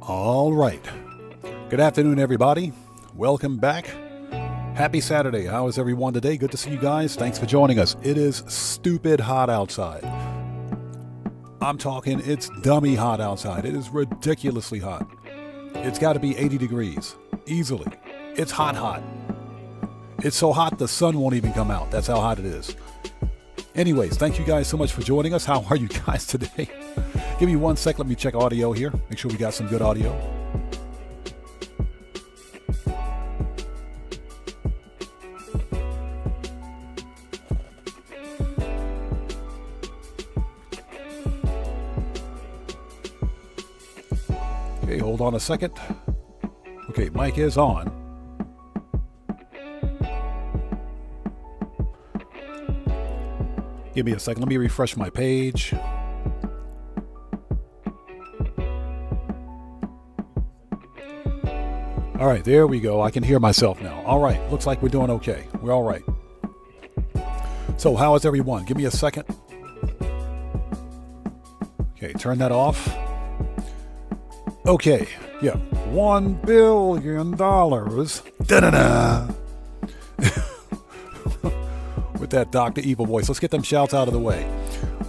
All right. Good afternoon, everybody. Welcome back. Happy Saturday. How is everyone today? Good to see you guys. Thanks for joining us. It is stupid hot outside. I'm talking, it's dummy hot outside. It is ridiculously hot. It's got to be 80 degrees. Easily. It's hot, hot. It's so hot the sun won't even come out. That's how hot it is. Anyways, thank you guys so much for joining us. How are you guys today? Give me 1 sec. Let me check audio here. Make sure we got some good audio. Okay, hold on a second. Okay, mic is on. Give me a second. Let me refresh my page. All right, there we go. I can hear myself now. All right, looks like we're doing okay. We're all right. So how is everyone? Give me a second. Okay, turn that off. Okay, yeah, $1 billion. Da-da-da. With that Dr. Evil voice. Let's get them shouts out of the way.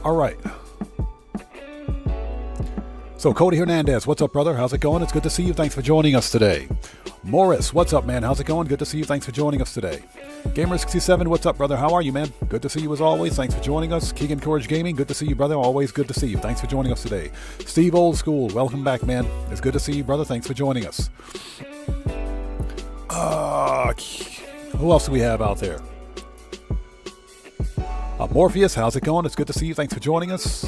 All right. So Cody Hernandez, what's up, brother? How's it going? It's good to see you. Thanks for joining us today. Morris, what's up, man? How's it going? Good to see you. Thanks for joining us today. Gamer67, what's up, brother? How are you, man? Good to see you as always. Thanks for joining us. Keegan Courage Gaming, good to see you, brother. Always good to see you. Thanks for joining us today. Steve Old School, welcome back, man. It's good to see you, brother. Thanks for joining us. Who else do we have out there? Morpheus, how's it going? It's good to see you. Thanks for joining us.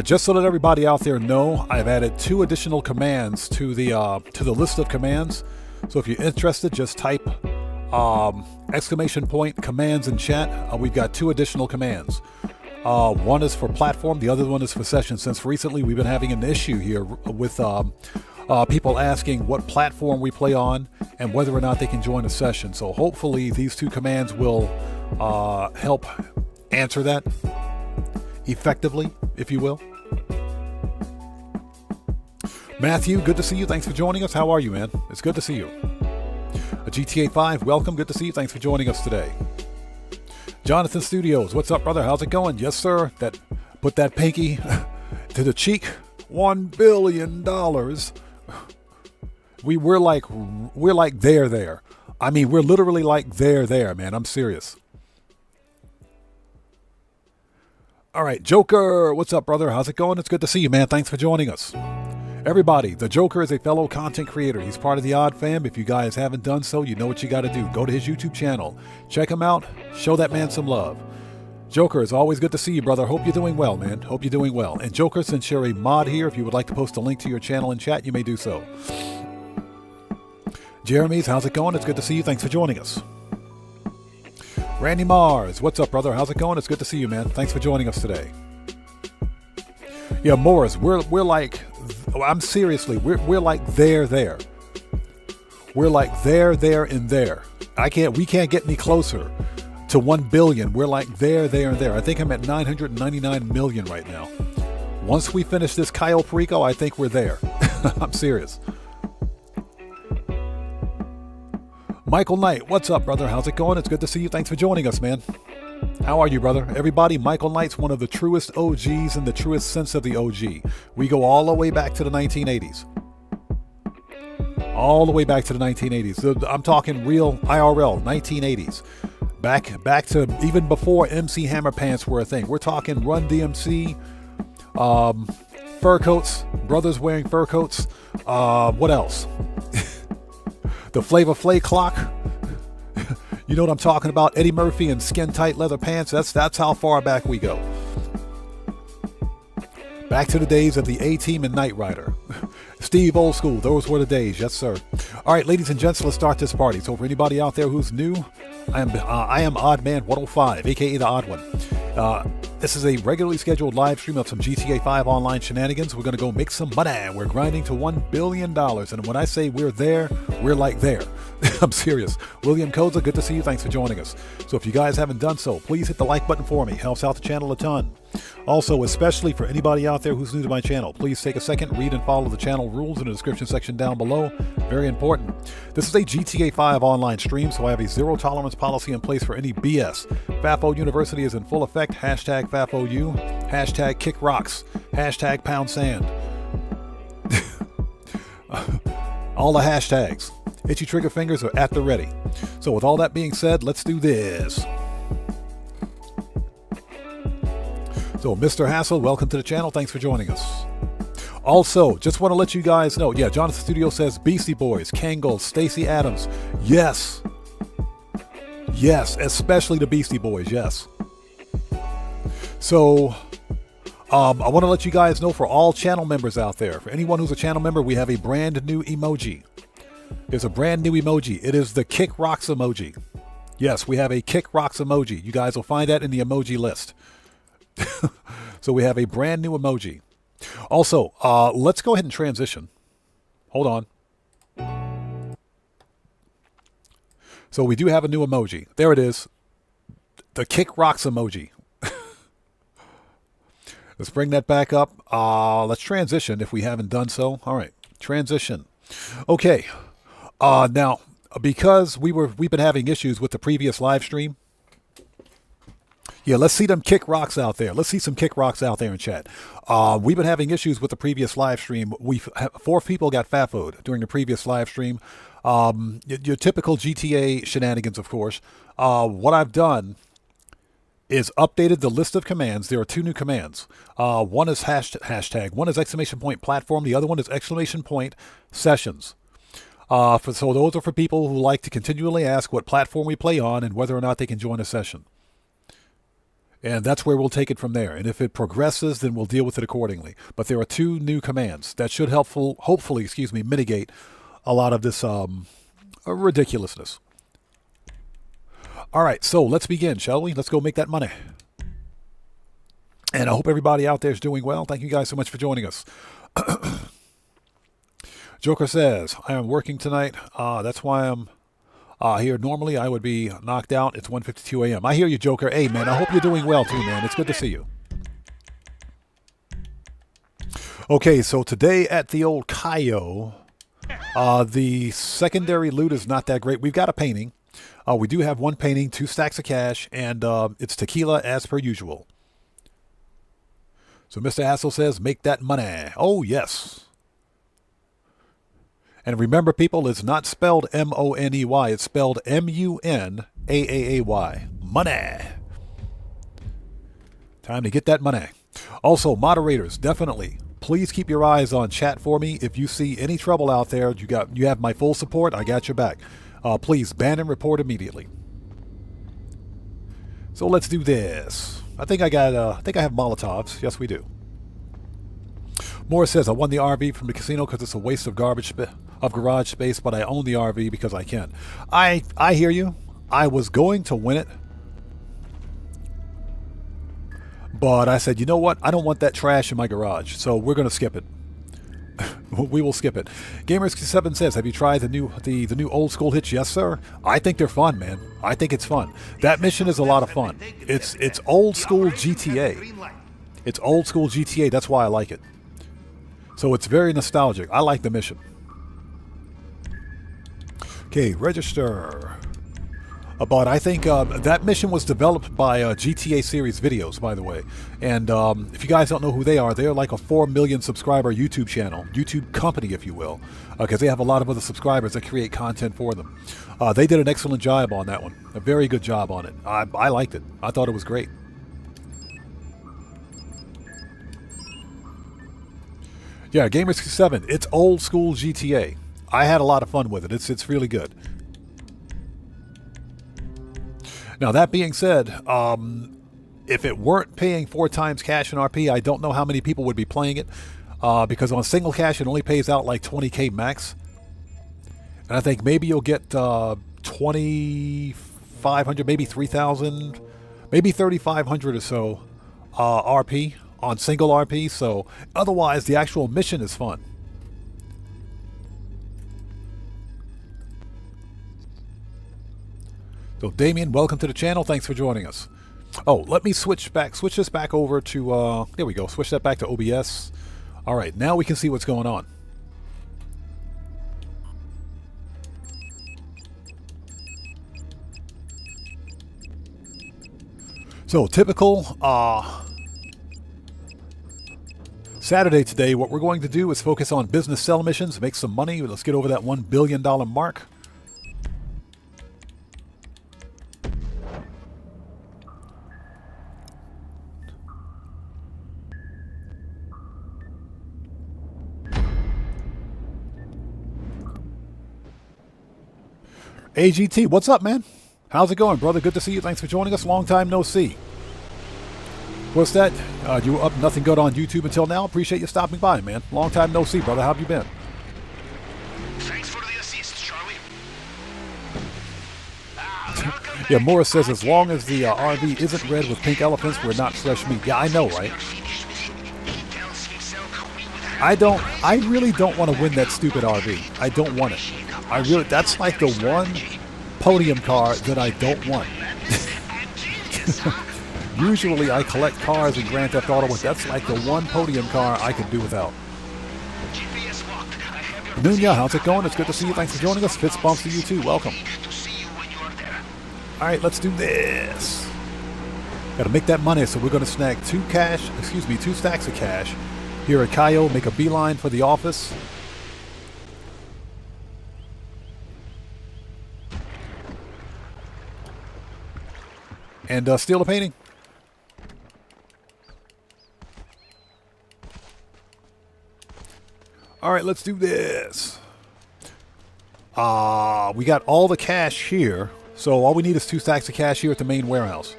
Just so that everybody out there know, I've added 2 additional commands to the list of commands. So if you're interested, just type !commands in chat. We've got 2 additional commands. One is for platform, the other one is for session. Since recently we've been having an issue here with people asking what platform we play on and whether or not they can join a session. So hopefully these 2 commands will help answer that effectively, if you will. Matthew, good to see you. Thanks for joining us. How are you, man? It's good to see you. GTA 5, welcome. Good to see you. Thanks for joining us today. Jonathan Studios, what's up, brother? How's it going? Yes, sir. Put that pinky to the cheek. $1 billion. We're like there. I mean, we're literally like there, man. I'm serious. All right, Joker, what's up, brother? How's it going? It's good to see you, man. Thanks for joining us. Everybody, the Joker is a fellow content creator. He's part of the Odd Fam. If you guys haven't done so, you know what you got to do. Go to his YouTube channel. Check him out. Show that man some love. Joker, it's always good to see you, brother. Hope you're doing well, man. Hope you're doing well. And Joker, since you're a mod here, if you would like to post a link to your channel in chat, you may do so. Jeremy's, how's it going? It's good to see you. Thanks for joining us. Randy Mars, what's up, brother? How's it going? It's good to see you, man. Thanks for joining us today. Yeah, Morris, we're like, I'm seriously, we're like there. We're like there, and there. We can't get any closer to 1 billion. We're like there, and there. I think I'm at 999 million right now. Once we finish this Cayo Perico, I think we're there. I'm serious. Michael Knight, what's up, brother? How's it going? It's good to see you. Thanks for joining us, man. How are you, brother? Everybody, Michael Knight's one of the truest OGs in the truest sense of the OG. We go all the way back to the 1980s. All the way back to the 1980s. I'm talking real IRL, 1980s. Back to even before MC Hammer Pants were a thing. We're talking Run DMC, fur coats, brothers wearing fur coats. What else? The Flavor Flav clock. You know what I'm talking about? Eddie Murphy and skin tight leather pants. That's how far back we go. Back to the days of the A-Team and Knight Rider. Steve Old School, those were the days. Yes, sir. All right, ladies and gents, let's start this party. So for anybody out there who's new, I am Odd Man 105, aka the Odd One. This is a regularly scheduled live stream of some GTA 5 online shenanigans. We're going to go make some money. We're grinding to $1 billion. And when I say we're there, we're like there. I'm serious. William Koza, good to see you. Thanks for joining us. So if you guys haven't done so, please hit the like button for me. Helps out the channel a ton. Also, especially for anybody out there who's new to my channel, please take a second, read and follow the channel rules in the description section down below. Very important. This is a GTA 5 online stream, so I have a zero tolerance policy in place for any BS. FAFO University is in full effect. Hashtag FAFOU. Hashtag kick rocks. Hashtag pound sand. All the hashtags. Itchy trigger fingers are at the ready. So with all that being said, let's do this. So Mr. Hassel, welcome to the channel. Thanks for joining us. Also, just want to let you guys know, yeah, Jonathan Studio says Beastie Boys, Kangol, Stacey Adams. Yes. Yes, especially the Beastie Boys, yes. So, I want to let you guys know, for all channel members out there, for anyone who's a channel member, we have a brand new emoji. There's a brand new emoji. It is the Kick Rocks emoji. Yes, we have a Kick Rocks emoji. You guys will find that in the emoji list. So we have a brand new emoji. Also, let's go ahead and transition. Hold on. So we do have a new emoji. There it is. The Kick Rocks emoji. Let's bring that back up. Let's transition if we haven't done so. All right, transition. Okay. Now, because we've been having issues with the previous live stream. Yeah, let's see them kick rocks out there. Let's see some kick rocks out there in chat. We've been having issues with the previous live stream. 4 people got FAFO'd during the previous live stream. Your typical GTA shenanigans, of course. What I've done is updated the list of commands. There are 2 new commands. One is hashtag. One is exclamation point platform. The other one is exclamation point sessions. So those are for people who like to continually ask what platform we play on and whether or not they can join a session. And that's where we'll take it from there. And if it progresses, then we'll deal with it accordingly. But there are 2 new commands that should hopefully, mitigate a lot of this ridiculousness. All right, so let's begin, shall we? Let's go make that money. And I hope everybody out there is doing well. Thank you guys so much for joining us. Joker says, I am working tonight. That's why I'm here. Normally, I would be knocked out. It's 1:52 a.m. I hear you, Joker. Hey, man, I hope you're doing well, too, man. It's good to see you. Okay, so today at the old Cayo, the secondary loot is not that great. We've got a painting. We do have 1 painting, 2 stacks of cash, and it's tequila as per usual. So Mr. Hassel says, make that money. Oh, yes. And remember, people, it's not spelled M-O-N-E-Y. It's spelled M-U-N-A-A-A-Y. Money. Time to get that money. Also, moderators, definitely, please keep your eyes on chat for me. If you see any trouble out there, you have my full support. I got your back. Please ban and report immediately. So let's do this. I think I have Molotovs. Yes, we do. Morris says, I won the RV from the casino because it's a waste of garage space, but I own the RV because I can. I hear you. I was going to win it, but I said, you know what? I don't want that trash in my garage, so we're going to skip it. We will skip it. Gamers7 says, have you tried the new old school hits? Yes, sir. I think they're fun, man. I think it's fun. That mission is a lot of fun. It's old school GTA. It's old school GTA. That's why I like it. So it's very nostalgic. I like the mission. Okay, register. But I think that mission was developed by GTA Series Videos, by the way. And if you guys don't know who they are, they're like a 4 million subscriber YouTube channel, YouTube company, if you will, because they have a lot of other subscribers that create content for them. They did an excellent job on that one, a very good job on it. I liked it. I thought it was great. Yeah, Gamers7, it's old school GTA. I had a lot of fun with it. It's really good. Now, that being said, if it weren't paying 4 times cash in RP, I don't know how many people would be playing it, because on single cash, it only pays out like 20K max. And I think maybe you'll get 2,500, maybe 3,000, maybe 3,500 or so RP on single RP. So otherwise, the actual mission is fun. So Damien, welcome to the channel. Thanks for joining us. Oh, let me switch this back over to, there we go. Switch that back to OBS. All right, now we can see what's going on. So typical Saturday today, what we're going to do is focus on business sell missions, make some money. Let's get over that $1 billion mark. AGT, what's up, man? How's it going, brother? Good to see you. Thanks for joining us. Long time no see. What's that? You were up nothing good on YouTube until now? Appreciate you stopping by, man. Long time no see, brother. How have you been? Thanks for the assist, Charlie. Yeah, Morris says as long as the RV isn't red with pink elephants, we're not fresh meat. Yeah, I know, right? I really don't want to win that stupid RV. I don't want it. That's like the one podium car that I don't want. Usually I collect cars in Grand Theft Auto, but that's like the one podium car I could do without. Nunya, how's it going? It's good to see you. Thanks for joining us. Fitz bumps to you too. Welcome. Alright, let's do this. Gotta make that money, so we're gonna snag two stacks of cash here at Cayo, make a beeline for the office. And steal the painting. All right, let's do this. We got all the cash here. So all we need is 2 stacks of cash here at the main warehouse.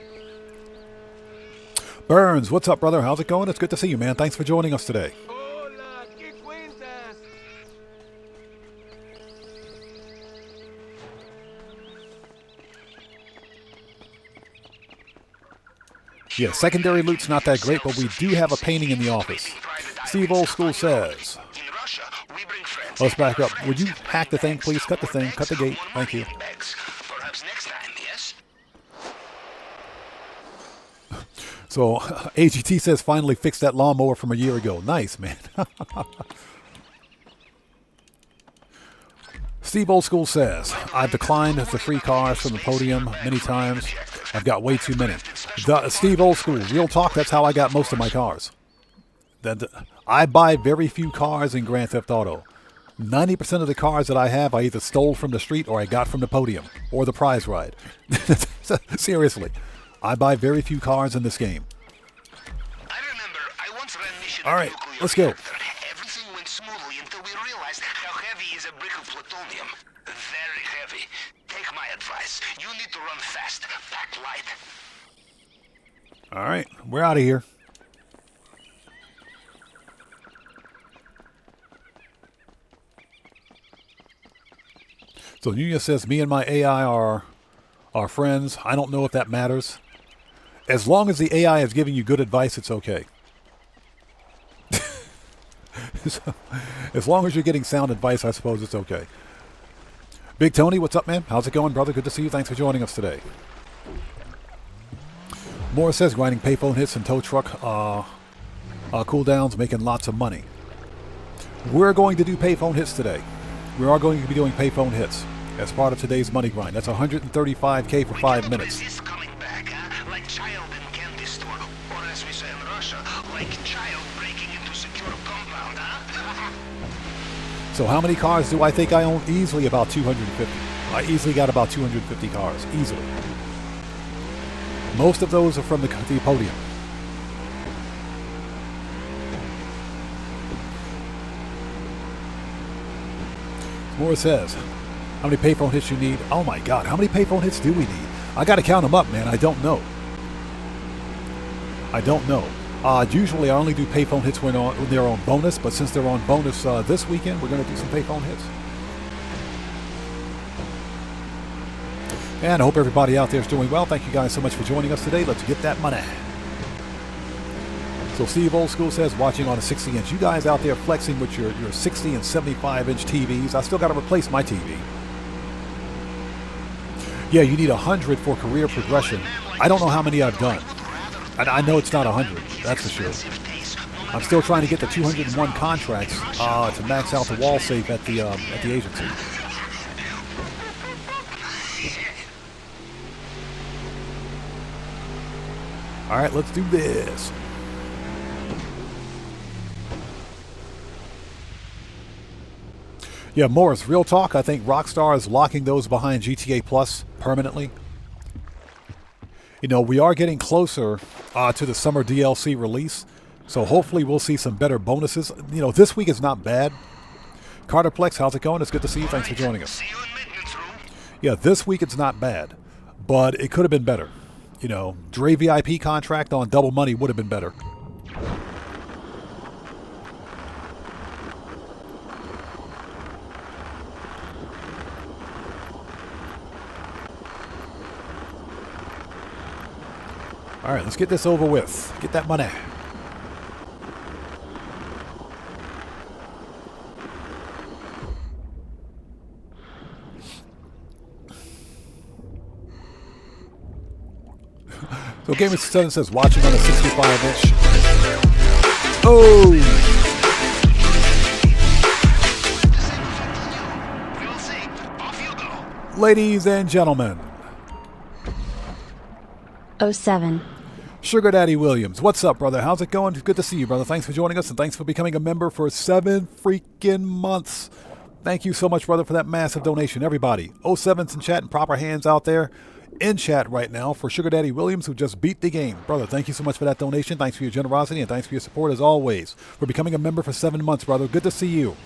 Burns, what's up, brother? How's it going? It's good to see you, man. Thanks for joining us today. Hola, ¿qué cuentas? Yeah, secondary loot's not that great, but we do have a painting in the office. Steve Old School says. Let's back up. Would you hack the thing, please? Cut the thing. Cut the gate. Thank you. So, AGT says finally fixed that lawnmower from a year ago. Nice, man. Steve Old School says, I've declined the free cars from the podium many times. I've got way too many. Steve Old School, real talk, that's how I got most of my cars. I buy very few cars in Grand Theft Auto. 90% of the cars that I have, I either stole from the street or I got from the podium or the prize ride. Seriously, I buy very few cars in this game. All right, let's go. Everything went smoothly until we realized how heavy is a brick of plutonium. Very heavy. Take my advice. You need to run fast. Pack light. All right, we're out of here. So Nunya says, me and my AI are friends. I don't know if that matters. As long as the AI is giving you good advice, it's okay. So, as long as you're getting sound advice, I suppose it's okay. Big Tony, what's up, man? How's it going, brother? Good to see you. Thanks for joining us today. Morris says, grinding payphone hits and tow truck cooldowns, making lots of money. We're going to do payphone hits today. We are going to be doing payphone hits as part of today's money grind. That's 135K for 5 minutes. Is coming back, huh? Like child in candy store, or as we say in Russia, like child breaking into secure compound, huh? So how many cars do I think I own? Easily about 250. I easily got about 250 cars, easily. Most of those are from the podium. Morris says, how many payphone hits you need? Oh my God, how many payphone hits do we need? I got to count them up, man. I don't know. Usually I only do payphone hits when they're on bonus, but since they're on bonus this weekend, we're going to do some payphone hits. And I hope everybody out there is doing well. Thank you guys so much for joining us today. Let's get that money. So Steve Old School says, watching on a 60-inch. You guys out there flexing with your 60 and 75-inch TVs. I still got to replace my TV. Yeah, you need 100 for career progression. I don't know how many I've done. I know it's not 100, that's for sure. I'm still trying to get the 201 contracts to max out the wall safe at the agency. All right, let's do this. Yeah, Morris, real talk, I think Rockstar is locking those behind GTA Plus permanently. You know, we are getting closer to the summer DLC release, so hopefully we'll see some better bonuses. You know, this week is not bad. Carterplex, how's it going? It's good to see you. Thanks for joining us. Yeah, this week it's not bad, but it could have been better. You know, Dre VIP contract on double money would have been better. All right, let's get this over with. Get that money. So Gamer7 says watching on a 65-inch. Oh! Ladies and gentlemen. 07. Sugar Daddy Williams. What's up, brother? How's it going? Good to see you, brother. Thanks for joining us, and thanks for becoming a member for 7 freaking months. Thank you so much, brother, for that massive donation. Everybody, 07's in chat and proper hands out there in chat right now for Sugar Daddy Williams, who just beat the game. Brother, thank you so much for that donation. Thanks for your generosity, and thanks for your support as always. For becoming a member for 7 months, brother. Good to see you.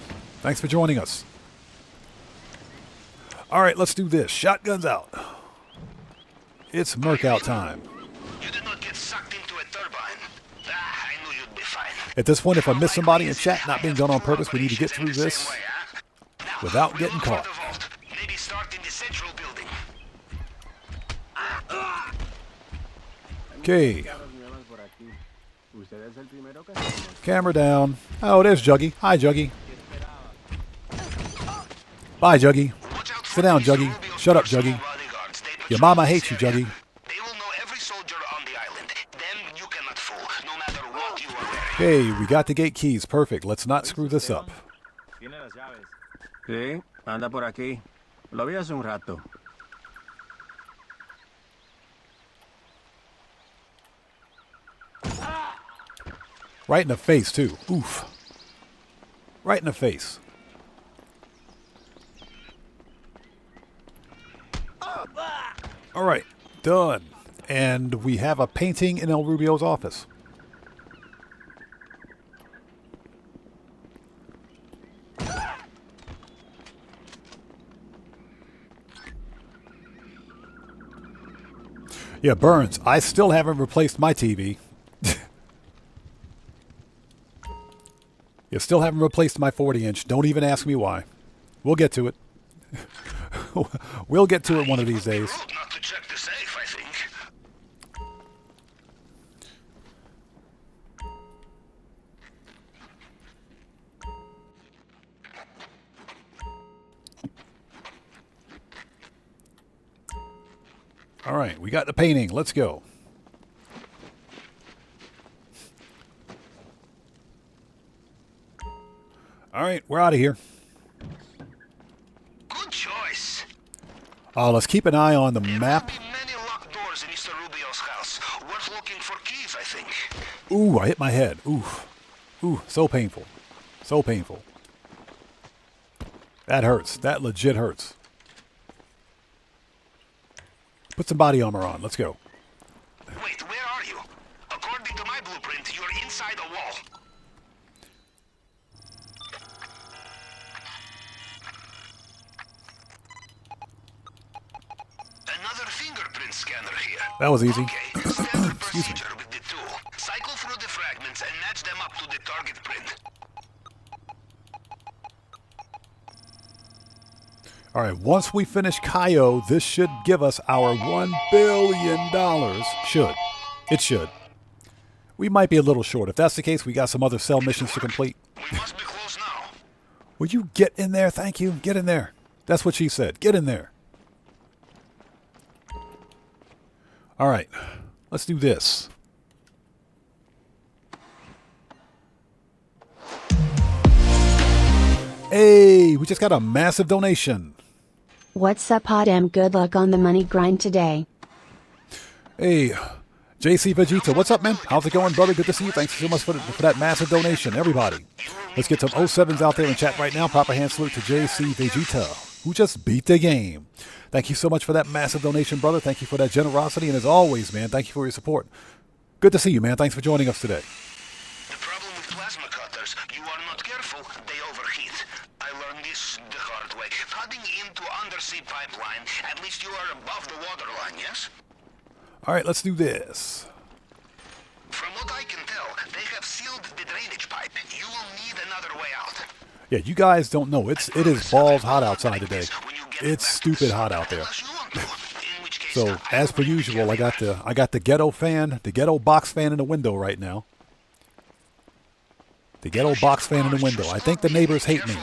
Thanks for joining us. All right, let's do this. Shotguns out. It's Merc out time. You did not get sucked into a turbine. I knew you'd be fine. At this point, if I miss somebody in chat, not being done on purpose, we need to get through this without getting caught. Maybe start in the central building. Okay. Camera down. Oh, there's Juggy. Hi, Juggy. Bye, Juggy. Sit down, Juggy. Shut up, Juggy. Your mama hates you, Juggy. They will know every soldier on the island. Them you cannot fool, no matter what you are wearing. Okay, we got the gate keys. Perfect. Let's not screw this up. Sí, anda por aquí. Lo vi hace un rato. Right in the face, too. Oof. Right in the face. All right, done. And we have a painting in El Rubio's office. Yeah, Burns, I still haven't replaced my TV. You still haven't replaced my 40-inch. Don't even ask me why. We'll get to it. We'll get to it one of these days. Not to check the safe, I think. All right, we got the painting. Let's go. All right, we're out of here. Good choice. Let's keep an eye on the map. There will be many locked doors in Mr. Rubio's house. Worth looking for keys, I think. Ooh, I hit my head. Oof. Ooh, so painful. So painful. That hurts. That legit hurts. Put some body armor on. Let's go. Wait, where are you? According to my blueprint, you're inside a wall. Another fingerprint scanner here. That was easy. Okay, standard procedure with the tool. Cycle through the fragments and match them up to the target print. All right, once we finish Cayo, this should give us our $1 billion. Should. It should. We might be a little short. If that's the case, we got some other cell missions to complete. We must be close now. Will you get in there? Thank you. Get in there. That's what she said. Get in there. All right, let's do this. Hey, we just got a massive donation. What's up, Hot M? Good luck on the money grind today. Hey, JC Vegeta, what's up, man? How's it going, brother? Good to see you. Thanks so much for that massive donation, everybody. Let's get some 07s out there in chat right now. Proper hand salute to JC Vegeta, who just beat the game. Thank you so much for that massive donation, brother. Thank you for that generosity. And as always, man, thank you for your support. Good to see you, man. Thanks for joining us today. The problem with plasma cutters, you are not careful, they overheat. I learned this the hard way. Cutting into undersea pipeline, at least you are above the waterline, yes? All right, let's do this. From what I can tell, they have sealed the drainage pipe. You will need another way out. Yeah, you guys don't know. It is balls hot outside today. It's stupid hot out there. So as per usual, I got the ghetto fan, the ghetto box fan in the window right now. The ghetto box fan in the window. I think the neighbors hate me.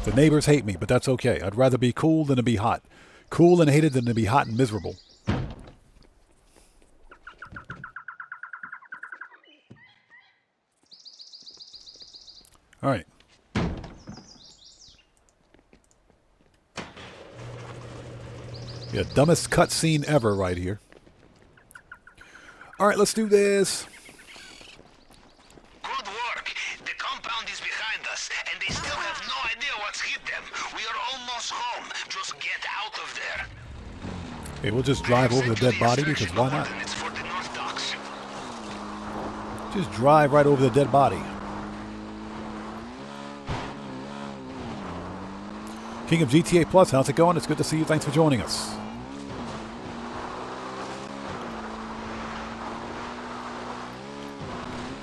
The neighbors hate me, but that's okay. I'd rather be cool than to be hot. Cool and hated than to be hot and miserable. All right. Yeah, dumbest cutscene ever right here. All right, let's do this. Good work. The compound is behind us, and they still have no idea what's hit them. We are almost home. Just get out of there. Hey, we'll just drive over the dead body because why not? It's for the North Docks. Just drive right over the dead body. King of GTA Plus, how's it going? It's good to see you. Thanks for joining us.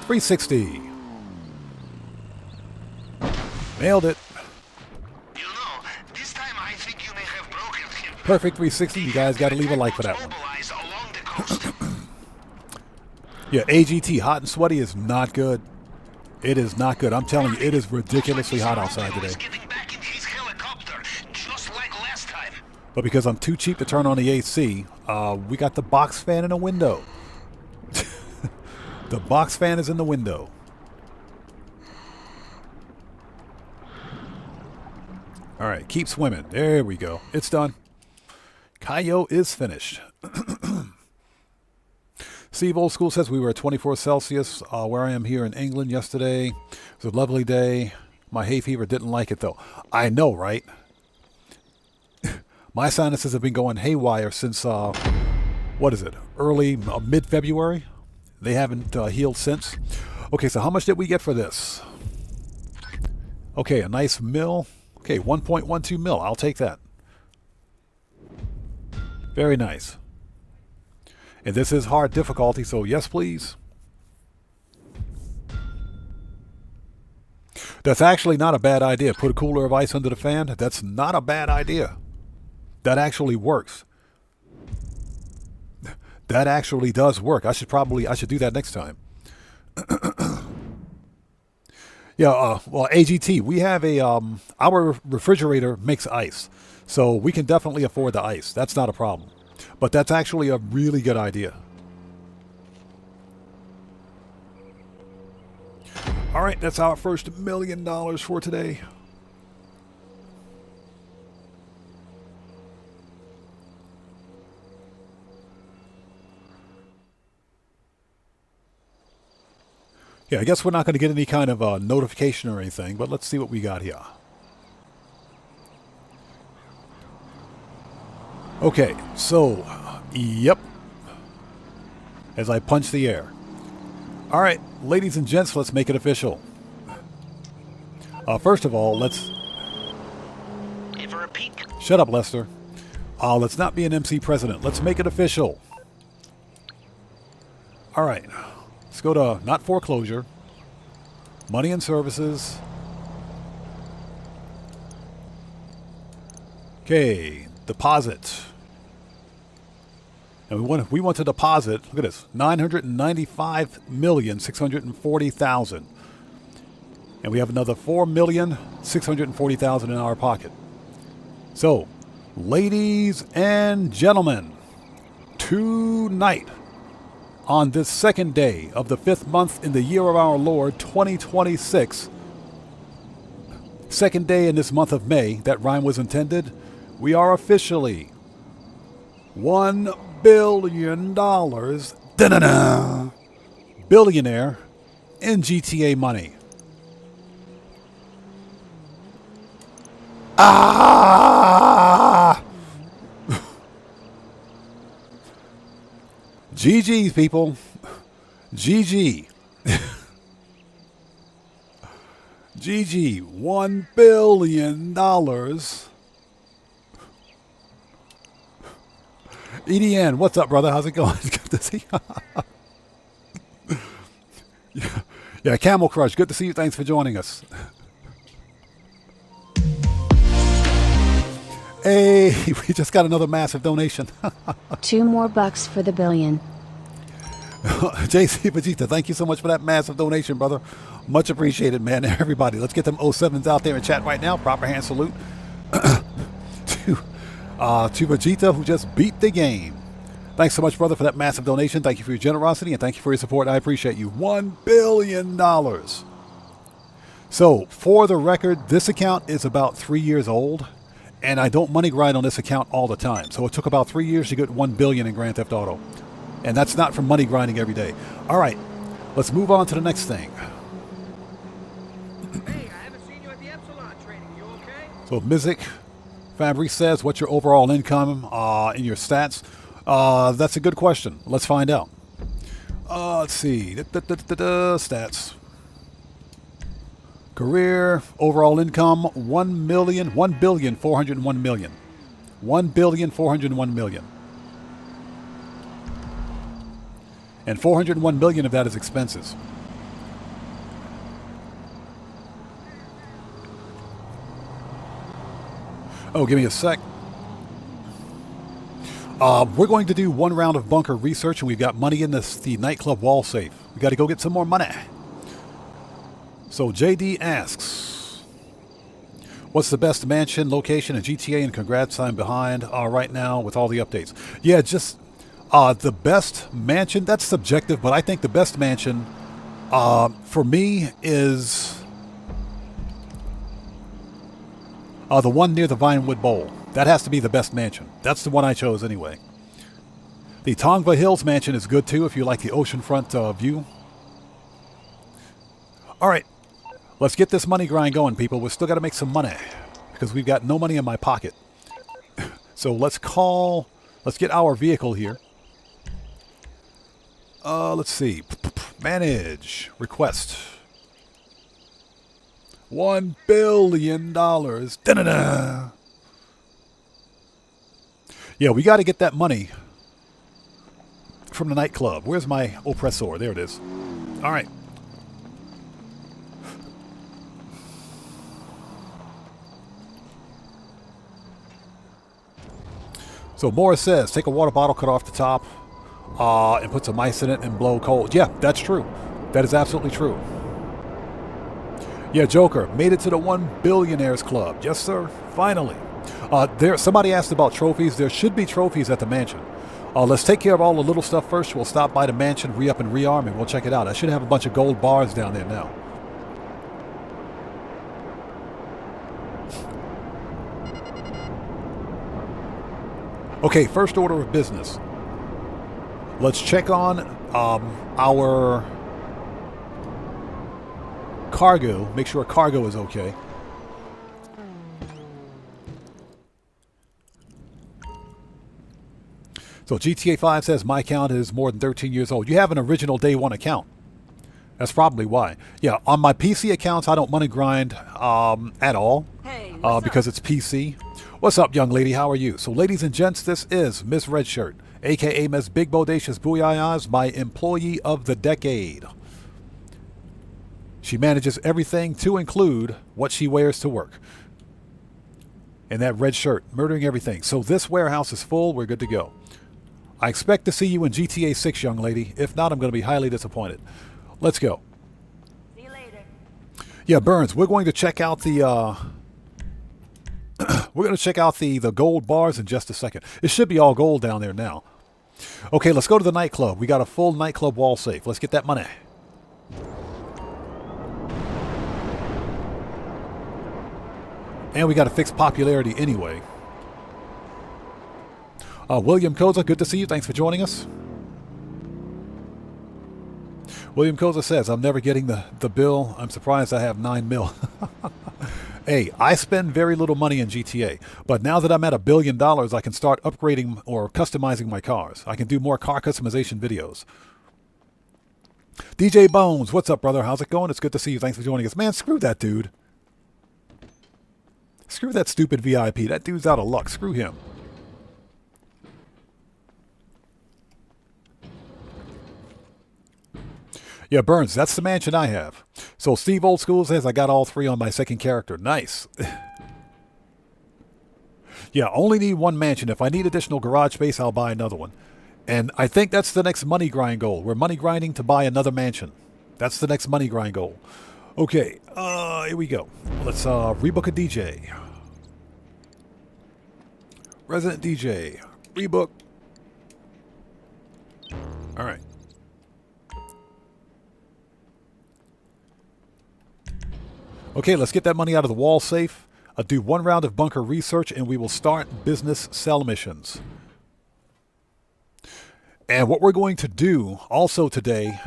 $360. Nailed it. You know, this time I think you may have broken him. Perfect 360. You guys got to leave a like for that one. Mobilize along the coast. Yeah, AGT, hot and sweaty is not good. It is not good. I'm telling you, it is ridiculously hot outside today. Getting back in his helicopter, just like last time. But because I'm too cheap to turn on the AC, we got the box fan in the window. The box fan is in the window. All right, keep swimming. There we go. It's done. Cayo is finished. Steve Old School says we were at 24 Celsius where I am here in England yesterday. It was a lovely day. My hay fever didn't like it, though. I know, right? My sinuses have been going haywire since, what is it, early, mid-February? They haven't healed since. Okay, so how much did we get for this? Okay, a nice mill. Okay, 1.12 mil. I'll take that. Very nice. And this is hard difficulty, so yes, please. That's actually not a bad idea. Put a cooler of ice under the fan. That's not a bad idea. That actually works. That actually does work. I should do that next time. Yeah, well, AGT, we have our refrigerator makes ice. So we can definitely afford the ice. That's not a problem. But that's actually a really good idea. All right, that's our first $1 million for today. Yeah, I guess we're not going to get any kind of notification or anything, but let's see what we got here. Okay, so, yep. As I punch the air. All right, ladies and gents, let's make it official. First of all, let's... Give her a peek. Shut up, Lester. Let's not be an MC president. Let's make it official. All right. Let's go to not foreclosure. Money and services. Okay, deposit. And we want to deposit, look at this, $995,640,000. And we have another $4,640,000 in our pocket. So, ladies and gentlemen, tonight, on this second day of the 5th month in the year of our Lord 2026, second day in this month of May, that rhyme was intended, we are officially $1 billion da-da-da, billionaire in GTA money. Ah! GG's, people. GG. GG. $1 billion. EDN, what's up, brother? How's it going? It's good to see you. Yeah, Camel Crush, good to see you. Thanks for joining us. Hey, we just got another massive donation. $2 more for the billion. JC Vegeta, thank you so much for that massive donation, brother. Much appreciated, man. Everybody, let's get them 07s out there in chat right now. Proper hand salute to Vegeta, who just beat the game. Thanks so much, brother, for that massive donation. Thank you for your generosity, and thank you for your support. I appreciate you. $1 billion. So, for the record, this account is about 3 years old. And I don't money grind on this account all the time. So it took about 3 years to get $1 billion in Grand Theft Auto. And that's not from money grinding every day. All right, let's move on to the next thing. Hey, I haven't seen you at the Epsilon training. You okay? So Mizik Fabrice says, what's your overall income in your stats? That's a good question. Let's find out. Let's see. Stats. Career, overall income, 1,401 million. 1,401 million. And 401 million of that is expenses. Oh, give me a sec. We're going to do one round of bunker research, and we've got money in the nightclub wall safe. We got to go get some more money. So JD asks, what's the best mansion location in GTA, and congrats, I'm behind right now with all the updates. Yeah, just the best mansion, that's subjective, but I think the best mansion for me is the one near the Vinewood Bowl. That has to be the best mansion. That's the one I chose anyway. The Tongva Hills mansion is good too if you like the oceanfront view. All right. Let's get this money grind going, people. We've still got to make some money because we've got no money in my pocket. So let's get our vehicle here. Let's see. Manage. Request. $1 billion. Da-da-da. Yeah, we got to get that money from the nightclub. Where's my oppressor? There it is. All right. So Morris says, take a water bottle, cut off the top, and put some ice in it and blow cold. Yeah, that's true. That is absolutely true. Yeah, Joker, made it to the 1 Billionaires Club. Yes, sir. Finally. Somebody asked about trophies. There should be trophies at the mansion. Let's take care of all the little stuff first. We'll stop by the mansion, re-up and rearm, and we'll check it out. I should have a bunch of gold bars down there now. Okay, first order of business. Let's check on our cargo. Make sure cargo is okay. So GTA 5 says my account is more than 13 years old. You have an original day one account. That's probably why. Yeah, on my PC accounts, I don't money grind at all because it's PC. What's up, young lady? How are you? So, ladies and gents, this is Miss Redshirt, a.k.a. Miss Big Bodacious Booyahs, my employee of the decade. She manages everything to include what she wears to work. And that red shirt, murdering everything. So this warehouse is full. We're good to go. I expect to see you in GTA 6, young lady. If not, I'm going to be highly disappointed. Let's go. See you later. Yeah, Burns, we're going to check out the we're going to check out the gold bars in just a second. It should be all gold down there now. Okay, let's go to the nightclub. We got a full nightclub wall safe. Let's get that money. And we got to fix popularity anyway. William Koza, good to see you. Thanks for joining us. William Koza says, I'm never getting the bill. I'm surprised I have 9 mil. Hey, I spend very little money in GTA, but now that I'm at $1 billion, I can start upgrading or customizing my cars. I can do more car customization videos. DJ Bones, what's up, brother? How's it going? It's good to see you. Thanks for joining us. Man, screw that dude. Screw that stupid VIP. That dude's out of luck. Screw him. Yeah, Burns, that's the mansion I have. So Steve Old School says I got all 3 on my second character. Nice. Yeah, only need 1 mansion. If I need additional garage space, I'll buy another one. And I think that's the next money grind goal. We're money grinding to buy another mansion. That's the next money grind goal. Okay, here we go. Let's rebook a DJ. Resident DJ. Rebook. All right. Okay, let's get that money out of the wall safe. I'll do 1 round of bunker research and we will start business sell missions. And what we're going to do also today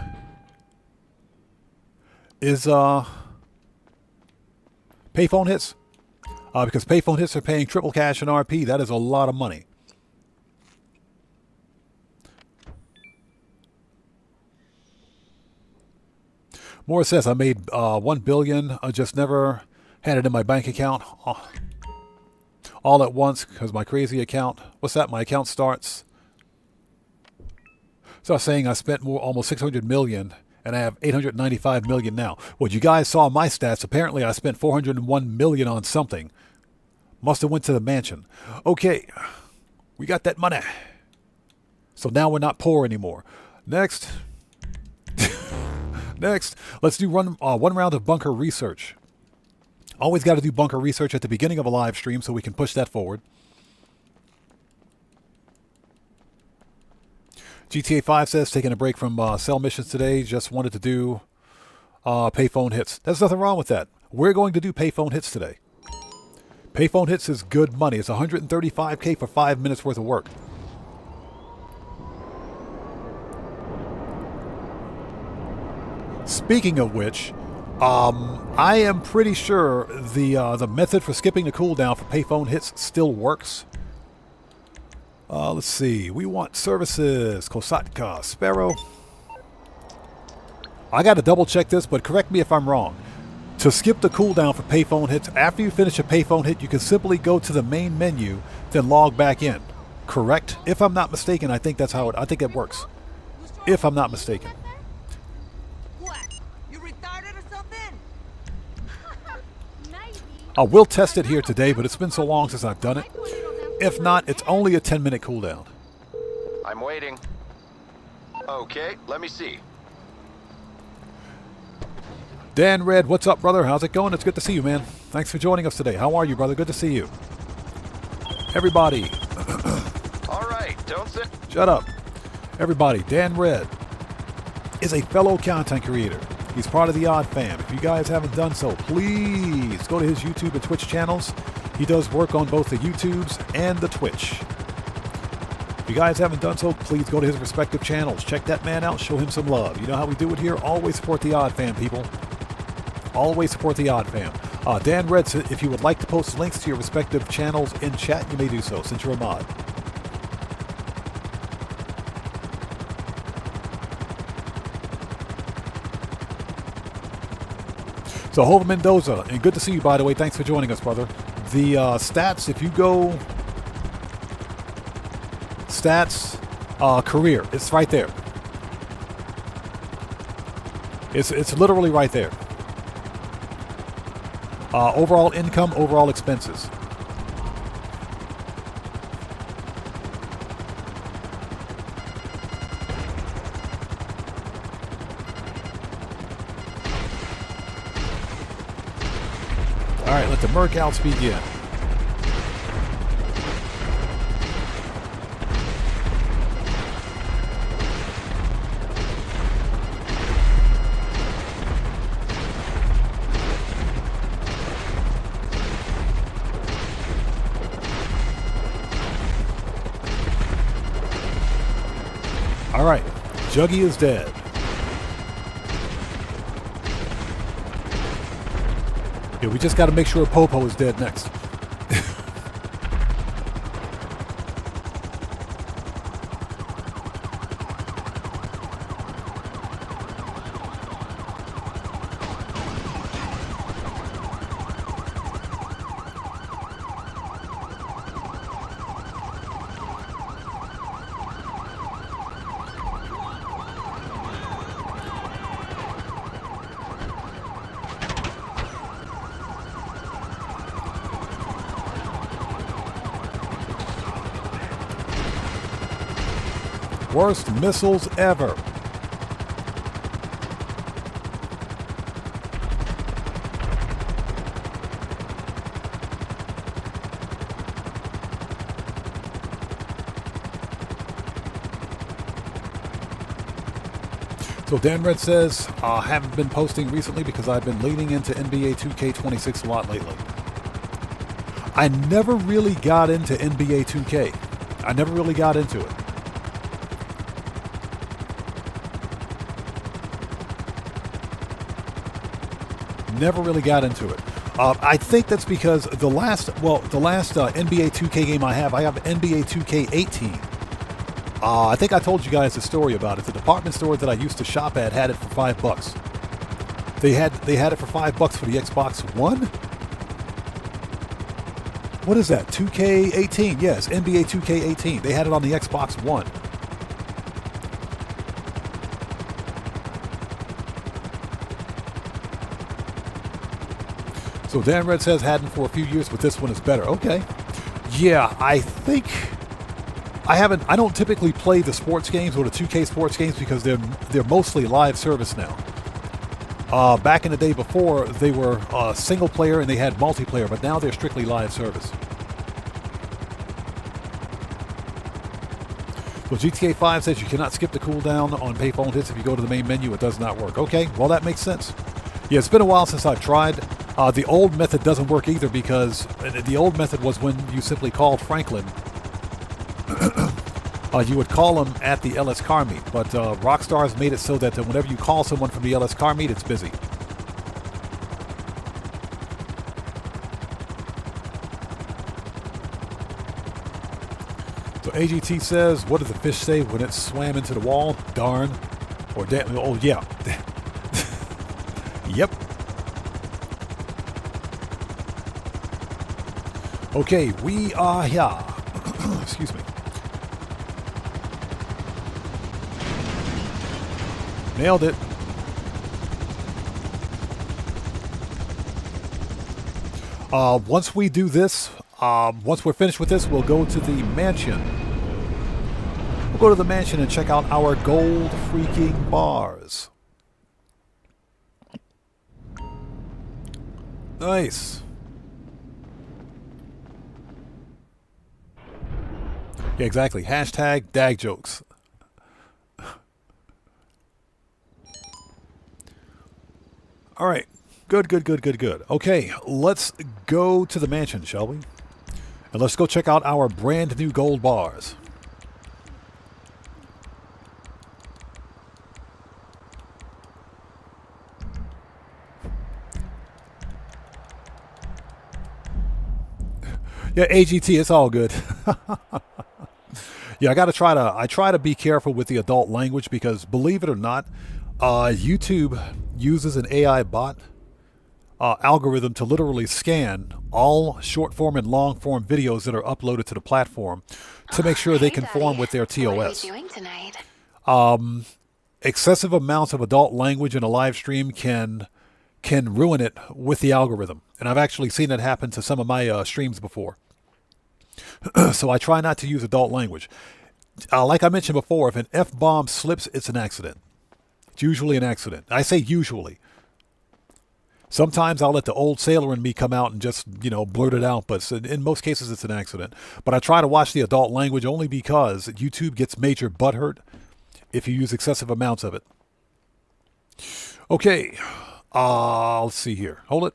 is payphone hits. Because payphone hits are paying triple cash and RP. That is a lot of money. Morris says, I made $1 billion. I just never had it in my bank account all at once because my crazy account. What's that? My account starts. So I was saying I spent almost 600 million and I have 895 million now. Well, you guys saw my stats. Apparently I spent 401 million on something. Must have went to the mansion. Okay, we got that money. So now we're not poor anymore. Next. Next, let's do 1 round of bunker research. Always got to do bunker research at the beginning of a live stream so we can push that forward. GTA 5 says, taking a break from cell missions today. Just wanted to do payphone hits. There's nothing wrong with that. We're going to do payphone hits today. Payphone hits is good money. It's $135K for 5 minutes worth of work. Speaking of which, I am pretty sure the method for skipping the cooldown for payphone hits still works. Let's see. We want services. Kosatka. Sparrow. I got to double check this, but correct me if I'm wrong. To skip the cooldown for payphone hits, after you finish a payphone hit, you can simply go to the main menu, then log back in. Correct? If I'm not mistaken, I think that's how I think it works. If I'm not mistaken. I will test it here today, but it's been so long since I've done it. If not, it's only a 10-minute cooldown. I'm waiting. Okay, let me see. Dan Red, what's up, brother? How's it going? It's good to see you, man. Thanks for joining us today. How are you, brother? Good to see you. Everybody. All right, don't sit. Shut up. Everybody, Dan Red is a fellow content creator. He's part of the Odd Fam. If you guys haven't done so, please go to his YouTube and Twitch channels. He does work on both the YouTubes and the Twitch. If you guys haven't done so, please go to his respective channels. Check that man out. Show him some love. You know how we do it here? Always support the Odd Fam, people. Always support the Odd Fam. Dan Red, if you would like to post links to your respective channels in chat, you may do so, since you're a mod. So, Hova Mendoza, and good to see you, by the way. Thanks for joining us, brother. The stats, if you go stats, career, it's right there. It's literally right there. Overall income, overall expenses. All right, let the Merc outs begin. All right, Juggy is dead. Yeah, we just got to make sure Popo is dead next. Worst missiles ever. So Dan Red says, haven't been posting recently because I've been leaning into NBA 2K26 a lot lately. I never really got into NBA 2K. I never really got into it. Never really got into it. I think that's because the last NBA 2K game I have NBA 2K18. I think I told you guys the story about it. The department store that I used to shop at had it for $5. They had it for $5 for the Xbox One. What is that? 2K18? Yes, NBA 2K18. They had it on the Xbox One. So Dan Red says hadn't for a few years, but this one is better. Okay. Yeah, I think I don't typically play the sports games or the 2K sports games because they're mostly live service now. Back in the day before, they were single player and they had multiplayer, but now they're strictly live service. So GTA 5 says you cannot skip the cooldown on payphone hits if you go to the main menu. It does not work. Okay, well that makes sense. Yeah, it's been a while since I've tried. The old method doesn't work either because the old method was when you simply called Franklin. You would call him at the LS car meet, but Rockstar's made it so that whenever you call someone from the LS car meet, it's busy. So AGT says, what did the fish say when it swam into the wall? Darn. Or damn. Oh, yeah. Yep. Okay, we are here. Excuse me. Nailed it. Once we do this, once we're finished with this, we'll go to the mansion. We'll go to the mansion and check out our gold freaking bars. Nice. Yeah, exactly. Hashtag dag jokes. All right. Good. Okay, let's go to the mansion, shall we? And let's go check out our brand new gold bars. Yeah, AGT, it's all good. Yeah, I try to be careful with the adult language because, believe it or not, YouTube uses an AI bot algorithm to literally scan all short form and long form videos that are uploaded to the platform to make sure they conform with their TOS. What are you doing tonight? Excessive amounts of adult language in a live stream can ruin it with the algorithm, and I've actually seen it happen to some of my streams before. So I try not to use adult language. Like I mentioned before, if an F-bomb slips, it's an accident. It's usually an accident. I say usually. Sometimes I'll let the old sailor in me come out and just, blurt it out, but in most cases it's an accident. But I try to watch the adult language only because YouTube gets major butthurt if you use excessive amounts of it. Okay, let's see here. Hold it.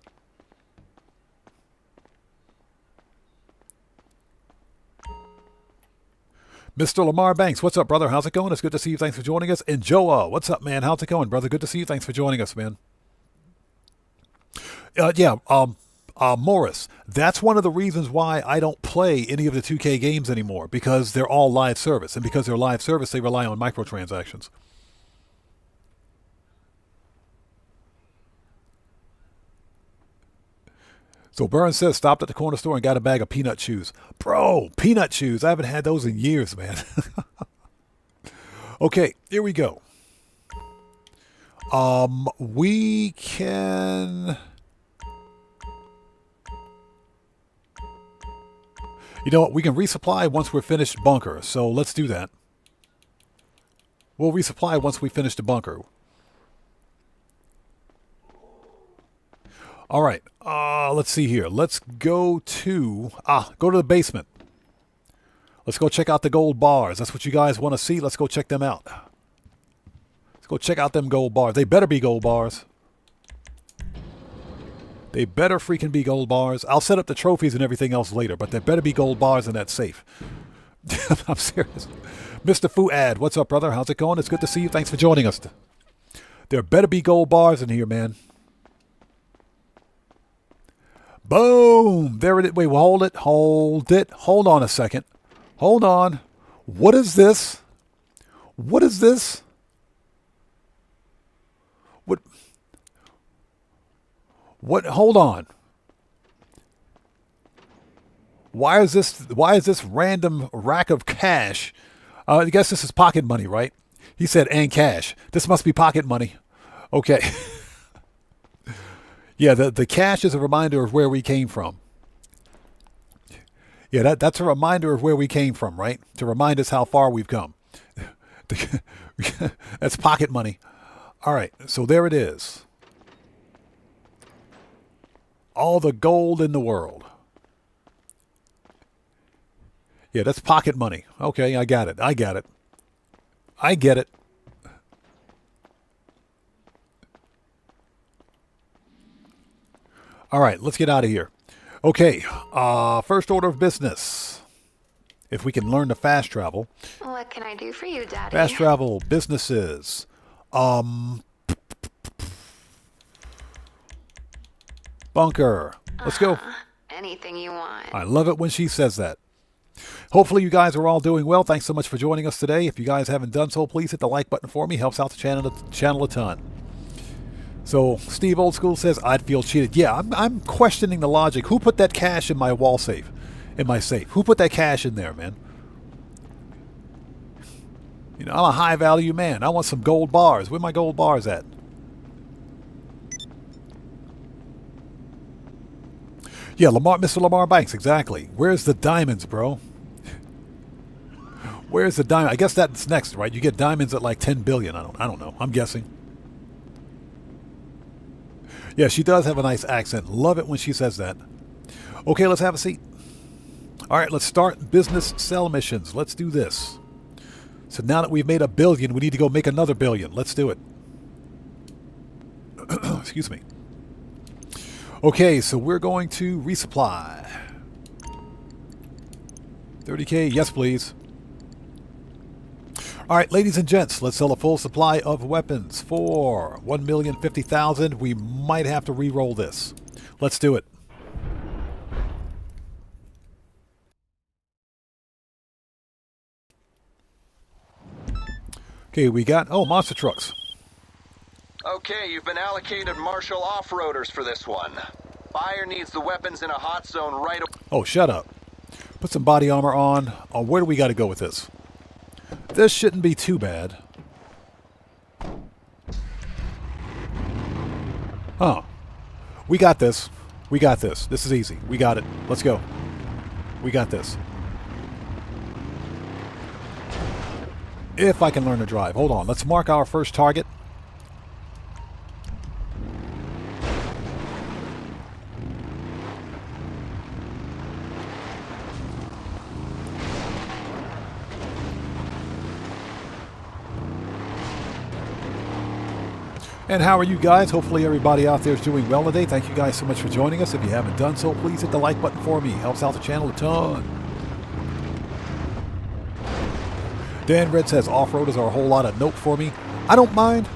Mr. Lamar Banks, what's up, brother? How's it going? It's good to see you. Thanks for joining us. And Joa, what's up, man? How's it going, brother? Good to see you. Thanks for joining us, man. Morris, that's one of the reasons why I don't play any of the 2K games anymore, because they're all live service. And because they're live service, they rely on microtransactions. So Burns says, stopped at the corner store and got a bag of peanut chews. Bro, peanut chews. I haven't had those in years, man. Okay, here we go. We can... You know what? We can resupply once we're finished bunker. So let's do that. We'll resupply once we finish the bunker. All right. Let's see here. Let's go to the basement. Let's go check out the gold bars. That's what you guys want to see. Let's go check them out. Let's go check out them gold bars. They better be gold bars. They better freaking be gold bars. I'll set up the trophies and everything else later, but there better be gold bars in that safe. I'm serious. Mr. Fuad, what's up, brother? How's it going? It's good to see you. Thanks for joining us. There better be gold bars in here, man. Boom! There it is. Wait, well, hold it. Hold it. Hold on a second. Hold on. What is this? What is this? What? Hold on. Why is this random rack of cash? I guess this is pocket money, right? He said, and cash. This must be pocket money. Okay. Yeah, the cash is a reminder of where we came from. Yeah, that's a reminder of where we came from, right? To remind us how far we've come. That's pocket money. All right, so there it is. All the gold in the world. Yeah, that's pocket money. Okay, I got it. I got it. I get it. All right, let's get out of here. Okay, first order of business. If we can learn to fast travel. What can I do for you, Daddy? Fast travel, businesses. Bunker. Let's go. Anything you want. I love it when she says that. Hopefully you guys are all doing well. Thanks so much for joining us today. If you guys haven't done so, please hit the like button for me. Helps out the channel a ton. So Steve Old School says, I'd feel cheated. Yeah, I'm questioning the logic. Who put that cash in my wall safe? In my safe? Who put that cash in there, man? You know, I'm a high value man. I want some gold bars. Where my gold bars at? Yeah, Mr. Lamar Banks, exactly. Where's the diamonds, bro? Where's the diamond? I guess that's next, right? You get diamonds at like 10 billion. I don't know. I'm guessing. Yeah, she does have a nice accent. Love it when she says that. Okay, let's have a seat. All right, let's start business sell missions. Let's do this. So now that we've made $1 billion, we need to go make another $1 billion. Let's do it. Excuse me. Okay, so we're going to resupply. 30K, yes please. All right, ladies and gents, let's sell a full supply of weapons for 1,050,000. We might have to re-roll this. Let's do it. Okay, we got, monster trucks. Okay, you've been allocated martial off-roaders for this one. Buyer needs the weapons in a hot zone right away. Oh, shut up. Put some body armor on. Where do we got to go with this? This shouldn't be too bad. Huh. We got this. We got this. This is easy. We got it. Let's go. We got this. If I can learn to drive. Hold on. Let's mark our first target. And how are you guys? Hopefully everybody out there is doing well today. Thank you guys so much for joining us. If you haven't done so, please hit the like button for me. Helps out the channel a ton. Dan Red says off-roaders are a whole lot of nope for me. I don't mind.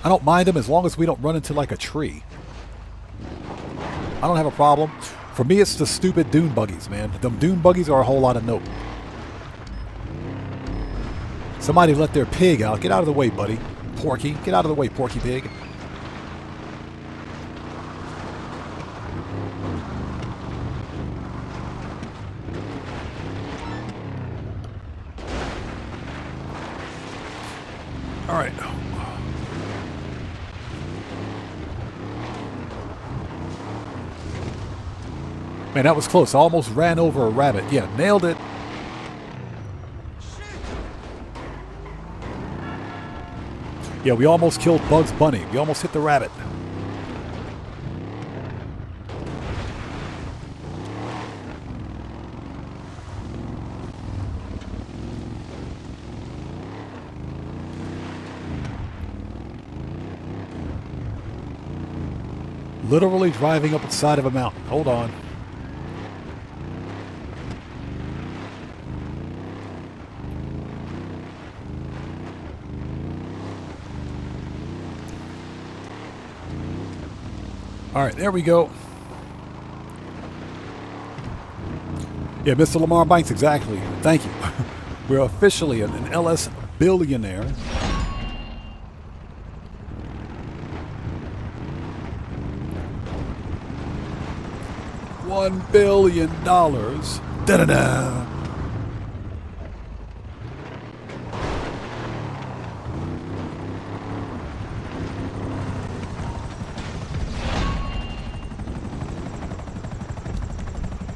I don't mind them as long as we don't run into like a tree. I don't have a problem. For me, it's the stupid dune buggies, man. Them dune buggies are a whole lot of nope. Somebody let their pig out. Get out of the way, buddy. Porky. Get out of the way, Porky Pig. All right. Man, that was close. I almost ran over a rabbit. Yeah, nailed it. Yeah, we almost killed Bugs Bunny. We almost hit the rabbit. Literally driving up the side of a mountain. Hold on. All right, there we go. Yeah, Mr. Lamar Banks, exactly. Thank you. We're officially an LS billionaire. $1 billion. Da-da-da.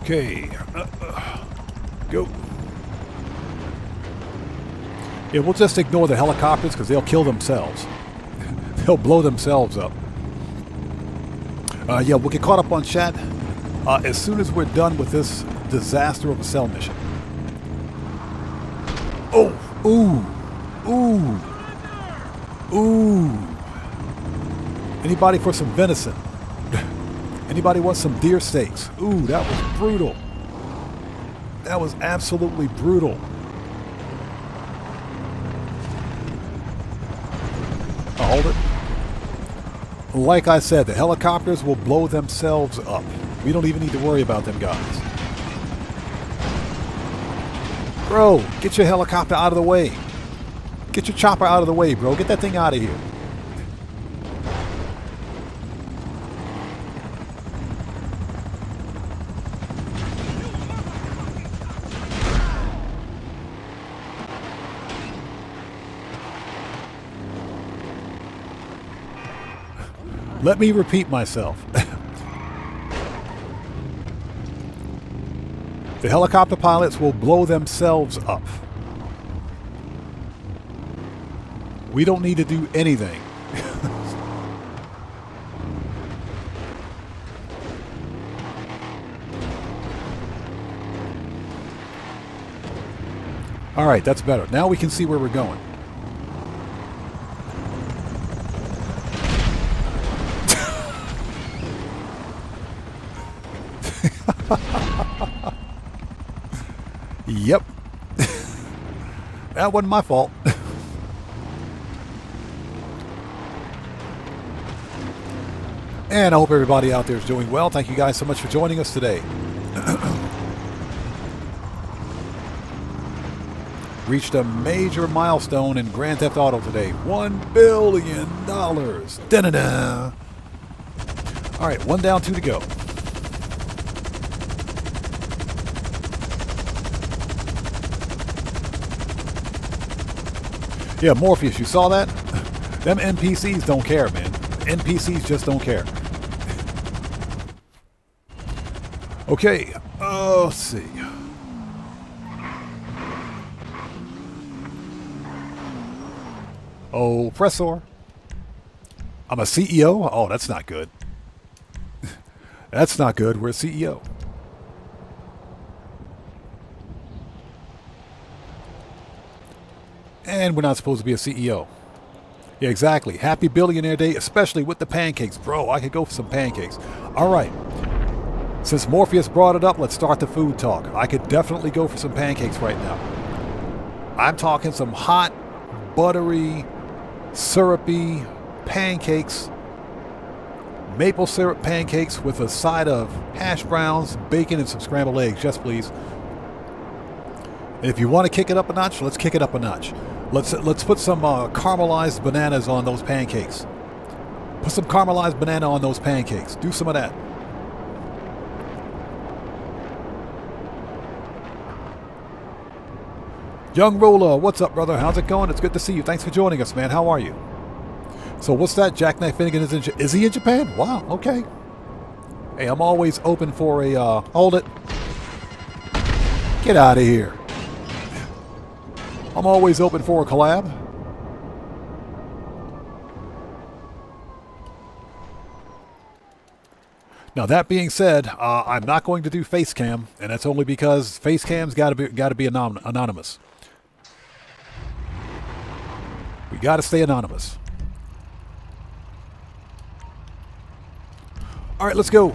Okay. Go. Yeah, we'll just ignore the helicopters because they'll kill themselves. They'll blow themselves up. Yeah, we'll get caught up on chat as soon as we're done with this disaster of a cell mission. Oh! Ooh! Ooh! Ooh! Anybody for some venison? Anybody want some deer steaks? Ooh, that was brutal. That was absolutely brutal. Hold it. Like I said, the helicopters will blow themselves up. We don't even need to worry about them guys. Bro, get your helicopter out of the way. Get your chopper out of the way, bro. Get that thing out of here. Let me repeat myself. The helicopter pilots will blow themselves up. We don't need to do anything. All right, that's better. Now we can see where we're going. Yep. That wasn't my fault. And I hope everybody out there is doing well. Thank you guys so much for joining us today. Reached a major milestone in Grand Theft Auto today. $1 billion. Da-da-da. All right, one down, two to go. Yeah, Morpheus, you saw that? Them NPCs don't care, man. NPCs just don't care. Okay, let's see. Oh, Pressor. I'm a CEO? Oh, that's not good. That's not good. We're a CEO. And we're not supposed to be a CEO. Yeah, exactly. Happy Billionaire Day, especially with the pancakes. Bro, I could go for some pancakes. All right. Since Morpheus brought it up, let's start the food talk. I could definitely go for some pancakes right now. I'm talking some hot, buttery, syrupy pancakes. Maple syrup pancakes with a side of hash browns, bacon, and some scrambled eggs. Yes, please. And if you want to kick it up a notch, let's kick it up a notch. Let's put some caramelized bananas on those pancakes. Put some caramelized banana on those pancakes. Do some of that. Young Roller, what's up, brother? How's it going? It's good to see you. Thanks for joining us, man. How are you? So what's that? Jackknife Finnegan is he in Japan? Wow, okay. Hey, I'm always open for a, hold it. Get out of here. I'm always open for a collab. Now that being said, I'm not going to do face cam, and that's only because face cam's got to be anonymous. We got to stay anonymous. All right, let's go.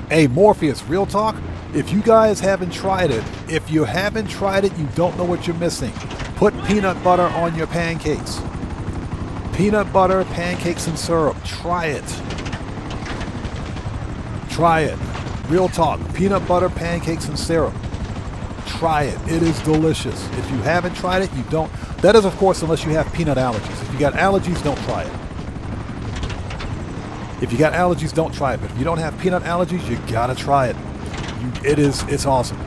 Hey, Morpheus, real talk. If you guys haven't tried it, you don't know what you're missing. Put peanut butter on your pancakes. Peanut butter, pancakes, and syrup. Try it. Try it. Real talk. Peanut butter, pancakes, and syrup. Try it. It is delicious. If you haven't tried it, you don't. That is, of course, unless you have peanut allergies. If you got allergies, don't try it. If you got allergies, don't try it. But if you don't have peanut allergies, you gotta try it. It's awesome.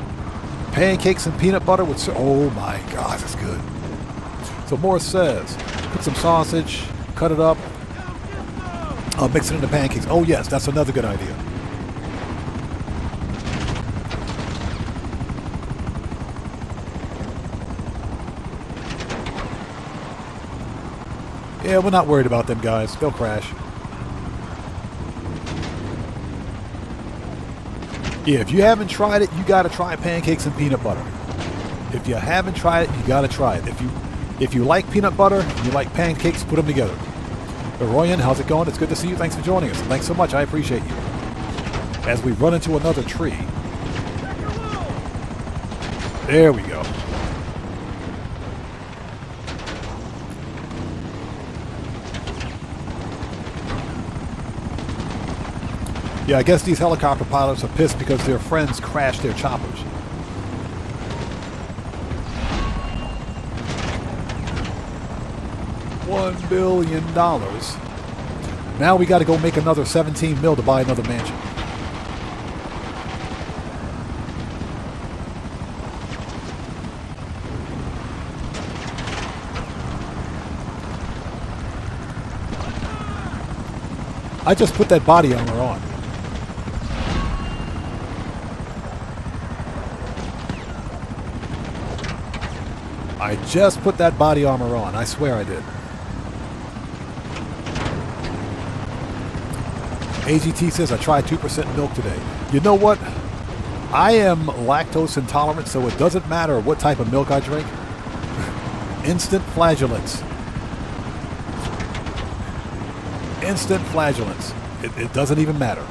Pancakes and peanut butter with syrup. Oh my God, it's good. So Morris says, put some sausage, cut it up, mix it into pancakes. Oh yes, that's another good idea. Yeah, we're not worried about them guys. They'll crash. Yeah, if you haven't tried it, you got to try pancakes and peanut butter. If you haven't tried it, you got to try it. If you like peanut butter, you like pancakes, put them together. Royan, how's it going? It's good to see you. Thanks for joining us. Thanks so much. I appreciate you. As we run into another tree. There we go. Yeah, I guess these helicopter pilots are pissed because their friends crashed their choppers. $1 billion. Now we got to go make another 17 mil to buy another mansion. I just put that body armor on. I just put that body armor on. I swear I did. AGT says, I tried 2% milk today. You know what? I am lactose intolerant, so it doesn't matter what type of milk I drink. Instant flatulence. Instant flatulence. It doesn't even matter.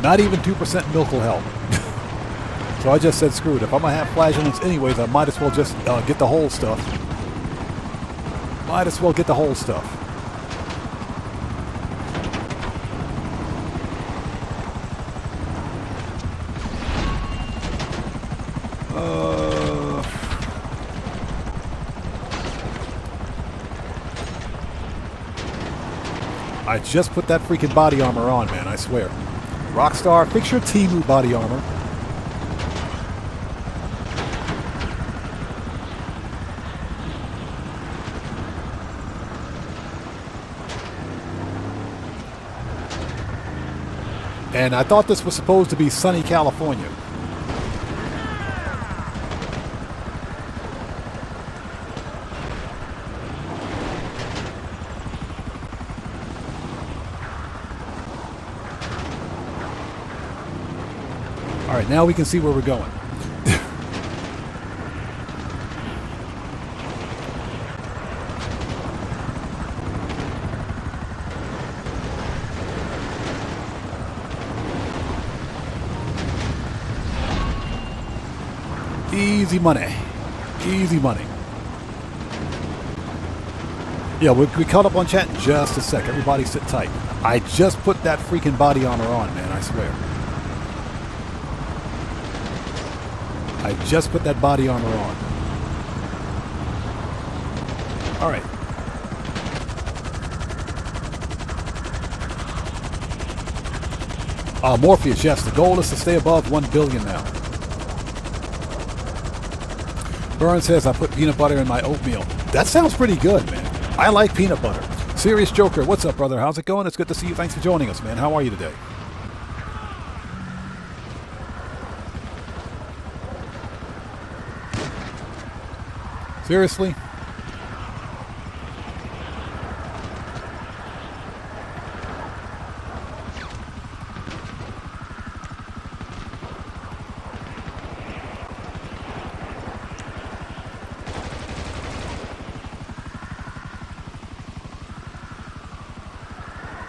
Not even 2% milk will help. So I just said, screw it. If I'm going to have flatulence anyways, I might as well just get the whole stuff. Might as well get the whole stuff. I just put that freaking body armor on, man, I swear. Rockstar, fix your Temu body armor. And I thought this was supposed to be sunny California. All right, now we can see where we're going. Easy money. Easy money. Yeah, we caught up on chat in just a sec. Everybody sit tight. I just put that freaking body armor on, man, I swear. I just put that body armor on. All right. Morpheus, yes, the goal is to stay above 1 billion now. Burns says, I put peanut butter in my oatmeal. That sounds pretty good, man. I like peanut butter. Serious Joker, what's up, brother? How's it going? It's good to see you. Thanks for joining us, man. How are you today? Seriously?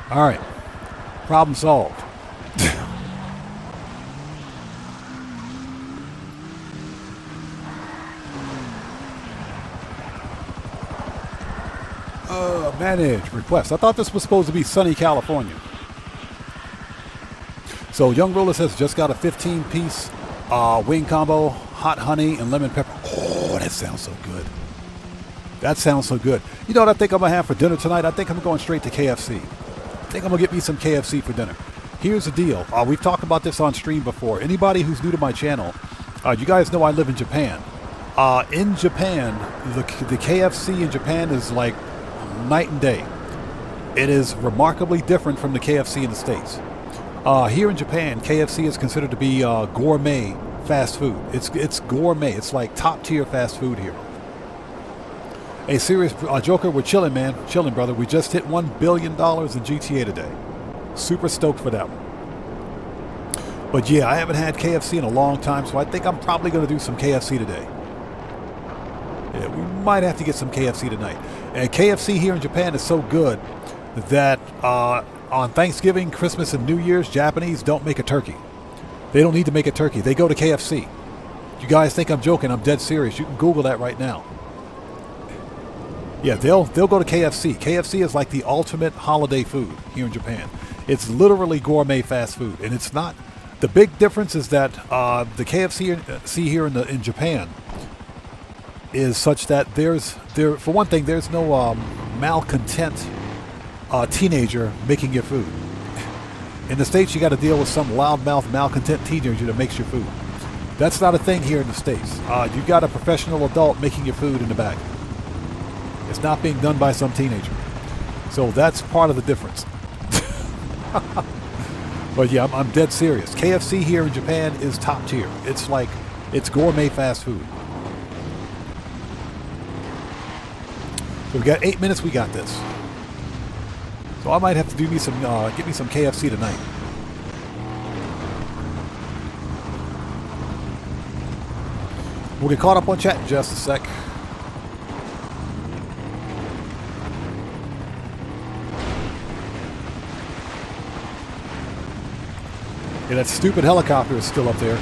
All right, problem solved. Manage request. I thought this was supposed to be sunny California. So Young Ruler says just got a 15-piece wing combo, hot honey and lemon pepper. Oh, that sounds so good. That sounds so good. You know what I think I'm gonna have for dinner tonight? I think I'm going straight to KFC. I think I'm gonna get me some KFC for dinner. Here's the deal. We've talked about this on stream before. Anybody who's new to my channel, you guys know I live in Japan. In Japan, the KFC in Japan is like night and day. It is remarkably different from the KFC in the States. Here in Japan, KFC is considered to be gourmet fast food. It's gourmet. It's like top tier fast food here. Hey, serious Joker, we're chilling, man. Chilling, brother. We just hit $1 billion in GTA today. Super stoked for that one. But yeah, I haven't had KFC in a long time, so I think I'm probably going to do some KFC today. Yeah, we might have to get some KFC tonight. And KFC here in Japan is so good that on Thanksgiving, Christmas, and New Year's, Japanese don't make a turkey. They don't need to make a turkey. They go to KFC. You guys think I'm joking? I'm dead serious. You can Google that right now. Yeah, they'll go to KFC. KFC is like the ultimate holiday food here in Japan. It's literally gourmet fast food, and it's not. The big difference is that the KFC here in Japan is such that for one thing, there's no malcontent teenager making your food. In the States, you got to deal with some loudmouth malcontent teenager that makes your food. That's not a thing here in the States. You got a professional adult making your food in the back. It's not being done by some teenager. So that's part of the difference. But yeah, I'm dead serious. KFC here in Japan is top tier. It's gourmet fast food. So we got 8 minutes. We got this. So I might have to do me some, get me some KFC tonight. We'll get caught up on chat in just a sec. Yeah, that stupid helicopter is still up there.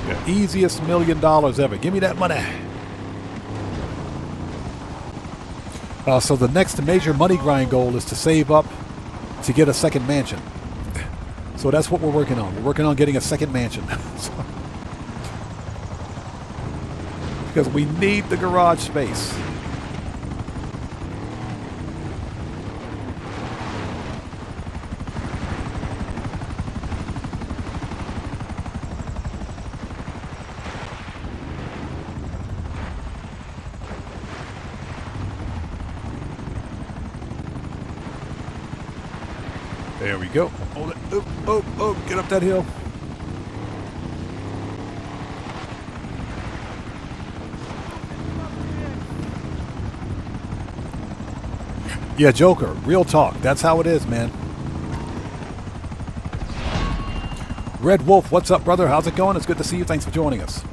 The easiest $1 million ever. Give me that money. So the next major money grind goal is to save up to get a second mansion. So that's what we're working on. We're working on getting a second mansion. Because we need the garage space. There we go. Hold it. Oh, get up that hill. Yeah, Joker, real talk. That's how it is, man. Red Wolf, what's up, brother? How's it going? It's good to see you. Thanks for joining us.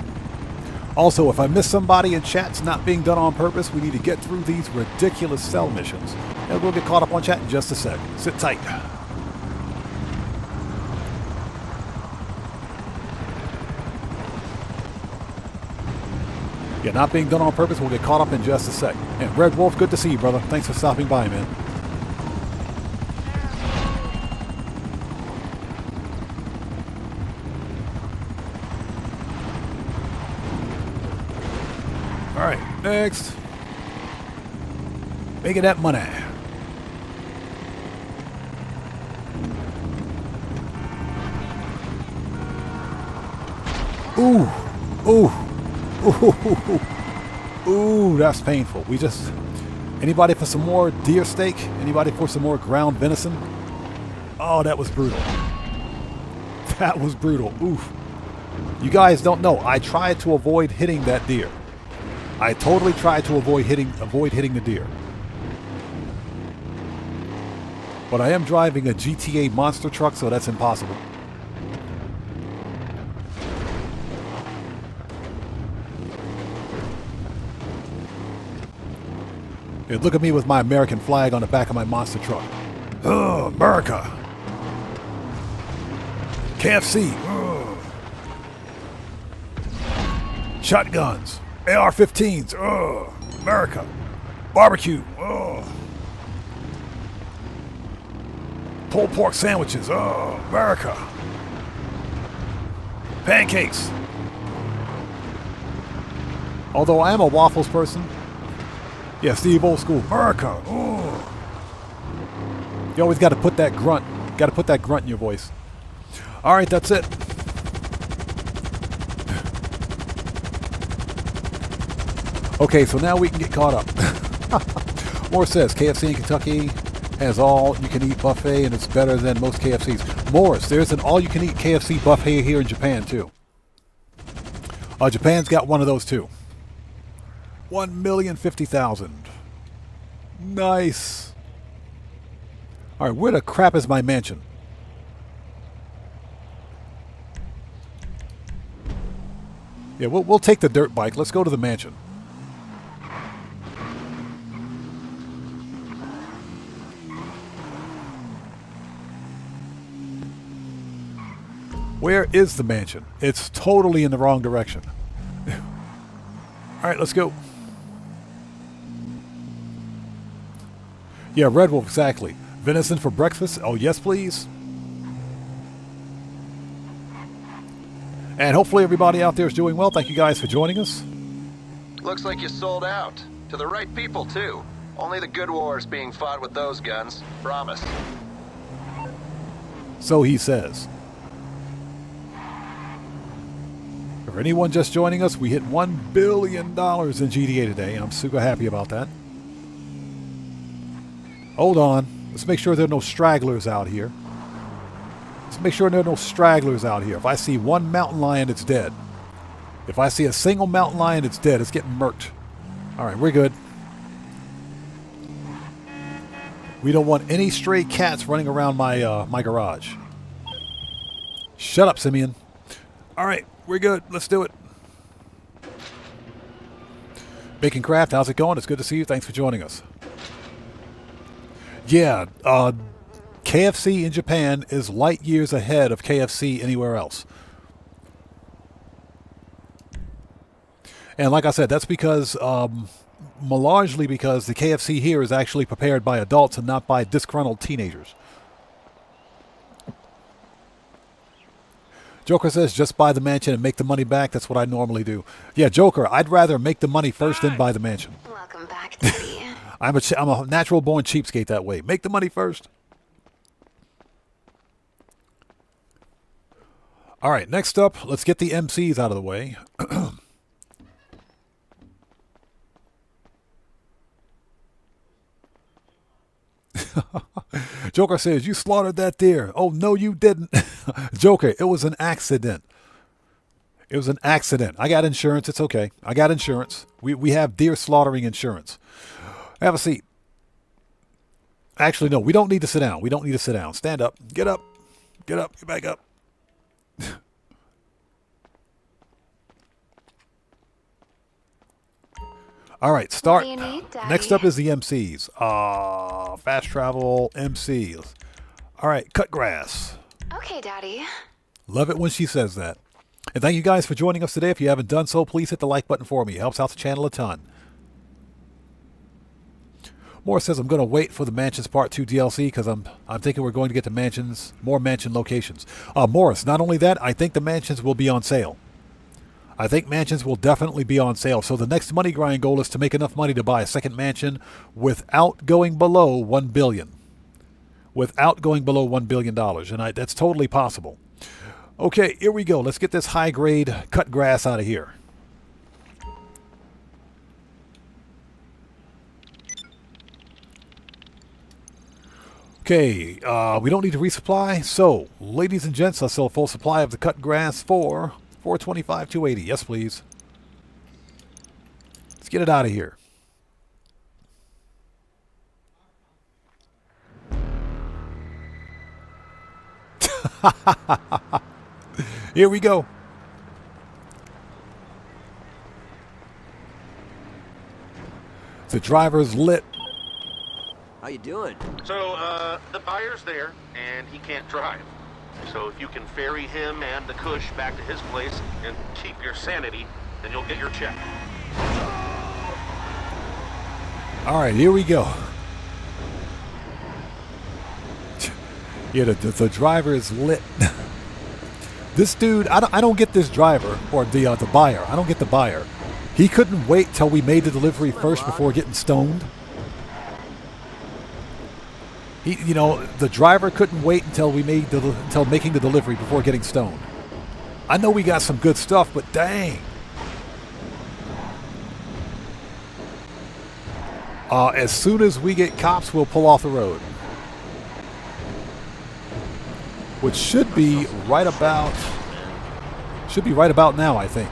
Also, if I miss somebody in chat, it's not being done on purpose. We need to get through these ridiculous cell missions. And we'll get caught up on chat in just a sec. Sit tight. Yeah, not being done on purpose. We'll get caught up in just a sec. And Red Wolf, good to see you, brother. Thanks for stopping by, man. All right, next. Making that money. Ooh, ooh. Ooh, that's painful. We just... Anybody for some more deer steak? Anybody for some more ground venison? Oh, that was brutal. That was brutal. Oof. You guys don't know. I tried to avoid hitting that deer. I totally tried to avoid hitting the deer. But I am driving a GTA monster truck, so that's impossible. Yeah, look at me with my American flag on the back of my monster truck. Oh, America. KFC. Oh. Shotguns. AR-15s. Oh, America. Barbecue. Oh. Pulled pork sandwiches. Oh, America. Pancakes. Although I am a waffles person. Yeah, Steve, old school. America. Oh. You always got to put that grunt. Got to put that grunt in your voice. All right, that's it. Okay, so now we can get caught up. Moore says KFC in Kentucky has all-you-can-eat buffet, and it's better than most KFCs. Morris, there's an all-you-can-eat KFC buffet here in Japan, too. Japan's got one of those, too. 1,050,000. Nice. All right, where the crap is my mansion? Yeah, we'll take the dirt bike. Let's go to the mansion. Where is the mansion? It's totally in the wrong direction. All right, let's go. Yeah, Red Wolf, exactly. Venison for breakfast? Oh, yes, please. And hopefully everybody out there is doing well. Thank you guys for joining us. Looks like you sold out. To the right people, too. Only the good war is being fought with those guns. Promise. So he says. For anyone just joining us, we hit $1 billion in GTA today, and I'm super happy about that. Hold on. Let's make sure there are no stragglers out here. Let's make sure there are no stragglers out here. If I see one mountain lion, it's dead. If I see a single mountain lion, it's dead. It's getting murked. All right, we're good. We don't want any stray cats running around my my garage. Shut up, Simeon. All right, we're good. Let's do it. Bacon Craft, how's it going? It's good to see you. Thanks for joining us. Yeah, KFC in Japan is light years ahead of KFC anywhere else. And like I said, that's because, largely because the KFC here is actually prepared by adults and not by disgruntled teenagers. Joker says, just buy the mansion and make the money back. That's what I normally do. Yeah, Joker, I'd rather make the money first than buy the mansion. Welcome back, Daddy. I'm a natural-born cheapskate that way. Make the money first. All right, next up, let's get the MCs out of the way. Joker says, you slaughtered that deer. Oh, no, you didn't. Joker, it was an accident. It was an accident. I got insurance. It's okay. I got insurance. We have deer slaughtering insurance. Have a seat. Actually, no, we don't need to sit down. We don't need to sit down. Stand up. Get up. Get up. Get back up. All right, start. What do you need, Daddy? Next up is the MCs. Fast travel MCs. All right, cut grass. Okay, Daddy. Love it when she says that. And thank you guys for joining us today. If you haven't done so, please hit the like button for me. It helps out the channel a ton. Morris says I'm going to wait for the Mansions Part 2 DLC because I'm thinking we're going to get to mansions, more mansion locations. Morris, not only that, I think the mansions will be on sale. I think mansions will definitely be on sale. So the next money grind goal is to make enough money to buy a second mansion without going below $1 billion. Without going below $1 billion. And that's totally possible. Okay, here we go. Let's get this high-grade cut grass out of here. Okay, we don't need to resupply. So, ladies and gents, I'll sell a full supply of the cut grass for $425.280. Yes, please. Let's get it out of here. Here we go. The driver's lit. How you doing? So, the buyer's there, and he can't drive. So if you can ferry him and the Kush back to his place and keep your sanity, then you'll get your check. All right, here we go. Yeah, the driver is lit. This dude, I don't get this driver, or the buyer. I don't get the buyer. He couldn't wait till we made the delivery first before getting stoned. The driver couldn't wait until we made until making the delivery before getting stoned. I know we got some good stuff, but dang. As soon as we get cops, we'll pull off the road. Which should be right about now, I think.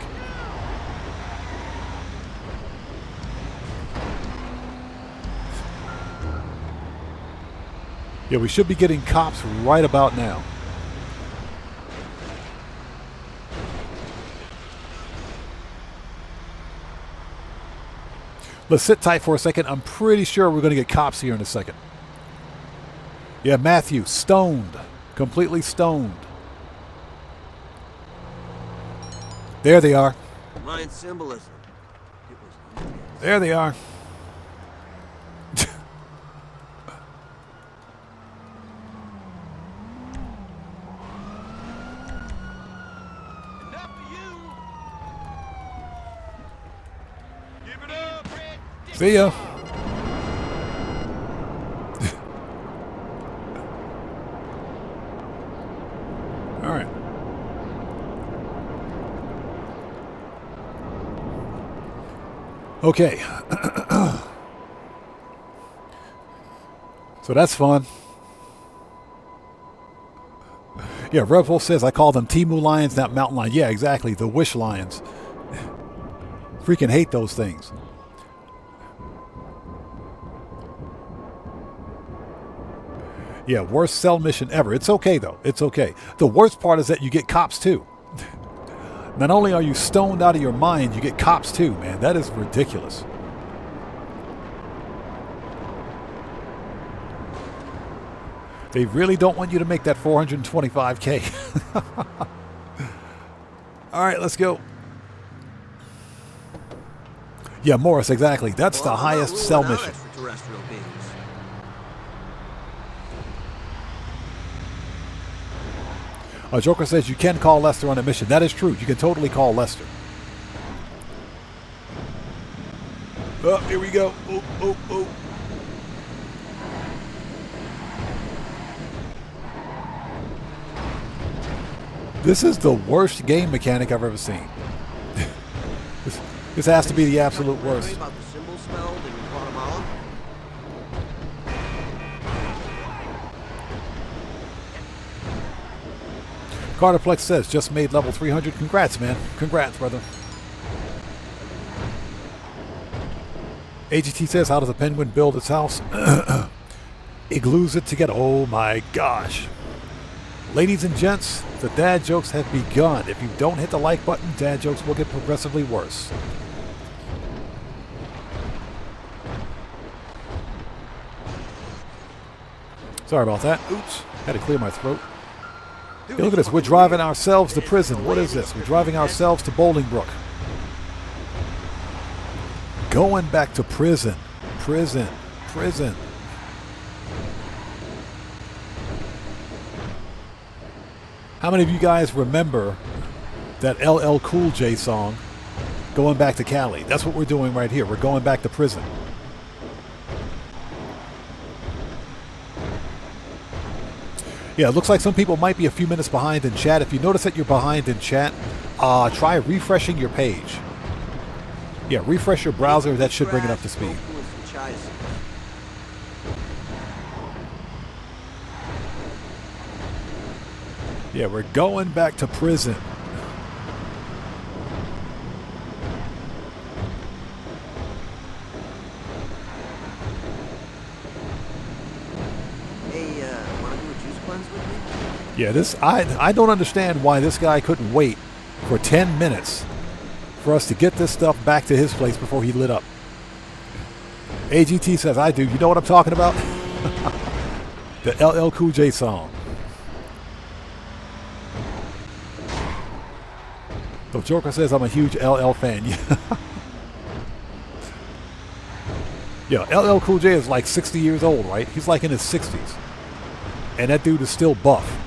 Yeah, we should be getting cops right about now. Let's sit tight for a second. I'm pretty sure we're going to get cops here in a second. Yeah, Matthew, stoned. Completely stoned. There they are. Mayan symbolism. There they are. See ya. All right. Okay. So that's fun. Yeah, Red Wolf says I call them Temu lions, not mountain lions. Yeah, exactly. The wish lions. Freaking hate those things. Yeah, worst cell mission ever. It's okay, though. It's okay. The worst part is that you get cops, too. Not only are you stoned out of your mind, you get cops, too, man. That is ridiculous. They really don't want you to make that $425K. All right, let's go. Yeah, Morris, exactly. That's the highest cell mission. Extraterrestrial beings. Joker says you can call Lester on a mission. That is true. You can totally call Lester. Oh, here we go. Oh, oh, oh. This is the worst game mechanic I've ever seen. This has to be the absolute worst. About the symbol spelled in Guatemala? Carterplex says, just made level 300. Congrats, man. Congrats, brother. AGT says, how does a penguin build its house? It glues it together. Oh my gosh. Ladies and gents, the dad jokes have begun. If you don't hit the like button, dad jokes will get progressively worse. Sorry about that. Oops. Had to clear my throat. Hey, look at this. We're driving ourselves to prison. What is this? We're driving ourselves to Bolingbrook. Going back to prison. Prison. Prison. How many of you guys remember that LL Cool J song, Going Back to Cali? That's what we're doing right here. We're going back to prison. Yeah, it looks like some people might be a few minutes behind in chat. If you notice that you're behind in chat, try refreshing your page. Yeah, refresh your browser. That should bring it up to speed. Yeah, we're going back to prison. Yeah, this I don't understand why this guy couldn't wait for 10 minutes for us to get this stuff back to his place before he lit up. AGT says, I do. You know what I'm talking about? The LL Cool J song. So Joker says I'm a huge LL fan. Yeah, LL Cool J is like 60 years old, right? He's like in his 60s. And that dude is still buff.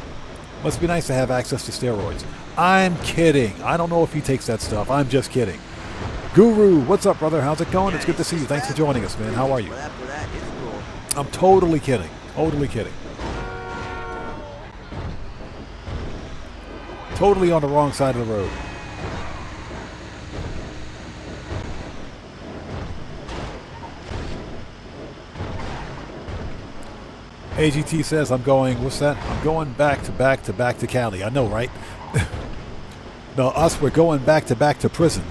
Must be nice to have access to steroids. I'm kidding. I don't know if he takes that stuff. I'm just kidding. Guru, what's up, brother? How's it going? It's good to see you. Thanks for joining us, man. How are you? I'm totally kidding. Totally kidding. Totally on the wrong side of the road. AGT says I'm going, what's that? I'm going back to Cali. I know, right? No, us, we're going back to prison.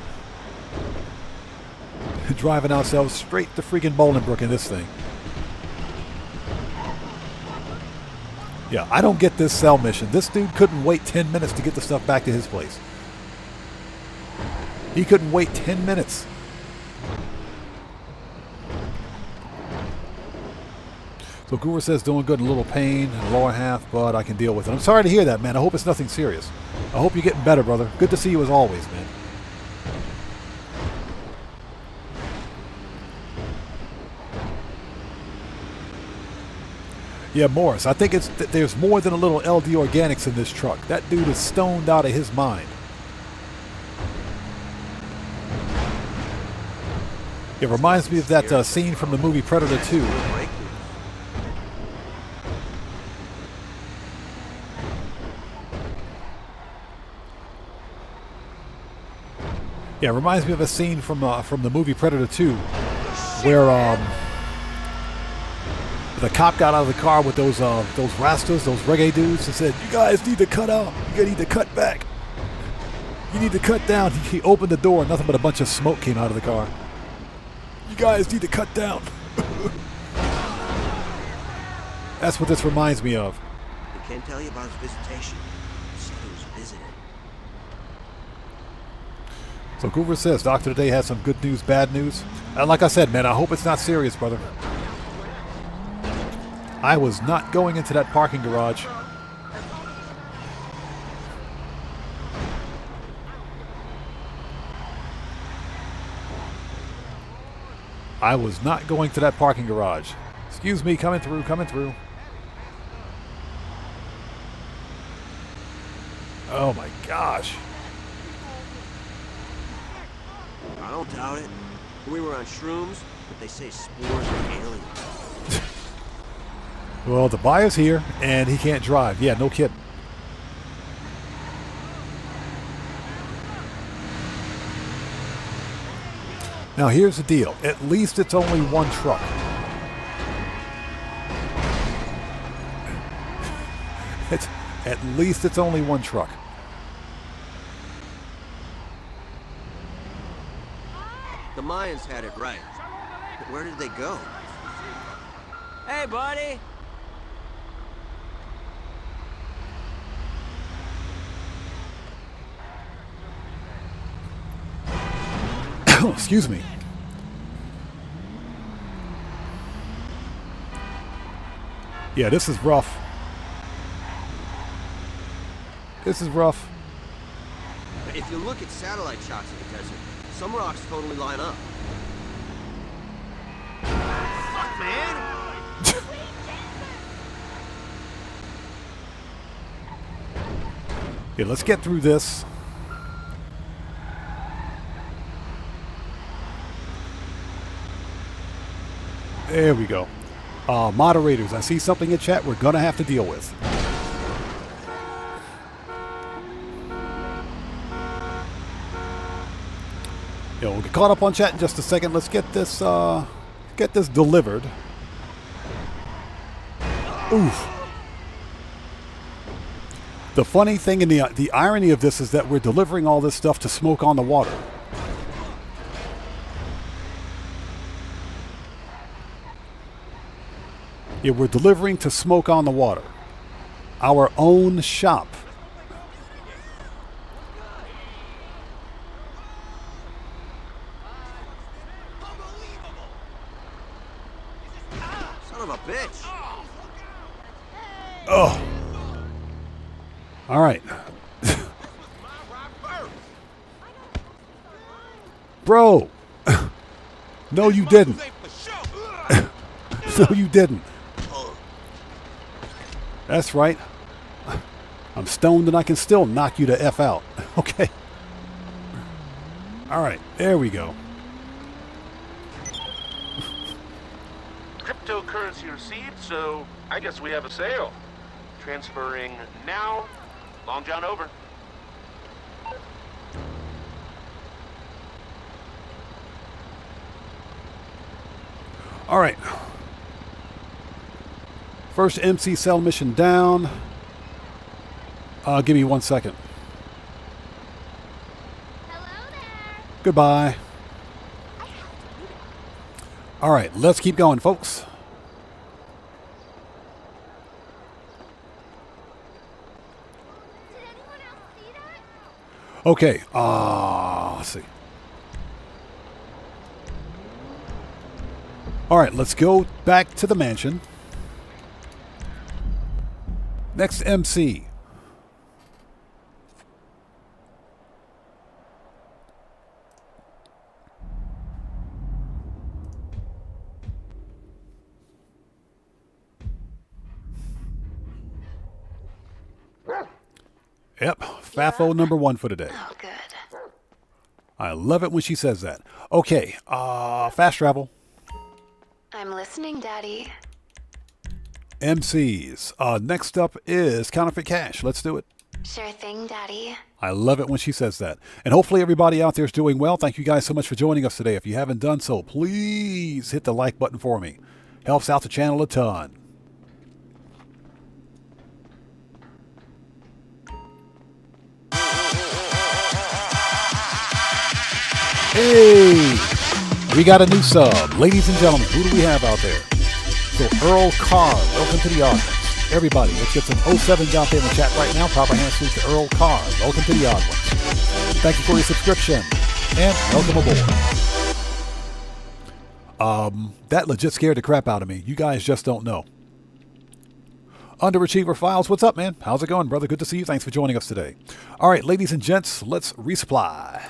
Driving ourselves straight to freaking Bolingbrook in this thing. Yeah, I don't get this cell mission. This dude couldn't wait 10 minutes to get the stuff back to his place. He couldn't wait 10 minutes. So Guru says doing good, a little pain in the lower half, but I can deal with it. I'm sorry to hear that, man. I hope it's nothing serious. I hope you're getting better, brother. Good to see you as always, man. Yeah, Morris, I think there's more than a little LD Organics in this truck. That dude is stoned out of his mind. It reminds me of that scene from the movie Predator 2. Yeah, it reminds me of a scene from the movie Predator 2 where the cop got out of the car with those rastas, those reggae dudes, and said, "You guys need to cut out. You need to cut back. You need to cut down." He opened the door, and nothing but a bunch of smoke came out of the car. "You guys need to cut down." That's what this reminds me of. He can't tell you about his visitation. He said he was visiting. So Goover says, Doctor today has some good news, bad news. And like I said, man, I hope it's not serious, brother. I was not going into that parking garage. I was not going to that parking garage. Excuse me, coming through, coming through. Oh my gosh. I don't doubt it. We were on shrooms, but they say spores are aliens. Well, the buyer's here, and he can't drive. Yeah, no kidding. Now, here's the deal. At least it's only one truck. At least it's only one truck. The Mayans had it right. But where did they go? Hey, buddy! Excuse me. Yeah, this is rough. This is rough. If you look at satellite shots of the desert, some rocks totally line up. Fuck, man! Yeah, let's get through this. There we go. Moderators, I see something in chat we're going to have to deal with. Yeah, we'll get caught up on chat in just a second. Let's get this delivered. Oof. The funny thing and the irony of this is that we're delivering all this stuff to smoke on the water. Yeah, we're delivering to smoke on the water. Our own shop. Son of a bitch! Oh. All right. Bro. No, you didn't. No, you didn't. That's right. I'm stoned and I can still knock you the F out. Okay. All right. There we go. Cryptocurrency received, so I guess we have a sale. Transferring now. Long John over. All right. First MC cell mission down. Give me 1 second. Hello there. Goodbye. All right, let's keep going, folks. Did anyone else see that? Okay. Let's see. All right, let's go back to the mansion. Next MC. Yep, FAFO number 1 for today. Oh, good. I love it when she says that. Okay, fast travel. I'm listening, Daddy. MCs. Next up is counterfeit cash. Let's do it. Sure thing, Daddy. I love it when she says that. And hopefully everybody out there is doing well. Thank you guys so much for joining us today. If you haven't done so, please hit the like button for me. Helps out the channel a ton. Hey! We got a new sub. Ladies and gentlemen, who do we have out there? So Earl Carr, welcome to the audience. Everybody, let's get some 07s out there in the chat right now. Proper hand salute to Earl Carr. Welcome to the odd ones. Thank you for your subscription. And welcome aboard. That legit scared the crap out of me. You guys just don't know. Underachiever Files, what's up, man? How's it going, brother? Good to see you. Thanks for joining us today. All right, ladies and gents, let's resupply.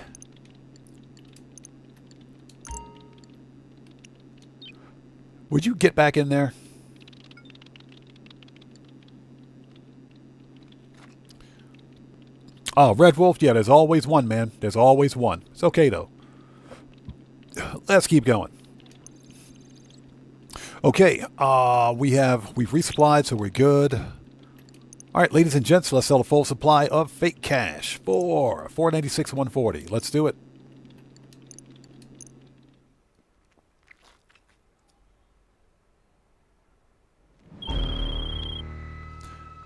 Would you get back in there? Oh, Red Wolf, yeah, there's always one, man. There's always one. It's okay, though. Let's keep going. Okay, we've resupplied, so we're good. All right, ladies and gents, let's sell a full supply of fake cash for $496.140. Let's do it.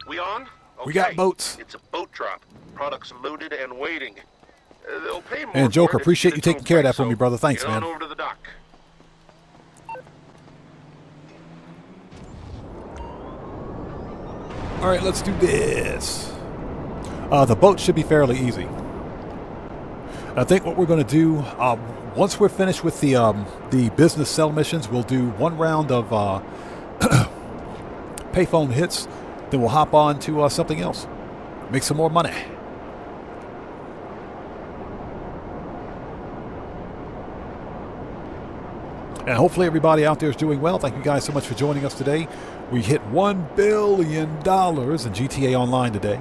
We on? Okay. We got boats. It's a boat drop. Products loaded and waiting. They'll pay more. And Joker, for it appreciate if you it's taking care of that for so me, brother. Thanks, get on man. over to the dock. All right, let's do this. The boat should be fairly easy. I think what we're going to do, once we're finished with the business sell missions, we'll do one round of payphone hits, then we'll hop on to something else. Make some more money. And hopefully everybody out there is doing well. Thank you guys so much for joining us today. We hit $1 billion in GTA Online today.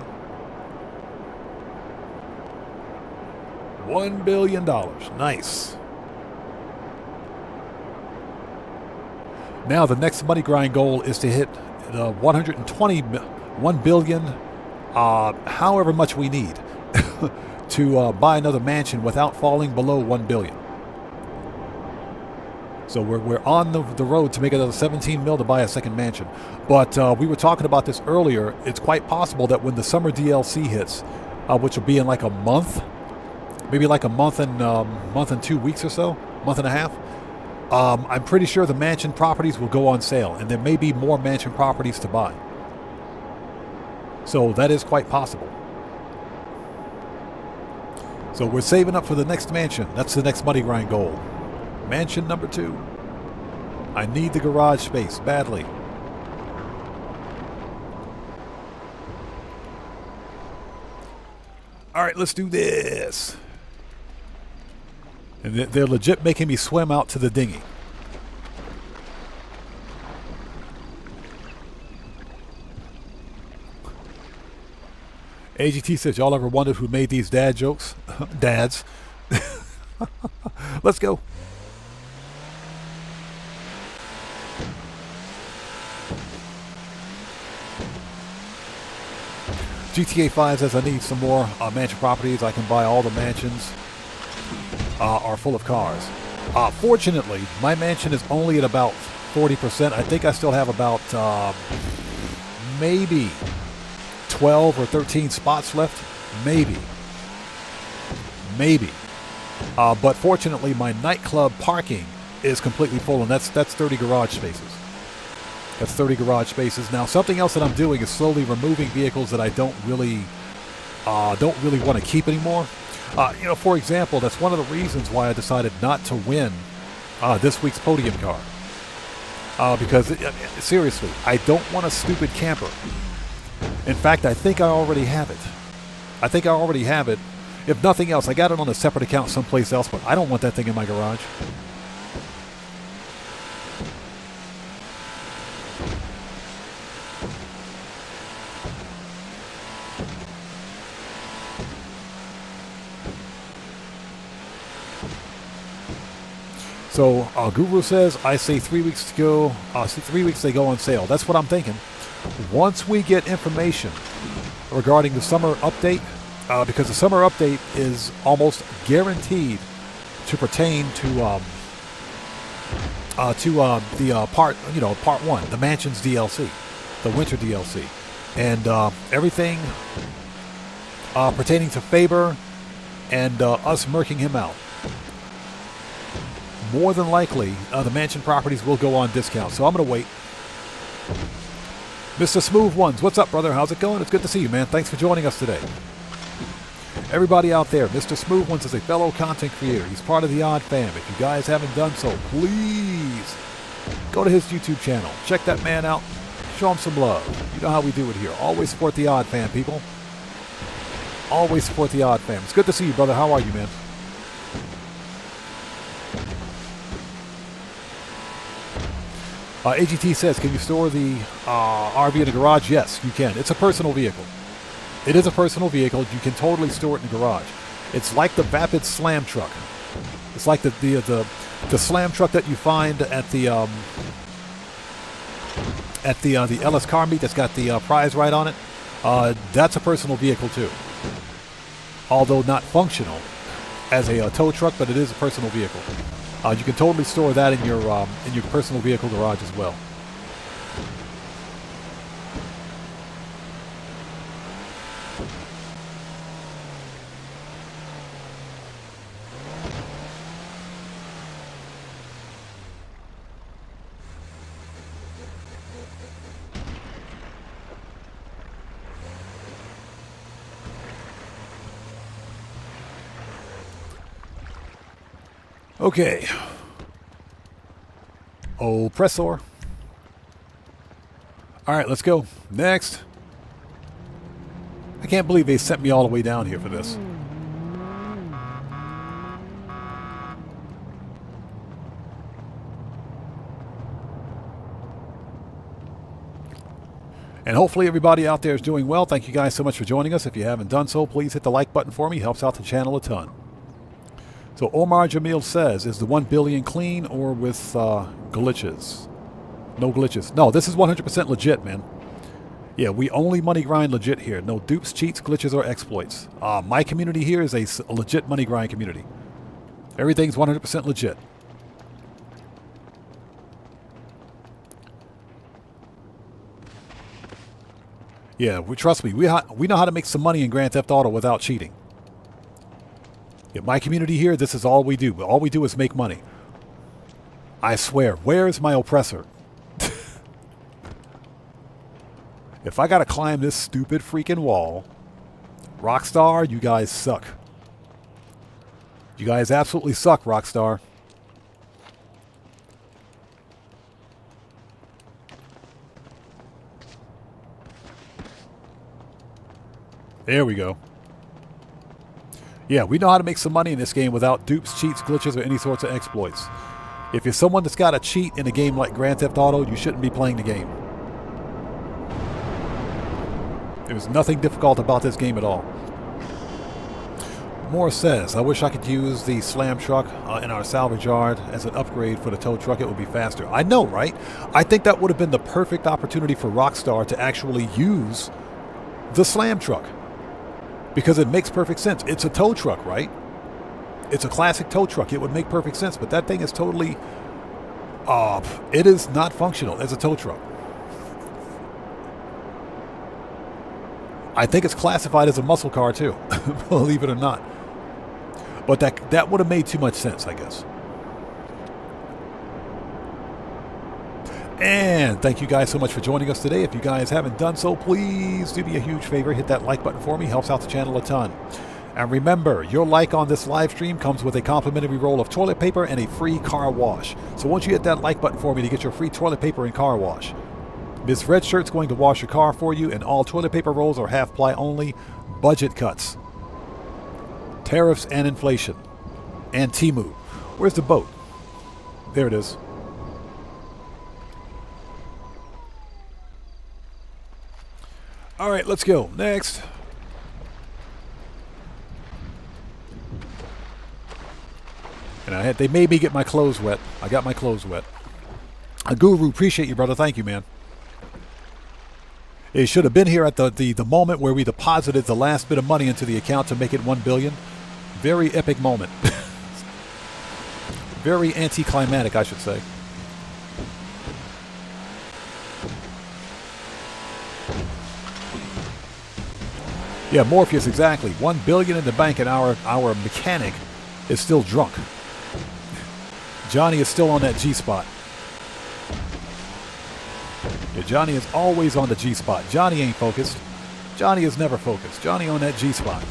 $1 billion. Nice. Now the next money grind goal is to hit the 1 billion, however much we need to buy another mansion without falling below 1 billion. So we're on the road to make another 17 mil to buy a second mansion. But we were talking about this earlier. It's quite possible that when the summer DLC hits, which will be in like a month, maybe like a month and 2 weeks or so, month and a half, I'm pretty sure the mansion properties will go on sale, and there may be more mansion properties to buy. So that is quite possible. So we're saving up for the next mansion. That's the next money grind goal. Mansion number 2. I need the garage space badly. All right, let's do this. And they're legit making me swim out to the dinghy. AGT says, y'all ever wondered who made these dad jokes? Dads. Let's go. GTA 5 says I need some more mansion properties. I can buy all the mansions are full of cars. Fortunately, my mansion is only at about 40%. I think I still have about maybe 12 or 13 spots left. Maybe. But fortunately, my nightclub parking is completely full, and that's 30 garage spaces. That's 30 garage spaces. Now, something else that I'm doing is slowly removing vehicles that I don't really want to keep anymore. For example, that's one of the reasons why I decided not to win this week's podium car. Because, seriously, I don't want a stupid camper. In fact, I think I already have it. If nothing else, I got it on a separate account someplace else, but I don't want that thing in my garage. So Guru says, I say 3 weeks to go. 3 weeks they go on sale. That's what I'm thinking. Once we get information regarding the summer update, because the summer update is almost guaranteed to pertain to the part 1, the Mansions DLC, the Winter DLC, and everything pertaining to Faber and us murking him out. More than likely, the mansion properties will go on discount, so I'm going to wait. Mr. Smooth Ones, what's up, brother? How's it going? It's good to see you, man. Thanks for joining us today. Everybody out there, Mr. Smooth Ones is a fellow content creator. He's part of the Odd Fam. If you guys haven't done so, please go to his YouTube channel. Check that man out. Show him some love. You know how we do it here. Always support the Odd Fam, people. Always support the Odd Fam. It's good to see you, brother. How are you, man? AGT says, can you store the RV in a garage? Yes, you can. It's a personal vehicle. It is a personal vehicle. You can totally store it in a garage. It's like the Vapid Slam truck. It's like the slam truck that you find at the LS car meet that's got the prize right on it. That's a personal vehicle too. Although not functional as a tow truck, but it is a personal vehicle. You can totally store that in your personal vehicle garage as well. Okay. Oppressor. All right, let's go. Next. I can't believe they sent me all the way down here for this. And hopefully everybody out there is doing well. Thank you guys so much for joining us. If you haven't done so, please hit the like button for me. It helps out the channel a ton. So Omar Jamil says, is the 1 billion clean or with glitches? No glitches. No, this is 100% legit, man. Yeah, we only money grind legit here. No dupes, cheats, glitches, or exploits. My community here is a legit money grind community. Everything's 100% legit. Yeah, trust me, we know how to make some money in Grand Theft Auto without cheating. Yeah, my community here, this is all we do. All we do is make money. I swear, where's my oppressor? If I gotta climb this stupid freaking wall, Rockstar, you guys suck. You guys absolutely suck, Rockstar. There we go. Yeah, we know how to make some money in this game without dupes, cheats, glitches, or any sorts of exploits. If you're someone that's got to cheat in a game like Grand Theft Auto, you shouldn't be playing the game. There's nothing difficult about this game at all. Moore says, I wish I could use the slam truck in our salvage yard as an upgrade for the tow truck. It would be faster. I know, right? I think that would have been the perfect opportunity for Rockstar to actually use the slam truck. Because it makes perfect sense. It's a tow truck, right? It's a classic tow truck. It would make perfect sense. But that thing is totally... it is not functional as a tow truck. I think it's classified as a muscle car, too. Believe it or not. But that would have made too much sense, I guess. And thank you guys so much for joining us today. If you guys haven't done so, please do me a huge favor. Hit that like button for me. Helps out the channel a ton. And remember, your like on this live stream comes with a complimentary roll of toilet paper and a free car wash. So once you hit that like button for me to get your free toilet paper and car wash, Ms. Red Shirt's going to wash your car for you, and all toilet paper rolls are half-ply only. Budget cuts. Tariffs and inflation. And Temu. Where's the boat? There it is. All right, let's go. Next. And they made me get my clothes wet. I got my clothes wet. Guru, appreciate you, brother. Thank you, man. It should have been here at the moment where we deposited the last bit of money into the account to make it 1 billion. Very epic moment. Very anticlimactic, I should say. Yeah, Morpheus, exactly. 1 billion in the bank, and our mechanic is still drunk. Johnny is still on that G-spot. Yeah, Johnny is always on the G-spot. Johnny ain't focused. Johnny is never focused. Johnny on that G-spot.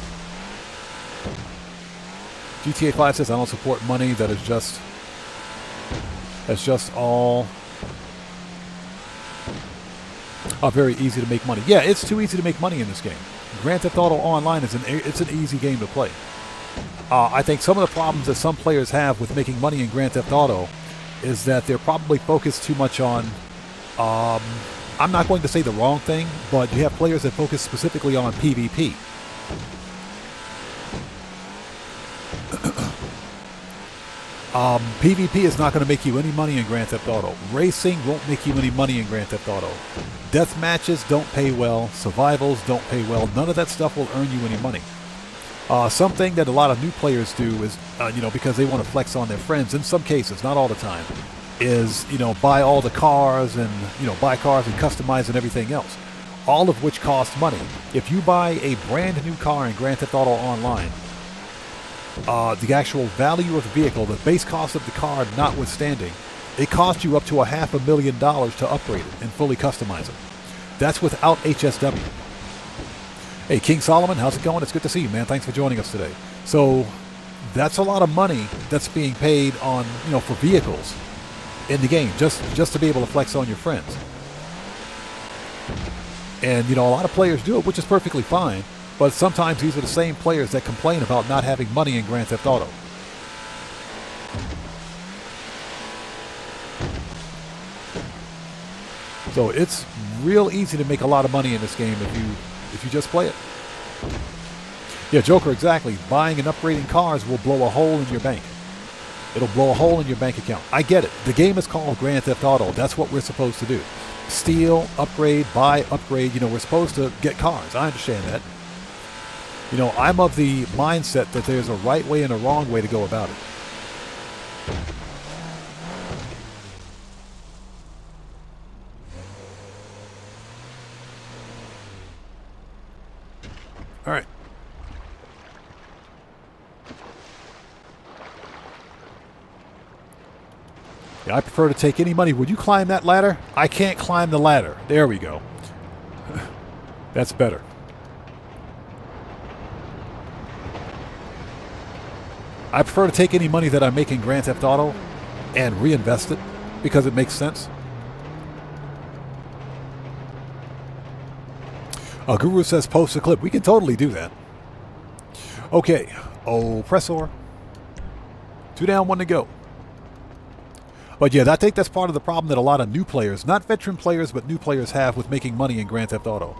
GTA 5 says, I don't support money that is just... That's just all... very easy to make money. Yeah, it's too easy to make money in this game. Grand Theft Auto Online is an easy game to play. I think some of the problems that some players have with making money in Grand Theft Auto is that they're probably focused too much on... I'm not going to say the wrong thing, but you have players that focus specifically on PvP. PvP is not going to make you any money in Grand Theft Auto. Racing won't make you any money in Grand Theft Auto. Death matches don't pay well. Survivals don't pay well. None of that stuff will earn you any money. Something that a lot of new players do is, because they want to flex on their friends, in some cases, not all the time, is, buy all the cars and, buy cars and customize and everything else. All of which costs money. If you buy a brand new car in Grand Theft Auto Online, the actual value of the vehicle, the base cost of the car notwithstanding, it costs you up to $500,000 to upgrade it and fully customize it. That's without HSW. Hey, King Solomon, how's it going? It's good to see you, man. Thanks for joining us today. So, that's a lot of money that's being paid on, for vehicles in the game, just to be able to flex on your friends. And, you know, a lot of players do it, which is perfectly fine. But sometimes these are the same players that complain about not having money in Grand Theft Auto. So it's real easy to make a lot of money in this game if you just play it. Yeah, Joker, exactly. Buying and upgrading cars will blow a hole in your bank. It'll blow a hole in your bank account. I get it. The game is called Grand Theft Auto. That's what we're supposed to do. Steal, upgrade, buy, upgrade. You know, we're supposed to get cars. I understand that. You know, I'm of the mindset that there's a right way and a wrong way to go about it. All right. Yeah, I prefer to take any money. Would you climb that ladder? I can't climb the ladder. There we go. That's better. I prefer to take any money that I make in Grand Theft Auto and reinvest it because it makes sense. Guru says post a clip. We can totally do that. Okay. Oppressor. 2 down, 1 to go. But yeah, I think that's part of the problem that a lot of new players, not veteran players, but new players have with making money in Grand Theft Auto.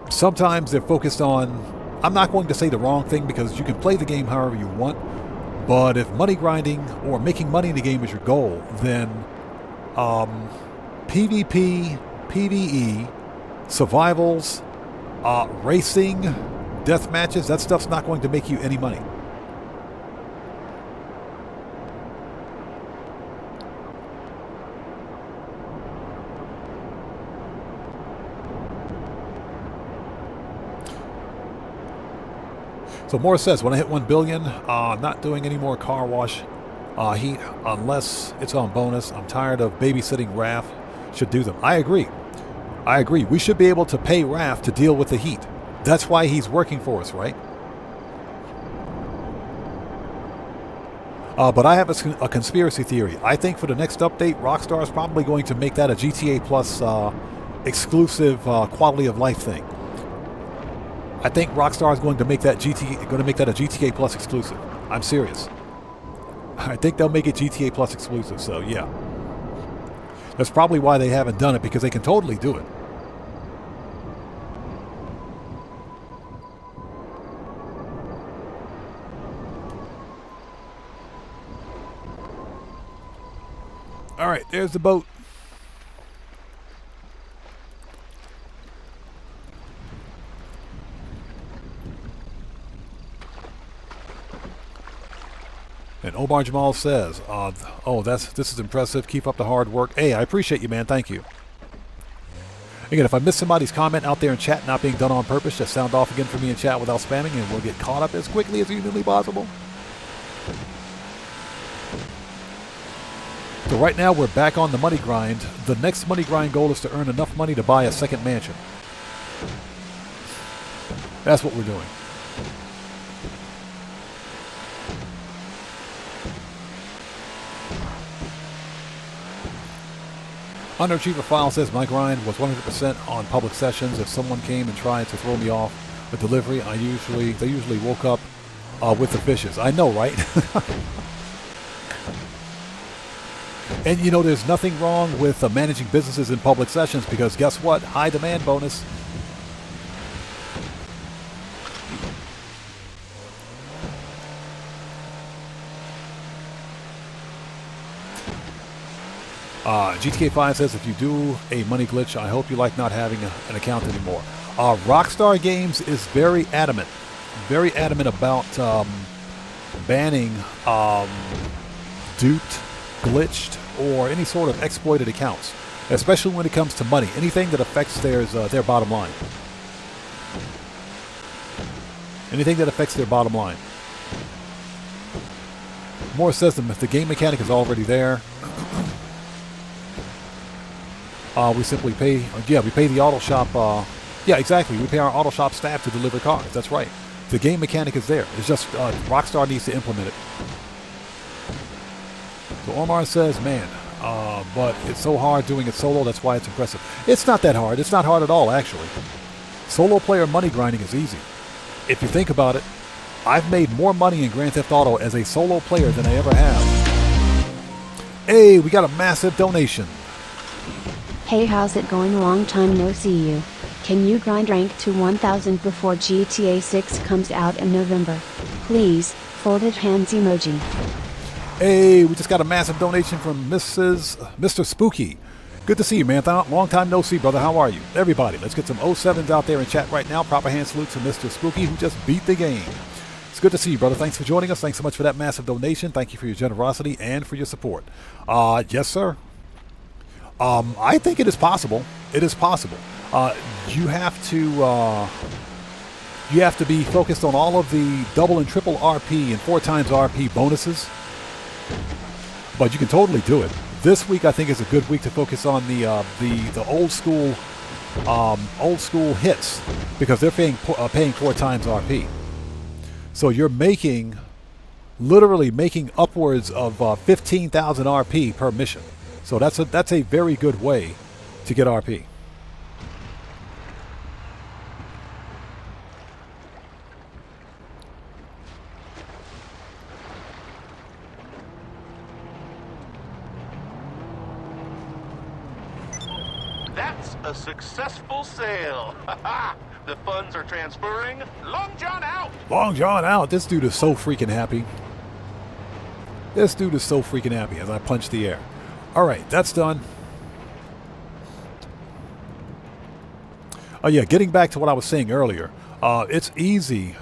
Sometimes they're focused on, I'm not going to say the wrong thing because you can play the game however you want, but if money grinding or making money in the game is your goal, then PvP, PvE, survivals, racing, death matches, that stuff's not going to make you any money. So Morris says, when I hit 1 billion, not doing any more car wash heat unless it's on bonus. I'm tired of babysitting Raph. Should do them. I agree. I agree. We should be able to pay Raph to deal with the heat. That's why he's working for us, right? But I have a conspiracy theory. I think for the next update, Rockstar is probably going to make that a GTA Plus exclusive quality of life thing. I think Rockstar is going to make that a GTA Plus exclusive. I'm serious. I think they'll make it GTA Plus exclusive. So yeah, that's probably why they haven't done it, because they can totally do it. All right, there's the boat. And Omar Jamal says, this is impressive. Keep up the hard work. Hey, I appreciate you, man. Thank you. Again, if I miss somebody's comment out there in chat not being done on purpose, just sound off again for me in chat without spamming, and we'll get caught up as quickly as humanly possible. So right now we're back on the money grind. The next money grind goal is to earn enough money to buy a second mansion. That's what we're doing. Underachiever File says, my grind was 100% on public sessions. If someone came and tried to throw me off a delivery, they usually woke up with the fishes. I know, right? And you know, there's nothing wrong with managing businesses in public sessions, because guess what? High demand bonus. GTA 5 says, if you do a money glitch, I hope you like not having an account anymore. Rockstar Games is very adamant about banning duped, glitched, or any sort of exploited accounts, especially when it comes to money. Anything that affects their bottom line. Anything that affects their bottom line. Morris says the game mechanic is already there. We simply pay, we pay the auto shop, exactly, we pay our auto shop staff to deliver cars, that's right. The game mechanic is there, it's just Rockstar needs to implement it. So Omar says, man, but it's so hard doing it solo. That's why it's impressive. It's not that hard. It's not hard at all, actually. Solo player money grinding is easy. If you think about it, I've made more money in Grand Theft Auto as a solo player than I ever have. Hey, we got a massive donation. Hey, how's it going? Long time no see you. Can you grind rank to 1000 before GTA 6 comes out in November? Please, folded hands emoji. Hey, we just got a massive donation from Mr. Spooky. Good to see you, man. Long time no see, brother. How are you? Everybody, let's get some 07s out there in chat right now. Proper hand salute to Mr. Spooky, who just beat the game. It's good to see you, brother. Thanks for joining us. Thanks so much for that massive donation. Thank you for your generosity and for your support. Yes, sir. I think it is possible. It is possible. You have to be focused on all of the double and triple RP and 4 times RP bonuses. But you can totally do it. This week I think is a good week to focus on the old school hits, because they're paying 4 times RP. So you're literally making upwards of 15,000 RP per mission. So that's a very good way to get RP. That's a successful sale. The funds are transferring. Long John out. Long John out. This dude is so freaking happy. This dude is so freaking happy as I punch the air. All right, that's done. Oh yeah, getting back to what I was saying earlier. It's easy.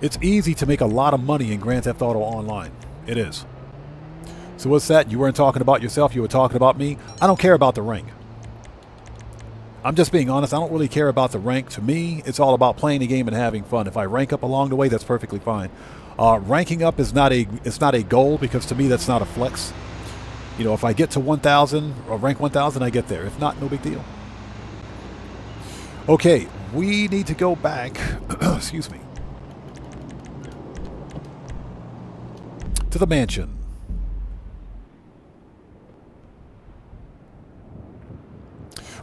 It's easy to make a lot of money in Grand Theft Auto Online. It is. So what's that? You weren't talking about yourself. You were talking about me. I don't care about the rank. I'm just being honest. I don't really care about the rank. To me, it's all about playing the game and having fun. If I rank up along the way, that's perfectly fine. Ranking up is not a goal, because to me that's not a flex. You know, if I get to 1,000 or rank 1,000, I get there. If not, no big deal. Okay, we need to go back. Excuse me. To the mansion.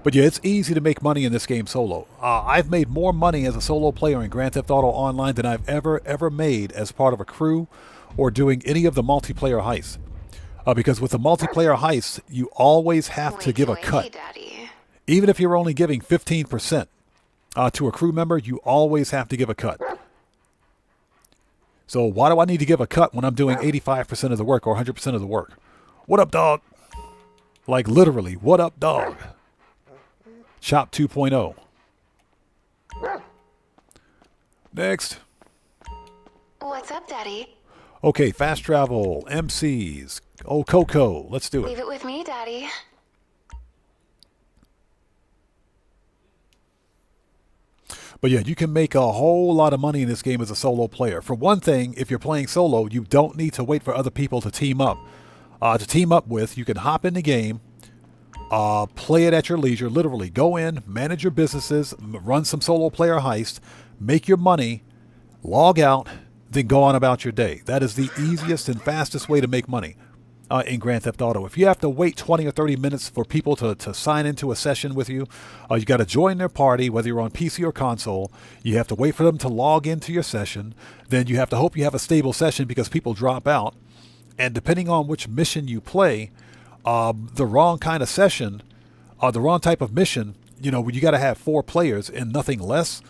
But yeah, it's easy to make money in this game solo. I've made more money as a solo player in Grand Theft Auto Online than I've ever made as part of a crew or doing any of the multiplayer heists. Because with the multiplayer heists, you always have to give a cut. Daddy. Even if you're only giving 15% to a crew member, you always have to give a cut. So why do I need to give a cut when I'm doing 85% of the work or 100% of the work? What up, dog? Like literally, what up, dog? Chop 2.0. Next. What's up, Daddy? Okay, fast travel, MCs. Oh, Coco, let's do Leave it. it with me, Daddy. But yeah, you can make a whole lot of money in this game as a solo player. For one thing, if you're playing solo, you don't need to wait for other people to team up. You can hop in the game, play it at your leisure. Literally, go in, manage your businesses, run some solo player heist, make your money, log out, then go on about your day. That is the easiest and fastest way to make money in Grand Theft Auto. If you have to wait 20 or 30 minutes for people to sign into a session with you, you got to join their party, whether you're on PC or console. You have to wait for them to log into your session. Then you have to hope you have a stable session, because people drop out. And depending on which mission you play, the wrong kind of session, the wrong type of mission, you know, you got to have 4 players and nothing less.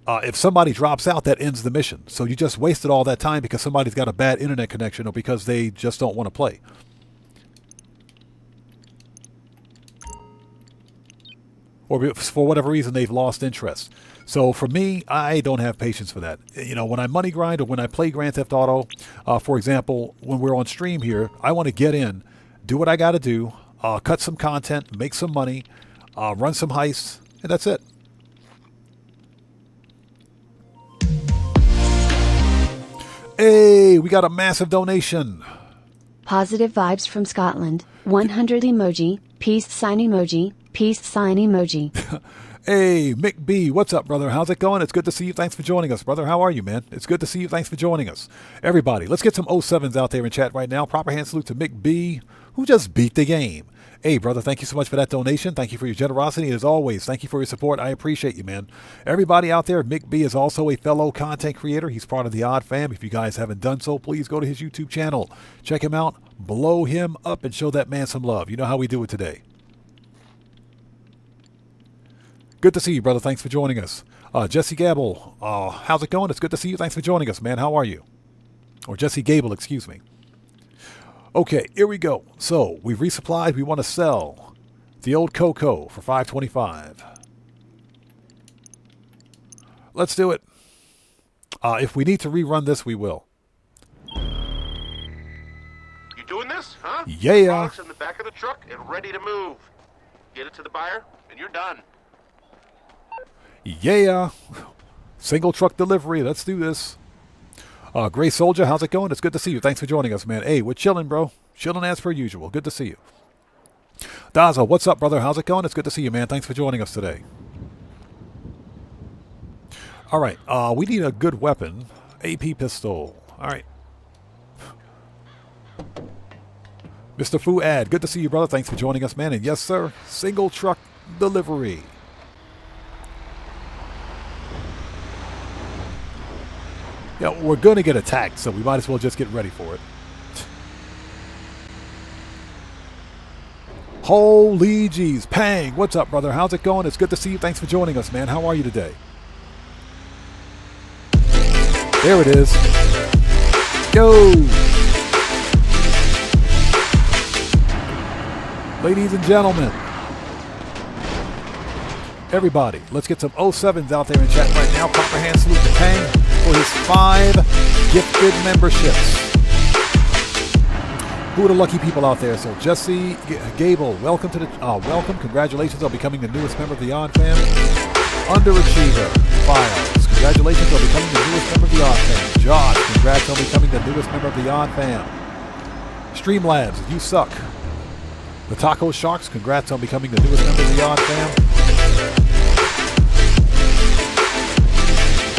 If somebody drops out, that ends the mission. So you just wasted all that time because somebody's got a bad internet connection or because they just don't want to play. Or for whatever reason, they've lost interest. So for me, I don't have patience for that. You know, when I money grind or when I play Grand Theft Auto, for example, when we're on stream here, I want to get in, do what I got to do, cut some content, make some money, run some heists, and that's it. Hey, we got a massive donation. Positive vibes from Scotland. 100 emoji. Peace sign emoji. Peace sign emoji. Hey, Mick B, what's up, brother? How's it going? It's good to see you. Thanks for joining us, brother. How are you, man? It's good to see you. Thanks for joining us. Everybody, let's get some 07s out there in chat right now. Proper hand salute to Mick B, who just beat the game. Hey, brother, thank you so much for that donation. Thank you for your generosity. As always, thank you for your support. I appreciate you, man. Everybody out there, Mick B is also a fellow content creator. He's part of the Odd Fam. If you guys haven't done so, please go to his YouTube channel. Check him out, blow him up, and show that man some love. You know how we do it today. Good to see you, brother. Thanks for joining us. Jesse Gable, how's it going? It's good to see you. Thanks for joining us, man. How are you? Or Jesse Gable, excuse me. Okay, here we go. So, we've resupplied. We want to sell the old Coco for $5.25. Let's do it. If we need to rerun this, we will. You doing this, huh? Yeah. Products in the back of the truck and ready to move. Get it to the buyer, and you're done. Yeah. Single truck delivery. Let's do this. Gray Soldier, how's it going? It's good to see you. Thanks for joining us, man. Hey, we're chilling, bro. Chilling as per usual. Good to see you. Daza, what's up, brother? How's it going? It's good to see you, man. Thanks for joining us today. All right. We need a good weapon. AP pistol. All right. Mr. Fuad, good to see you, brother. Thanks for joining us, man. And yes, sir, single truck delivery. Yeah, we're going to get attacked, so we might as well just get ready for it. Holy jeez. Pang, what's up, brother? How's it going? It's good to see you. Thanks for joining us, man. How are you today? There it is. Go! Ladies and gentlemen. Everybody, let's get some 07s out there in chat right now. Proper hand salute to Pang for his 5 gifted memberships. Who are the lucky people out there? So Jesse Gable, welcome to the welcome. Congratulations on becoming the newest member of the Odd Fam. Underachiever Files, congratulations on becoming the newest member of the Odd Fam. Josh, congrats on becoming the newest member of the Odd Fam. Streamlabs, you suck. The Taco Sharks, congrats on becoming the newest member of the Odd Fam.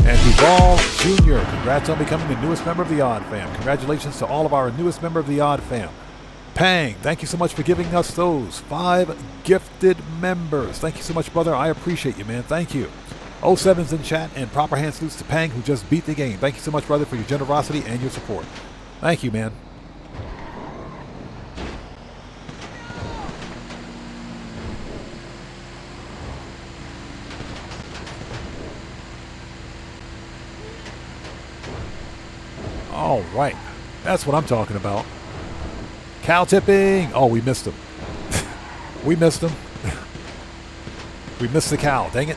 And Duval Jr., congrats on becoming the newest member of the Odd Fam. Congratulations to all of our newest member of the Odd Fam. Pang, thank you so much for giving us those 5 gifted members. Thank you so much, brother. I appreciate you, man. Thank you. 07's in chat, and proper hand salutes to Pang, who just beat the game. Thank you so much, brother, for your generosity and your support. Thank you, man. All right. That's what I'm talking about. Cow tipping. Oh, we missed him. We missed him. We missed the cow. Dang it.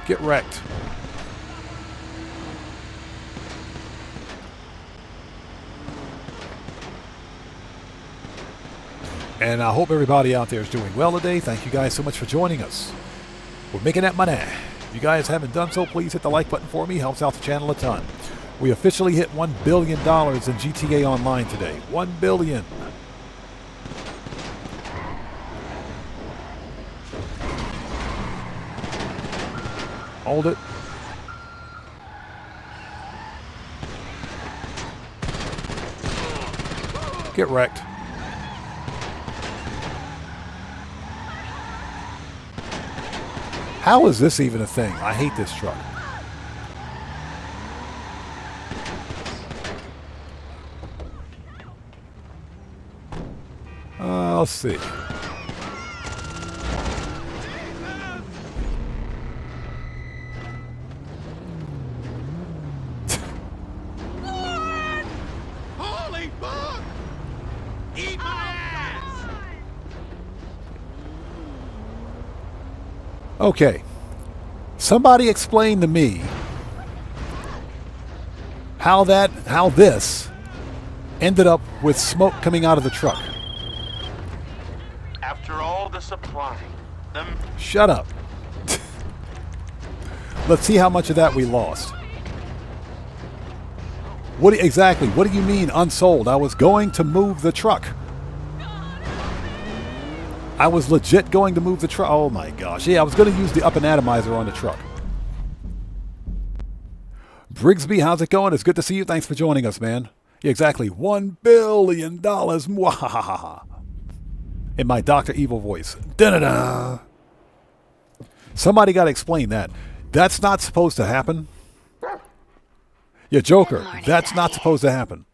Get wrecked. And I hope everybody out there is doing well today. Thank you guys so much for joining us. We're making that money. If you guys haven't done so, please hit the like button for me. Helps out the channel a ton. We officially hit $1 billion in GTA Online today. $1 billion. Hold it. Get wrecked. How is this even a thing? I hate this truck. Let's see. Holy fuck! Eat my ass! Okay. Somebody explain to me how this ended up with smoke coming out of the truck. After all the supply, them... Shut up. Let's see how much of that we lost. Exactly, what do you mean unsold? I was going to move the truck. I was legit going to move the truck. Oh my gosh. Yeah, I was going to use the up and atomizer on the truck. Brigsby, how's it going? It's good to see you. Thanks for joining us, man. Yeah, exactly. $1 billion. Mwahaha. In my Dr. Evil voice. Da-da-da. Somebody got to explain that. That's not supposed to happen. Yeah, Joker, that's not supposed to happen.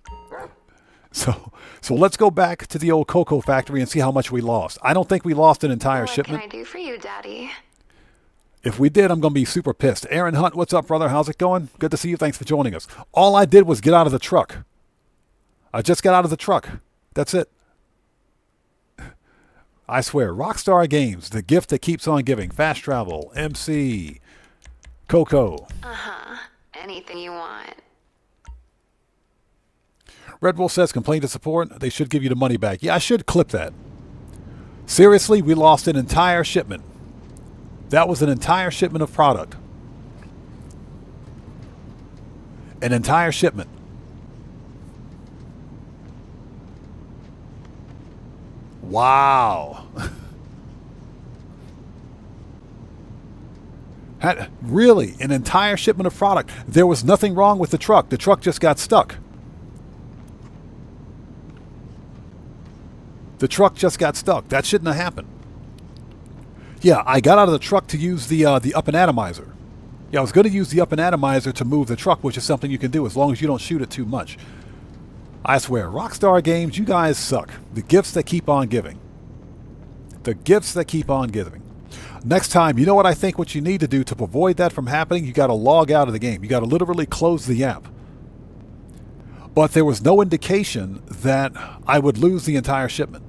So let's go back to the old cocoa factory and see how much we lost. I don't think we lost an entire shipment. What can I do for you, Daddy? If we did, I'm going to be super pissed. Aaron Hunt, what's up, brother? How's it going? Good to see you. Thanks for joining us. All I did was get out of the truck. I just got out of the truck. That's it. I swear. Rockstar Games, the gift that keeps on giving. Fast Travel, MC, Coco. Uh-huh. Anything you want. Red Wolf says, complain to support. They should give you the money back. Yeah, I should clip that. Seriously, we lost an entire shipment. That was an entire shipment of product. An entire shipment. Wow. Really, an entire shipment of product. There was nothing wrong with the truck. The truck just got stuck. The truck just got stuck. That shouldn't have happened. Yeah, I got out of the truck to use the up and atomizer. Yeah, I was going to use the up and atomizer to move the truck, which is something you can do as long as you don't shoot it too much. I swear, Rockstar Games, you guys suck. The gifts that keep on giving. The gifts that keep on giving. Next time, you know what I think what you need to do to avoid that from happening? You got to log out of the game. You got to literally close the app. But there was no indication that I would lose the entire shipment.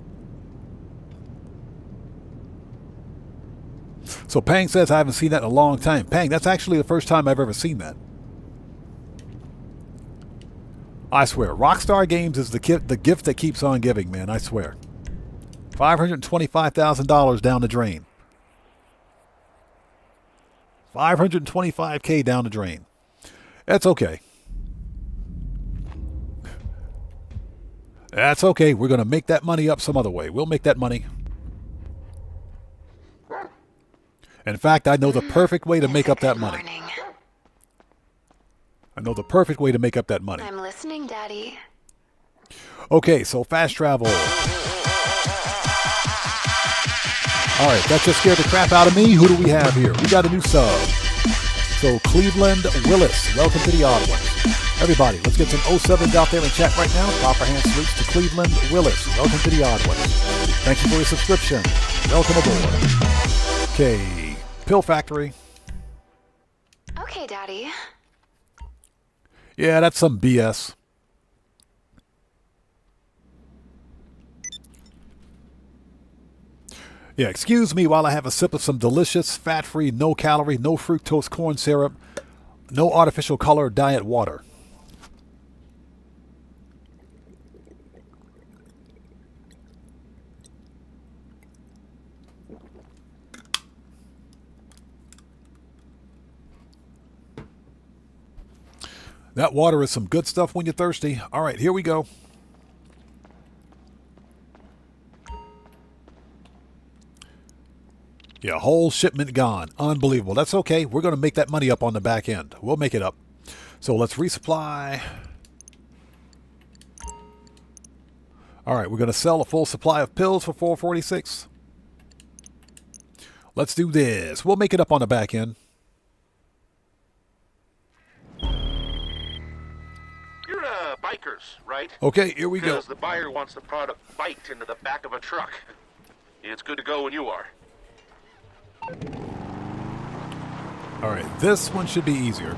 So Pang says, I haven't seen that in a long time. Pang, that's actually the first time I've ever seen that. I swear, Rockstar Games is the gift that keeps on giving, man. I swear. $525,000 down the drain. $525K down the drain. That's okay. That's okay. We're going to make that money up some other way. We'll make that money. In fact, I know the perfect way to make up that money. I know the perfect way to make up that money. I'm listening, Daddy. Okay, so fast travel. All right, that just scared the crap out of me. Who do we have here? We got a new sub. So Cleveland Willis, welcome to the odd ones. Everybody, let's get some 07s out there in chat right now. Proper hand salutes to Cleveland Willis. Welcome to the odd ones. Thank you for your subscription. Welcome aboard. Okay. Pill Factory. Okay, Daddy. Yeah, that's some BS. Yeah, excuse me while I have a sip of some delicious, fat-free, no-calorie, no-fructose corn syrup, no artificial color diet water. That water is some good stuff when you're thirsty. All right, here we go. Yeah, whole shipment gone. Unbelievable. That's okay. We're going to make that money up on the back end. We'll make it up. So let's resupply. All right, we're going to sell a full supply of pills for $4.46. Let's do this. We'll make it up on the back end. Bikers, right? Okay, here we go. Because the buyer wants the product biked into the back of a truck. It's good to go when you are. All right, this one should be easier.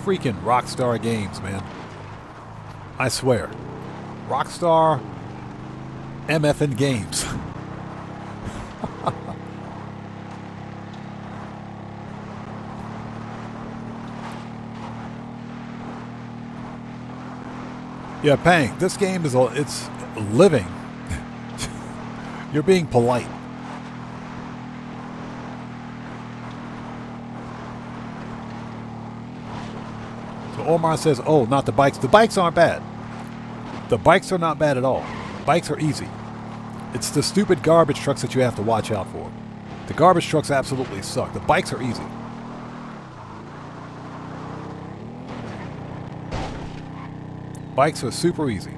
Freaking Rockstar Games, man. I swear. Rockstar MFN Games. Yeah, Pang, this game is it's living. You're being polite. So Omar says, oh, not the bikes. The bikes aren't bad. The bikes are not bad at all. Bikes are easy. It's the stupid garbage trucks that you have to watch out for. The garbage trucks absolutely suck. The bikes are easy. Bikes are super easy.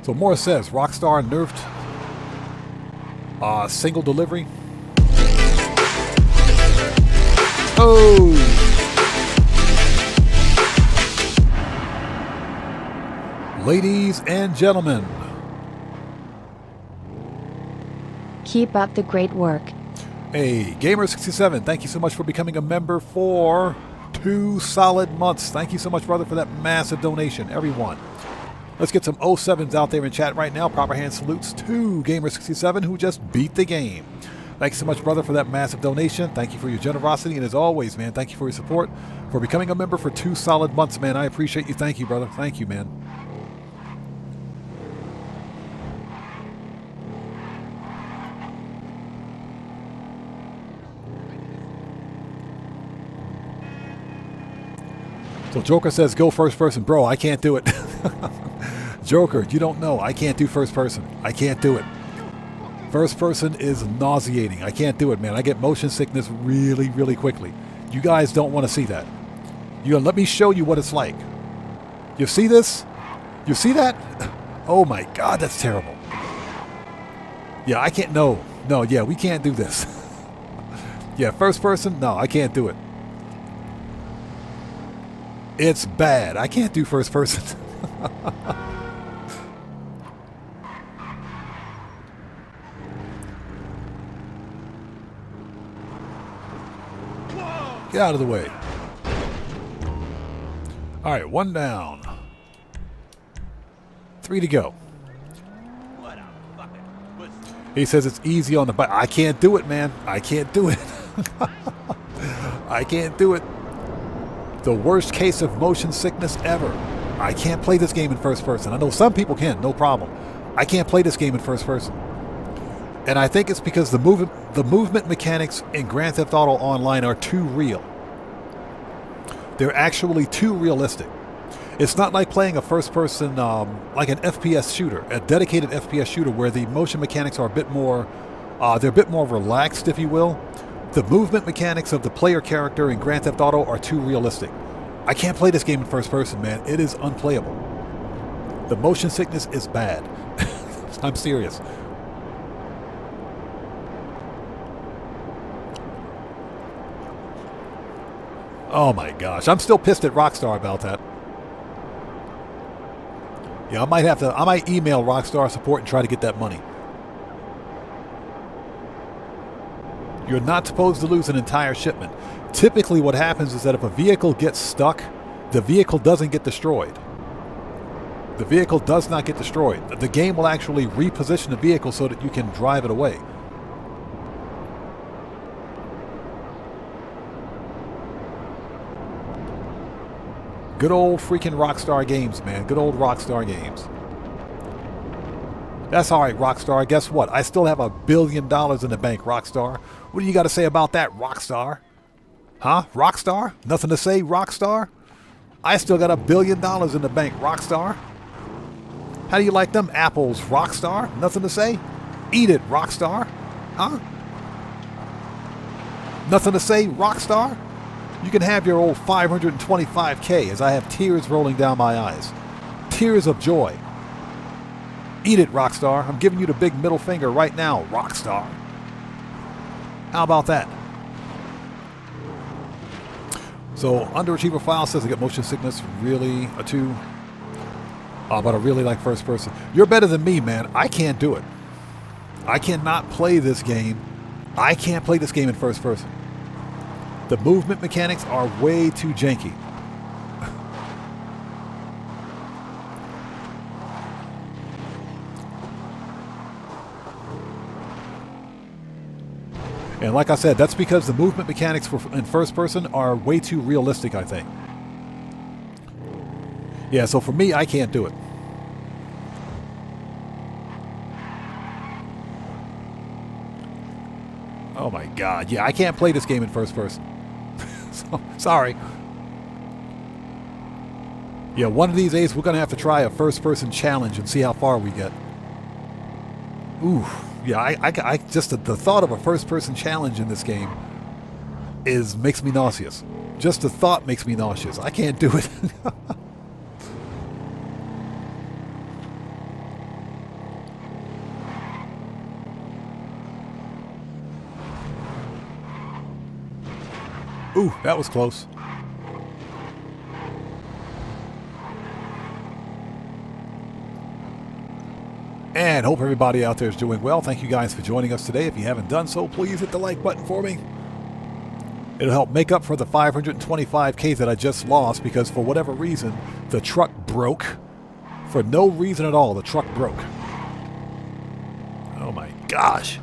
So Morris says, Rockstar nerfed single delivery. Oh! Ladies and gentlemen. Keep up the great work. Hey, Gamer67, thank you so much for becoming a member for 2 solid months. Thank you so much, brother, for that massive donation, everyone. Let's get some 07s out there in chat right now. Proper hand salutes to Gamer67, who just beat the game. Thank you so much, brother, for that massive donation. Thank you for your generosity. And as always, man, thank you for your support, for becoming a member for 2 solid months, man. I appreciate you. Thank you, brother. Thank you, man. So Joker says, go first person. Bro, I can't do it. Joker, you don't know. I can't do first person. I can't do it. First person is nauseating. I can't do it, man. I get motion sickness really, really quickly. You guys don't want to see that. Let me show you what it's like. You see this? You see that? Oh my God, that's terrible. Yeah, I can't. No, yeah, we can't do this. Yeah, first person? No, I can't do it. It's bad. I can't do first person. Get out of the way. All right, 1 down. 3 to go. He says it's easy on the bike. I can't do it, man. I can't do it. I can't do it. The worst case of motion sickness ever. I can't play this game in first person. I know some people can, no problem. I can't play this game in first person. And I think it's because the movement mechanics in Grand Theft Auto Online are too real. They're actually too realistic. It's not like playing a first-person, like an FPS shooter, a dedicated FPS shooter, where the motion mechanics are a bit more, they're a bit more relaxed, if you will. The movement mechanics of the player character in Grand Theft Auto are too realistic. I can't play this game in first person, man. It is unplayable. The motion sickness is bad. I'm serious. Oh my gosh, I'm still pissed at Rockstar about that. Yeah, I might email Rockstar support and try to get that money. You're not supposed to lose an entire shipment. Typically what happens is that if a vehicle gets stuck, the vehicle doesn't get destroyed. The vehicle does not get destroyed. The game will actually reposition the vehicle so that you can drive it away. Good old freaking Rockstar Games, man. Good old Rockstar Games. That's all right, Rockstar. Guess what? I still have $1 billion in the bank, Rockstar. What do you got to say about that, Rockstar? Huh? Rockstar? Nothing to say, Rockstar? I still got $1 billion in the bank, Rockstar. How do you like them apples, Rockstar? Nothing to say? Eat it, Rockstar. Huh? Nothing to say, Rockstar? You can have your old 525K as I have tears rolling down my eyes. Tears of joy. Eat it, Rockstar. I'm giving you the big middle finger right now, Rockstar. How about that? So, Underachiever File says I get motion sickness really too. But I really like first person. You're better than me, man. I can't do it. I cannot play this game. I can't play this game in first person. The movement mechanics are way too janky. And like I said, that's because the movement mechanics in first person are way too realistic, I think. Yeah, so for me, I can't do it. Oh my god. Yeah, I can't play this game in first person. So, sorry. Yeah, one of these days we're going to have to try a first person challenge and see how far we get. Ooh. Yeah, I just the thought of a first person challenge in this game makes me nauseous. Just the thought makes me nauseous. I can't do it. Ooh, that was close. And hope everybody out there is doing well. Thank you guys for joining us today. If you haven't done so, please hit the like button for me. It'll help make up for the 525K that I just lost because for whatever reason, the truck broke. For no reason at all, the truck broke. Oh my gosh.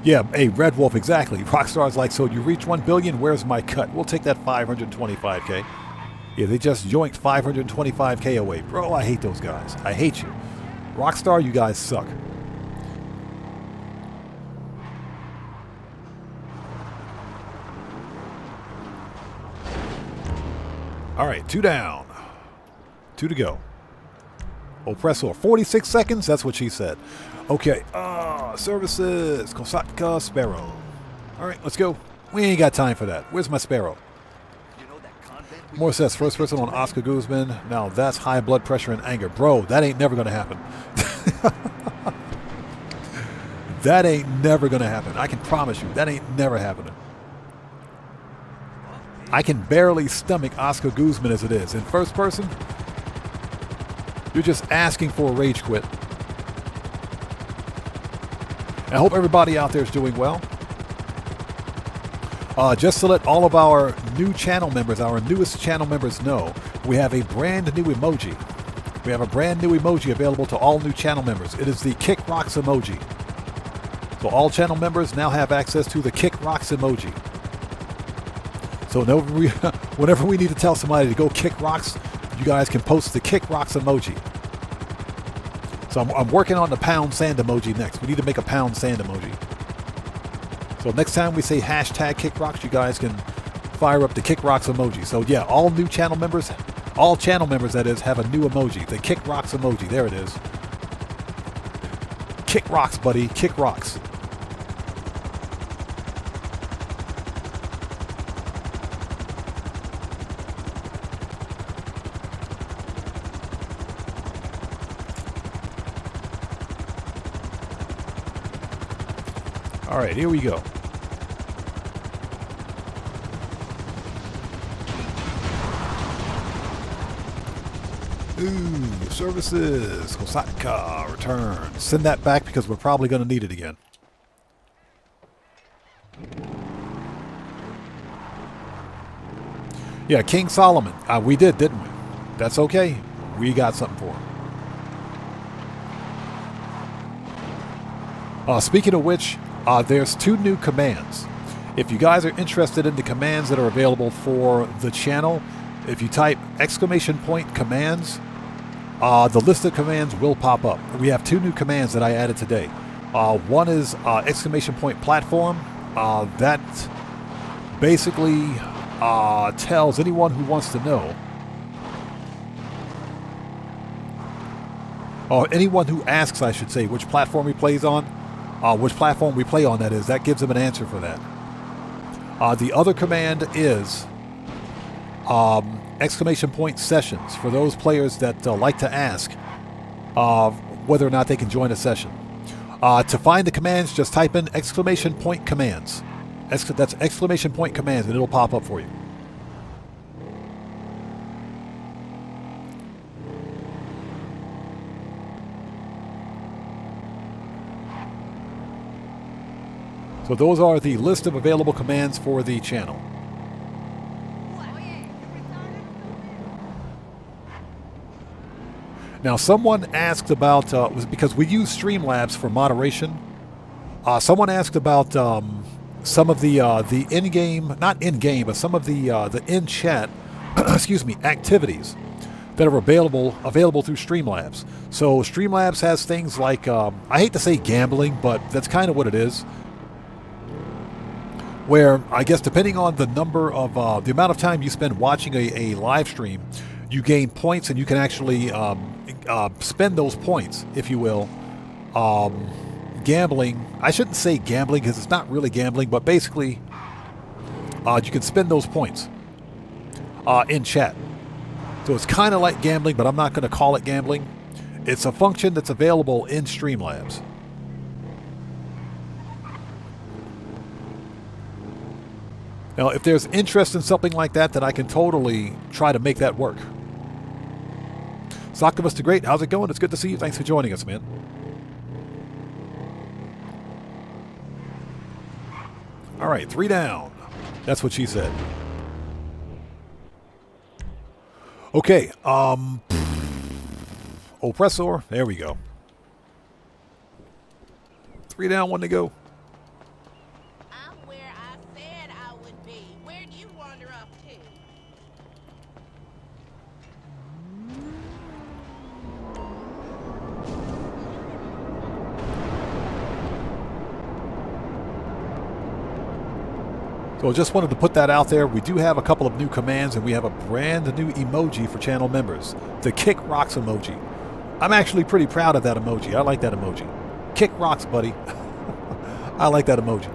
Yeah, hey, Red Wolf, exactly. Rockstar's like, so you reach 1 billion, where's my cut? We'll take that 525K. Yeah, they just yoinked 525K away. Bro, I hate those guys. I hate you. Rockstar, you guys suck. All right, 2 down. 2 to go. Oppressor, 46 seconds? That's what she said. Okay, services, Kosatka, Sparrow. All right, let's go. We ain't got time for that. Where's my Sparrow? Moore says, first person on Oscar Guzman. Now that's high blood pressure and anger. Bro, that ain't never going to happen. That ain't never going to happen. I can promise you, that ain't never happening. I can barely stomach Oscar Guzman as it is. In first person, you're just asking for a rage quit. I hope everybody out there is doing well. Just to let all of our new channel members, our newest channel members know, we have a brand new emoji. We have a brand new emoji available to all new channel members. It is the Kick Rocks emoji. So all channel members now have access to the Kick Rocks emoji. So whenever we need to tell somebody to go kick rocks, you guys can post the Kick Rocks emoji. So I'm working on the pound sand emoji next. We need to make a pound sand emoji. So next time we say hashtag Kick Rocks, you guys can fire up the Kick Rocks emoji. So yeah, all new channel members, all channel members that is, have a new emoji. The Kick Rocks emoji. There it is. Kick rocks, buddy. Kick rocks. All right, here we go. Ooh, services, Kosatka, return. Send that back because we're probably going to need it again. Yeah, King Solomon. We did, didn't we? That's okay. We got something for him. Speaking of which, there's 2 new commands. If you guys are interested in the commands that are available for the channel, if you type !commands, the list of commands will pop up. We have 2 new commands that I added today. One is !platform. That basically tells anyone who wants to know, or anyone who asks, I should say, which platform he plays on, which platform we play on, that is, that gives them an answer for that. The other command is !sessions for those players that like to ask whether or not they can join a session. To find the commands, just type in !commands. That's !commands, and it'll pop up for you. So those are the list of available commands for the channel. Now, someone asked about, because we use Streamlabs for moderation, someone asked about some of the in-game, not in-game, but some of the in-chat excuse me, activities that are available through Streamlabs. So Streamlabs has things like, I hate to say gambling, but that's kind of what it is. Where, I guess, depending on the number of, the amount of time you spend watching a live stream, you gain points and you can actually spend those points, if you will, gambling. I shouldn't say gambling because it's not really gambling, but basically you can spend those points in chat. So it's kind of like gambling, but I'm not going to call it gambling. It's a function that's available in Streamlabs. Now, if there's interest in something like that, then I can totally try to make that work. Socktivus the Great, how's it going? It's good to see you. Thanks for joining us, man. All right, 3 down. That's what she said. Okay, Oppressor, there we go. 3 down, 1 to go. I'm where I said I would be. Where do you wander off to? So just wanted to put that out there. We do have a couple of new commands, and we have a brand new emoji for channel members. The Kick Rocks emoji. I'm actually pretty proud of that emoji. I like that emoji. Kick rocks, buddy. I like that emoji.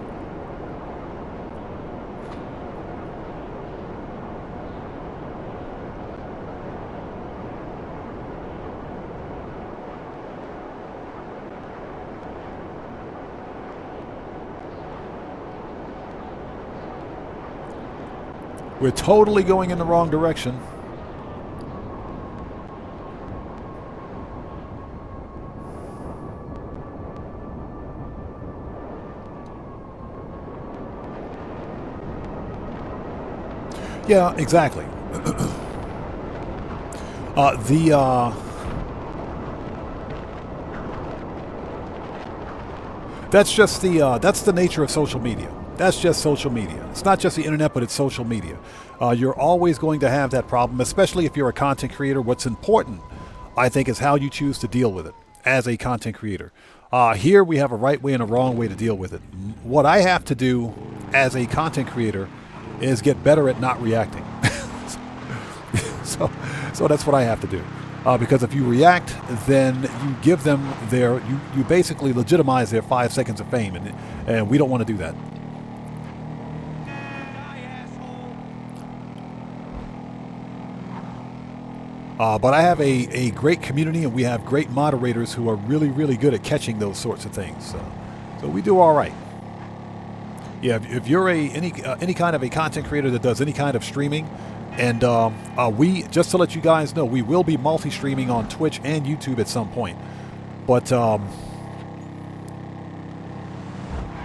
We're totally going in the wrong direction. Yeah, exactly. That's just that's the nature of social media. That's just social media. It's not just the internet, but it's social media. You're always going to have that problem, especially if you're a content creator. What's important, I think, is how you choose to deal with it as a content creator. Here we have a right way and a wrong way to deal with it. What I have to do as a content creator is get better at not reacting. So that's what I have to do. Because if you react, then you give them you basically legitimize their 5 seconds of fame, and we don't want to do that. But I have a great community, and we have great moderators who are really, really good at catching those sorts of things. So we do all right. Yeah, if you're any kind of a content creator that does any kind of streaming, and we, just to let you guys know, we will be multi-streaming on Twitch and YouTube at some point. But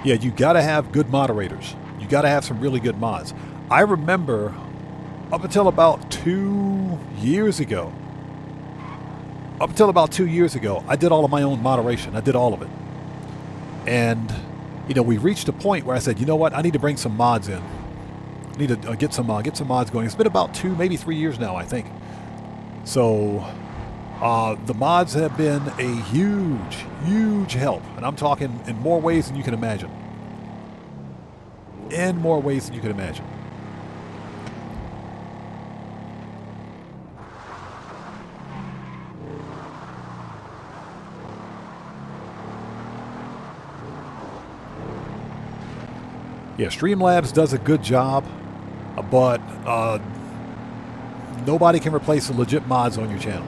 yeah, you got to have good moderators. You got to have some really good mods. I remember up until about 2 years ago, I did all of my own moderation. I did all of it. And, you know, we reached a point where I said, you know what, I need to bring some mods in. I need to get some mods going. It's been about 2, maybe 3 years now, I think. So the mods have been a huge, huge help. And I'm talking in more ways than you can imagine. In more ways than you can imagine. Yeah, Streamlabs does a good job, but nobody can replace the legit mods on your channel.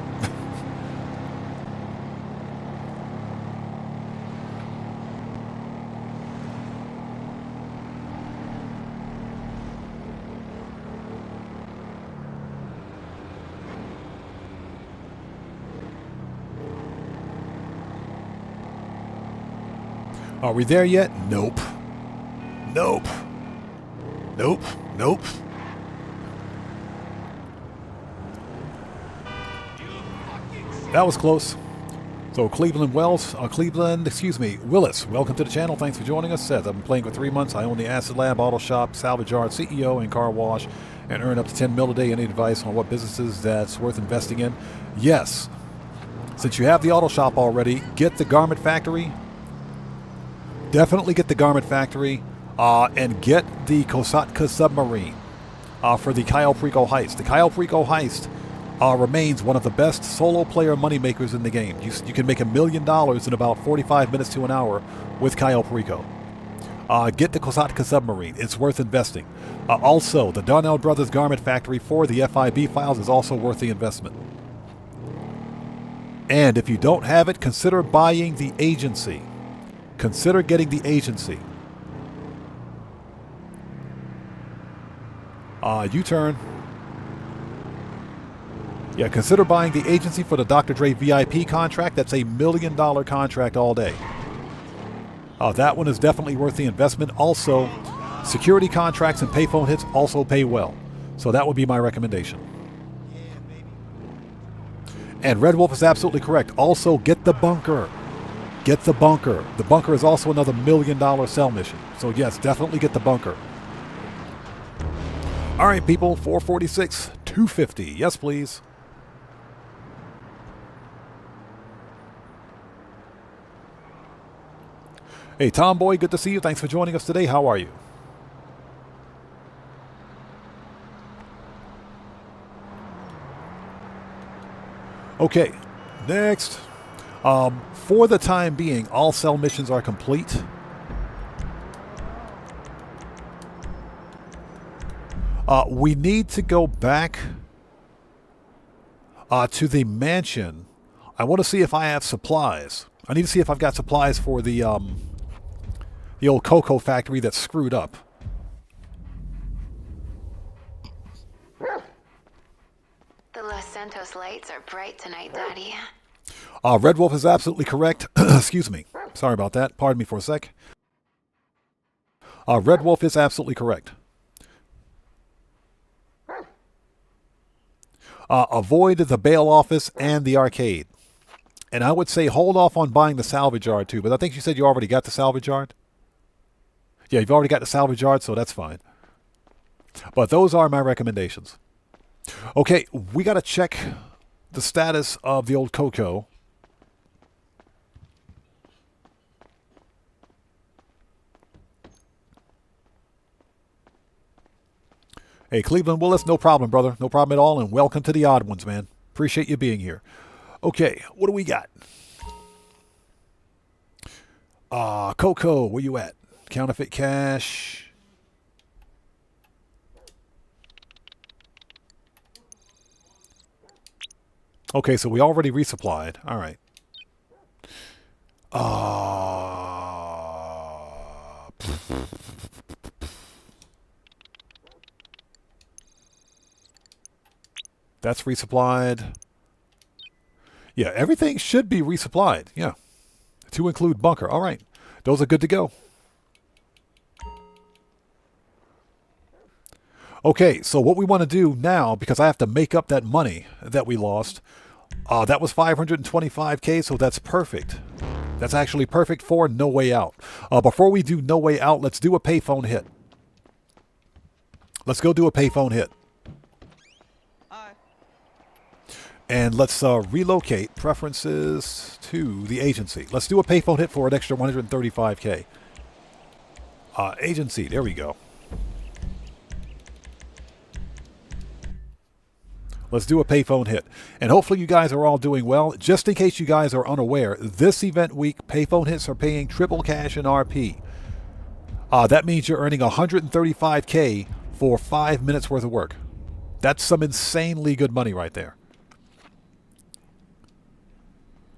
Are we there yet? Nope. Nope. Nope. Nope. That was close. So Willis, welcome to the channel. Thanks for joining us. Says, I've been playing for 3 months. I own the Acid Lab, Auto Shop, Salvage Yard, CEO, and Car Wash, and earn up to 10 mil a day. Any advice on what businesses that's worth investing in? Yes. Since you have the Auto Shop already, get the Garment Factory. Definitely get the Garment Factory, and get the Kosatka Submarine for the Cayo Perico Heist. The Cayo Perico Heist remains one of the best solo player moneymakers in the game. You can make $1 million in about 45 minutes to an hour with Cayo Perico. Get the Kosatka Submarine. It's worth investing. Also, the Darnell Brothers Garment Factory for the FIB files is also worth the investment. And if you don't have it, consider buying the agency. Consider getting the agency. U-turn. Yeah, consider buying the agency for the Dr. Dre VIP contract. That's a $1 million contract all day. That one is definitely worth the investment. Also, security contracts and payphone hits also pay well. So that would be my recommendation. And Red Wolf is absolutely correct. Also, get the bunker. Get the bunker. The bunker is also another $1 million sell mission. So yes, definitely get the bunker. All right, people. 446, 250. Yes, please. Hey, Tomboy, good to see you. Thanks for joining us today. How are you? Okay, next. For the time being, all cell missions are complete. We need to go back to the mansion. I want to see if I have supplies. I need to see if I've got supplies for the old cocoa factory that's screwed up. The Los Santos lights are bright tonight, Daddy. Red Wolf is absolutely correct. Excuse me. Sorry about that. Pardon me for a sec. Red Wolf is absolutely correct. Avoid the bail office and the arcade. And I would say hold off on buying the salvage yard too. But I think you said you already got the salvage yard. Yeah, you've already got the salvage yard, so that's fine. But those are my recommendations. Okay, we got to check the status of the old Coco. Hey, Cleveland Willis, no problem, brother. No problem at all, and welcome to the Odd Ones, man. Appreciate you being here. Okay, what do we got? Coco, where you at? Counterfeit cash. Okay, so we already resupplied. All right. That's resupplied. Yeah, everything should be resupplied. Yeah. To include bunker. All right. Those are good to go. Okay, so what we want to do now, because I have to make up that money that we lost, that was 525K, so that's perfect. That's actually perfect for No Way Out. Before we do No Way Out, let's do a payphone hit. Let's go do a payphone hit. And let's relocate preferences to the agency. Let's do a payphone hit for an extra 135K. Agency, there we go. Let's do a payphone hit. And hopefully you guys are all doing well. Just in case you guys are unaware, this event week, payphone hits are paying triple cash in RP. That means you're earning 135K for 5 minutes worth of work. That's some insanely good money right there.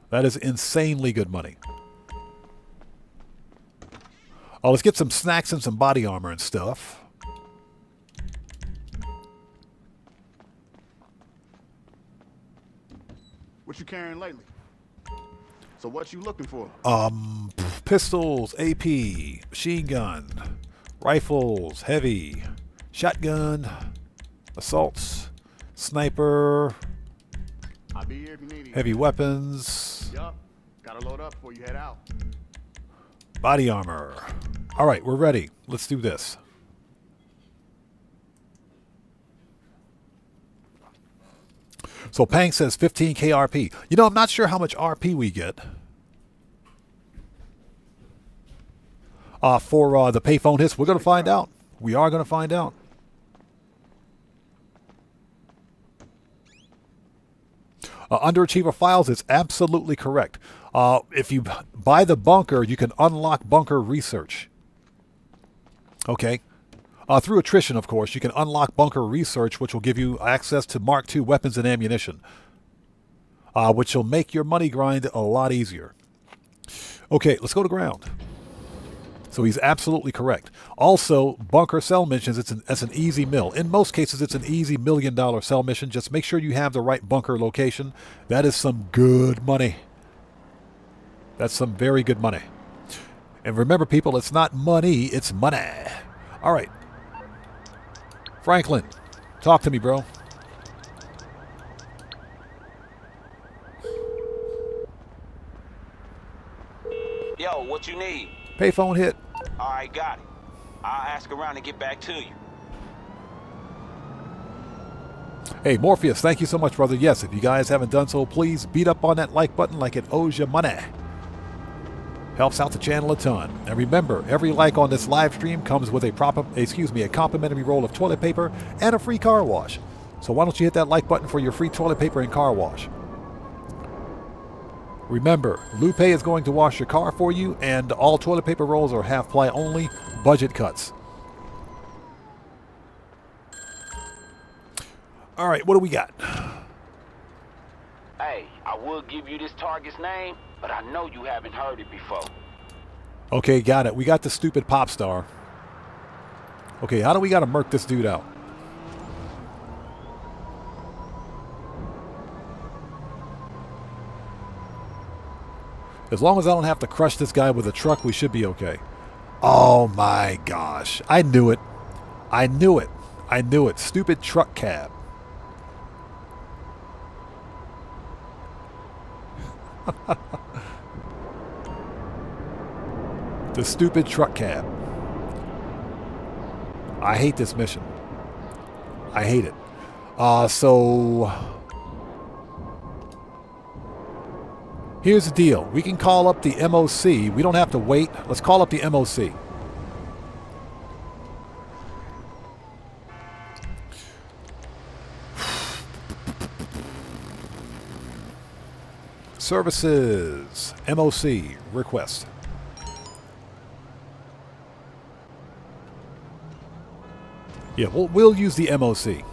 That is insanely good money. Let's get some snacks and some body armor and stuff. What you carrying lately? So what you looking for? Pistols, AP, machine gun, rifles, heavy, shotgun, assaults, sniper, I'll be here if you need it. heavy weapons. Yup. Gotta load up before you head out. Body armor. All right, we're ready. Let's do this. So Pang says 15k RP. You know, I'm not sure how much RP we get. For the payphone hits. We're going to find out. We are going to find out. Underachiever files is absolutely correct. If you buy the bunker, you can unlock bunker research. Okay. Through attrition, of course, you can unlock bunker research, which will give you access to Mark II weapons and ammunition, which will make your money grind a lot easier. Okay, let's go to ground. So he's absolutely correct. Also, bunker cell missions, it's an easy mill. In most cases, it's an easy $1 million cell mission. Just make sure you have the right bunker location. That is some good money. That's some very good money. And remember, people, it's not money, it's money. All right. Franklin, talk to me, bro. Yo, what you need? Payphone hit. All right, got it. I'll ask around and get back to you. Hey, Morpheus, thank you so much, brother. Yes, if you guys haven't done so, please beat up on that like button like it owes you money. Helps out the channel a ton. And remember, every like on this live stream comes with a complimentary roll of toilet paper and a free car wash. So why don't you hit that like button for your free toilet paper and car wash? Remember, Lupe is going to wash your car for you, and all toilet paper rolls are half-ply only, budget cuts. All right, what do we got? Hey, I will give you this target's name, but I know you haven't heard it before. Okay, got it. We got the stupid pop star. Okay, how do we got to murk this dude out? As long as I don't have to crush this guy with a truck, we should be okay. Oh my gosh. I knew it. I knew it. I knew it. Stupid truck cab. The stupid truck cab. I hate this mission. I hate it. So here's the deal. We can call up the MOC. We don't have to wait. Let's call up the MOC. Services. MOC. Request. Yeah, we'll use the MOC.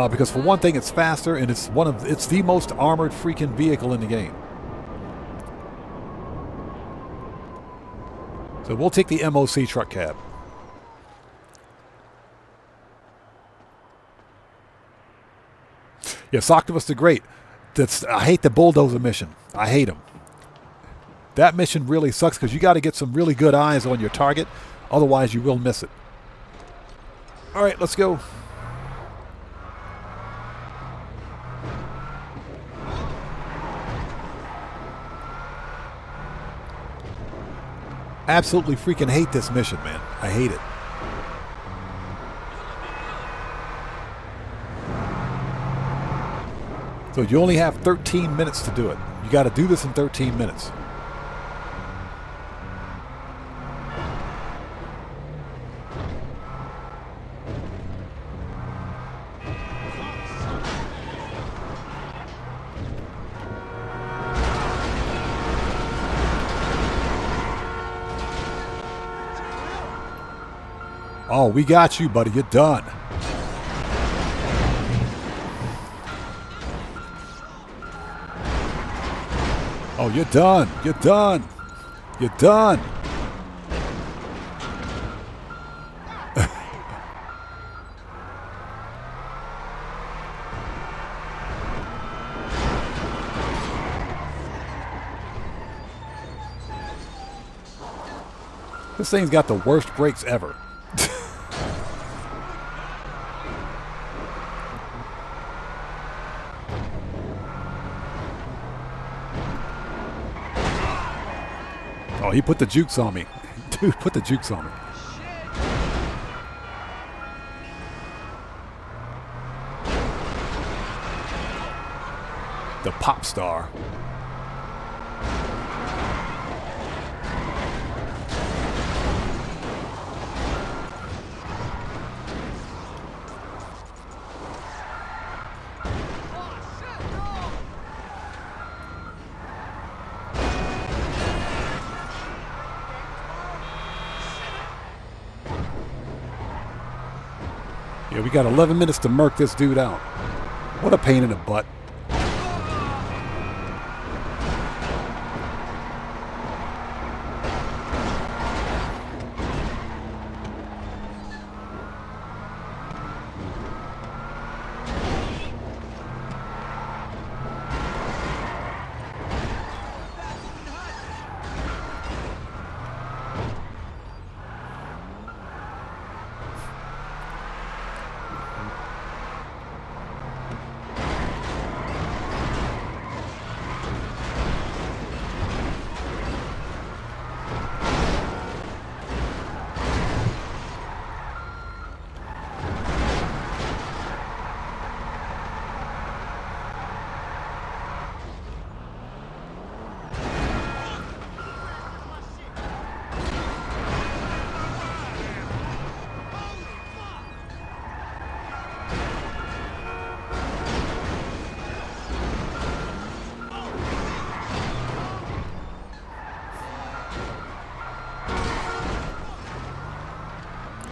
Because for one thing, it's faster, and it's the most armored freaking vehicle in the game. So we'll take the MOC truck cab. Yes, Octopus the Great. I hate the bulldozer mission. I hate him. That mission really sucks because you got to get some really good eyes on your target. Otherwise, you will miss it. All right, let's go. Absolutely freaking hate this mission, man. I hate it. So you only have 13 minutes to do it. You got to do this in 13 minutes. Oh, we got you, buddy. You're done. Oh, you're done. You're done. You're done. This thing's got the worst brakes ever. Oh, he put the jukes on me. Dude, put the jukes on me. The pop star. Yeah, we got 11 minutes to murk this dude out. What a pain in the butt.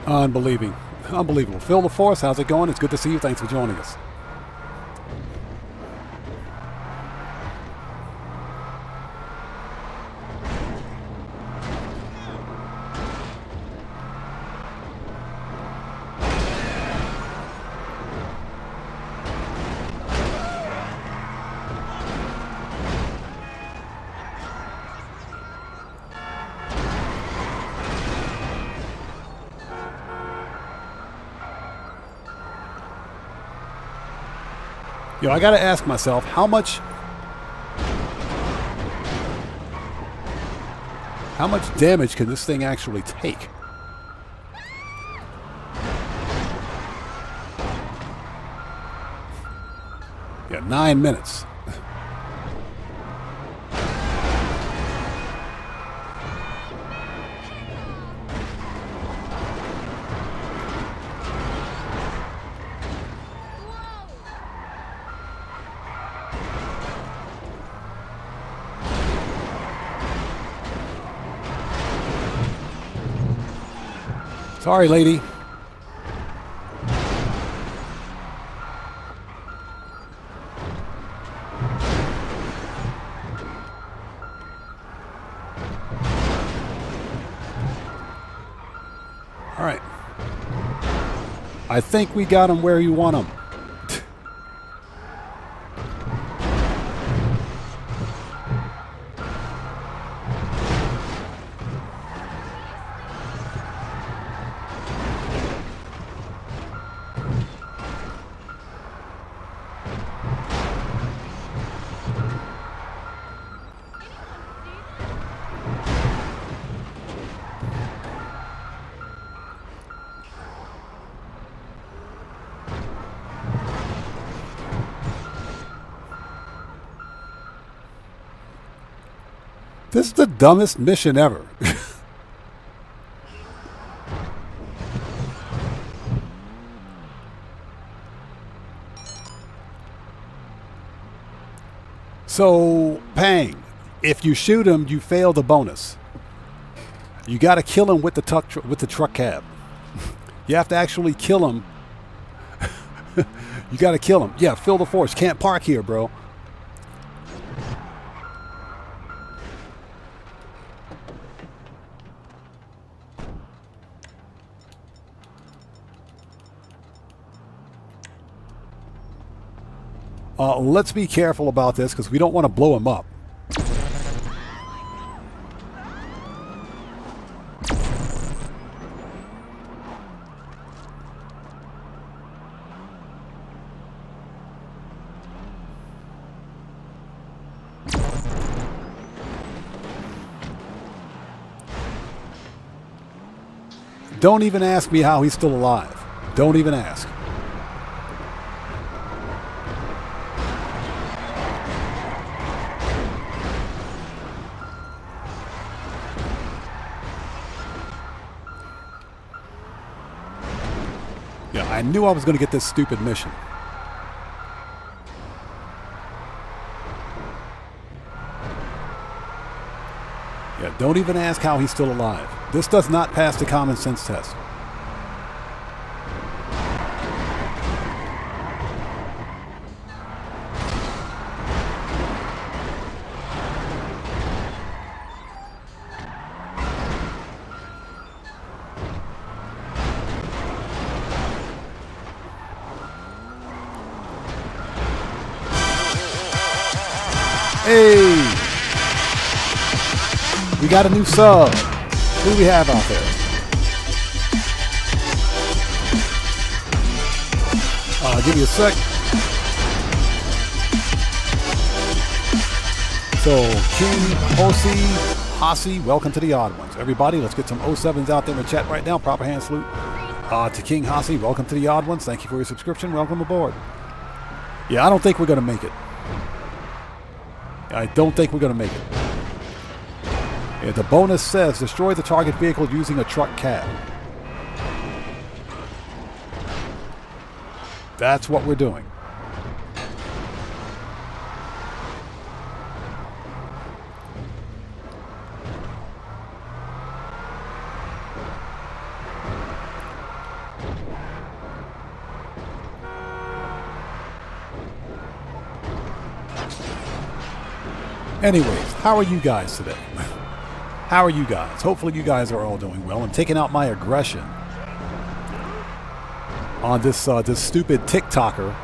Unbelievable. Phil the Force, how's it going? It's good to see you. Thanks for joining us. Yo, I gotta ask myself, how much damage can this thing actually take? Yeah, 9 minutes. Sorry, lady. All right. I think we got him where you want him. This is the dumbest mission ever. So, Pang, if you shoot him, you fail the bonus. You got to kill him with the truck cab. You have to actually kill him. You got to kill him. Yeah, Phil the Force. Can't park here, bro. Let's be careful about this because we don't want to blow him up. don't even ask me how he's still alive. Don't even ask. Yeah, I knew I was going to get this stupid mission. Yeah, don't even ask how he's still alive. This does not pass the common sense test. Hey! We got a new sub. Who do we have out there? Give me a sec. So, King, Hossie, welcome to the Odd Ones. Everybody, let's get some 07s out there in the chat right now. Proper hand salute. To King Hossie, welcome to the Odd Ones. Thank you for your subscription. Welcome aboard. Yeah, I don't think we're going to make it. I don't think we're going to make it. Yeah, the bonus says destroy the target vehicle using a truck cab. That's what we're doing. Anyways, how are you guys today? How are you guys? Hopefully you guys are all doing well. I'm taking out my aggression on this stupid TikToker.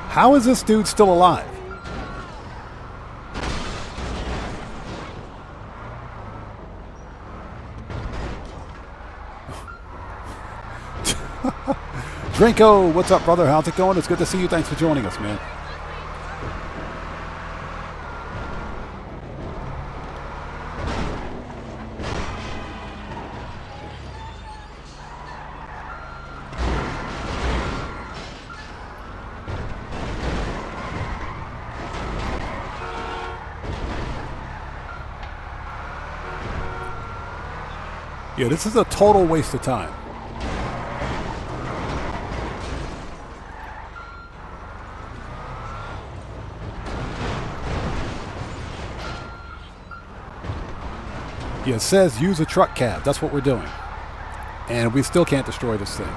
How is this dude still alive? Drinko, what's up, brother? How's it going? It's good to see you. Thanks for joining us, man. Yeah, this is a total waste of time. Yeah, it says use a truck cab. That's what we're doing. And we still can't destroy this thing.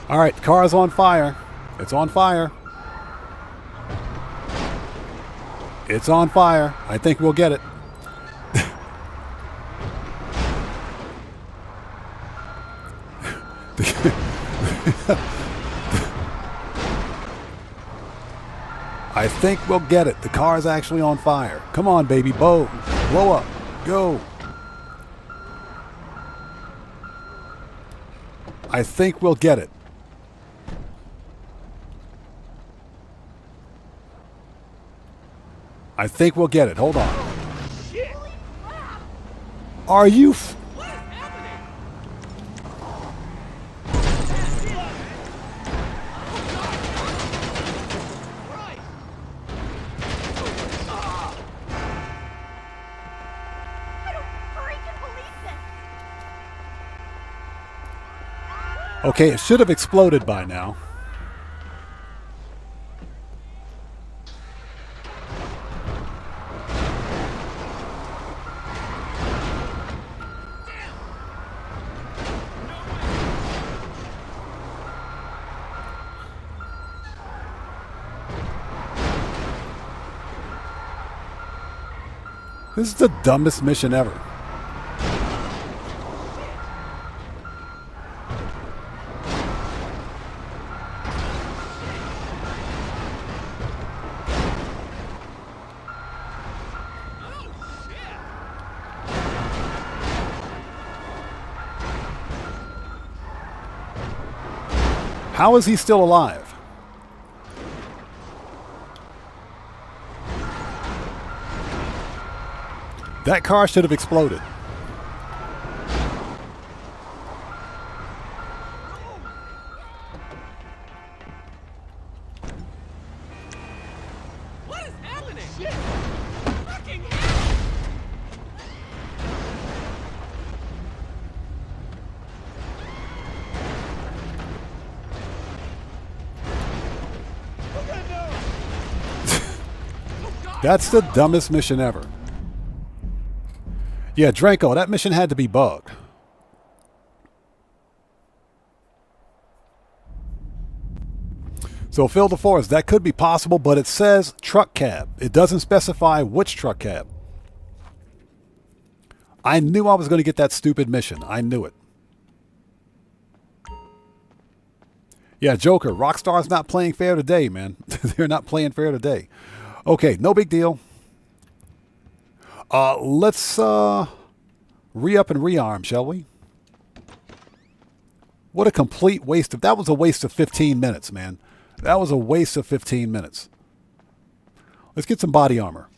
All right, the car is on fire. It's on fire. It's on fire. I think we'll get it. I think we'll get it. The car is actually on fire. Come on, baby. Blow up. Go. I think we'll get it. I think we'll get it. Hold on. Are you... Okay, it should have exploded by now. This is the dumbest mission ever. How is he still alive? That car should have exploded. What is happening? Shit! Fucking hell! That's the dumbest mission ever. Yeah, Draco, that mission had to be bugged. So fill the forest. That could be possible, but it says truck cab. It doesn't specify which truck cab. I knew I was going to get that stupid mission. I knew it. Yeah, Joker, Rockstar's not playing fair today, man. They're not playing fair today. Okay, no big deal. Let's re-up and rearm, shall we? What a complete waste of... That was a waste of 15 minutes, man. That was a waste of 15 minutes. Let's get some body armor.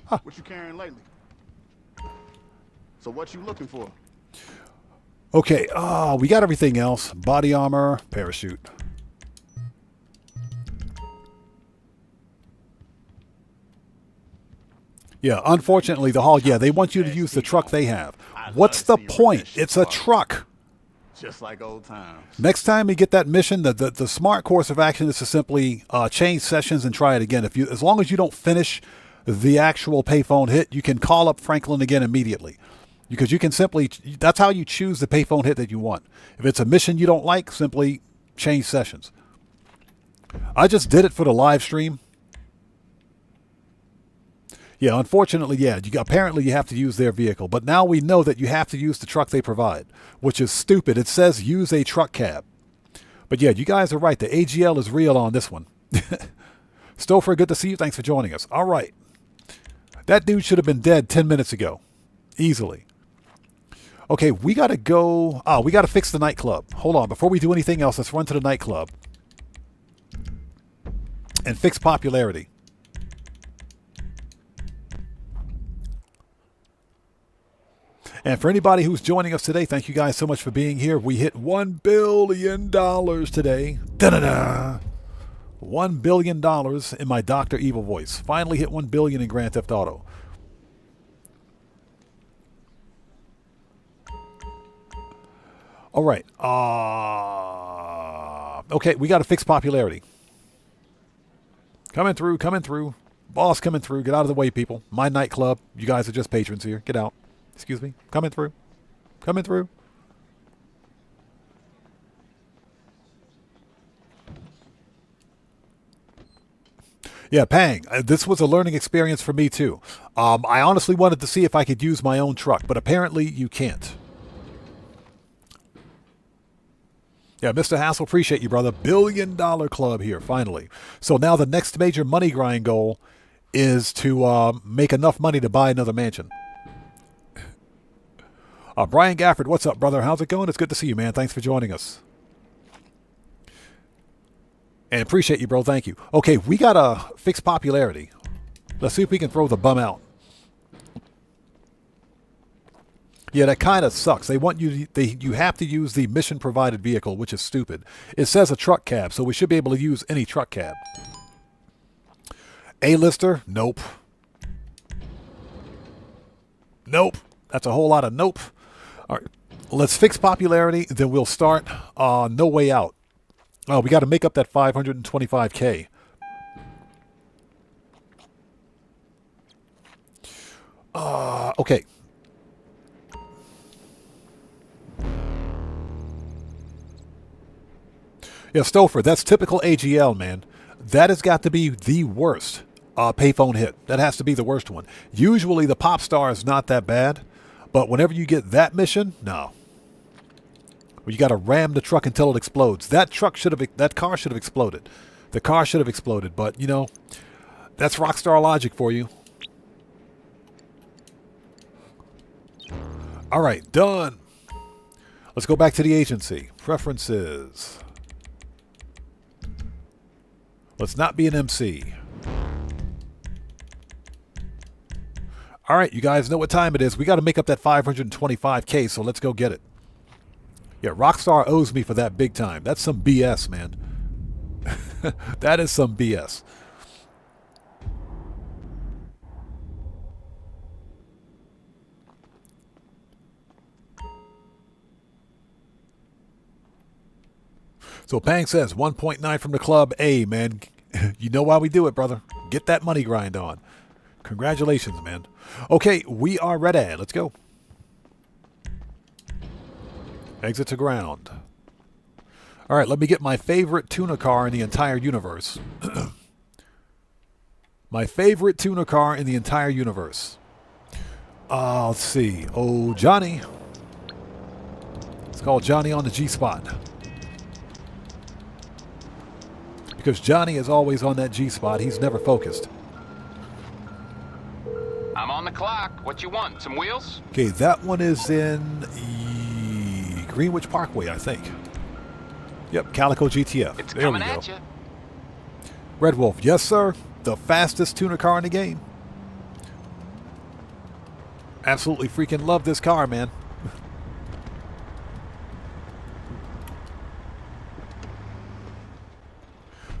What you carrying lately? So what you looking for? Okay, we got everything else. Body armor, parachute. Yeah, unfortunately, the Hall, yeah, they want you to use the truck they have. What's the point? It's a truck. Just like old times. Next time you get that mission, the smart course of action is to simply change sessions and try it again. As long as you don't finish the actual payphone hit, you can call up Franklin again immediately. Because you can simply, that's how you choose the payphone hit that you want. If it's a mission you don't like, simply change sessions. I just did it for the live stream. Yeah, unfortunately, yeah, apparently you have to use their vehicle. But now we know that you have to use the truck they provide, which is stupid. It says use a truck cab. But yeah, you guys are right. The AGL is real on this one. Stouffer, good to see you. Thanks for joining us. All right. That dude should have been dead 10 minutes ago. Easily. Okay, we got to go. We got to fix the nightclub. Hold on. Before we do anything else, let's run to the nightclub and fix popularity. And for anybody who's joining us today, thank you guys so much for being here. We hit $1 billion today. Da-da-da! $1 billion in my Dr. Evil voice. Finally hit $1 billion in Grand Theft Auto. All right. Okay, we got to fix popularity. Coming through, coming through. Boss coming through. Get out of the way, people. My nightclub. You guys are just patrons here. Get out. Excuse me. Coming through. Coming through. Yeah, Pang. This was a learning experience for me, too. I honestly wanted to see if I could use my own truck, but apparently you can't. Yeah, Mr. Hassel, appreciate you, brother. $1 billion club here, finally. So now the next major money grind goal is to make enough money to buy another mansion. Brian Gafford, what's up, brother? How's it going? It's good to see you, man. Thanks for joining us. And appreciate you, bro. Thank you. Okay, we got to fix popularity. Let's see if we can throw the bum out. Yeah, that kind of sucks. They want you. You have to use the mission provided vehicle, which is stupid. It says a truck cab, so we should be able to use any truck cab. A-lister? Nope. Nope. That's a whole lot of nope. All right, let's fix popularity. Then we'll start No Way Out. Oh, we got to make up that 525K. Okay. Yeah, Stouffer, that's typical AGL, man. That has got to be the worst payphone hit. That has to be the worst one. Usually the pop star is not that bad, but whenever you get that mission, no. You got to ram the truck until it explodes. That car should have exploded. The car should have exploded, but you know, that's Rockstar logic for you. All right, done. Let's go back to the agency. Preferences. Let's not be an MC. All right, you guys know what time it is. We got to make up that 525K, so let's go get it. Yeah, Rockstar owes me for that big time. That's some BS, man. That is some BS. So Pang says 1.9 from the club. Hey, man, you know why we do it, brother. Get that money grind on. Congratulations, man. Okay, we are ready. Let's go. Exit to ground. All right, let me get my favorite tuner car in the entire universe. My favorite tuner car in the entire universe. Let's see. Oh, Johnny. Let's call Johnny on the G-spot. Because Johnny is always on that G-spot. He's never focused. I'm on the clock. What you want? Some wheels? Okay, that one is in Greenwich Parkway, I think. Yep, Calico GTF. It's there coming we go. at you. Red Wolf, yes, sir. The fastest tuner car in the game. Absolutely freaking love this car, man.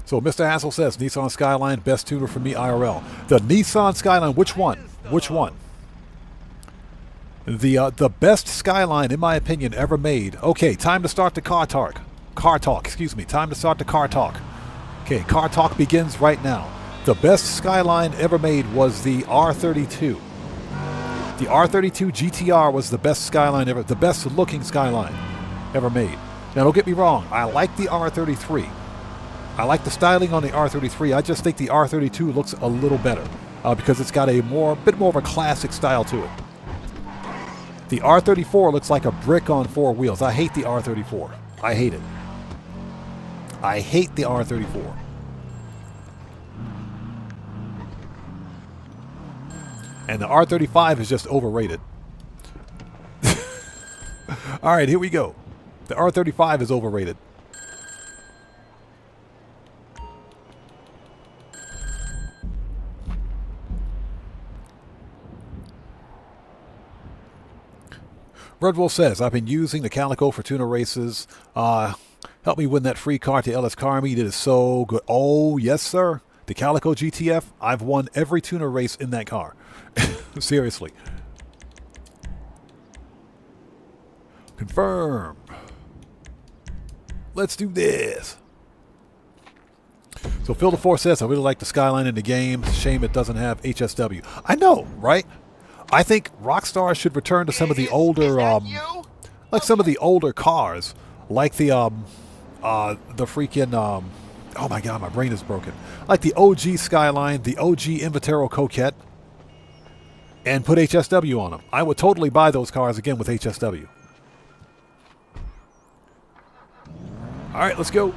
So Mr. Hassel says, Nissan Skyline, best tuner for me IRL. The Nissan Skyline, which one? Which one? The best Skyline, in my opinion, ever made. Okay, time to start the car talk. Time to start the car talk. Okay, car talk begins right now. The best Skyline ever made was the R32. The R32 GTR was the best Skyline ever, the best looking Skyline ever made. Now, don't get me wrong. I like the R33. I like the styling on the R33. I just think the R32 looks a little better because it's got a bit more of a classic style to it. The R34 looks like a brick on four wheels. I hate the R34. I hate it. I hate the R34. And the R35 is just overrated. All right, here we go. The R35 is overrated. Red Wolf says, I've been using the Calico for tuner races. Help me win that free car to LS Car Meet. It is so good. Oh, yes, sir. The Calico GTF, I've won every tuner race in that car. Seriously. Confirm. Let's do this. So Phil DeFore says, I really like the Skyline in the game. Shame it doesn't have HSW. I know, right? I think Rockstar should return to some of the older, like some of the older cars, like the freaking, oh my God, my brain is broken. Like the OG Skyline, the OG Invitero Coquette, and put HSW on them. I would totally buy those cars again with HSW. All right, let's go.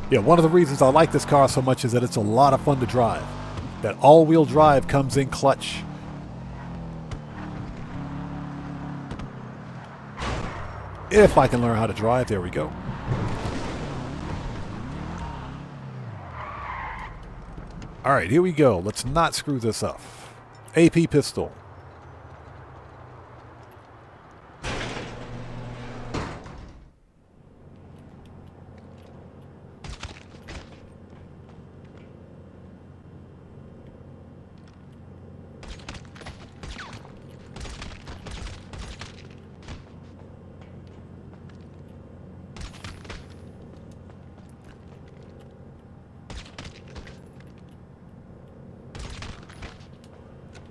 Yeah, one of the reasons I like this car so much is that it's a lot of fun to drive. That all-wheel drive comes in clutch. If I can learn how to drive, there we go. All right, here we go. Let's not screw this up. AP pistol.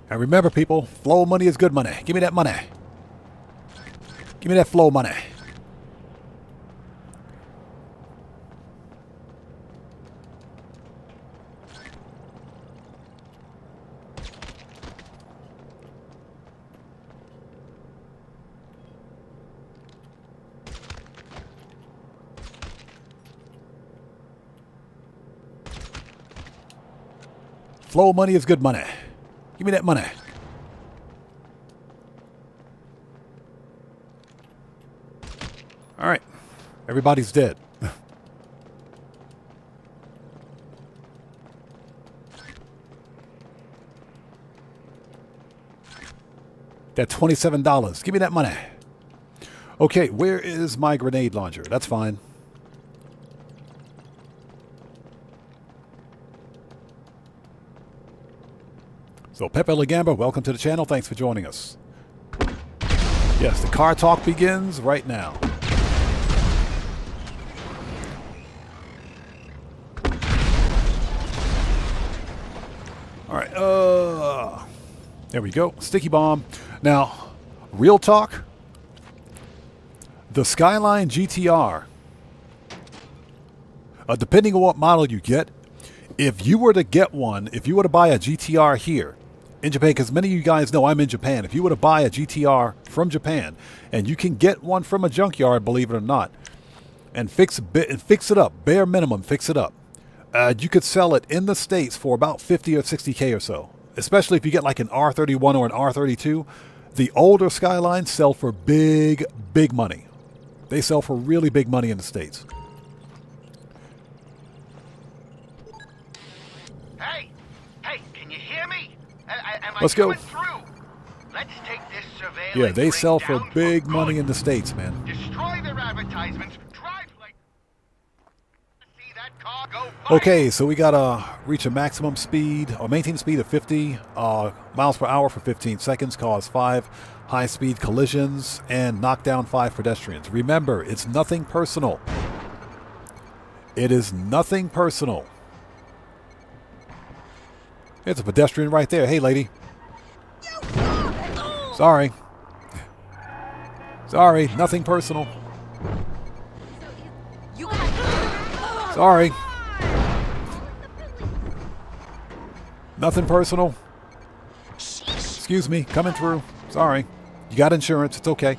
And remember, people, flow money is good money. Give me that money. Give me that flow money. Flow money is good money. Give me that money. All right. Everybody's dead. That $27. Give me that money. Okay, where is my grenade launcher? That's fine. So, Pepe Legamba, welcome to the channel. Thanks for joining us. Yes, the car talk begins right now. All right, there we go. Sticky bomb. Now, real talk. The Skyline GTR, depending on what model you get, if you were to get one, if you were to buy a GTR here, in Japan, because many of you guys know I'm in Japan. If you were to buy a GTR from Japan, and you can get one from a junkyard, believe it or not, and fix it up, bare minimum, fix it up, you could sell it in the States for about 50 or 60K or so. Especially if you get like an R31 or an R32. The older Skylines sell for big, big money. They sell for really big money in the States. Hey, can you hear me? Let's go. Let's take this surveillance. Yeah, they sell for big money in the States, man. Destroy their advertisements. Drive like. See that car go by. Okay, so we gotta reach a maximum speed or maintain speed of 50 miles per hour for 15 seconds, cause 5 high-speed collisions, and knock down 5 pedestrians. Remember, it's nothing personal. It is nothing personal. It's a pedestrian right there. Hey, lady. Sorry. Sorry, nothing personal. Sorry. Nothing personal. Excuse me, coming through. Sorry. You got insurance, it's okay.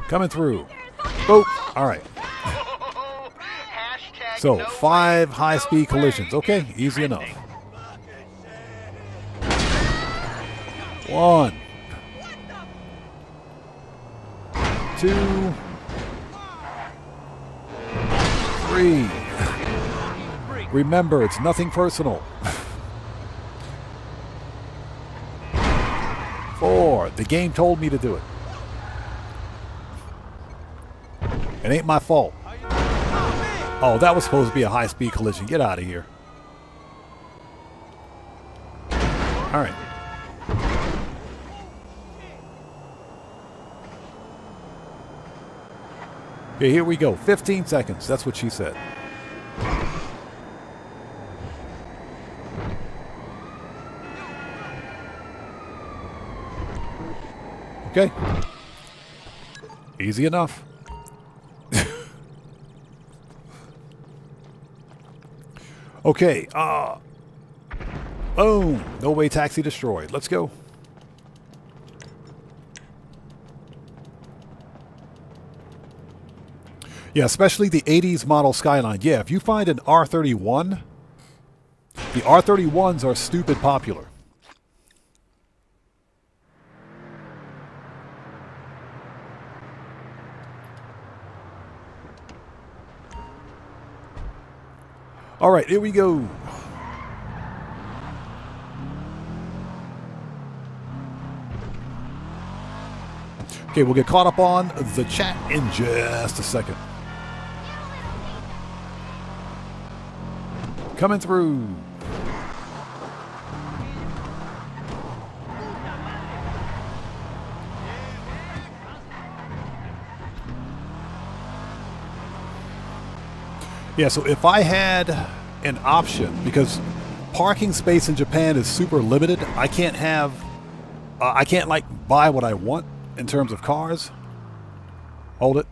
Coming through. Oh, all right. So, 5 high-speed collisions. Okay, easy enough. 1, 2, 3. Remember, it's nothing personal. 4. The game told me to do it. It ain't my fault. Oh, that was supposed to be a high-speed collision. Get out of here. All right. Okay, here we go. 15 seconds. That's what she said. Okay. Easy enough. Okay, boom. No way taxi destroyed. Let's go. Yeah, especially the 80s model Skyline. Yeah, if you find an R31, the R31s are stupid popular. All right, here we go. Okay, we'll get caught up on the chat in just a second. Coming through. Yeah, so if I had an option, because parking space in Japan is super limited, I can't have, I can't like buy what I want in terms of cars. Hold it.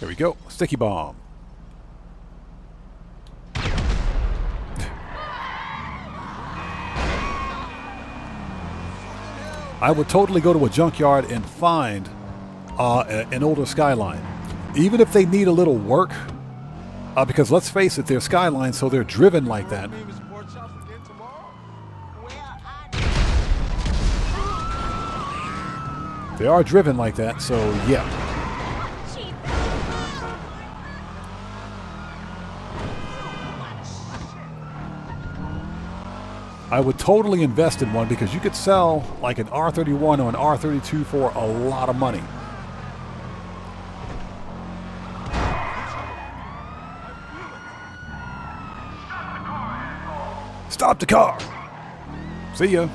There we go. Sticky bomb. I would totally go to a junkyard and find an older Skyline. Even if they need a little work, because let's face it, they're Skylines, so they're driven like that. They are driven like that, so yeah. I would totally invest in one because you could sell like an R31 or an R32 for a lot of money. Stop the car. See ya.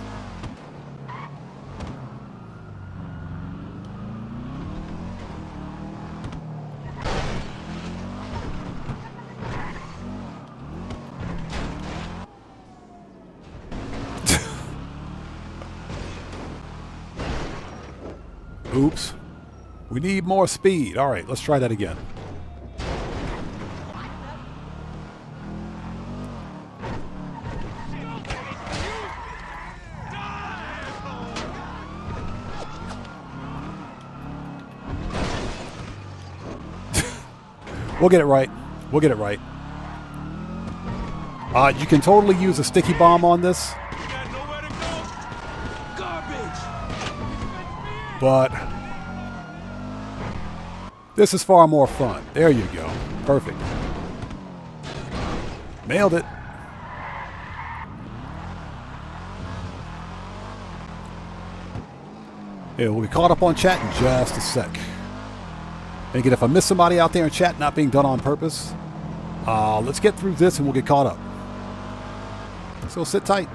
Oops. We need more speed. All right, let's try that again. We'll get it right. We'll get it right. You can totally use a sticky bomb on this. But this is far more fun. There you go. Perfect. Nailed it. Yeah, we'll be caught up on chat in just a sec. And again, if I miss somebody out there in chat not being done on purpose, let's get through this and we'll get caught up. So sit tight.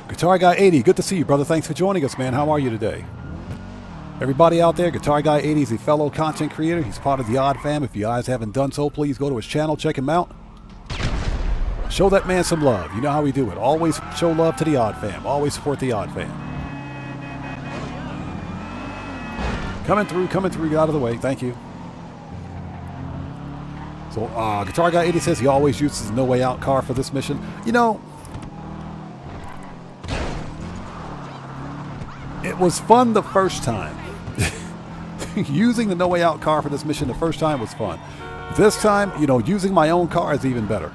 Guitar Guy 80, good to see you, brother. Thanks for joining us, man. How are you today? Everybody out there, Guitar Guy 80 is a fellow content creator. He's part of the Odd Fam. If you guys haven't done so, please go to his channel, check him out. Show that man some love. You know how we do it. Always show love to the Odd Fam. Always support the Odd Fam. Coming through, get out of the way. Thank you. So, Guitar Guy 80 says he always uses the No Way Out car for this mission. You know, it was fun the first time. Using the No Way Out car for this mission the first time was fun. This time, you know, using my own car is even better.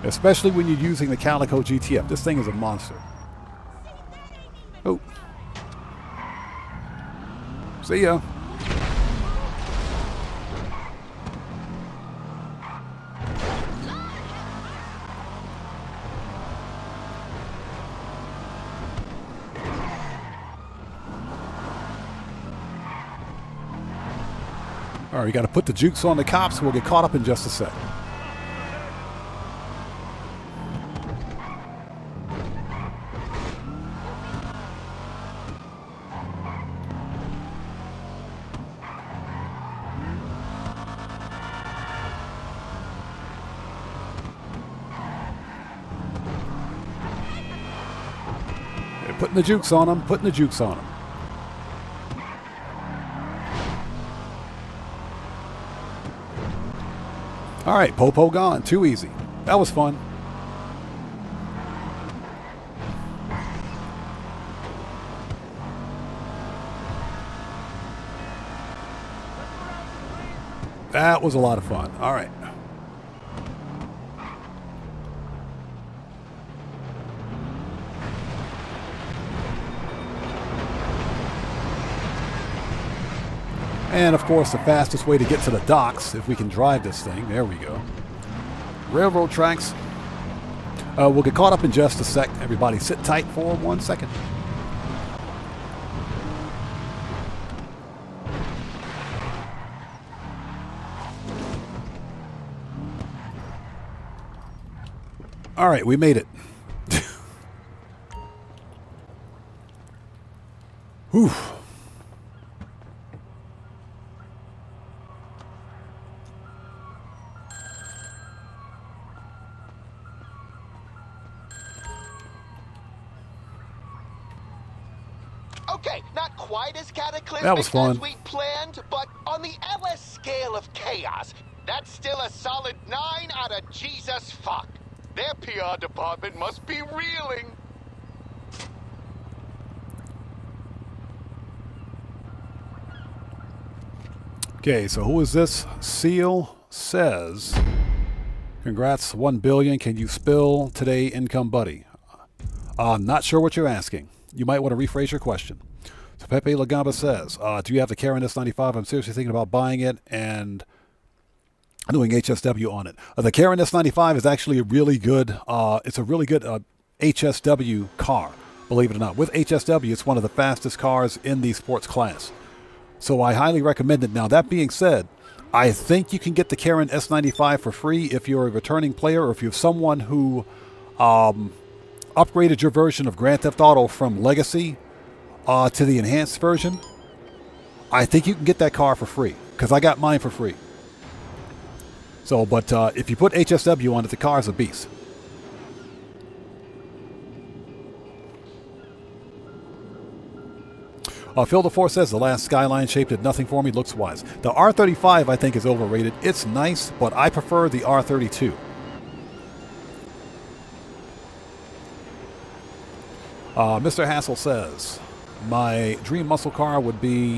Especially when you're using the Calico GTF. This thing is a monster. Oh. See ya. All right, we got to put the jukes on the cops. We'll get caught up in just a sec. Putting the jukes on them, putting the jukes on them. All right, Popo gone. Too easy. That was fun. That was a lot of fun. All right. And, of course, the fastest way to get to the docks, if we can drive this thing. There we go. Railroad tracks. We'll get caught up in just a sec. Everybody sit tight for 1 second. All right, we made it. Whew. Okay, not quite as cataclysmic That was fun. as we planned, but on the LS scale of chaos, that's still a solid 9 out of Jesus fuck. Their PR department must be reeling. Okay, so who is this? Seal says, congrats, 1 billion. Can you spill today, income buddy? Not sure what you're asking. You might want to rephrase your question. So Pepe Lagamba says, do you have the Karen S95? I'm seriously thinking about buying it and doing HSW on it. The Karen S95 is actually a really good, it's a really good HSW car, believe it or not. With HSW, it's one of the fastest cars in the sports class. So I highly recommend it. Now, that being said, I think you can get the Karen S95 for free if you're a returning player or if you're someone who upgraded your version of Grand Theft Auto from Legacy to the enhanced version. I think you can get that car for free because I got mine for free. So, but if you put HSW on it, the car is a beast. Phil DeFore says, the last Skyline shape did nothing for me, looks wise. The R35, I think, is overrated. It's nice, but I prefer the R32. Mr. Hassel says, my dream muscle car would be,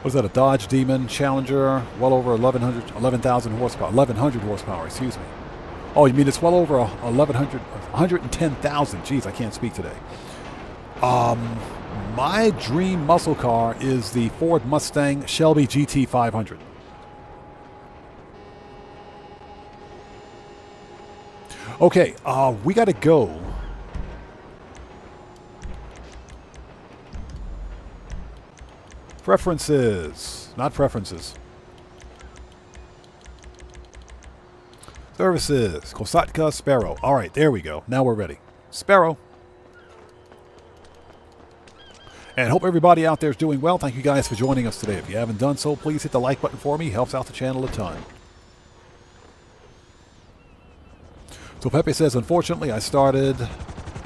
what is that, a Dodge Demon Challenger, well over 11,000 horsepower, 1,100 horsepower, excuse me. Oh, you mean it's well over 110,000. Jeez, I can't speak today. My dream muscle car is the Ford Mustang Shelby GT 500. Okay, we got to go. Preferences, not preferences. Services, Kosatka, Sparrow. All right, there we go. Now we're ready. Sparrow. And hope everybody out there is doing well. Thank you guys for joining us today. If you haven't done so, please hit the like button for me. Helps out the channel a ton. So Pepe says, unfortunately, I started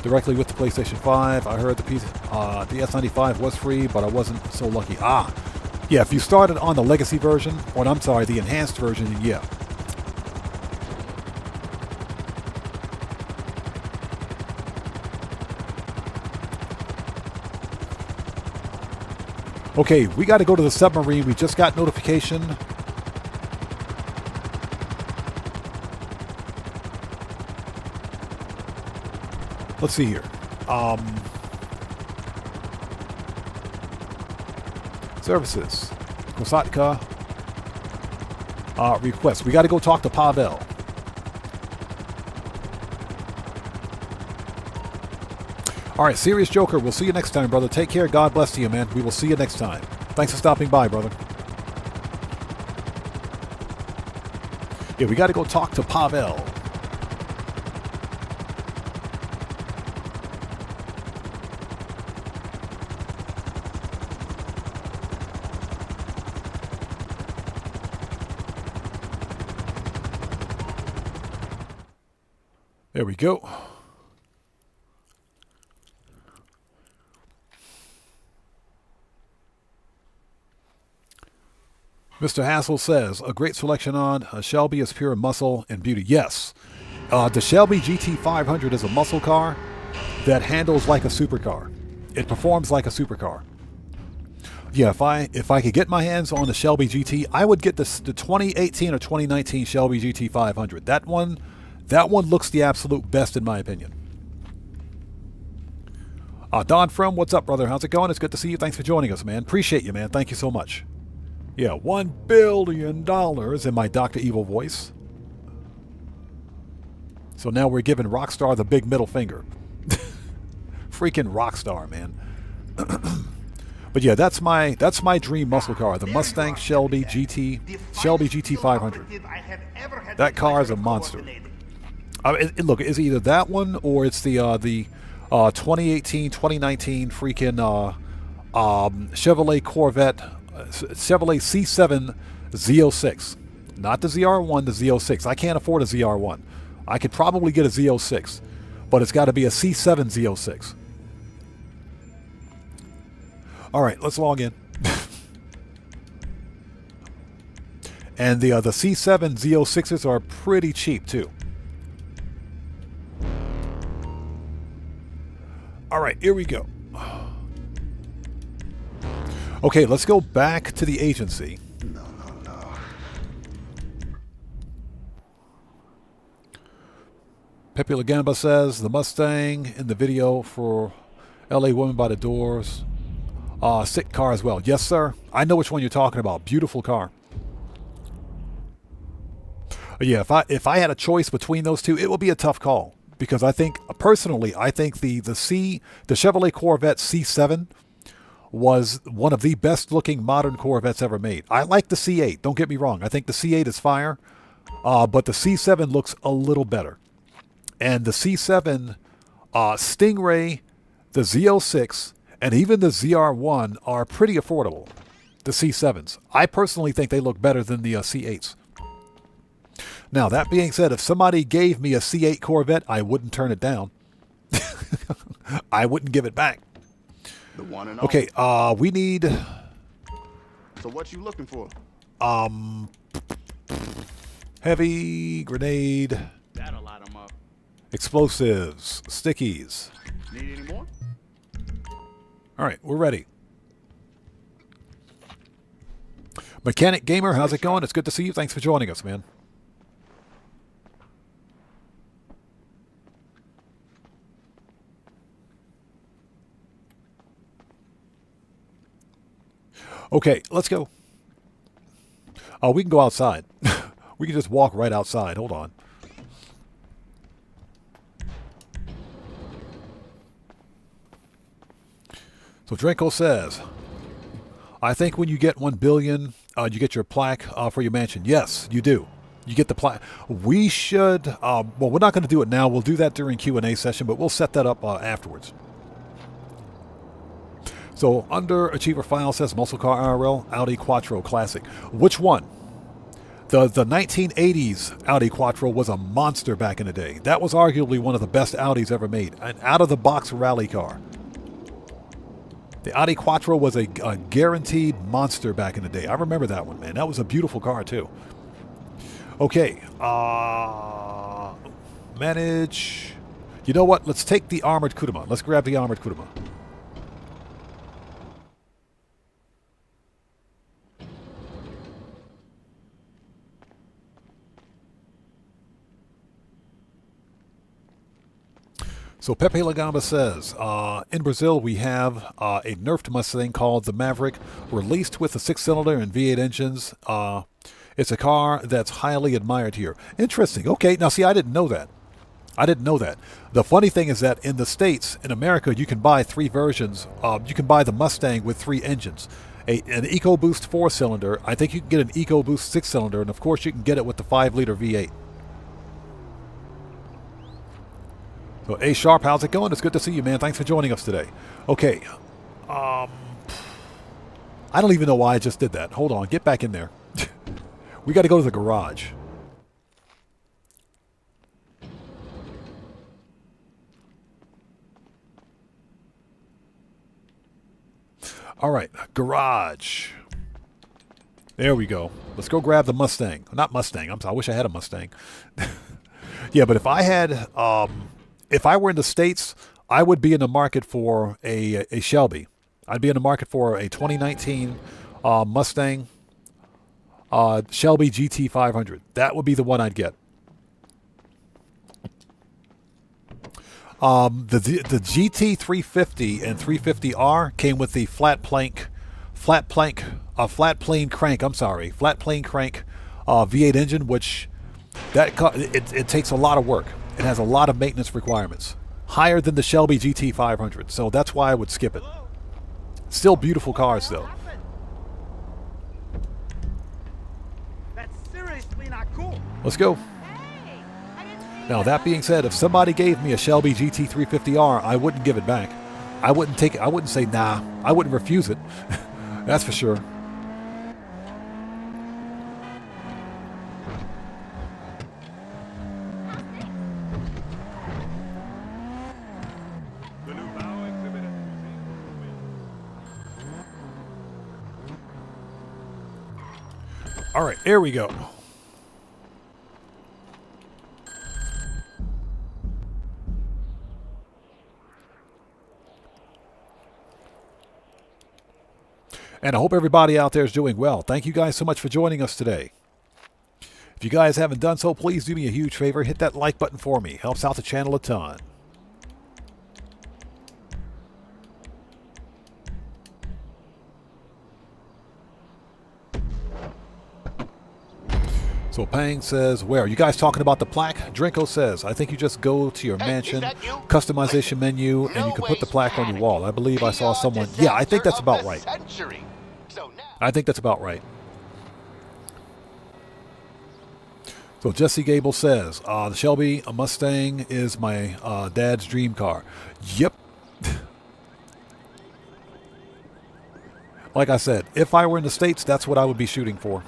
directly with the PlayStation 5. I heard the S95 was free, but I wasn't so lucky. Yeah, if you started on the Legacy version, or I'm sorry, the enhanced version, yeah. Okay, we got to go to the submarine. We just got notification. Let's see here. Services. Kosatka. Request. We got to go talk to Pavel. All right, Serious Joker, we'll see you next time, brother. Take care. God bless you, man. We will see you next time. Thanks for stopping by, brother. Yeah, we got to go talk to Pavel. There we go. Mr. Hassel says, a great selection on a Shelby is pure muscle and beauty. Yes. The Shelby GT500 is a muscle car that handles like a supercar. It performs like a supercar. Yeah, if I could get my hands on the Shelby GT, I would get the 2018 or 2019 Shelby GT500. That one looks the absolute best in my opinion. Don From, what's up, brother? How's it going? It's good to see you. Thanks for joining us, man. Appreciate you, man. Thank you so much. Yeah, $1 billion in my Dr. Evil voice. So now we're giving Rockstar the big middle finger. Freaking Rockstar, man. But yeah, that's my dream muscle car, the Mustang Shelby GT500. That car is a monster. Look, it's either that one or it's the 2018, 2019 freaking Chevrolet Corvette, Chevrolet C7 Z06. Not the ZR1, the Z06. I can't afford a ZR1. I could probably get a Z06, but it's got to be a C7 Z06. All right, let's log in. And the C7 Z06s are pretty cheap too. All right, here we go. Okay, let's go back to the agency. No. Pepe Lagamba says the Mustang in the video for LA Woman by the Doors. Sick car as well. Yes, sir. I know which one you're talking about. Beautiful car. Yeah, if I had a choice between those two, it would be a tough call. Because I think, personally, I think the Chevrolet Corvette C7 was one of the best looking modern Corvettes ever made. I like the C8, don't get me wrong. I think the C8 is fire, but the C7 looks a little better. And the C7, Stingray, the Z06, and even the ZR1 are pretty affordable, the C7s. I personally think they look better than the C8s. Now, that being said, if somebody gave me a C8 Corvette, I wouldn't turn it down. I wouldn't give it back. The one and all. Okay, we need... So what you looking for? Heavy, grenade, That'll light them up. explosives, stickies. Need any more? All right, we're ready. Mechanic Gamer, how's it going? It's good to see you. Thanks for joining us, man. Okay, let's go. We can go outside. We can just walk right outside. Hold on. So Drenko says, I think when you get 1 billion, you get your plaque for your mansion. Yes, you do. You get the plaque. We should, well, we're not going to do it now. We'll do that during Q&A session, but we'll set that up afterwards. So under Achiever File says Muscle Car IRL, Audi Quattro Classic. Which one? The 1980s Audi Quattro was a monster back in the day. That was arguably one of the best Audis ever made. An out-of-the-box rally car. The Audi Quattro was a guaranteed monster back in the day. I remember that one, man. That was a beautiful car, too. Okay. Manage. You know what? Let's take the Armored Kuruma. Let's grab the Armored Kuruma. So Pepe Lagamba says, in Brazil we have a nerfed Mustang called the Maverick, released with a 6-cylinder and V8 engines. It's a car that's highly admired here. Interesting. Okay, now see, I didn't know that. The funny thing is that in the States, in America, you can buy 3 versions. You can buy the Mustang with 3 engines. an EcoBoost 4-cylinder. I think you can get an EcoBoost 6-cylinder, and of course you can get it with the 5-liter V8. So, A Sharp, how's it going? It's good to see you, man. Thanks for joining us today. Okay. I don't even know why I just did that. Hold on. Get back in there. We got to go to the garage. All right. Garage. There we go. Let's go grab the Mustang. Not Mustang. I wish I had a Mustang. Yeah, but if I had... if I were in the States, I would be in the market for a Shelby. I'd be in the market for a 2019 Mustang Shelby GT500. That would be the one I'd get. The GT350 and 350R came with the flat plane crank V8 engine, which it takes a lot of work. It has a lot of maintenance requirements, higher than the Shelby GT500, so that's why I would skip it. Still beautiful cars, though. That's seriously not cool. Let's go. Now, that being said, if somebody gave me a Shelby GT350R, I wouldn't give it back. I wouldn't take it. I wouldn't say nah. I wouldn't refuse it. That's for sure. All right, here we go. And I hope everybody out there is doing well. Thank you guys so much for joining us today. If you guys haven't done so, please do me a huge favor. Hit that like button for me. Helps out the channel a ton. So Pang says, where? Are you guys talking about the plaque? Drinko says, I think you just go to your mansion, customization menu, and you can put the plaque on your wall. I believe I saw someone. Yeah, I think that's about right. I think that's about right. So Jesse Gable says, the Shelby Mustang is my dad's dream car. Yep. Like I said, if I were in the States, that's what I would be shooting for.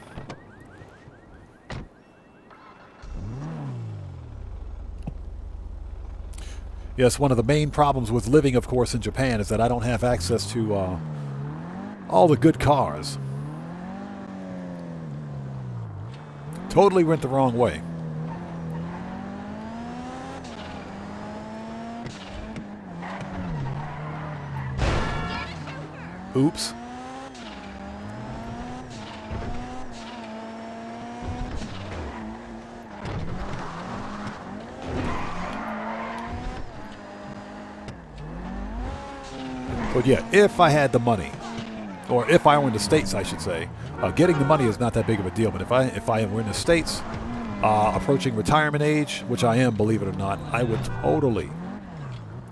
Yes, one of the main problems with living, of course, in Japan is that I don't have access to all the good cars. Totally went the wrong way. Oops. But yeah, if I had the money, or if I were in the States, I should say, getting the money is not that big of a deal. But if I were in the States, approaching retirement age, which I am, believe it or not, I would totally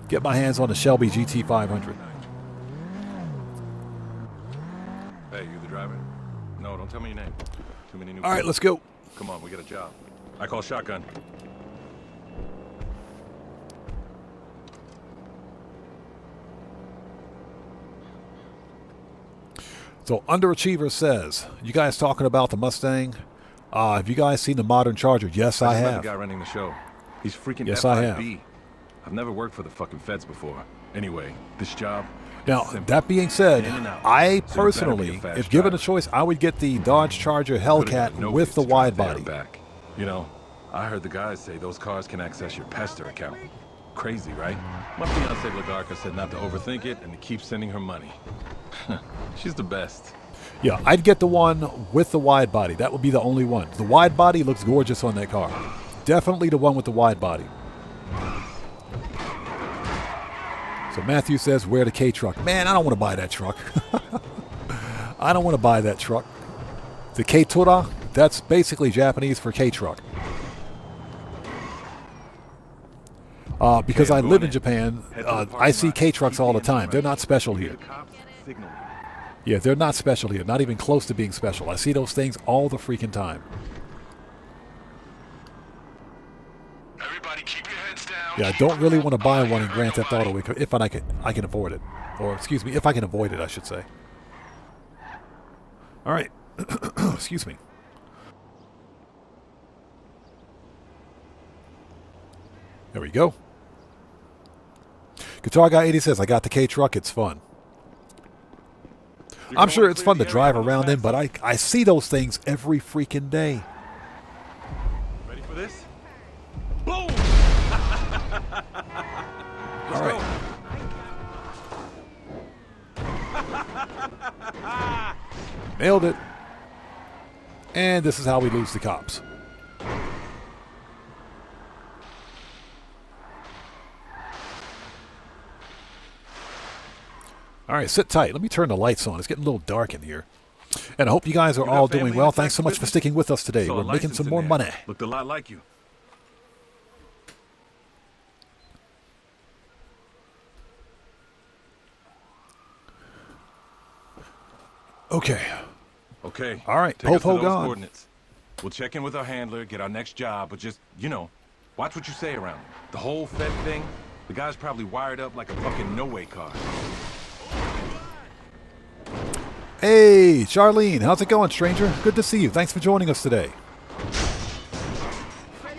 get my hands on the Shelby GT500. Hey, you the driver? No, don't tell me your name. Too many new. All right, let's go. Come on, we got a job. I call shotgun. So Underachiever says, you guys talking about the Mustang? Have you guys seen the modern Charger? Yes, I have. The guy running the show. He's freaking yes, FIB. I have. I've never worked for the fucking feds before. Anyway, this job. Now, that being said, I personally, if given a choice, I would get the Dodge Charger Hellcat with the wide body. Back. You know, I heard the guys say those cars can access your Pester account. Crazy, right? My fiance Lagarca said not to overthink it and to keep sending her money. She's the best. Yeah, I'd get the one with the wide body. That would be the only one. The wide body looks gorgeous on that car. Definitely the one with the wide body. So Matthew says, where the K-Truck? Man, I don't want to buy that truck. I don't want to buy that truck. The K-Tura, that's basically Japanese for K-Truck. Because I live in Japan, I see K-Trucks all the time. They're not special here. Yeah, they're not special here. Not even close to being special. I see those things all the freaking time. Everybody keep your heads down. Yeah, I don't really want to buy one in Grand Theft Auto if I can afford it. Or, excuse me, if I can avoid it, I should say. All right. Excuse me. There we go. Guitar Guy 80 says, I got the K truck. It's fun. I'm sure it's fun to drive around in, but I see those things every freaking day. Ready for this? Boom! All right. Nailed it. And this is how we lose the cops. All right, sit tight. Let me turn the lights on. It's getting a little dark in here. And I hope you guys are all doing well. Thanks so much for sticking with us today. We're making some more money. Looked a lot like you. Okay. Okay. All right. Take us to Popo those gone. coordinates. We'll check in with our handler, get our next job, but just, you know, watch what you say around him. The whole Fed thing, the guy's probably wired up like a fucking no-way car. Hey, Charlene. How's it going, stranger? Good to see you. Thanks for joining us today.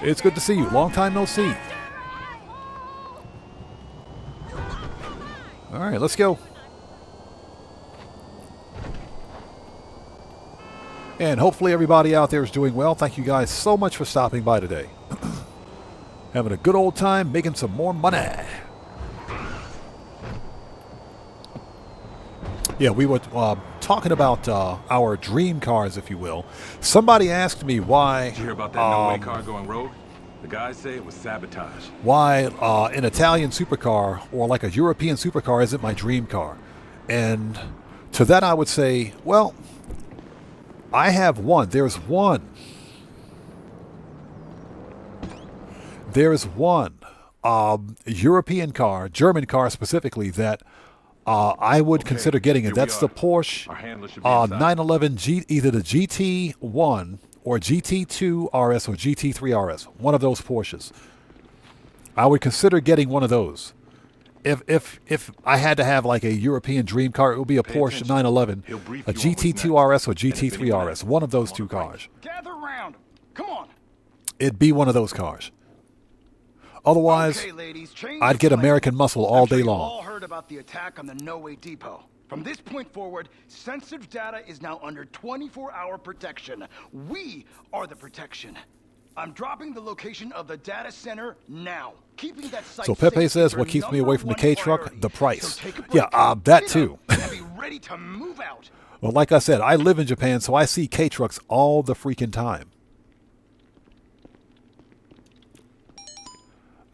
It's good to see you. Long time no see. All right, let's go. And hopefully everybody out there is doing well. Thank you guys so much for stopping by today. Having a good old time, making some more money. Yeah, we were talking about our dream cars, if you will. Somebody asked me why... Did you hear about that no-way car going rogue? The guys say it was sabotage. Why an Italian supercar or like a European supercar isn't my dream car. And to that I would say, well, I have one. There's one. There's one European car, German car specifically, that I would consider getting it. That's the Porsche 911 either the GT1 or GT2 RS or GT3 RS. One of those Porsches. I would consider getting one of those. If I had to have like a European dream car, it would be a Porsche 911, a GT2 RS or GT3 RS. One of those two cars. Gather round. Come on. It'd be one of those cars. Otherwise, Okay, ladies, I'd get American Muscle all day You long. all heard about the attack on the No Way Depot. From this point forward, sensitive data is now under 24-hour protection. We are the protection. I'm dropping the location of the data center now. Keeping that site So Pepe safe says, is what your keeps me away from the #1 K truck? priority. The price. So take a break, Yeah, that sit too. up, and be ready to move out. Well, like I said, I live in Japan, so I see K trucks all the freaking time.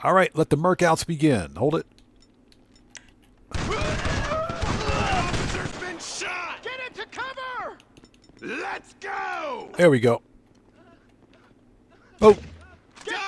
All right, let the Mercouts begin. Hold it. Officer's been shot! Get into cover! Let's go! There we go. Oh. Get down!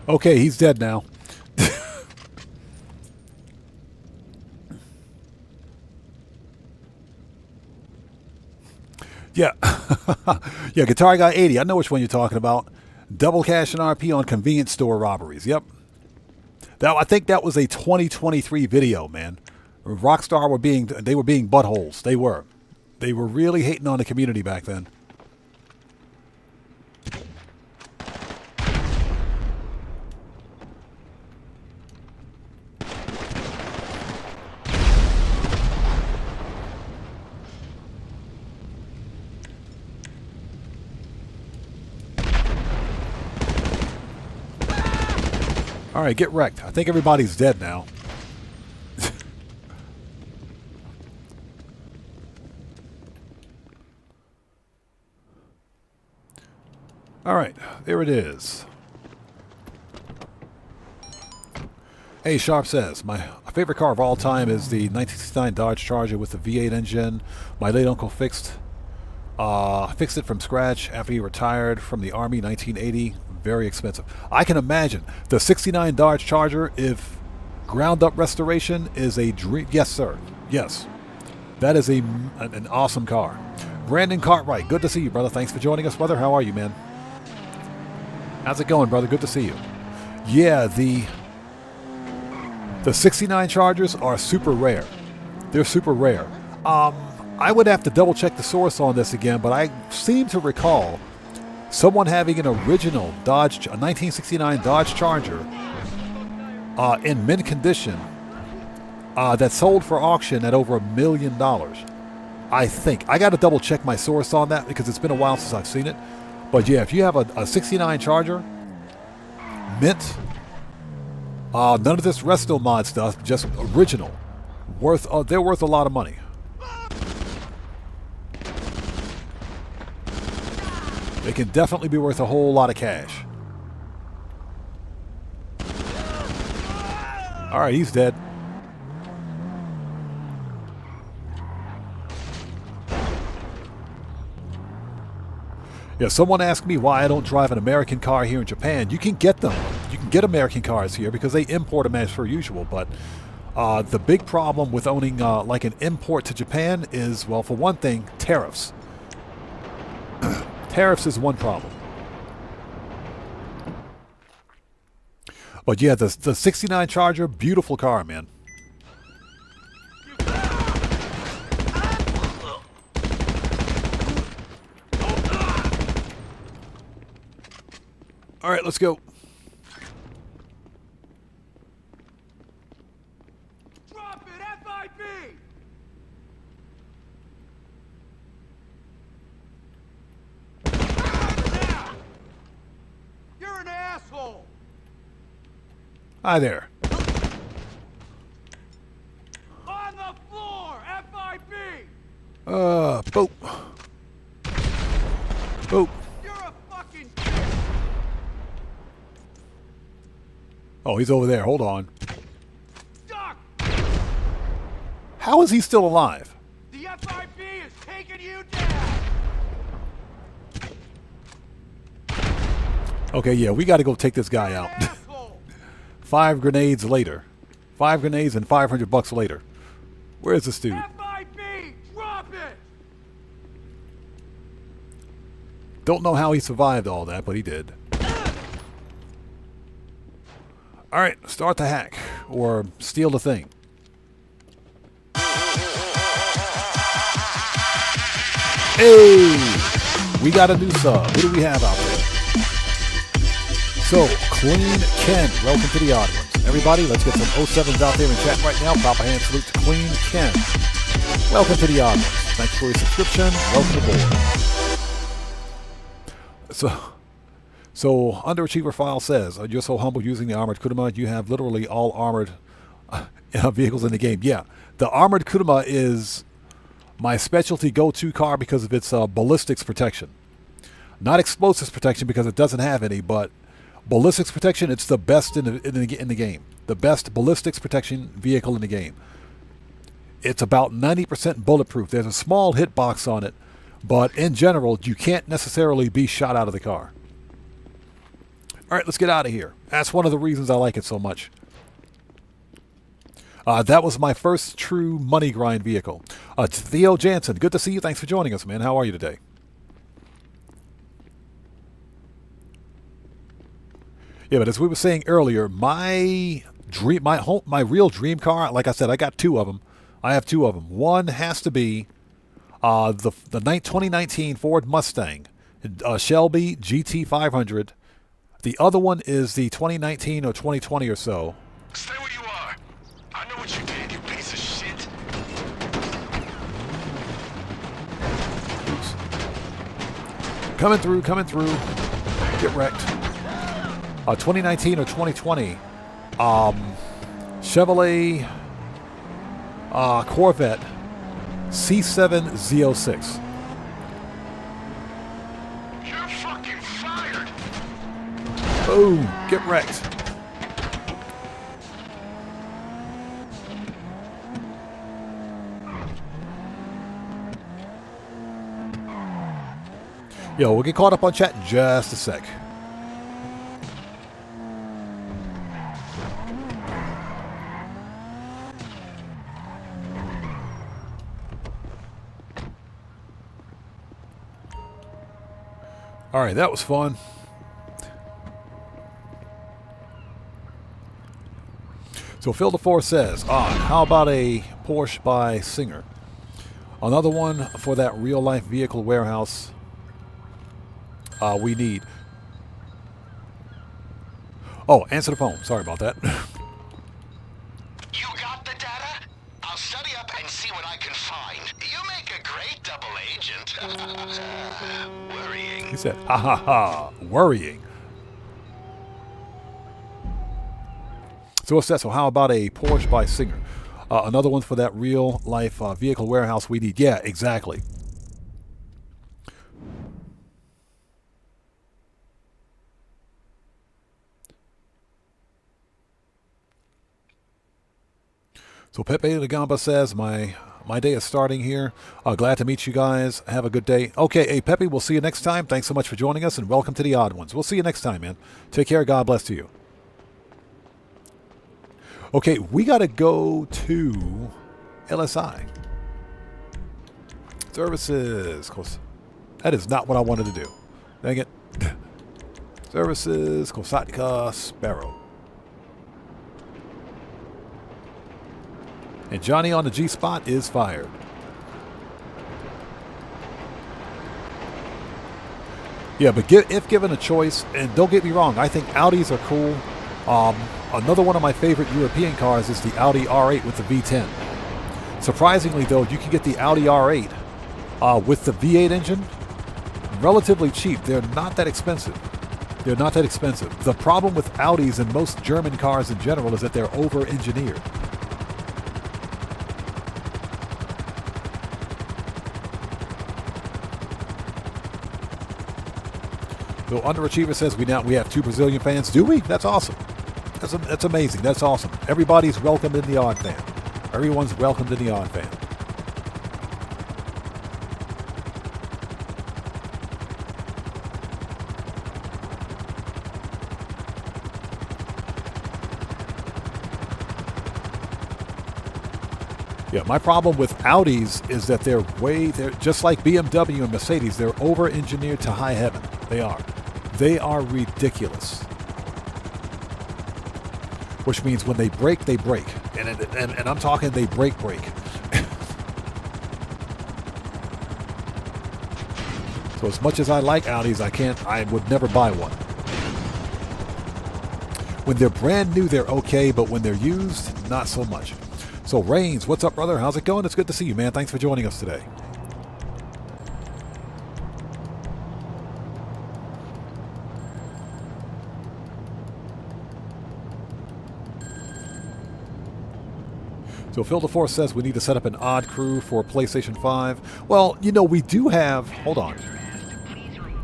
Okay, he's dead now. Yeah. Yeah, Guitar Guy 80. I know which one you're talking about. Double cash and RP on convenience store robberies. Yep. I think that was a 2023 video, man. Rockstar were being buttholes. They were. They were really hating on the community back then. All right, get wrecked. I think everybody's dead now. Yeah, All right, there it is. Hey, Sharp says, my favorite car of all time is the 1969 Dodge Charger with the V8 engine. My late uncle fixed it from scratch after he retired from the Army, 1980. Very expensive. I can imagine the 69 Dodge Charger, if ground up restoration is a dream. Yes, sir. Yes. That is an awesome car. Brandon Cartwright, good to see you, brother. Thanks for joining us, brother. How are you, man? How's it going, brother? Good to see you. Yeah, the 69 Chargers are super rare. They're super rare. I would have to double check the source on this again, but I seem to recall someone having an original a 1969 Dodge Charger in mint condition that sold for auction at over $1 million. I think. I got to double check my source on that because it's been a while since I've seen it. But yeah, if you have a 69 Charger, mint, none of this resto mod stuff, just original, they're worth a lot of money. They can definitely be worth a whole lot of cash. All right, he's dead. Yeah, someone asked me why I don't drive an American car here in Japan. You can get them. You can get American cars here because they import them as per usual. But the big problem with owning like an import to Japan is, well, for one thing, tariffs. Tariffs is one problem. But yeah, the 69 Charger, beautiful car, man. All right, let's go. Drop it, FIB! You're an asshole! Hi there. On the floor, FIB! Boop. Boop. You're a fucking... Oh, he's over there. Hold on. Duck! How is he still alive? The FIB is taking you down! Okay, yeah, we got to go take this guy out. 5 grenades later. 5 grenades and $500 later. Where's this dude? FIB, drop it! Don't know how he survived all that, but he did. All right, start the hack or steal the thing. Hey, we got a new sub. Who do we have out there? So, Clean Ken, welcome to the audience. Everybody, let's get some 07s out there in chat right now. Proper hand salute to Clean Ken. Welcome to the audience. Thanks for your subscription. Welcome aboard. So Underachiever File says, you're so humble using the armored Kuruma, you have literally all armored vehicles in the game. Yeah, the armored Kuruma is my specialty go-to car because of its ballistics protection. Not explosives protection because it doesn't have any, but ballistics protection, it's the best in the game. The best ballistics protection vehicle in the game. It's about 90% bulletproof. There's a small hitbox on it, but in general, you can't necessarily be shot out of the car. All right, let's get out of here. That's one of the reasons I like it so much. That was my first true money grind vehicle. Theo Jansen, good to see you. Thanks for joining us, man. How are you today? Yeah, but as we were saying earlier, my real dream car, like I said, I got 2 of them. I have 2 of them. One has to be the 2019 Ford Mustang, Shelby GT 500. The other one is the 2019 or 2020 or so. Stay where you are. I know what you did, you piece of shit. Oops. Coming through. Get wrecked. 2019 or 2020. Chevrolet Corvette C7 Z06. You're fucking fired! Boom! Get wrecked. Yo, we'll get caught up on chat in just a sec. All right, that was fun. So Phil DeFore says, how about a Porsche by Singer? Another one for that real-life vehicle warehouse we need. Oh, answer the phone. Sorry about that. You got the data? I'll study up and see what I can find. You make a great double agent. Worrying. He said, ha ha ha, worrying. So what's that? So how about a Porsche by Singer? Another one for that real-life vehicle warehouse we need. Yeah, exactly. So Pepe de Gamba says, my day is starting here. Glad to meet you guys. Have a good day. Okay, hey, Pepe, we'll see you next time. Thanks so much for joining us, and welcome to the Odd Ones. We'll see you next time, man. Take care. God bless to you. Okay, we got to go to LSI. Services. That is not what I wanted to do. Dang it. Services. Kosatka Sparrow. And Johnny on the G-spot is fired. Yeah, but if given a choice, and don't get me wrong, I think Audis are cool. Another one of my favorite European cars is the Audi R8 with the V10. Surprisingly, though, you can get the Audi R8 with the V8 engine relatively cheap. They're not that expensive. They're not that expensive. The problem with Audis and most German cars in general is that they're over-engineered. So Underachiever says we have 2 Brazilian fans. Do we? That's awesome. That's amazing. That's awesome. Everybody's welcomed in the Odd Fan. Everyone's welcomed in the Odd Fan. Yeah, my problem with Audis is that they're just like BMW and Mercedes. They're over-engineered to high heaven. They are. They are ridiculous. Which means when they break, they break. And I'm talking they break. So as much as I like Audis, I would never buy one. When they're brand new, they're okay, but when they're used, not so much. So Reigns, what's up, brother? How's it going? It's good to see you, man. Thanks for joining us today. So Phil DeForce says we need to set up an odd crew for PlayStation 5. Well, you know, we do have... Hold on.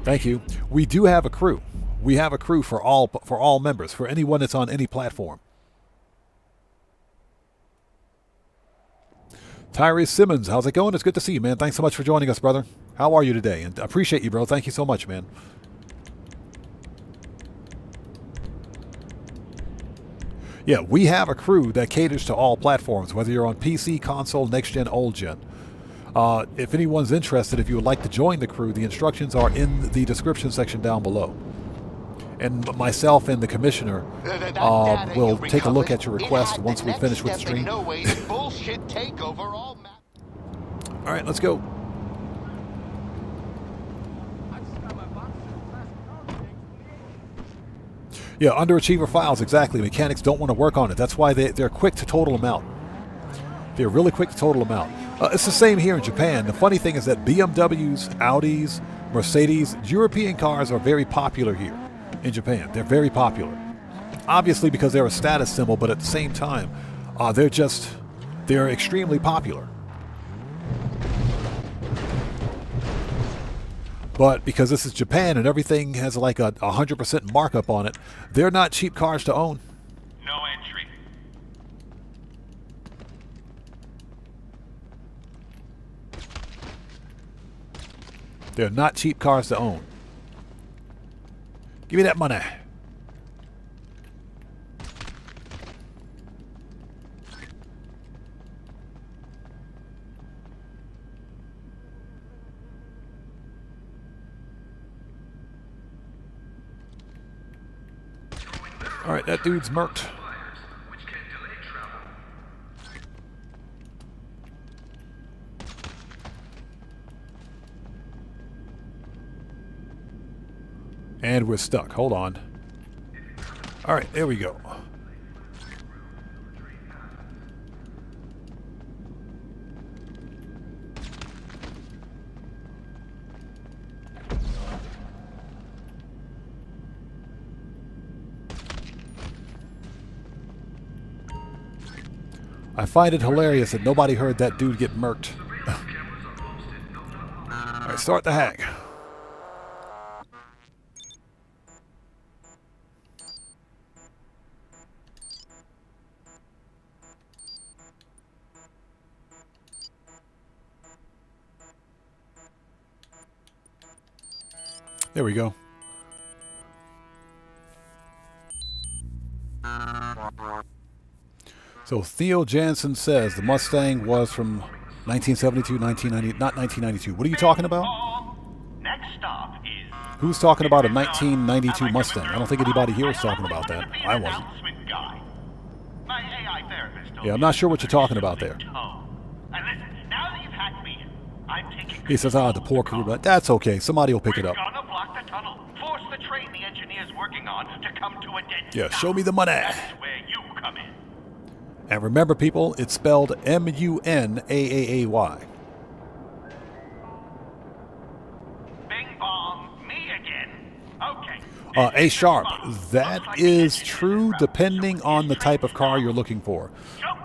Thank you. We do have a crew. We have a crew for all members, for anyone that's on any platform. Tyrese Simmons, how's it going? It's good to see you, man. Thanks so much for joining us, brother. How are you today? And I appreciate you, bro. Thank you so much, man. Yeah, we have a crew that caters to all platforms, whether you're on PC, console, next gen, old gen. If anyone's interested, if you would like to join the crew, the instructions are in the description section down below. And myself and the commissioner will take a look at your request once we finish with the stream. All right, let's go. Yeah, underachiever files, exactly. Mechanics don't want to work on it. That's why they're quick to total them out. They're really quick to total them out. It's the same here in Japan. The funny thing is that BMWs, Audis, Mercedes, European cars are very popular here in Japan. They're very popular. Obviously because they're a status symbol, but at the same time, they're extremely popular. But because this is Japan and everything has like a 100% markup on it, they're not cheap cars to own. No entry. They're not cheap cars to own. Give me that money. All right, that dude's murked. And we're stuck. Hold on. All right, there we go. I find it hilarious that nobody heard that dude get murked. All right, start the hack. There we go. So Theo Jansen says the Mustang was from 1972, 1990, not 1992. What are you talking about? Next stop is... Who's talking about a 1992 Mustang? I don't think anybody here is talking about that. I wasn't. My AI therapist told Yeah, I'm not sure what you're talking about there. And listen, now that you've hacked me, I'm taking... He says, the poor crew, but that's okay. Somebody will pick it up. Gonna block the tunnel. Force the train the engineer's working on to come to a dead Yeah, stop. show me the money. That's where you come in. And remember, people, it's spelled M-U-N-A-A-A-Y. Bing bong, me again. Okay. A Sharp, that is true depending on the type of car you're looking for.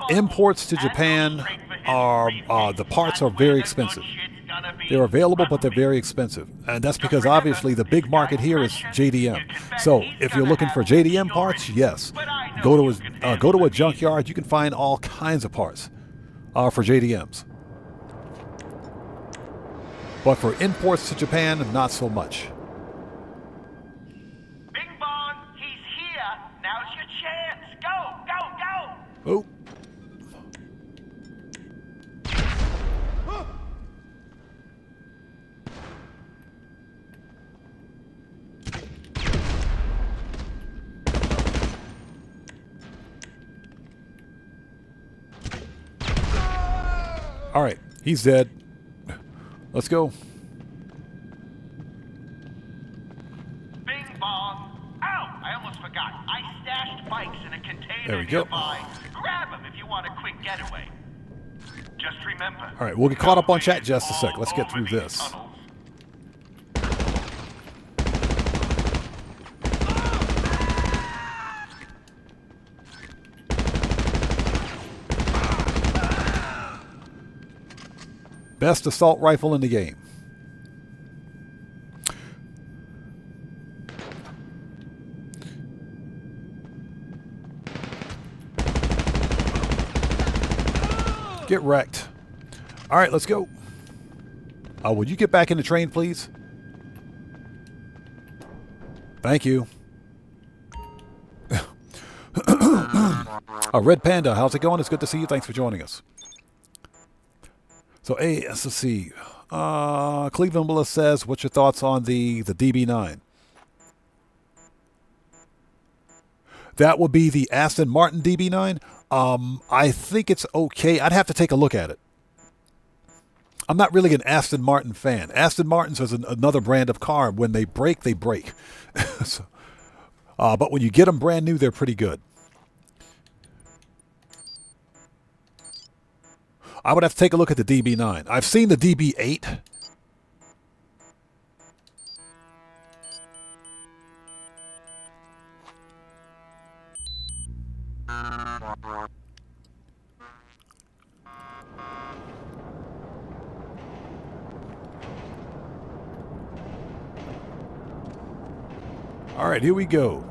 Imports to Japan are, the parts are very expensive. They're available, but they're very expensive. And that's because obviously the big market here is JDM. So if you're looking for JDM parts, yes. Go to a junkyard, you can find all kinds of parts for JDMs. But for imports to Japan, not so much. Bing bong, he's here. Now's your chance. Go, go, go. Oh. All right, he's dead. Let's go. Bing bong. Ow, I almost forgot. I stashed bikes in a container There we go. nearby. Grab them if you want a quick getaway. Just remember. All right, we'll get caught up on chat just a sec. Let's get through this. Best assault rifle in the game. Get wrecked. All right, let's go. Would you get back in the train, please? Thank you. Red Panda, how's it going? It's good to see you. Thanks for joining us. So, let's see. Cleveland Willis says, what's your thoughts on the DB9? That would be the Aston Martin DB9. I think it's okay. I'd have to take a look at it. I'm not really an Aston Martin fan. Aston Martin's is another brand of car. When they break, they break. So, but when you get them brand new, they're pretty good. I would have to take a look at the DB9. I've seen the DB8. All right, here we go.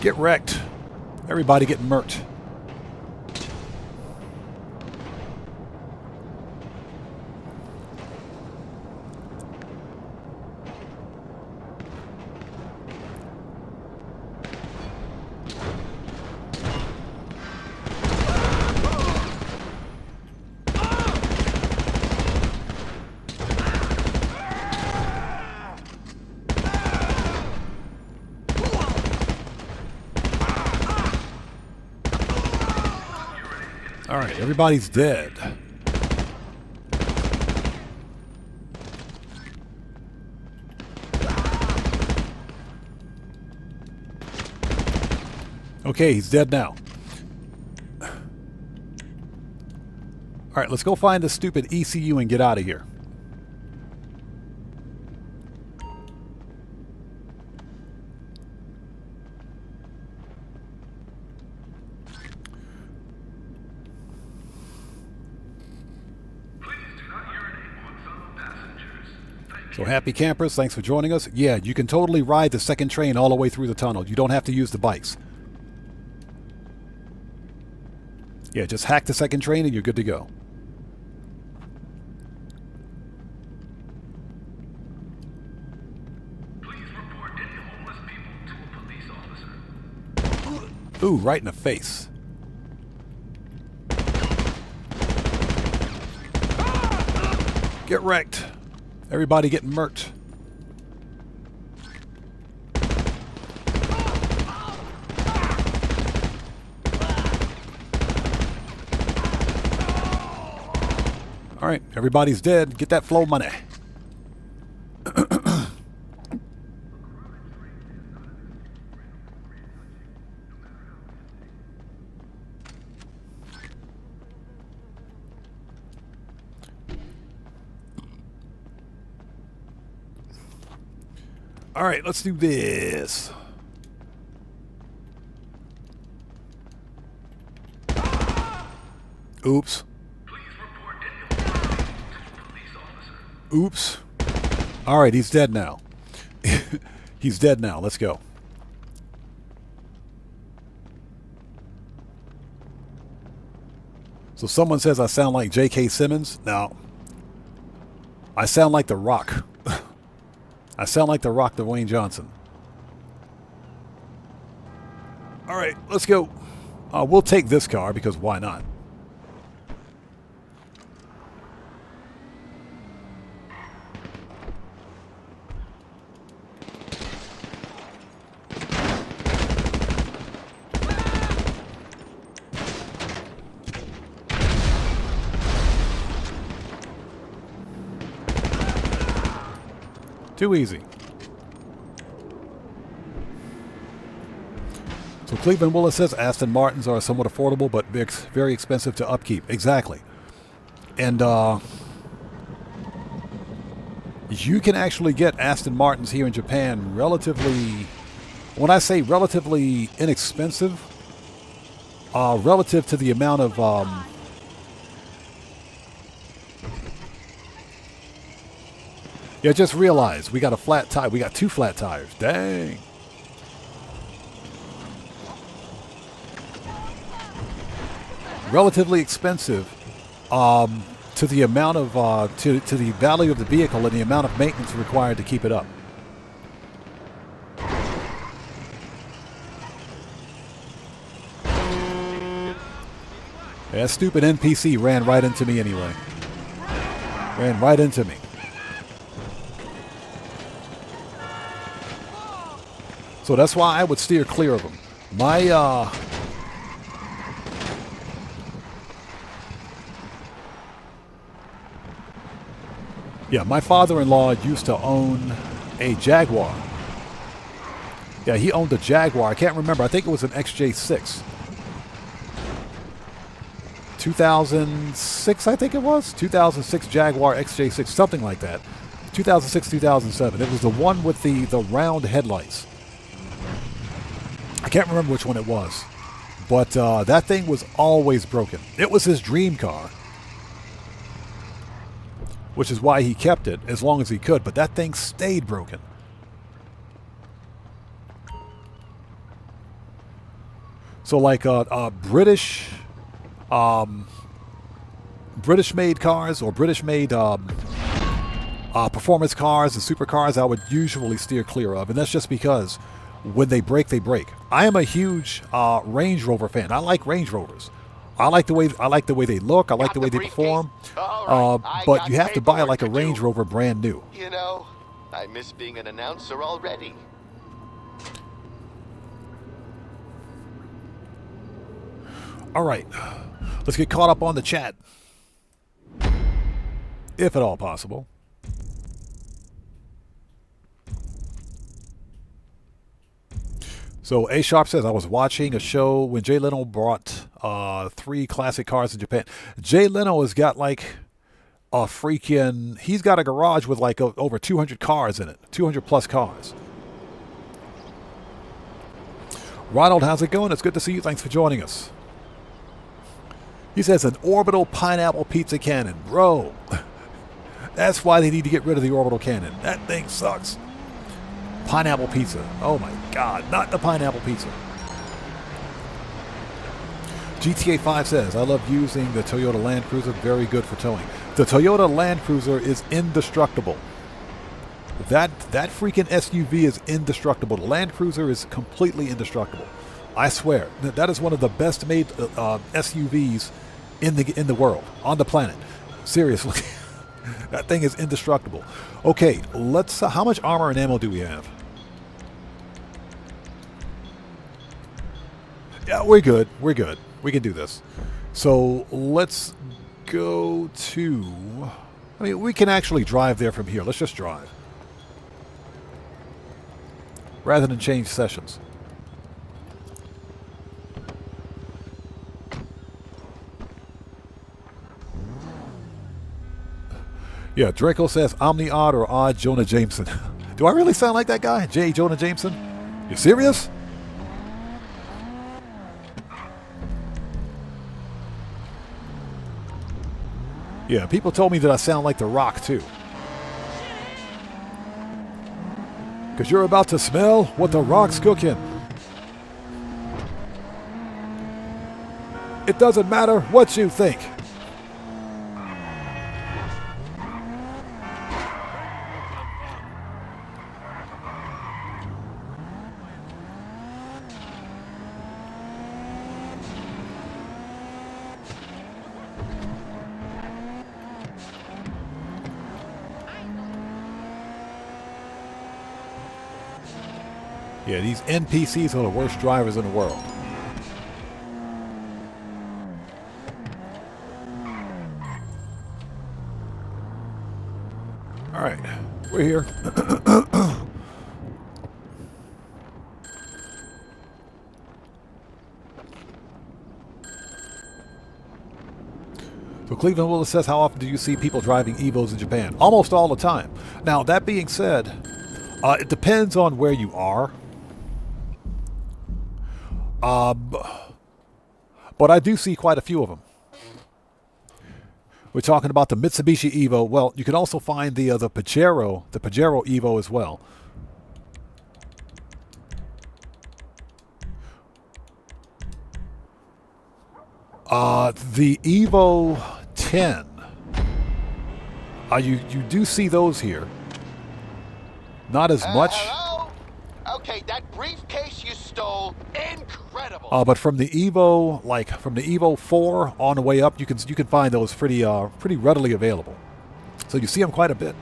Get wrecked. Everybody get murked. All right, everybody's dead. Okay, he's dead now. All right, let's go find this stupid ECU and get out of here. So happy campers, thanks for joining us. Yeah, you can totally ride the second train all the way through the tunnel. You don't have to use the bikes. Yeah, just hack the second train and you're good to go. Please report any homeless people to a police officer. Ooh, right in the face. Get wrecked. Everybody getting murked. All right, everybody's dead. Get that flow money. All right, let's do this. Oops. Oops. All right, he's dead now. He's dead now. Let's go. So someone says I sound like J.K. Simmons. No. I sound like The Rock. I sound like The Rock, Dwayne Johnson. All right, let's go. We'll take this car because why not? Too easy. So Cleveland Willis says Aston Martins are somewhat affordable, but very expensive to upkeep. Exactly. And you can actually get Aston Martins here in Japan relatively, when I say relatively inexpensive, relative to the amount of yeah, just realized we got a flat tire. We got 2 flat tires. Dang. Relatively expensive to the amount of to the value of the vehicle and the amount of maintenance required to keep it up. That stupid NPC ran right into me anyway. Ran right into me. So that's why I would steer clear of them. My, yeah, my father-in-law used to own a Jaguar. Yeah, he owned a Jaguar. I can't remember. I think it was an XJ6. 2006, I think it was. 2006 Jaguar XJ6, something like that. 2006, 2007. It was the one with the round headlights. I can't remember which one it was, But that thing was always broken. It was his dream car, which is why he kept it as long as he could. But that thing stayed broken. So like British made cars or British made performance cars and supercars I would usually steer clear of. And that's just because when they break, they break. I am a huge Range Rover fan. I like Range Rovers. I like the way they look. I like the way they perform. But you have to buy like a Range Rover brand new. You know, I miss being an announcer already. All right, let's get caught up on the chat, if at all possible. So A Sharp says, I was watching a show when Jay Leno brought 3 classic cars to Japan. Jay Leno has got like a freaking, he's got a garage with like over 200 cars in it, 200 plus cars. Ronald, how's it going? It's good to see you. Thanks for joining us. He says an orbital pineapple pizza cannon. Bro, that's why they need to get rid of the orbital cannon. That thing sucks. Pineapple pizza. Oh my God, not the pineapple pizza. GTA 5 says, I love using the Toyota Land Cruiser. Very good for towing. The Toyota Land Cruiser is indestructible. That freaking SUV is indestructible. The Land Cruiser is completely indestructible. I swear. That is one of the best made SUVs in the world, on the planet. Seriously. That thing is indestructible. Okay, let's how much armor and ammo do we have? Yeah, we're good. We're good. We can do this. So let's go to, I mean, we can actually drive there from here. Let's just drive, rather than change sessions. Yeah, Draco says, I'm the odd or odd Jonah Jameson. Do I really sound like that guy? J. Jonah Jameson? You serious? Yeah, people told me that I sound like The Rock, too. Because you're about to smell what The Rock's cooking. It doesn't matter what you think. Yeah, these NPCs are the worst drivers in the world. All right, we're here. So Cleveland Willis says, how often do you see people driving Evos in Japan? Almost all the time. Now, that being said, it depends on where you are. But I do see quite a few of them. We're talking about the Mitsubishi Evo. Well, you can also find the Pajero Evo as well. The Evo 10. You do see those here. Not as much. Hello? Okay, that briefcase you stole, incredible. But from the Evo, like from the Evo 4 on the way up, you can find those pretty readily available. So you see them quite a bit.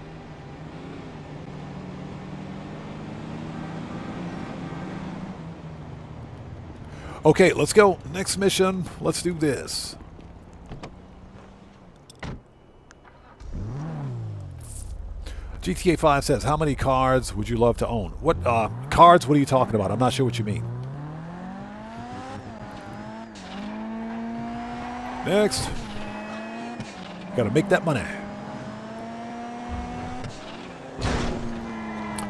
Okay, let's go. Next mission. Let's do this. GTA 5 says, how many cards would you love to own? What cards? What are you talking about? I'm not sure what you mean. Next. Gotta make that money.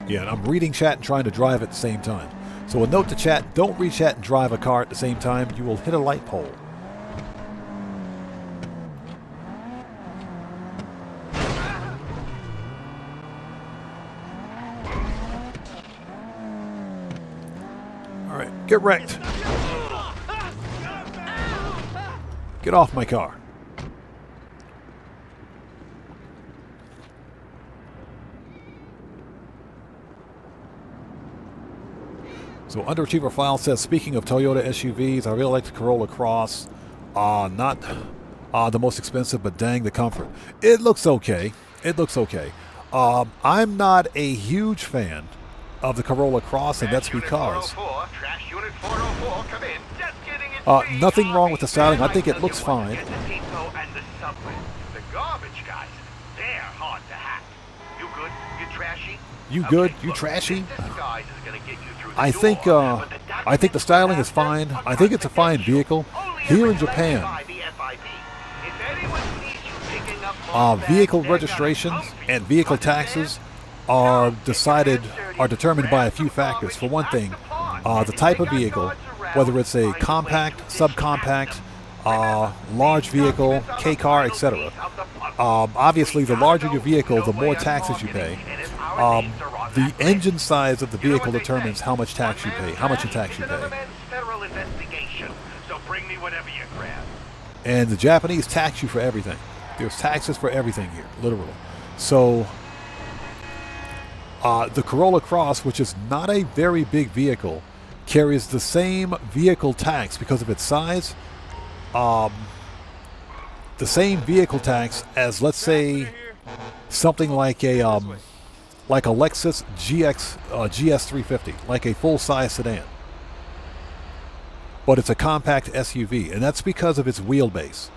Yeah, and I'm reading chat and trying to drive at the same time. So a note to chat, don't rechat and drive a car at the same time. You will hit a light pole. All right, get wrecked. Get off my car. So Underachiever File says, speaking of Toyota SUVs, I really like the Corolla Cross. Not the most expensive, but dang, the comfort. It looks okay. It looks okay. I'm not a huge fan of the Corolla Cross, and that's because nothing wrong with the styling. I think it looks fine. The garbage guys, they're hard to hack. You good? You trashy? You good? You trashy? I think the styling is fine. I think it's a fine vehicle. Here in Japan, vehicle registrations and vehicle taxes are determined by a few factors. For one thing, the type of vehicle, whether it's a compact, subcompact, large vehicle, K-car, etc. Obviously, the larger your vehicle, the more taxes you pay. The engine size of the vehicle determines how much tax you pay, And the Japanese tax you for everything. There's taxes for everything here, literally. So, the Corolla Cross, which is not a very big vehicle, carries the same vehicle tax because of its size. The same vehicle tax as, let's say, something like a Lexus GS350, like a full-size sedan. But it's a compact SUV, and that's because of its wheelbase.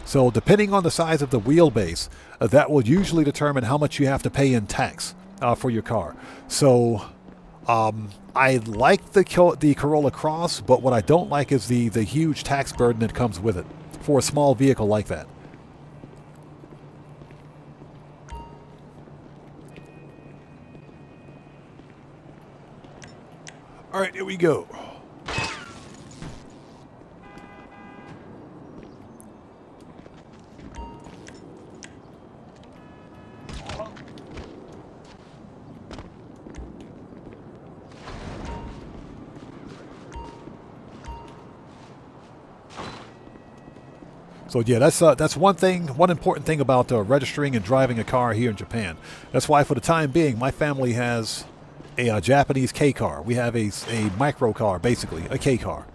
So depending on the size of the wheelbase, that will usually determine how much you have to pay in tax for your car. So I like the Corolla Cross, but what I don't like is the huge tax burden that comes with it for a small vehicle like that. All right, here we go. So yeah, that's one important thing about registering and driving a car here in Japan. That's why, for the time being, my family has a Japanese K car. We have a micro car, basically a K car,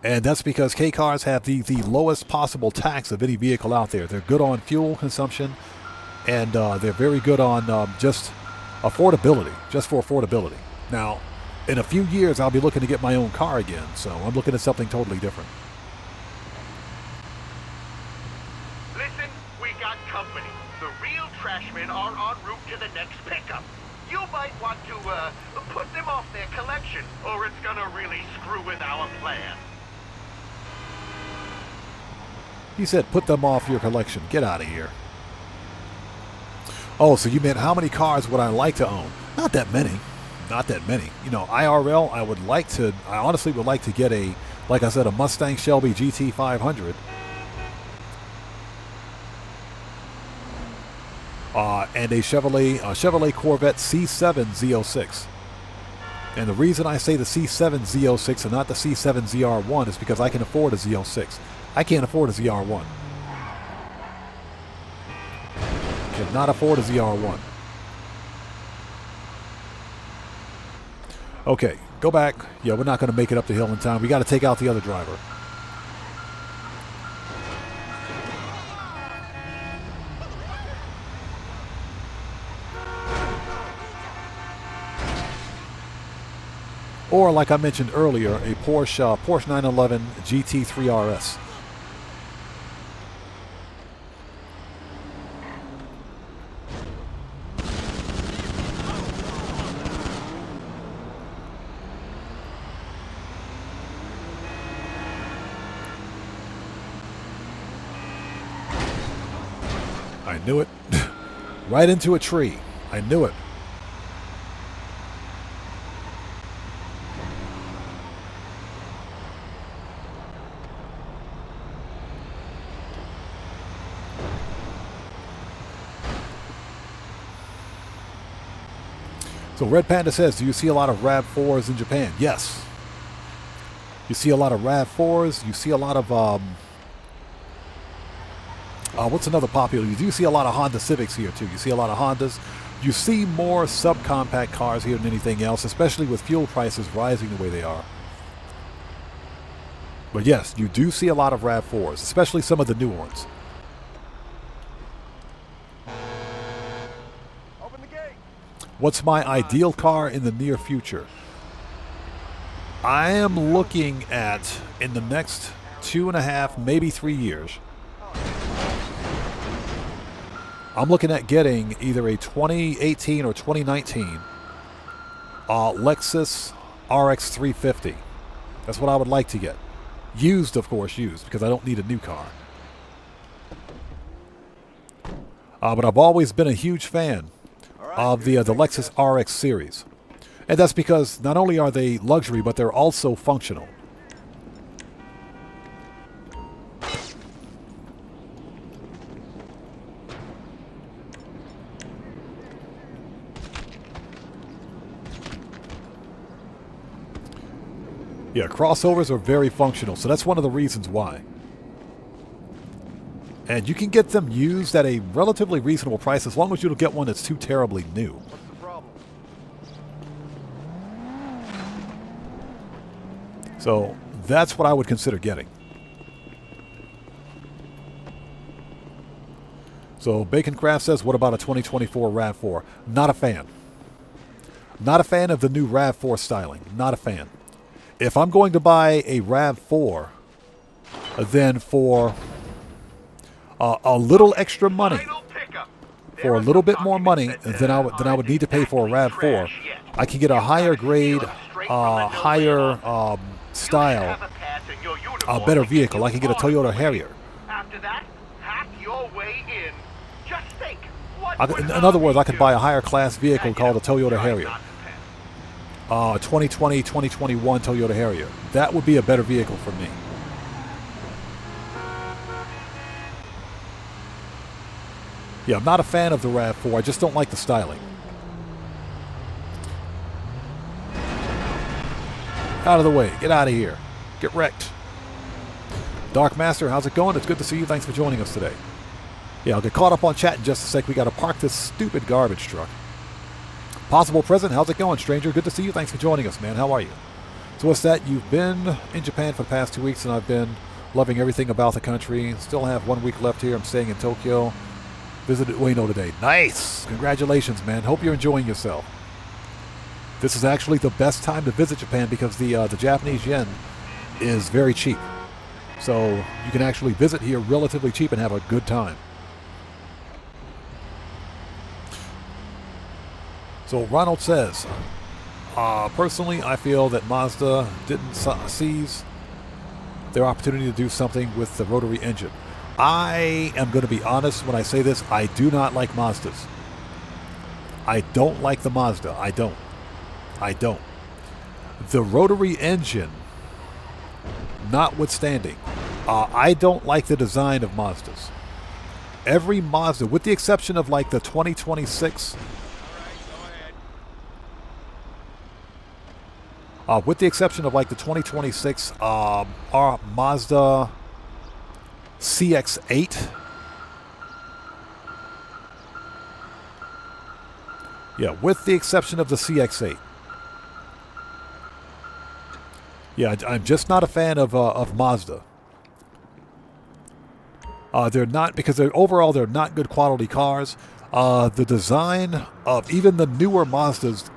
and that's because K cars have the lowest possible tax of any vehicle out there. They're good on fuel consumption, and they're very good on just affordability, just for affordability. Now, in a few years, I'll be looking to get my own car again, so I'm looking at something totally different. Listen, we got company. The real trashmen are en route to the next pickup. You might want to put them off their collection, or it's gonna really screw with our plan. He said, put them off your collection. Get out of here. Oh, so you meant how many cars would I like to own? Not that many. Not that many. You know, IRL, I honestly would like to get like I said, a Mustang Shelby GT 500. And a Chevrolet Corvette C7 Z06. And the reason I say the C7 Z06 and not the C7 ZR1 is because I can afford a Z06. I can't afford a ZR1. Cannot afford a ZR1. Okay, go back. Yeah, we're not going to make it up the hill in time. We got to take out the other driver. Or, like I mentioned earlier, a Porsche 911 GT3 RS. I knew it. Right into a tree. I knew it. So Red Panda says, do you see a lot of RAV4s in Japan? Yes. You see a lot of RAV4s. You see a lot of, what's another popular? You do see a lot of Honda Civics here, too. You see a lot of Hondas. You see more subcompact cars here than anything else, especially with fuel prices rising the way they are. But yes, you do see a lot of RAV4s, especially some of the new ones. What's my ideal car in the near future? I am looking at, in the next 2.5, maybe 3 years, I'm looking at getting either a 2018 or 2019 Lexus RX 350. That's what I would like to get. Used, of course, used, because I don't need a new car. But I've always been a huge fan of the Lexus RX series. And that's because not only are they luxury, but they're also functional. Yeah, crossovers are very functional, so that's one of the reasons why. And you can get them used at a relatively reasonable price as long as you don't get one that's too terribly new. What's the problem? So that's what I would consider getting. So Baconcraft says, what about a 2024 RAV4? Not a fan. Not a fan of the new RAV4 styling. Not a fan. If I'm going to buy a RAV4, then for a little extra money, for a little bit more money than I would need to pay for a RAV4, I can get a higher grade, higher style, a better vehicle. I can get a Toyota Harrier. After that, hack your way in. Just think. In other words, I could buy a higher class vehicle called a Toyota Harrier. 2020, 2021 Toyota Harrier. That would be a better vehicle for me. Yeah, I'm not a fan of the RAV4. I just don't like the styling. Out of the way. Get out of here. Get wrecked. Dark Master, how's it going? It's good to see you. Thanks for joining us today. Yeah, I'll get caught up on chat in just a sec. We got to park this stupid garbage truck. Possible Present, how's it going, stranger? Good to see you. Thanks for joining us, man. How are you? So what's that? You've been in Japan for the past 2 weeks, and I've been loving everything about the country. Still have 1 week left here. I'm staying in Tokyo. Visited Ueno today. Nice! Congratulations, man. Hope you're enjoying yourself. This is actually the best time to visit Japan because the Japanese yen is very cheap. So you can actually visit here relatively cheap and have a good time. So Ronald says, personally, I feel that Mazda didn't seize their opportunity to do something with the rotary engine. I am going to be honest when I say this. I do not like Mazdas. I don't like the Mazda. I don't. The rotary engine, notwithstanding, I don't like the design of Mazdas. Every Mazda, with the exception of like the 2026... with the exception of like the 2026 our Mazda CX-8. Yeah, with the exception of the CX-8. Yeah, I'm just not a fan of Mazda. They're not, because overall they're not good quality cars. The design of even the newer Mazdas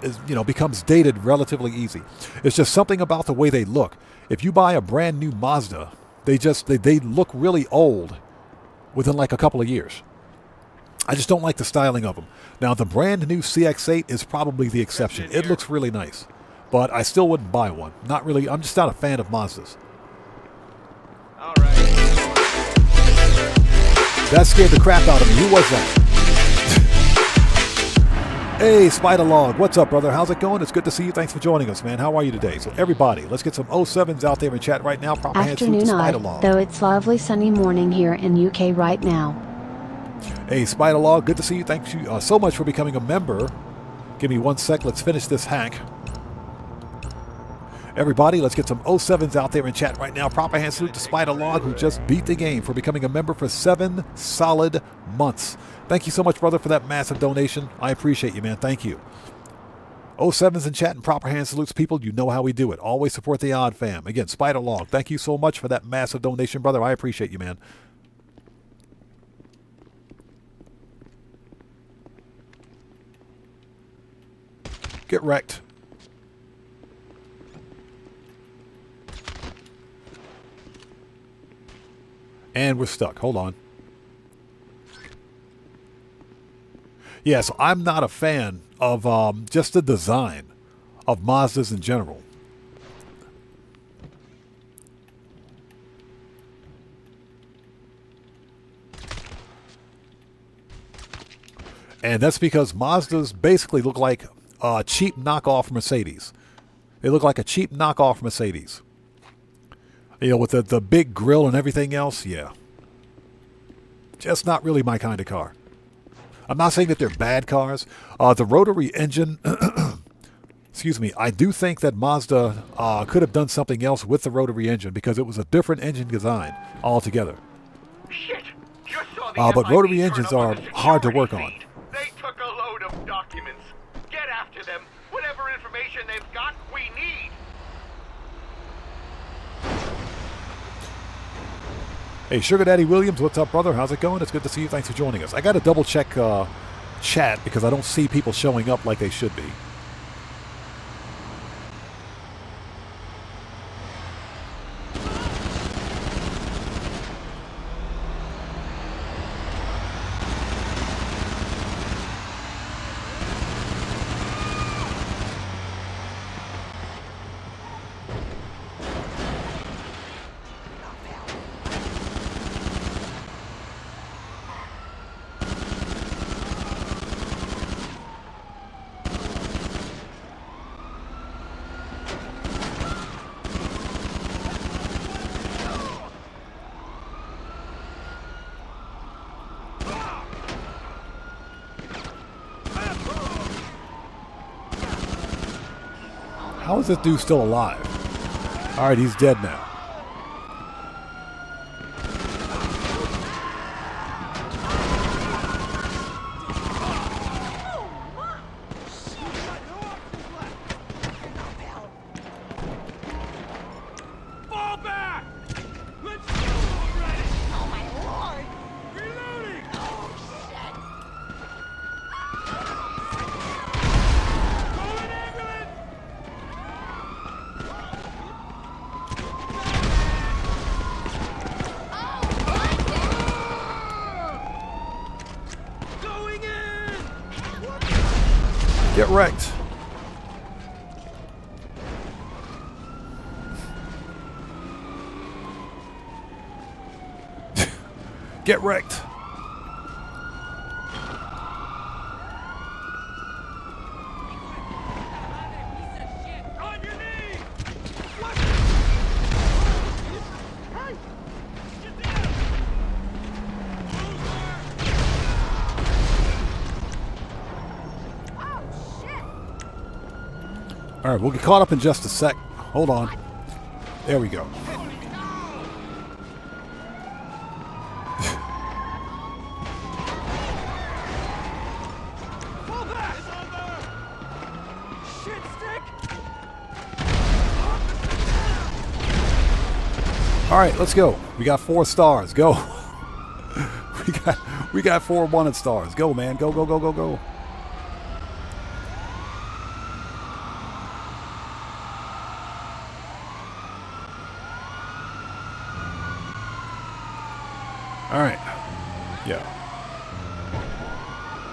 becomes dated relatively easy. It's just something about the way they look. If you buy a brand new Mazda, they look really old within like a couple of years. I just don't like the styling of them. Now the brand new CX-8 is probably the exception. It looks really nice, but I still wouldn't buy one. Not really. I'm just not a fan of Mazdas. All right. That scared the crap out of me. Who was that? Hey, Spider-Log. What's up, brother? How's it going? It's good to see you. Thanks for joining us, man. How are you today? So everybody, let's get some 07s out there in chat right now. Proper hand salute to Spider-Log. Though it's lovely sunny morning here in UK right now. Hey, Spider-Log. Good to see you. Thank you so much for becoming a member Give me 1 sec. Let's finish this hack. Everybody, let's get some 07s out there in chat right now. Proper hand salute to Spider Log, who just beat the game for becoming a member for 7 solid months. Thank you so much, brother, for that massive donation. I appreciate you, man. Thank you. 07s in chat and proper hand salutes, people. You know how we do it. Always support the Odd Fam. Again, Spider Log, thank you so much for that massive donation, brother. I appreciate you, man. Get wrecked. And we're stuck. Hold on. Yeah, so I'm not a fan of just the design of Mazdas in general. And that's because Mazdas basically look like a cheap knockoff Mercedes. They look like a cheap knockoff Mercedes. You know, with the big grill and everything else, yeah. Just not really my kind of car. I'm not saying that they're bad cars. The rotary engine, excuse me, I do think that Mazda could have done something else with the rotary engine because it was a different engine design altogether. Shit! Just saw the But rotary engines are hard to work on. They took a load of documents. Get after them. Whatever information they've got, we need. Hey, Sugar Daddy Williams, what's up, brother? How's it going? It's good to see you. Thanks for joining us. I got to double check chat because I don't see people showing up like they should be. How is this dude still alive? All right, he's dead now. Fall back! Let's go already! Oh my lord! Reloading! Oh shit! Call an ambulance! Going in! Get wrecked. Get wrecked. On your knees! All right, we'll get caught up in just a sec. Hold on. There we go. Fall back! Shit stick! All right, let's go. We got 4 stars. Go. we got 4 wanted stars. Go, man. Go, go, go, go, go. All right. Yeah.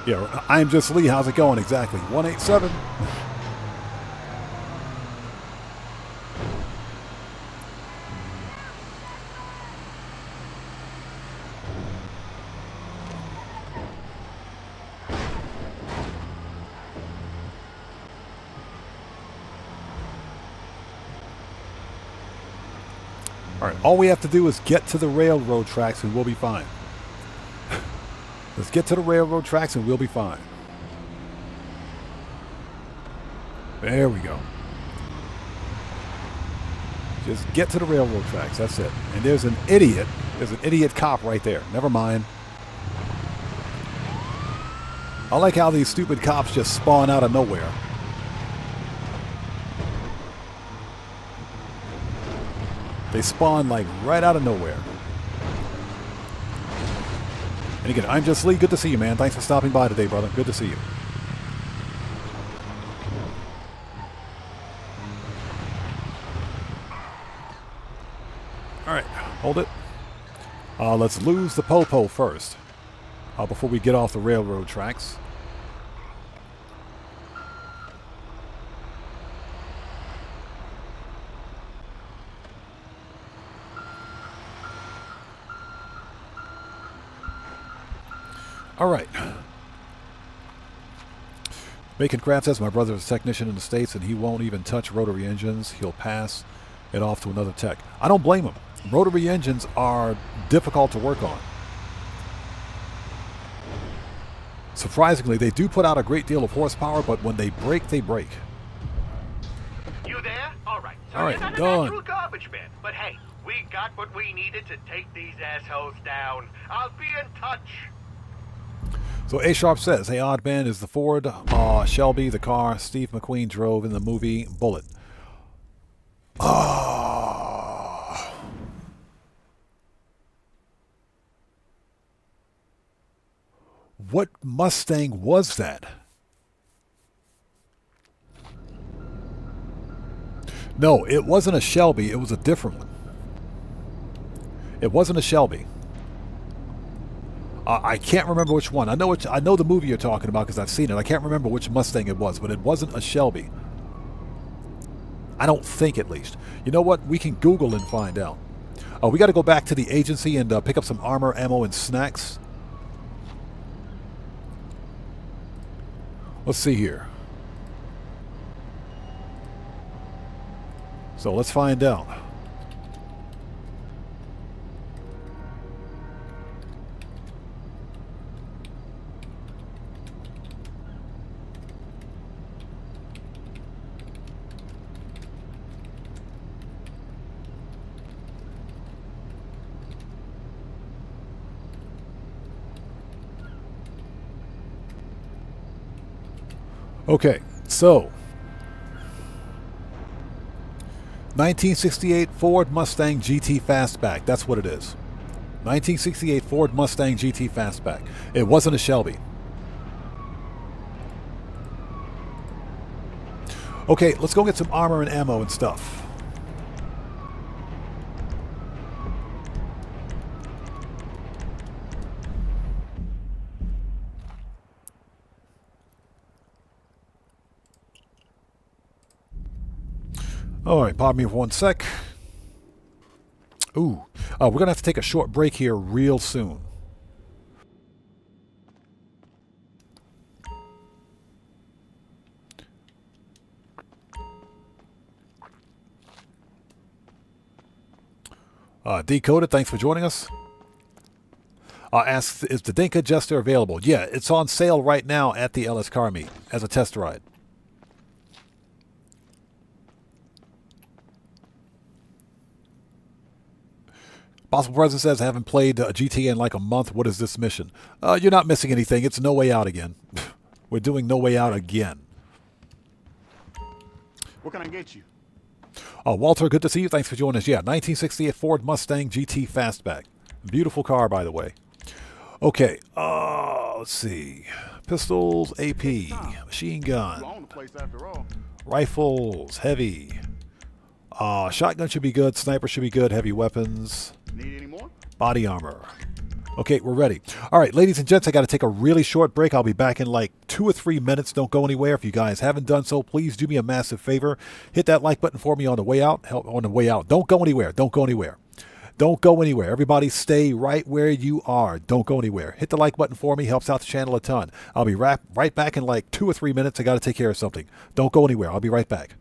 Yeah, I'm just Lee. How's it going? Exactly. 187. All right, all we have to do is get to the railroad tracks and we'll be fine. Let's get to the railroad tracks and we'll be fine. There we go. Just get to the railroad tracks. That's it. And there's an idiot. There's an idiot cop right there. Never mind. I like how these stupid cops just spawn out of nowhere. They spawn like right out of nowhere. And again, I'm Just Lee. Good to see you, man. Thanks for stopping by today, brother. Good to see you. All right, hold it. Let's lose the Popo first before we get off the railroad tracks. All right. Bacon Craft says, my brother is a technician in the States and he won't even touch rotary engines. He'll pass it off to another tech. I don't blame him. Rotary engines are difficult to work on. Surprisingly, they do put out a great deal of horsepower, but when they break, they break. You there? All right. So all right, you're not done. a natural garbage man, but hey, we got what we needed to take these assholes down. I'll be in touch. So A Sharp says, hey, Odd Man, is the Ford Shelby the car Steve McQueen drove in the movie Bullet? What Mustang was that? No, it wasn't a Shelby. It was a different one. It wasn't a Shelby. I can't remember which one. I know the movie you're talking about because I've seen it. I can't remember which Mustang it was, but it wasn't a Shelby. I don't think, at least. You know what? We can Google and find out. We got to go back to the agency and pick up some armor, ammo, and snacks. Let's see here. So let's find out. Okay, so 1968 Ford Mustang GT Fastback. That's what it is. 1968 Ford Mustang GT Fastback. It wasn't a Shelby. Okay, let's go get some armor and ammo and stuff. All right, pardon me for one sec. Ooh, we're going to have to take a short break here real soon. Decoded, thanks for joining us. Asks, is the Dinka Jester available? Yeah, it's on sale right now at the LS Car Meet as a test ride. Possible President says, I haven't played GTA in like a month. What is this mission? You're not missing anything. It's No Way Out again. We're doing No Way Out again. What can I get you? Walter, good to see you. Thanks for joining us. Yeah, 1968 Ford Mustang GT Fastback. Beautiful car, by the way. Okay, let's see. Pistols, AP, machine gun, You own the place after all. rifles, heavy. Shotgun should be good. Sniper should be good. Heavy weapons. Need any more? Body armor. Okay, we're ready. All right, ladies and gents, I got to take a really short break. I'll be back in like 2 or 3 minutes. Don't go anywhere. If you guys haven't done so, please do me a massive favor. Hit that like button for me on the way out. On the way out. Don't go anywhere. Don't go anywhere. Don't go anywhere. Everybody stay right where you are. Don't go anywhere. Hit the like button for me. Helps out the channel a ton. I'll be right back in like 2 or 3 minutes. I got to take care of something. Don't go anywhere. I'll be right back.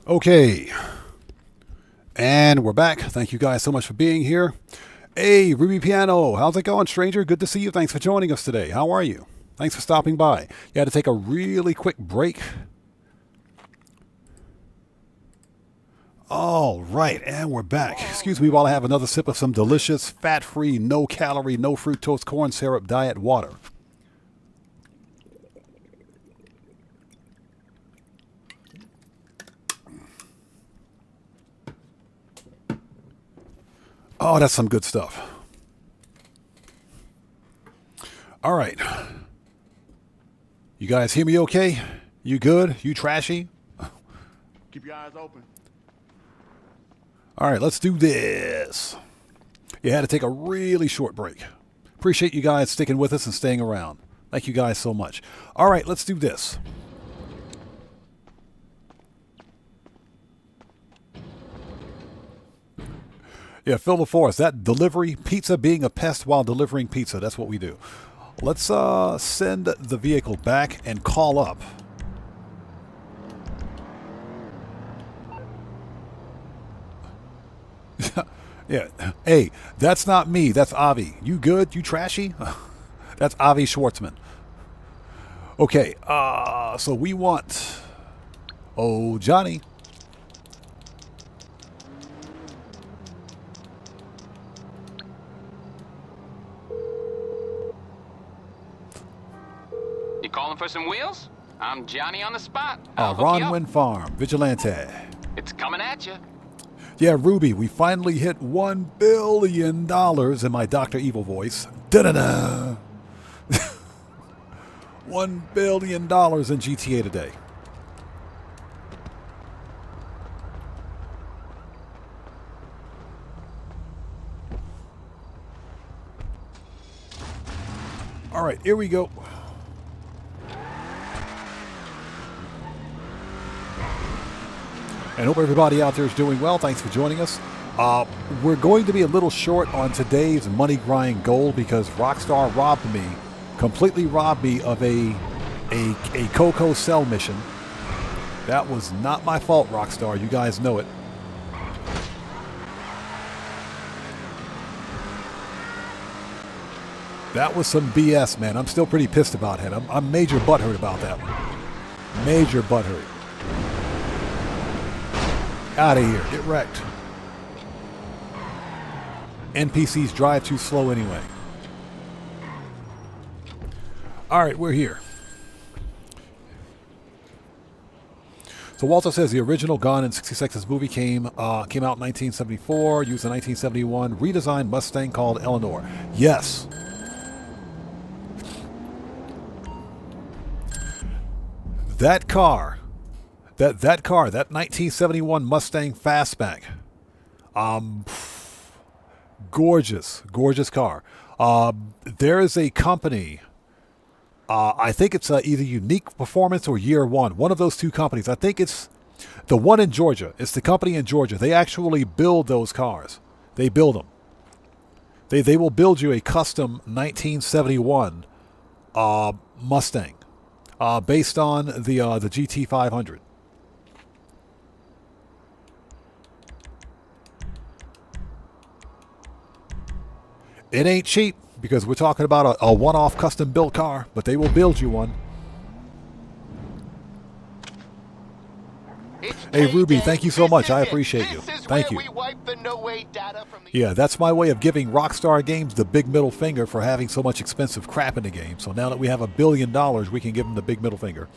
Okay. And we're back. Thank you guys so much for being here. Hey, Ruby Piano. How's it going, stranger? Good to see you. Thanks for joining us today. How are you? Thanks for stopping by. You had to take a really quick break. All right, and we're back. Excuse me while I have another sip of some delicious, fat-free, no-calorie, no-fructose corn syrup diet water. Oh, that's some good stuff. All right. You guys hear me okay? You good? You trashy? Keep your eyes open. All right, let's do this. You had to take a really short break. Appreciate you guys sticking with us and staying around. Thank you guys so much. All right, let's do this. Yeah, Phil LaForest, that delivery, pizza being a pest while delivering pizza, that's what we do. Let's send the vehicle back and call up. Yeah. Hey, that's not me. That's Avi. You good? You trashy? That's Avi Schwartzman. Okay. So we want... Oh, Johnny. You calling for some wheels? I'm Johnny on the spot. Ron Wynn Farm, Vigilante. It's coming at you. Yeah, Ruby, we finally hit $1 billion in my Dr. Evil voice. Da-da-da! $1 billion in GTA today. All right, here we go. And hope everybody out there is doing well. Thanks for joining us. We're going to be a little short on today's money grind goal because Rockstar completely robbed me of a Coco Cell mission. That was not my fault, Rockstar. You guys know it. That was some BS, man. I'm still pretty pissed about it. I'm major butthurt about that one. Major butthurt. Out of here. Get wrecked. NPCs drive too slow anyway. All right, we're here. So Walter says the original Gone in 60 Seconds movie came out in 1974, used a 1971 redesigned Mustang called Eleanor. Yes. That car, that 1971 Mustang Fastback, gorgeous car. There is a company, I think it's either Unique Performance or Year One of those two companies. I think it's the one in Georgia. It's the company in Georgia. They actually build those cars. They build them. They will build you a custom 1971 Mustang. Based on the GT 500. It ain't cheap because we're talking about a one-off custom built car, but they will build you one. Hey Ruby, thank you so much. I appreciate you. Thank you. Yeah, that's my way of giving Rockstar Games the big middle finger for having so much expensive crap in the game. So now that we have $1 billion, we can give them the big middle finger.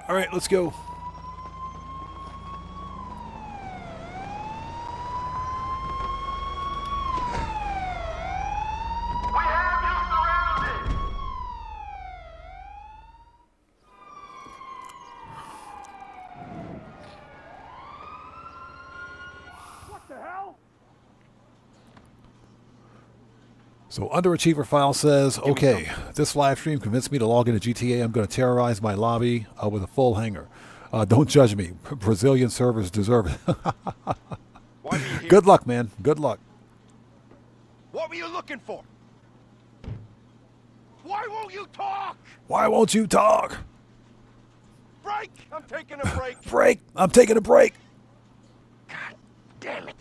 All right, let's go. So Underachiever File says, okay, this live stream convinced me to log into GTA. I'm going to terrorize my lobby with a full hanger. Don't judge me. Brazilian servers deserve it. Good luck, man. Good luck. What were you looking for? Why won't you talk? Why won't you talk? break! I'm taking a break. Break! I'm taking a break. God damn it.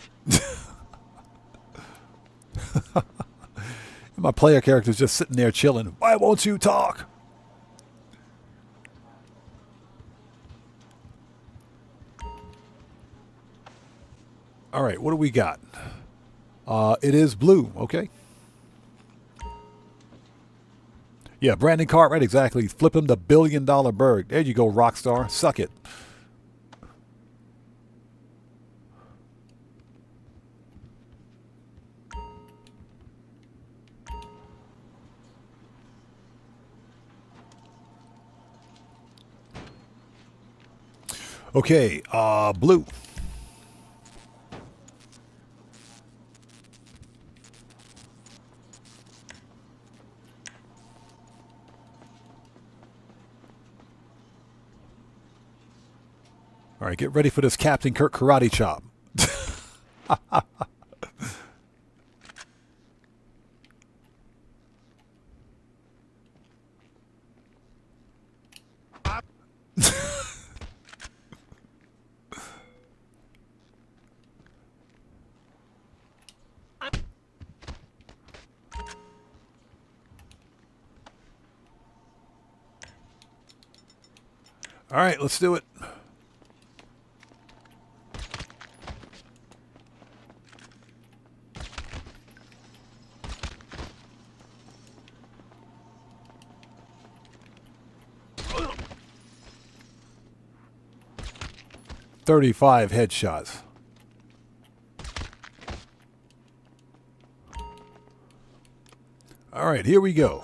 My player character's just sitting there chilling. Why won't you talk? All right, what do we got? It is blue, okay. Yeah, Brandon Cartwright, exactly. Flip him the $1 billion bird. There you go, Rockstar. Suck it. Okay, blue. All right, get ready for this Captain Kirk karate chop. All right, let's do it. $35 headshots. All right, here we go.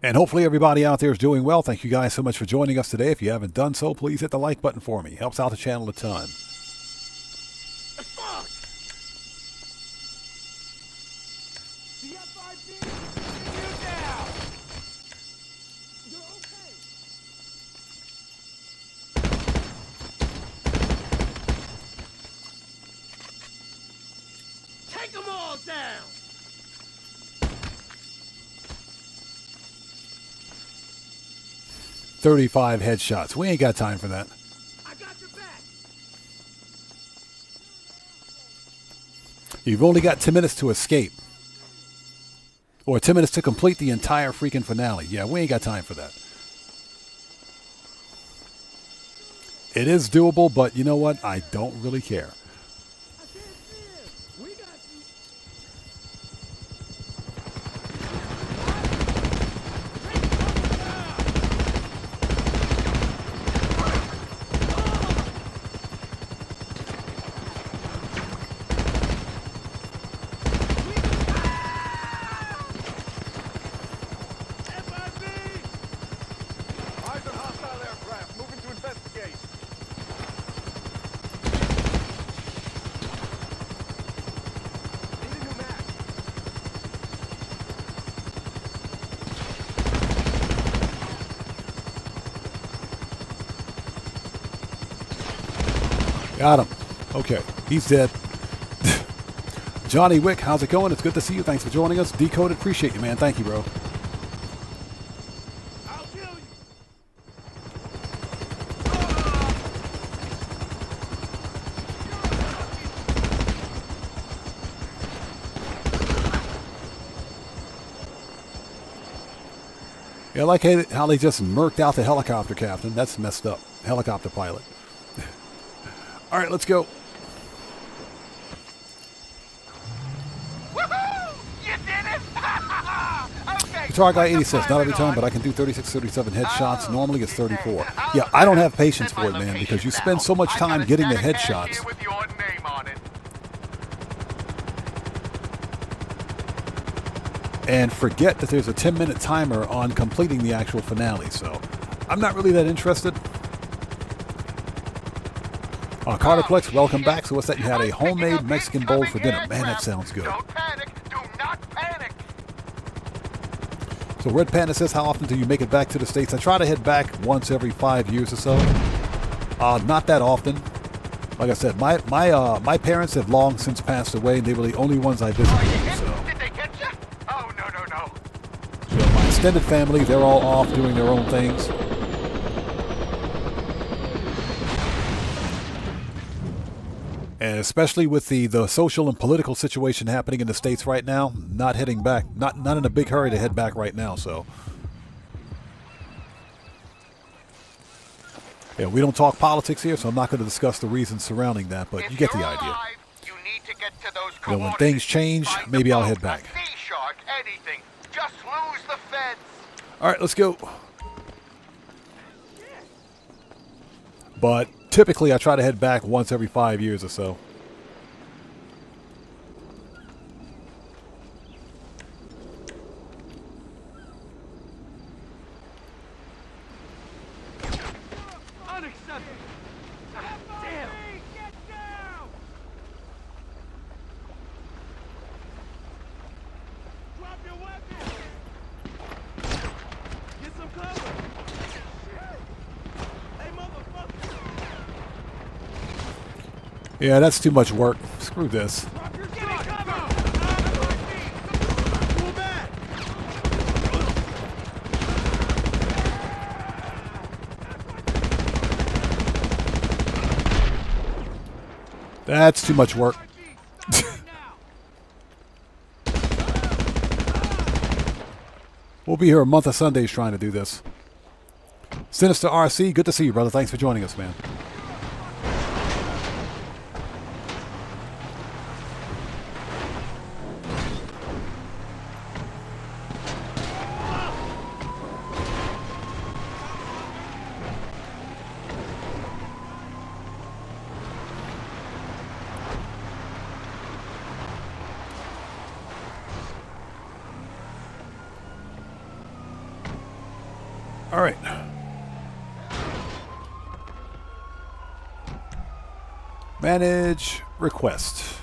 And hopefully everybody out there is doing well. Thank you guys so much for joining us today. If you haven't done so, please hit the like button for me. Helps out the channel a ton. Take them all down! $35 headshots. We ain't got time for that. I got your back. You've only got 10 minutes to escape. Or 10 minutes to complete the entire freaking finale. Yeah, we ain't got time for that. It is doable, but you know what? I don't really care. Got him. Okay, he's dead. Johnny Wick, how's it going? It's good to see you. Thanks for joining us. Decoded, appreciate you, man. Thank you, bro. I'll kill you. Yeah, I like how they just murked out the helicopter captain. That's messed up. Helicopter pilot. All right, let's go. Woohoo! You did it! Okay. Guitar Guy 80 says, not every time, but I can do 36, 37 headshots. Normally it's 34. Yeah, I don't have patience for it, man, because you spend so much time getting the headshots. With your name on it. And forget that there's a 10-minute timer on completing the actual finale, so I'm not really that interested. Carterplex, welcome back. So what's that? You had a homemade Mexican bowl for dinner. Man, that sounds good. Don't panic. Do not panic. So Red Panda says, how often do you make it back to the States? I try to head back once every 5 years or so. Not that often. Like I said, my parents have long since passed away, and they were the only ones I visited. So. Did they get you? Oh, no. So my extended family, they're all off doing their own things. And especially with the social and political situation happening in the States right now, not heading back, not in a big hurry to head back right now. So, yeah, we don't talk politics here, so I'm not going to discuss the reasons surrounding that, but you get the idea. You need to get to those You know, when things change, maybe I'll head back. sea shark, anything. Just lose the feds. All right, let's go. But typically, I try to head back once every 5 years or so. Unacceptable. Damn. Get down. Drop your weapon. Get some cover. Hey, motherfucker. Yeah, that's too much work. Screw this. That's too much work. We'll be here a month of Sundays trying to do this. Sinister RC, good to see you, brother. Thanks for joining us, man. All right. Manage request.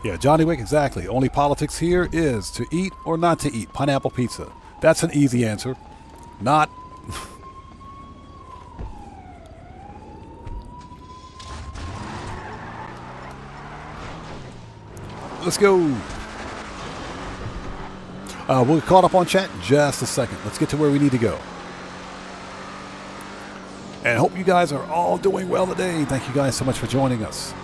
Yeah, Johnny Wick, exactly. Only politics here is to eat or not to eat pineapple pizza. That's an easy answer. Not. Let's go. We'll get caught up on chat in just a second. Let's get to where we need to go. And I hope you guys are all doing well today. Thank you guys so much for joining us.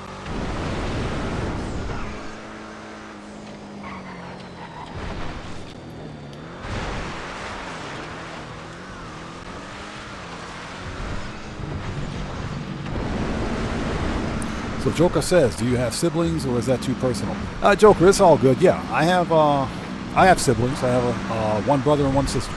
So Joker says, do you have siblings or is that too personal? Joker, it's all good. Yeah, I have siblings. I have one brother and one sister.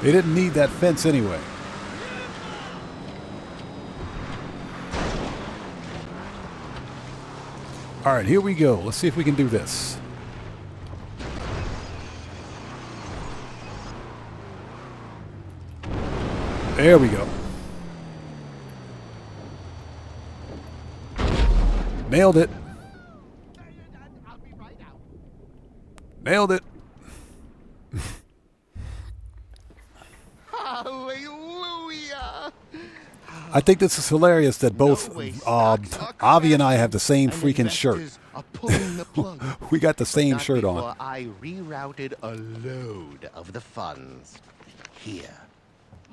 They didn't need that fence anyway. All right, here we go. Let's see if we can do this. There we go. Nailed it. Nailed it. Hallelujah! I think this is hilarious that both Avi and I have the same freaking shirt. We got the same shirt on. I rerouted a load of the funds. Here.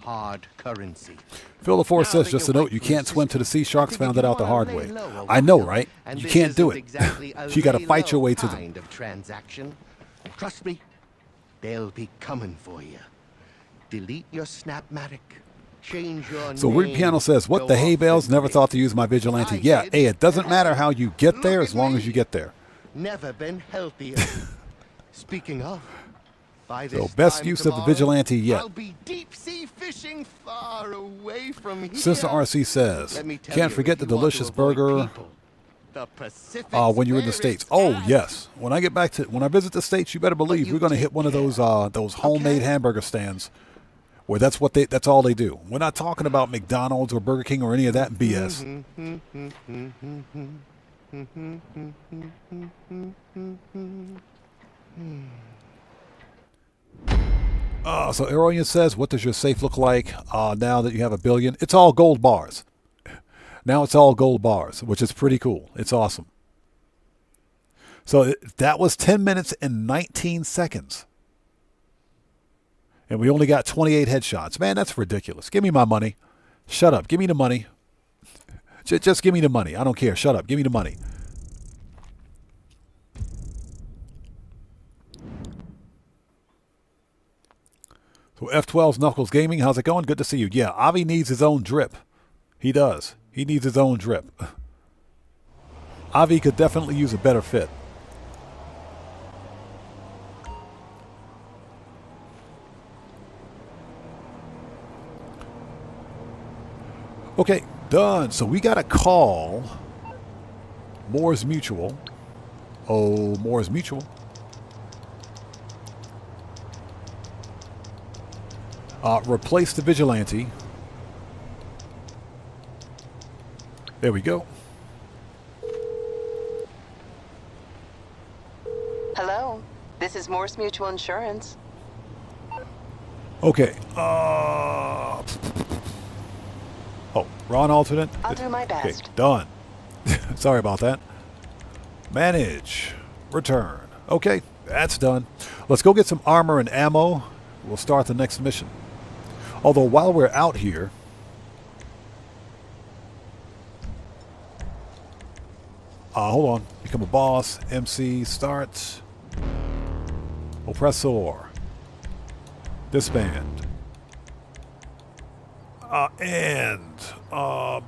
Hard currency. Phil LaForce says, just a note, you can't swim to the sea. Sharks found it out the hard way. I know, right? You can't do it. You got to fight your way to them. Transaction. Trust me, they'll be coming for you. Delete your Snapmatic. Change your So Weird Piano says, what the hay bales? Never thought to use my vigilante. Yeah, hey, it doesn't matter how you get there as long as you get there. Never been healthier. Speaking of, By So this best time use of the tomorrow, vigilante yet. I'll be deep sea fishing far away from here. Sister RC says, Let me tell can't you, forget if the you want to delicious avoid burger people, the Pacific's when you're in the where States. it's Oh, at. yes. When I visit the States, you better believe we're going to hit one of those homemade hamburger stands where that's all they do. We're not talking about McDonald's or Burger King or any of that BS. So Aronian says, what does your safe look like now that you have $1 billion? It's all gold bars. Now it's all gold bars, which is pretty cool. It's awesome. So that was 10 minutes and 19 seconds. And we only got 28 headshots. Man, that's ridiculous. Give me my money. Shut up. Give me the money. Just give me the money. I don't care. Shut up. Give me the money. So F12's Knuckles Gaming, how's it going? Good to see you. Yeah, Avi needs his own drip. He does. He needs his own drip. Avi could definitely use a better fit. Okay, done. So we got a call. Moore's Mutual. Oh, Moore's Mutual. Replace the vigilante. There we go. Hello, this is Morse Mutual Insurance. Okay. Oh, Ron alternate? I'll do my best. Okay, done. Sorry about that. Manage. Return. Okay, that's done. Let's go get some armor and ammo. We'll start the next mission. Although while we're out here, hold on. Become a boss. MC. Start. Oppressor. Disband.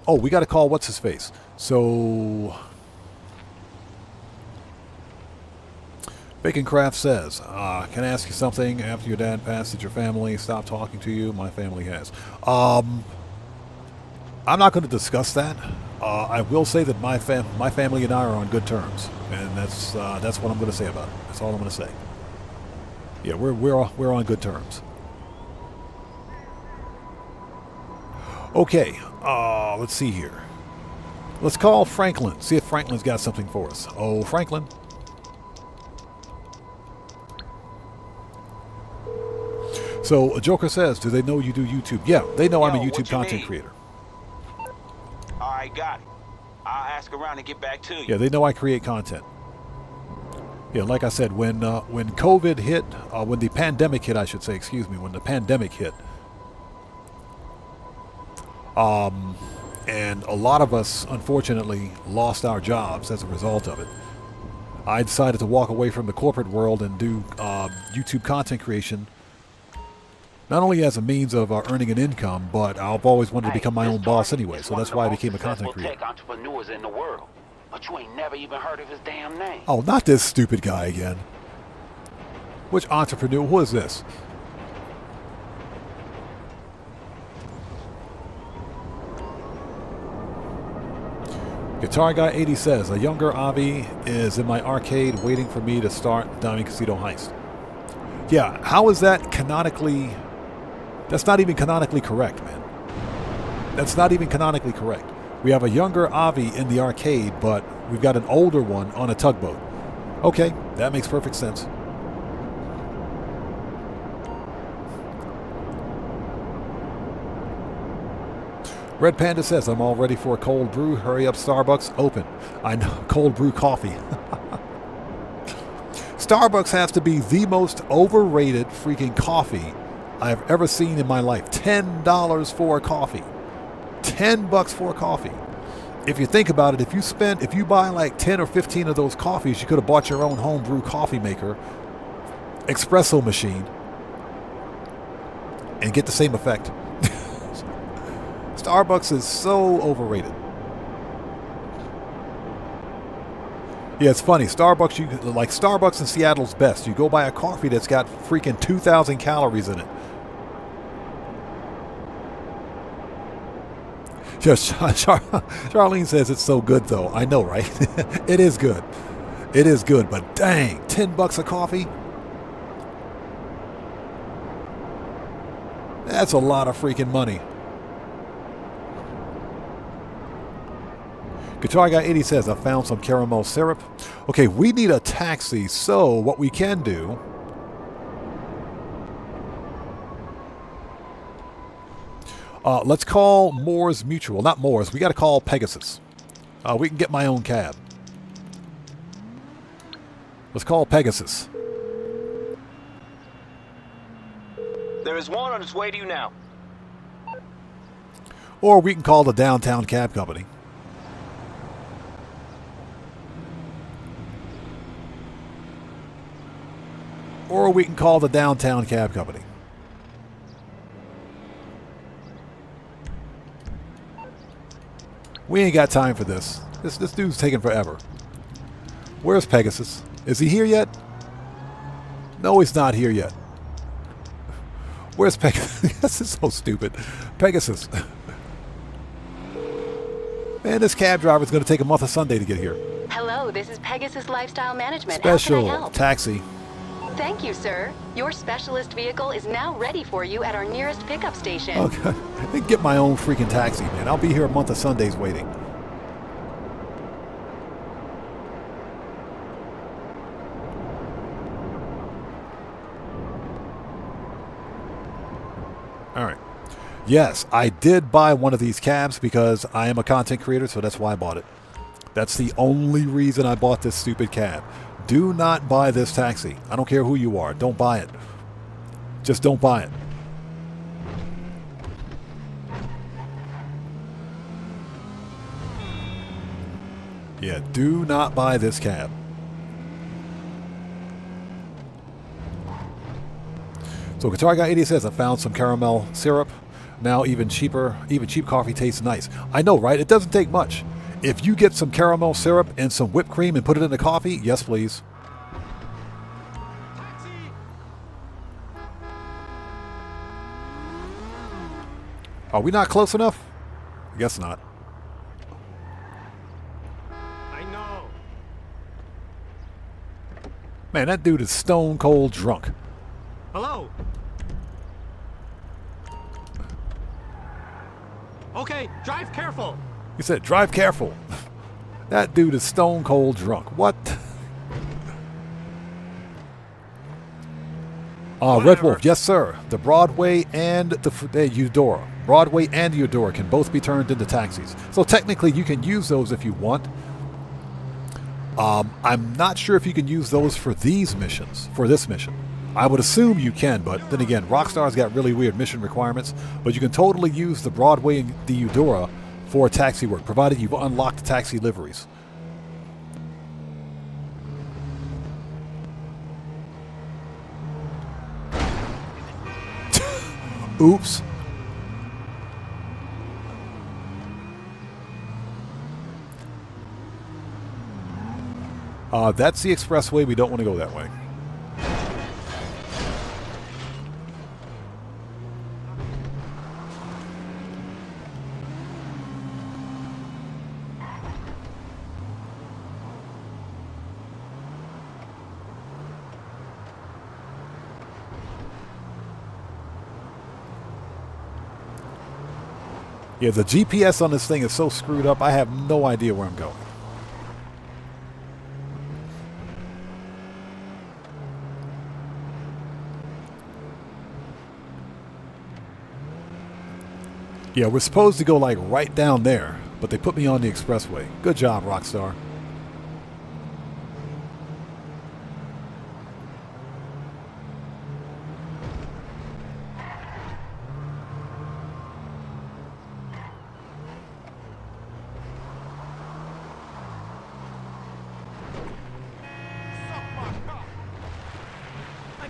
We got to call what's his face. So Baconcraft says, can I ask you something? After your dad passed, did your family stop talking to you? My family has. I'm not going to discuss that. I will say that my family and I are on good terms, and that's what I'm going to say about it. That's all I'm going to say. Yeah, we're on good terms. Okay, let's see here. Let's call Franklin. See if Franklin's got something for us. Oh, Franklin. So Joker says, do they know you do YouTube? Yeah, they know I'm a YouTube content creator. All right, got it. I'll ask around and get back to you. Yeah, they know I create content. Yeah, like I said, when COVID hit, when the pandemic hit, I should say, excuse me, when the pandemic hit, and a lot of us, unfortunately, lost our jobs as a result of it. I decided to walk away from the corporate world and do YouTube content creation, not only as a means of earning an income, but I've always wanted to become my own boss anyway, so that's why I became a content creator. Tech entrepreneurs in the world, but you ain't never even heard of his damn name. Oh, not this stupid guy again. Which entrepreneur? Who is this? Guitar Guy 80 says, a younger Avi is in my arcade waiting for me to start Diamond Casino Heist. Yeah, how is that canonically... That's not even canonically correct, man. That's not even canonically correct. We have a younger Avi in the arcade, but we've got an older one on a tugboat. Okay, that makes perfect sense. Red Panda says, I'm all ready for a cold brew. Hurry up, Starbucks. Open. I know, cold brew coffee. Starbucks has to be the most overrated freaking coffee I've ever seen in my life. $10 for a coffee. $10 for a coffee. If you think about it, if you buy like 10 or 15 of those coffees, you could have bought your own homebrew coffee maker, espresso machine, and get the same effect. Starbucks is so overrated. Yeah, it's funny. Starbucks in Seattle's best. You go buy a coffee that's got freaking 2,000 calories in it. Just Charlene says it's so good, though. I know, right? It is good. It is good, but dang, $10 a coffee? That's a lot of freaking money. Guitar Guy 80 says, I found some caramel syrup. Okay, we need a taxi, so what we can do... let's call Moore's Mutual. Not Moore's, we got to call Pegasus. We can get my own cab. Let's call Pegasus. There is one on its way to you now. Or we can call the downtown cab company. Or we can call the downtown cab company. We ain't got time for this. This dude's taking forever. Where's Pegasus? Is he here yet? No, he's not here yet. Where's Pegasus? This is so stupid. Pegasus. Man, this cab driver's going to take a month of Sunday to get here. Hello, this is Pegasus Lifestyle Management. How can I Special help? taxi. Thank you, sir. Your specialist vehicle is now ready for you at our nearest pickup station. Okay. I can get my own freaking taxi, man. I'll be here a month of Sundays waiting. All right. Yes, I did buy one of these cabs because I am a content creator, so that's why I bought it. That's the only reason I bought this stupid cab. Do not buy this taxi. I don't care who you are. Don't buy it. Just don't buy it. Yeah, do not buy this cab. So Guitar Guy 80 says, I found some caramel syrup. Now even cheaper, even cheap coffee tastes nice. I know, right? It doesn't take much. If you get some caramel syrup and some whipped cream and put it in the coffee, yes, please. Are we not close enough? I guess not. I know. Man, that dude is stone cold drunk. Hello? Okay, drive careful. He said, drive careful. That dude is stone cold drunk. What? Red Wolf, yes, sir. The Broadway and the Eudora. Broadway and Eudora can both be turned into taxis. So technically, you can use those if you want. I'm not sure if you can use those for these missions, for this mission. I would assume you can, but then again, Rockstar's got really weird mission requirements. But you can totally use the Broadway and the Eudora for taxi work, provided you've unlocked taxi liveries. Oops. That's the expressway. We don't want to go that way. Yeah, the GPS on this thing is so screwed up, I have no idea where I'm going. Yeah, we're supposed to go like right down there, but they put me on the expressway. Good job, Rockstar.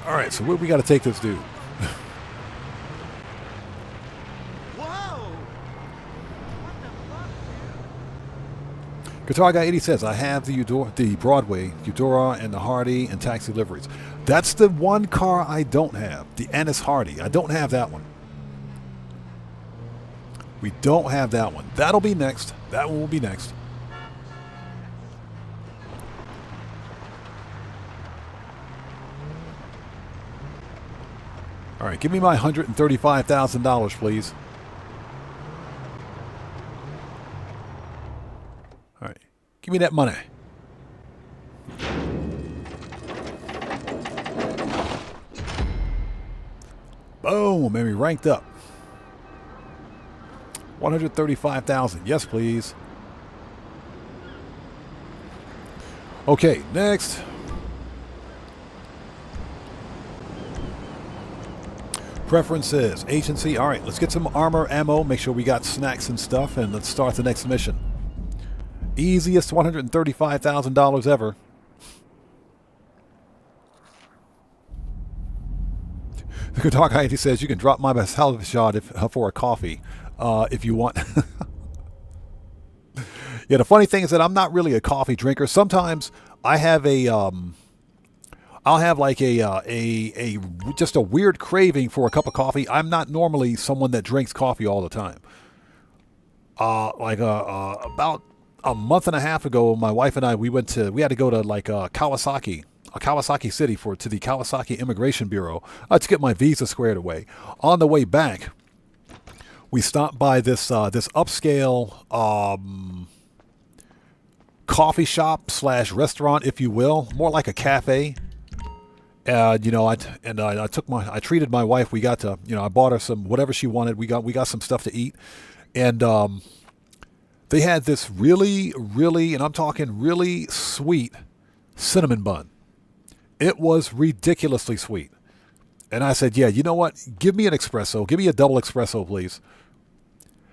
All right, so where we got to take this dude? Guitar Guy 80 says, I have the Broadway, Eudora, and the Hardy, and taxi deliveries. That's the one car I don't have. The Ennis Hardy. I don't have that one. We don't have that one. That'll be next. That one will be next. All right, give me my $135,000, please. All right, give me that money. Boom, and we ranked up. 135,000. Yes, please. Okay, next. Preferences, agency. All right, let's get some armor ammo. Make sure we got snacks and stuff, and let's start the next mission. Easiest $135,000 ever. The Guitar Guy says you can drop my salvage shot for a coffee if you want. Yeah, the funny thing is that I'm not really a coffee drinker. Sometimes I have I'll have like just a weird craving for a cup of coffee. I'm not normally someone that drinks coffee all the time. About a month and a half ago, my wife and I we had to go to like Kawasaki City to the Kawasaki Immigration Bureau to get my visa squared away. On the way back, we stopped by this upscale coffee shop / restaurant, if you will, more like a cafe. I treated my wife. We got to, I bought her some whatever she wanted. We got some stuff to eat, and they had this really, really, and I'm talking really sweet cinnamon bun. It was ridiculously sweet, and I said, yeah, you know what? Give me an espresso. Give me a double espresso, please.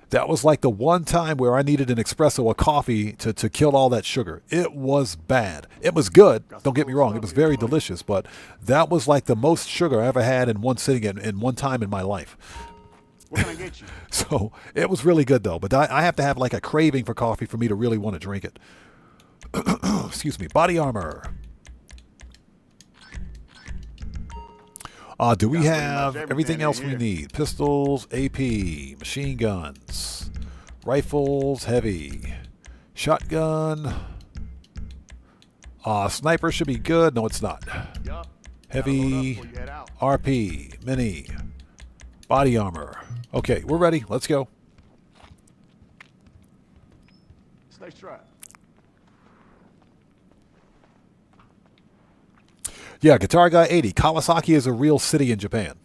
That was like the one time where I needed an espresso, a coffee, to kill all that sugar. It was bad. It was good. Don't get me wrong. It was very delicious, but that was like the most sugar I ever had in one sitting in one time in my life. What can I get you? So it was really good, though. But I have to have like a craving for coffee for me to really want to drink it. Excuse me. Body armor. Do we have everything else we need? Pistols, AP, machine guns, rifles, heavy, shotgun, sniper should be good. No, it's not. Heavy, RP, mini, body armor. Okay, we're ready. Let's go. Nice try. Yeah, Guitar Guy 80. Kawasaki is a real city in Japan.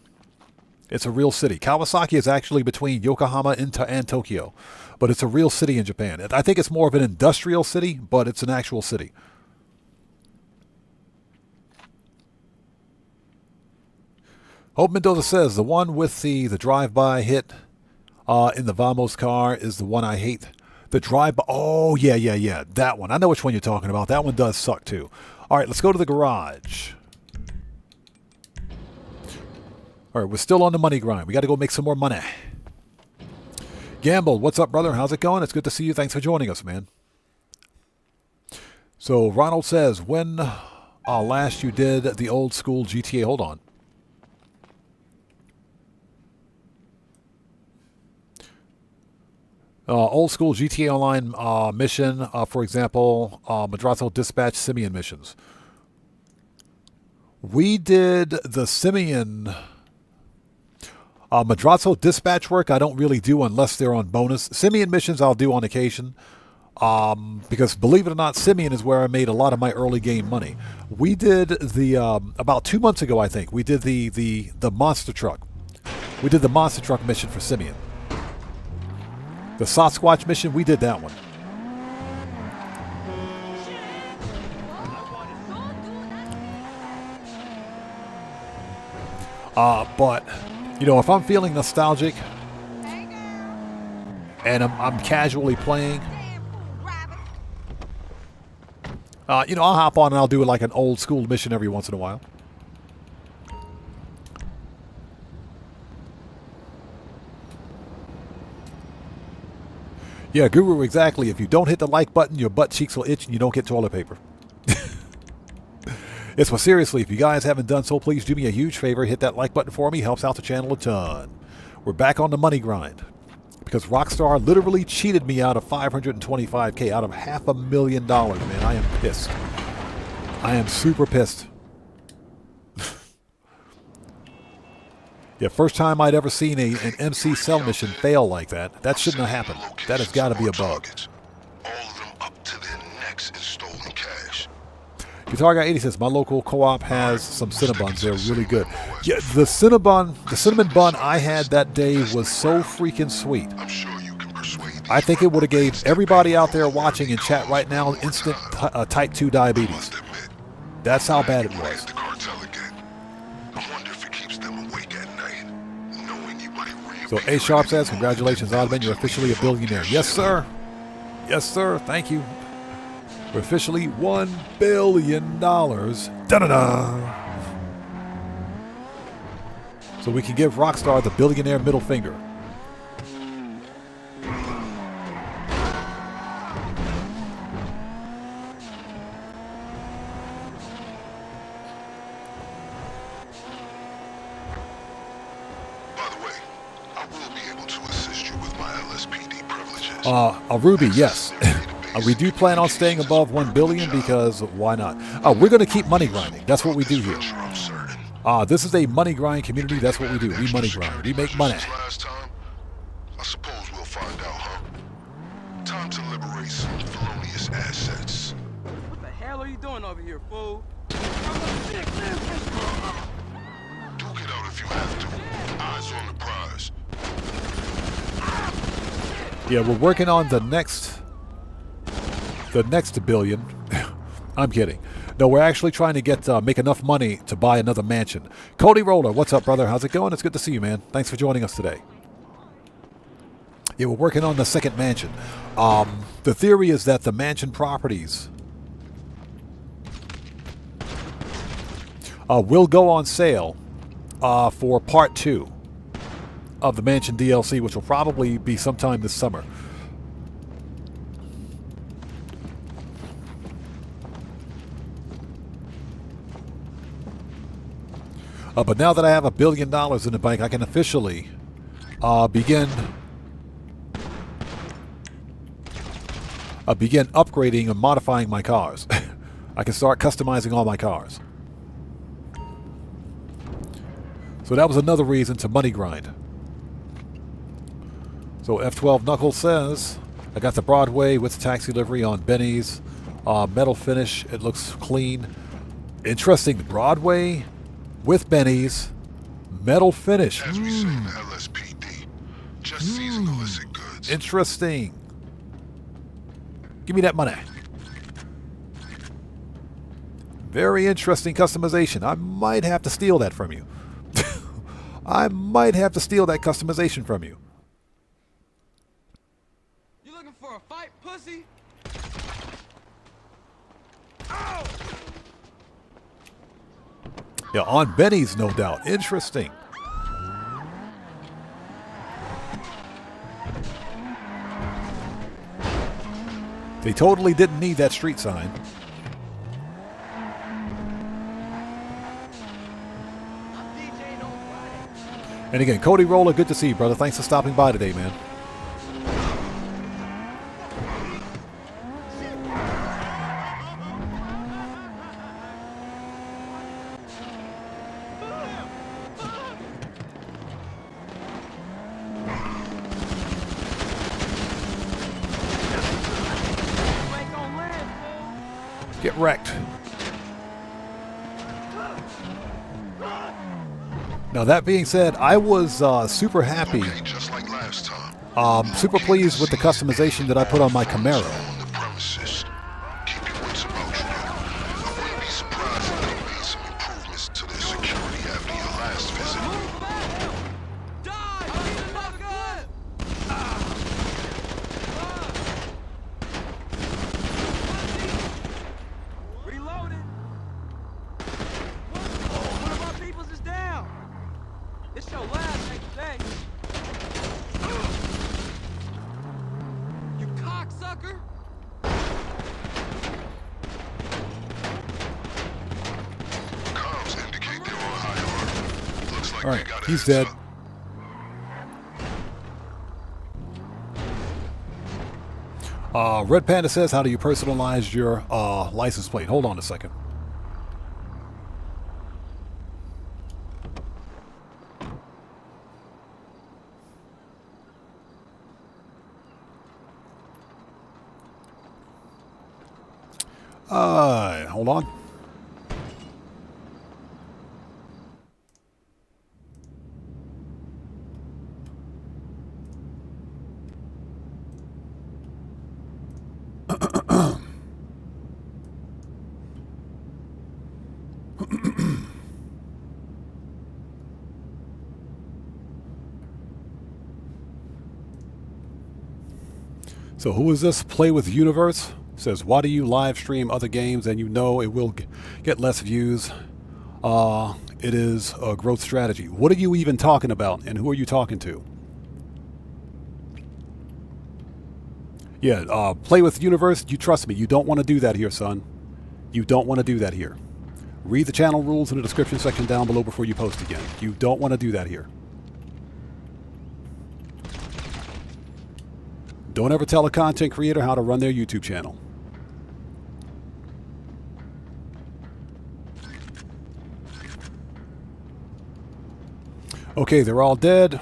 It's a real city. Kawasaki is actually between Yokohama and Tokyo, but it's a real city in Japan. I think it's more of an industrial city, but it's an actual city. Hope Mendoza says the one with the drive-by hit in the Vamos car is the one I hate. The drive-by. Oh, yeah. That one. I know which one you're talking about. That one does suck, too. All right, let's go to the garage. All right, we're still on the money grind. We got to go make some more money. Gamble, what's up, brother? How's it going? It's good to see you. Thanks for joining us, man. So Ronald says, when last you did the old school GTA? Hold on. Old school GTA Online mission, for example, Madrazo Dispatch Simeon missions. We did the Simeon Madrazo Dispatch work. I don't really do unless they're on bonus. Simeon missions I'll do on occasion, because believe it or not, Simeon is where I made a lot of my early game money. We did the about 2 months ago, I think. We did the monster truck. We did the monster truck mission for Simeon. The Sasquatch mission, we did that one. But, if I'm feeling nostalgic and I'm casually playing, I'll hop on and I'll do like an old school mission every once in a while. Yeah, Guru, exactly. If you don't hit the like button, your butt cheeks will itch and you don't get toilet paper. Yes, well, seriously, if you guys haven't done so, please do me a huge favor. Hit that like button for me. Helps out the channel a ton. We're back on the money grind. Because Rockstar literally cheated me out of $525K, out of $500,000, man. I am pissed. I am super pissed. Yeah, first time I'd ever seen an MC cell mission fail like that. That shouldn't have happened. That has got to be a bug. Guitar Guy 80 says, my local co-op has some Cinnabons. They're really good. Yeah, the cinnamon bun I had that day was so freaking sweet. I think it would have gave everybody out there watching in chat right now instant type 2 diabetes. That's how bad it was. So A Sharp says, congratulations, Oddman, you're officially a billionaire. Yes, sir. Yes, sir. Thank you. We're officially $1 billion. Da-da-da. So we can give Rockstar the billionaire middle finger. Ruby, yes. We do plan on staying above 1 billion because why not? We're going to keep money grinding. That's what we do here. This is a money grind community. That's what we do. We money grind. We make money. I suppose we'll find out, huh? Time to liberate some felonious assets. What the hell are you doing over here, fool? Duke it out if you have to. Eyes on the prize. Yeah, we're working on the next billion. I'm kidding. No, we're actually trying to get make enough money to buy another mansion. Cody Roller, what's up, brother? How's it going? It's good to see you, man. Thanks for joining us today. Yeah, we're working on the second mansion. The theory is that the mansion properties will go on sale for part 2 of the mansion DLC, which will probably be sometime this summer. But now that I have $1 billion in the bank, I can officially begin upgrading and modifying my cars. I can start customizing all my cars. So that was another reason to money grind. So F12 Knuckles says, I got the Broadway with the taxi livery on Benny's. Metal finish, it looks clean. Interesting, Broadway with Benny's. Metal finish. As we say in the LSPD, just seizing illicit goods. Interesting. Give me that money. Very interesting customization. I might have to steal that from you. I might have to steal that customization from you. You looking for a fight, pussy? Yeah, on Benny's, no doubt. Interesting. They totally didn't need that street sign. And again, Cody Roller, good to see you, brother. Thanks for stopping by today, man. Get wrecked. Now that being said, I was super happy, super pleased with the customization that I put on my Camaro. Alright, he's dead. Red Panda says, how do you personalize your license plate? Hold on a second. Hold on. So who is this? Play with Universe says, why do you live stream other games and you know it will get less views? It is a growth strategy. What are you even talking about, and who are you talking to? Yeah, Play with Universe, you trust me, you don't want to do that here, son. You don't want to do that here. Read the channel rules in the description section down below before you post again. You don't want to do that here. Don't ever tell a content creator how to run their YouTube channel. Okay, they're all dead.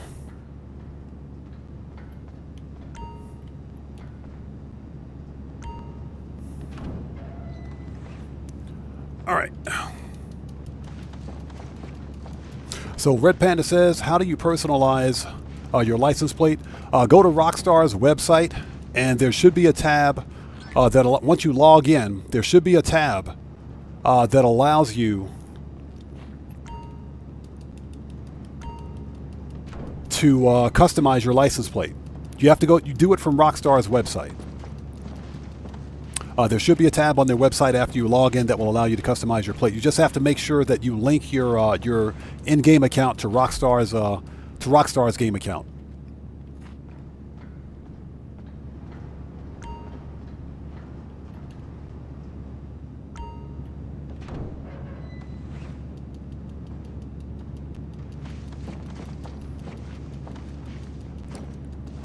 All right. So Red Panda says, how do you personalize your license plate? Go to Rockstar's website, and there should be a tab that once you log in, there should be a tab that allows you to customize your license plate. You have to go. You do it from Rockstar's website. There should be a tab on their website after you log in that will allow you to customize your plate. You just have to make sure that you link your in-game account to Rockstar's game account.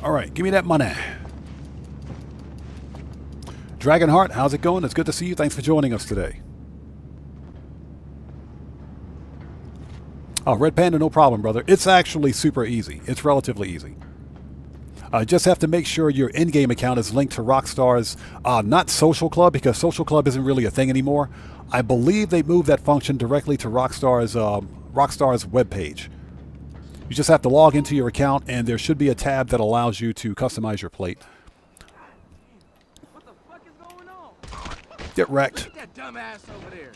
All right, give me that money. Dragonheart, how's it going? It's good to see you. Thanks for joining us today. Oh, Red Panda, no problem, brother. It's actually super easy. It's relatively easy. Just have to make sure your in-game account is linked to Rockstar's, not Social Club, because Social Club isn't really a thing anymore. I believe they moved that function directly to Rockstar's webpage. You just have to log into your account, and there should be a tab that allows you to customize your plate. What the fuck is going on? Get wrecked. Look at that dumb ass over there.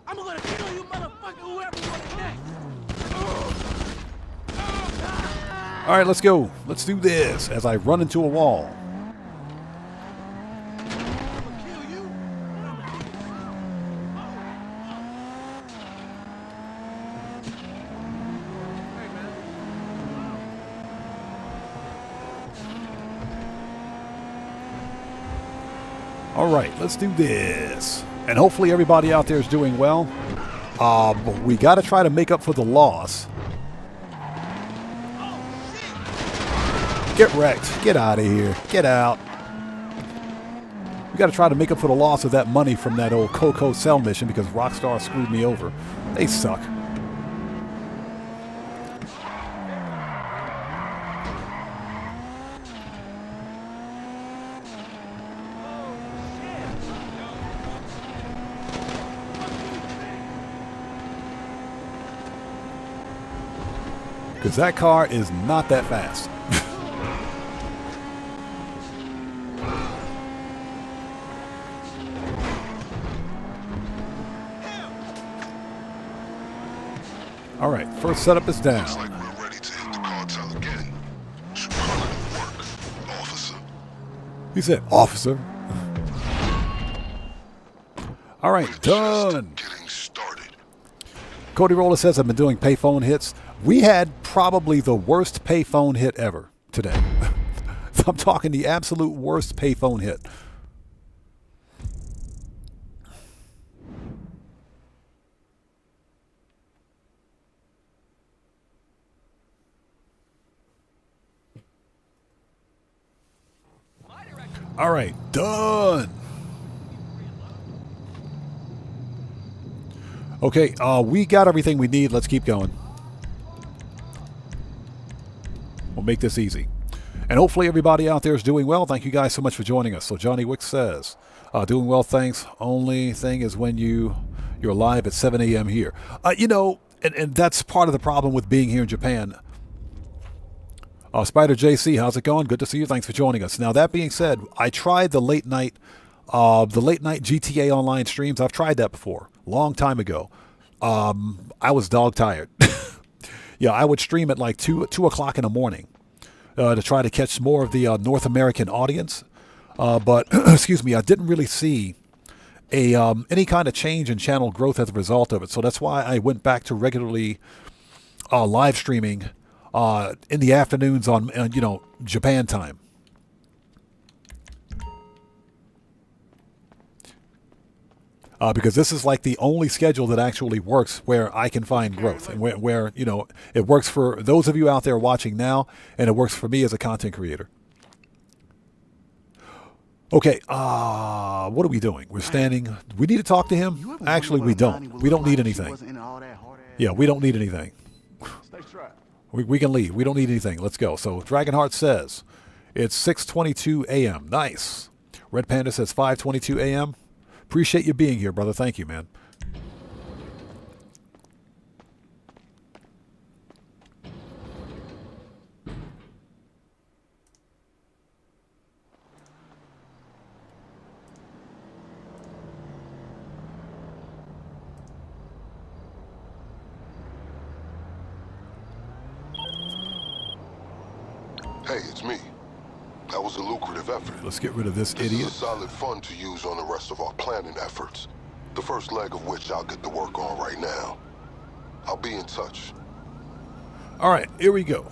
I'm gonna kill you, motherfucker, whoever you want next. All right, let's go. Let's do this as I run into a wall. All right, let's do this. And hopefully everybody out there is doing well. We got to try to make up for the loss. Get wrecked. Get out of here. Get out. We got to try to make up for the loss of that money from that old Coco Cell mission because Rockstar screwed me over. They suck. Because that car is not that fast. All right, first setup is down. Looks like we're ready to hit the cartel again. Superlative work, officer. He said, officer. All right, done. Getting started. Cody Roller says, I've been doing payphone hits. We had probably the worst payphone hit ever today. I'm talking the absolute worst payphone hit. All right, done. Okay, we got everything we need. Let's keep going. We'll make this easy. And hopefully everybody out there is doing well. Thank you guys so much for joining us. So Johnny Wick says, doing well, thanks. Only thing is when you're live at 7 a.m. here. You know, and that's part of the problem with being here in Japan. Spider JC, how's it going? Good to see you. Thanks for joining us. Now, that being said, I tried the late night GTA Online streams. I've tried that before, long time ago. I was dog tired. Yeah, I would stream at like 2 o'clock in the morning to try to catch more of the North American audience. But excuse me, I didn't really see any kind of change in channel growth as a result of it. So that's why I went back to regularly live streaming in the afternoons on Japan time. Because this is like the only schedule that actually works where I can find growth, and where it works for those of you out there watching now, and it works for me as a content creator. Okay, what are we doing? We're standing. We need to talk to him. Actually, we don't. We don't need anything. Yeah, we don't need anything. We can leave. We don't need anything. Let's go. So Dragonheart says it's 6:22 a.m. Nice. Red Panda says 5:22 a.m. Appreciate you being here, brother. Thank you, man. Hey, it's me. That was a lucrative effort. Let's get rid of this idiot. This is a solid fund to use on the rest of our planning efforts. The first leg of which I'll get to work on right now. I'll be in touch. All right, here we go.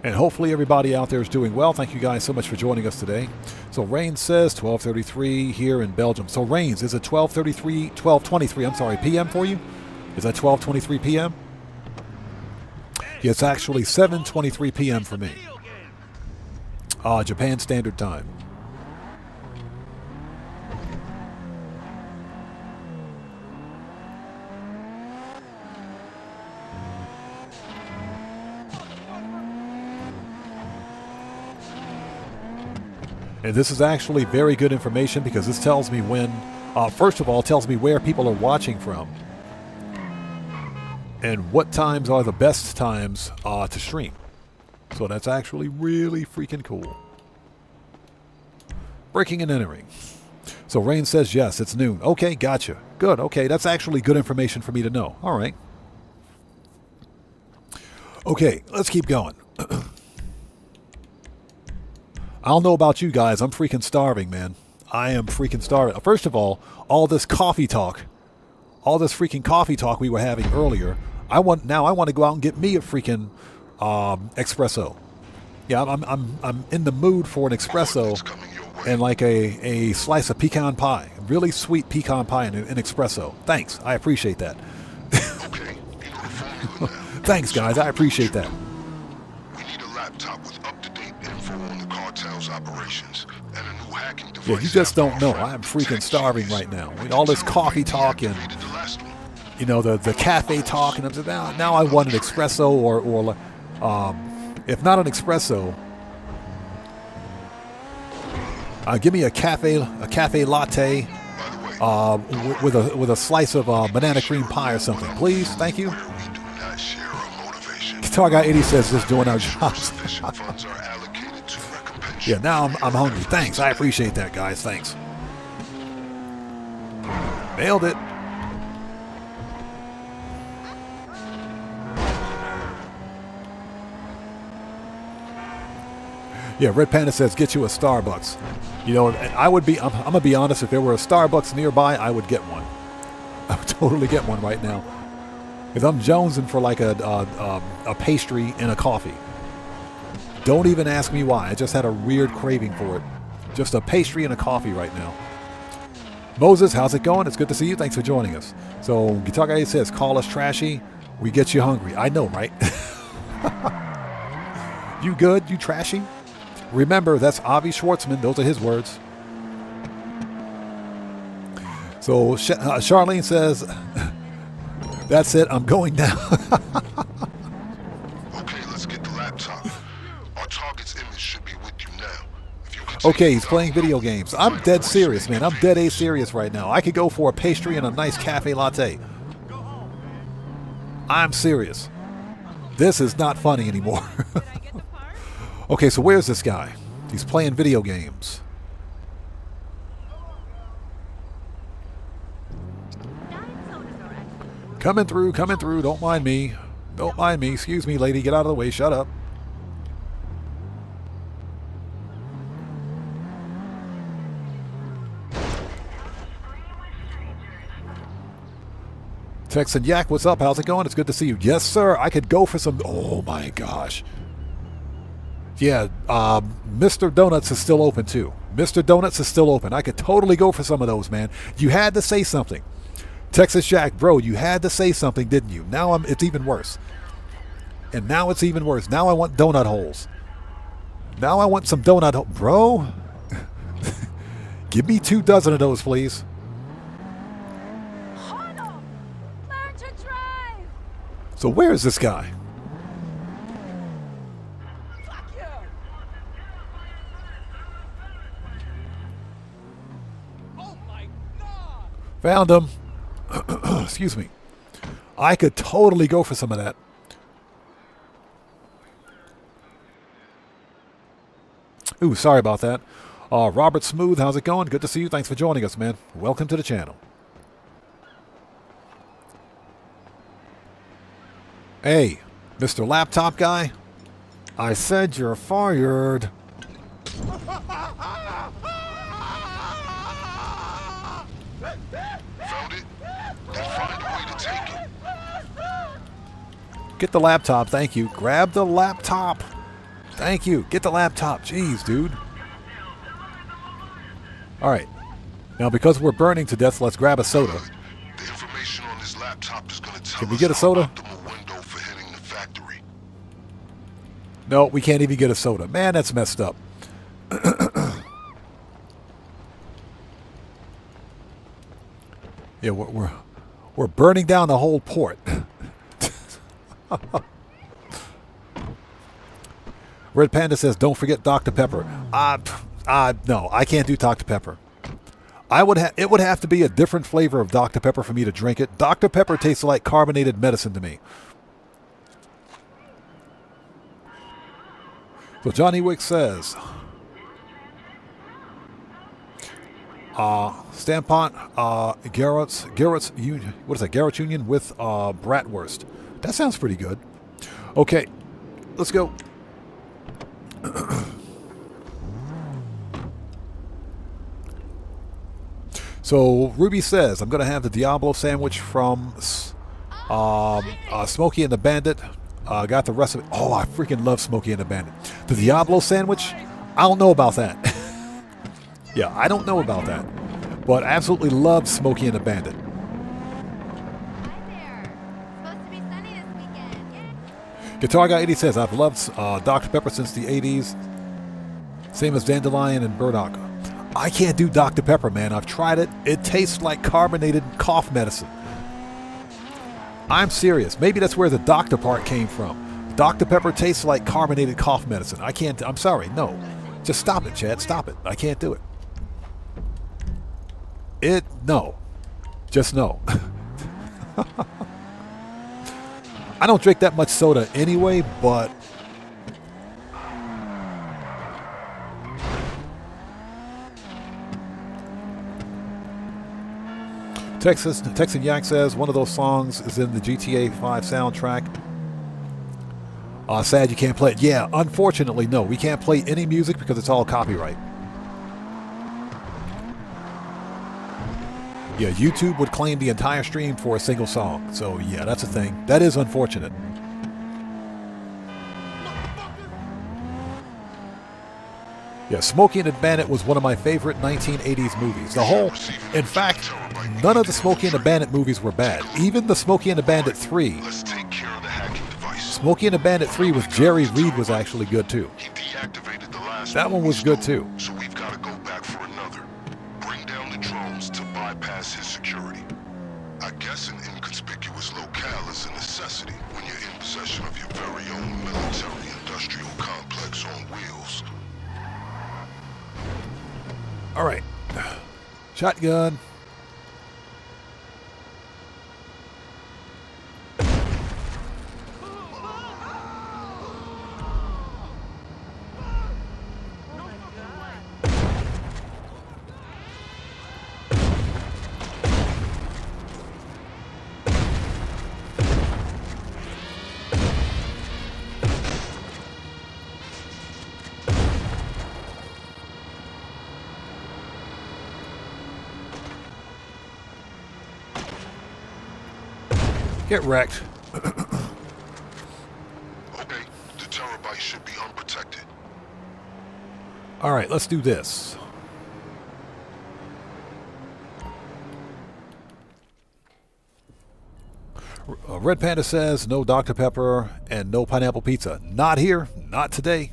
And hopefully everybody out there is doing well. Thank you guys so much for joining us today. So Rains says 12:33 here in Belgium. So Rains, is it 12:23, I'm sorry, PM for you? Is that 12:23 PM? Yeah, it's actually 7:23 PM for me. Japan Standard Time. And this is actually very good information because this tells me when, first of all, it tells me where people are watching from. And what times are the best times to stream. So that's actually really freaking cool. Breaking and entering. So Rain says yes, it's noon. Okay, gotcha. Good, okay, that's actually good information for me to know. All right. Okay, let's keep going. I don't know about you guys, I'm freaking starving, man. I am freaking starving. First of all this coffee talk, all this freaking coffee talk we were having earlier, I want to go out and get me a freaking espresso. Yeah, I'm in the mood for an espresso and like a slice of pecan pie, really sweet pecan pie and an espresso. Thanks, I appreciate that. Thanks, guys, I appreciate that. We need a laptop with up-to-date info on the cartel's operations and a new hacking device. Yeah, you just don't know. I'm freaking starving right now. I mean, all this coffee talk and the cafe talk, and I'm saying, now I want an espresso or if not an espresso, give me a cafe latte with a slice of banana cream pie or something, please. Thank you. Guitar Guy 80 says just doing our jobs. Yeah, now I'm hungry. Thanks, I appreciate that, guys. Thanks. Nailed it. Yeah, Red Panda says get you a Starbucks. I'm gonna be honest, if there were a Starbucks nearby, I would get one. I would totally get one right now. Because I'm jonesing for like a pastry and a coffee. Don't even ask me why. I just had a weird craving for it. Just a pastry and a coffee right now. Moses, how's it going? It's good to see you. Thanks for joining us. So Guitar Guy says, call us trashy. We get you hungry. I know, right? You good? You trashy? Remember, that's Avi Schwartzman. Those are his words. So Charlene says, that's it. I'm going now. Okay, let's get the laptop. Our target's image should be with you now. Okay, he's playing video games. I'm dead serious, man. I'm dead A serious right now. I could go for a pastry and a nice cafe latte. I'm serious. This is not funny anymore. Okay, so where's this guy? He's playing video games. Coming through, coming through. Don't mind me. Don't mind me. Excuse me, lady. Get out of the way. Shut up. Texan Yak, what's up? How's it going? It's good to see you. Yes, sir. I could go for some... Oh, my gosh. Yeah, Mr. Donuts is still open, too. Mr. Donuts is still open. I could totally go for some of those, man. You had to say something. Texas Jack, bro, you had to say something, didn't you? Now it's even worse. And now it's even worse. Now I want donut holes. Now I want some donut holes. Bro, give me 2 dozen of those, please. Learn to drive. So where is this guy? Found him. Excuse me. I could totally go for some of that. Ooh, sorry about that. Robert Smooth, how's it going? Good to see you. Thanks for joining us, man. Welcome to the channel. Hey, Mr. Laptop Guy. I said you're fired. Get the laptop, thank you. Grab the laptop. Thank you. Get the laptop. Jeez, dude. All right. Now, because we're burning to death, let's grab a soda. The information on this laptop is going to tell Can we get a soda? window for hitting the factory. No, we can't even get a soda. Man, that's messed up. Yeah, we're burning down the whole port. Red Panda says, "Don't forget Dr. Pepper." No, I can't do Dr. Pepper. It would have to be a different flavor of Dr. Pepper for me to drink it. Dr. Pepper tastes like carbonated medicine to me. So Johnny Wick says, Stampont, Garrett's Union. What is that? Garrett's Union with bratwurst. That sounds pretty good. Okay, let's go. So Ruby says, I'm going to have the Diablo sandwich from Smokey and the Bandit. Got the rest of it. Oh, I freaking love Smokey and the Bandit. The Diablo sandwich? I don't know about that. Yeah, I don't know about that. But absolutely love Smokey and the Bandit. Guitar Guy 80 says, I've loved Dr. Pepper since the 80s. Same as Dandelion and Burdock. I can't do Dr. Pepper, man. I've tried it. It tastes like carbonated cough medicine. I'm serious. Maybe that's where the doctor part came from. Dr. Pepper tastes like carbonated cough medicine. I can't. I'm sorry. No. Just stop it, Chad. Stop it. I can't do it. No. Just no. I don't drink that much soda anyway, but Texan Yak says one of those songs is in the GTA 5 soundtrack. Sad you can't play it. Yeah, unfortunately, no. We can't play any music because it's all copyright. Yeah, YouTube would claim the entire stream for a single song. So, yeah, that's a thing. That is unfortunate. Yeah, Smokey and the Bandit was one of my favorite 1980s movies. In fact, none of the Smokey and the Bandit movies were bad. Even the Smokey and the Bandit 3. Smokey and the Bandit 3 with Jerry Reed was actually good too. He deactivated the last That one was good too. So we've got to go back for another. Bring down the drones to bypass his security. I guess an inconspicuous locale is a necessity when you're in possession of your very own military-industrial complex on wheels. All right. Shotgun. Get wrecked. Okay, the terabyte should be unprotected. All right, let's do this. Red Panda says no Dr. Pepper and no pineapple pizza. Not here, not today.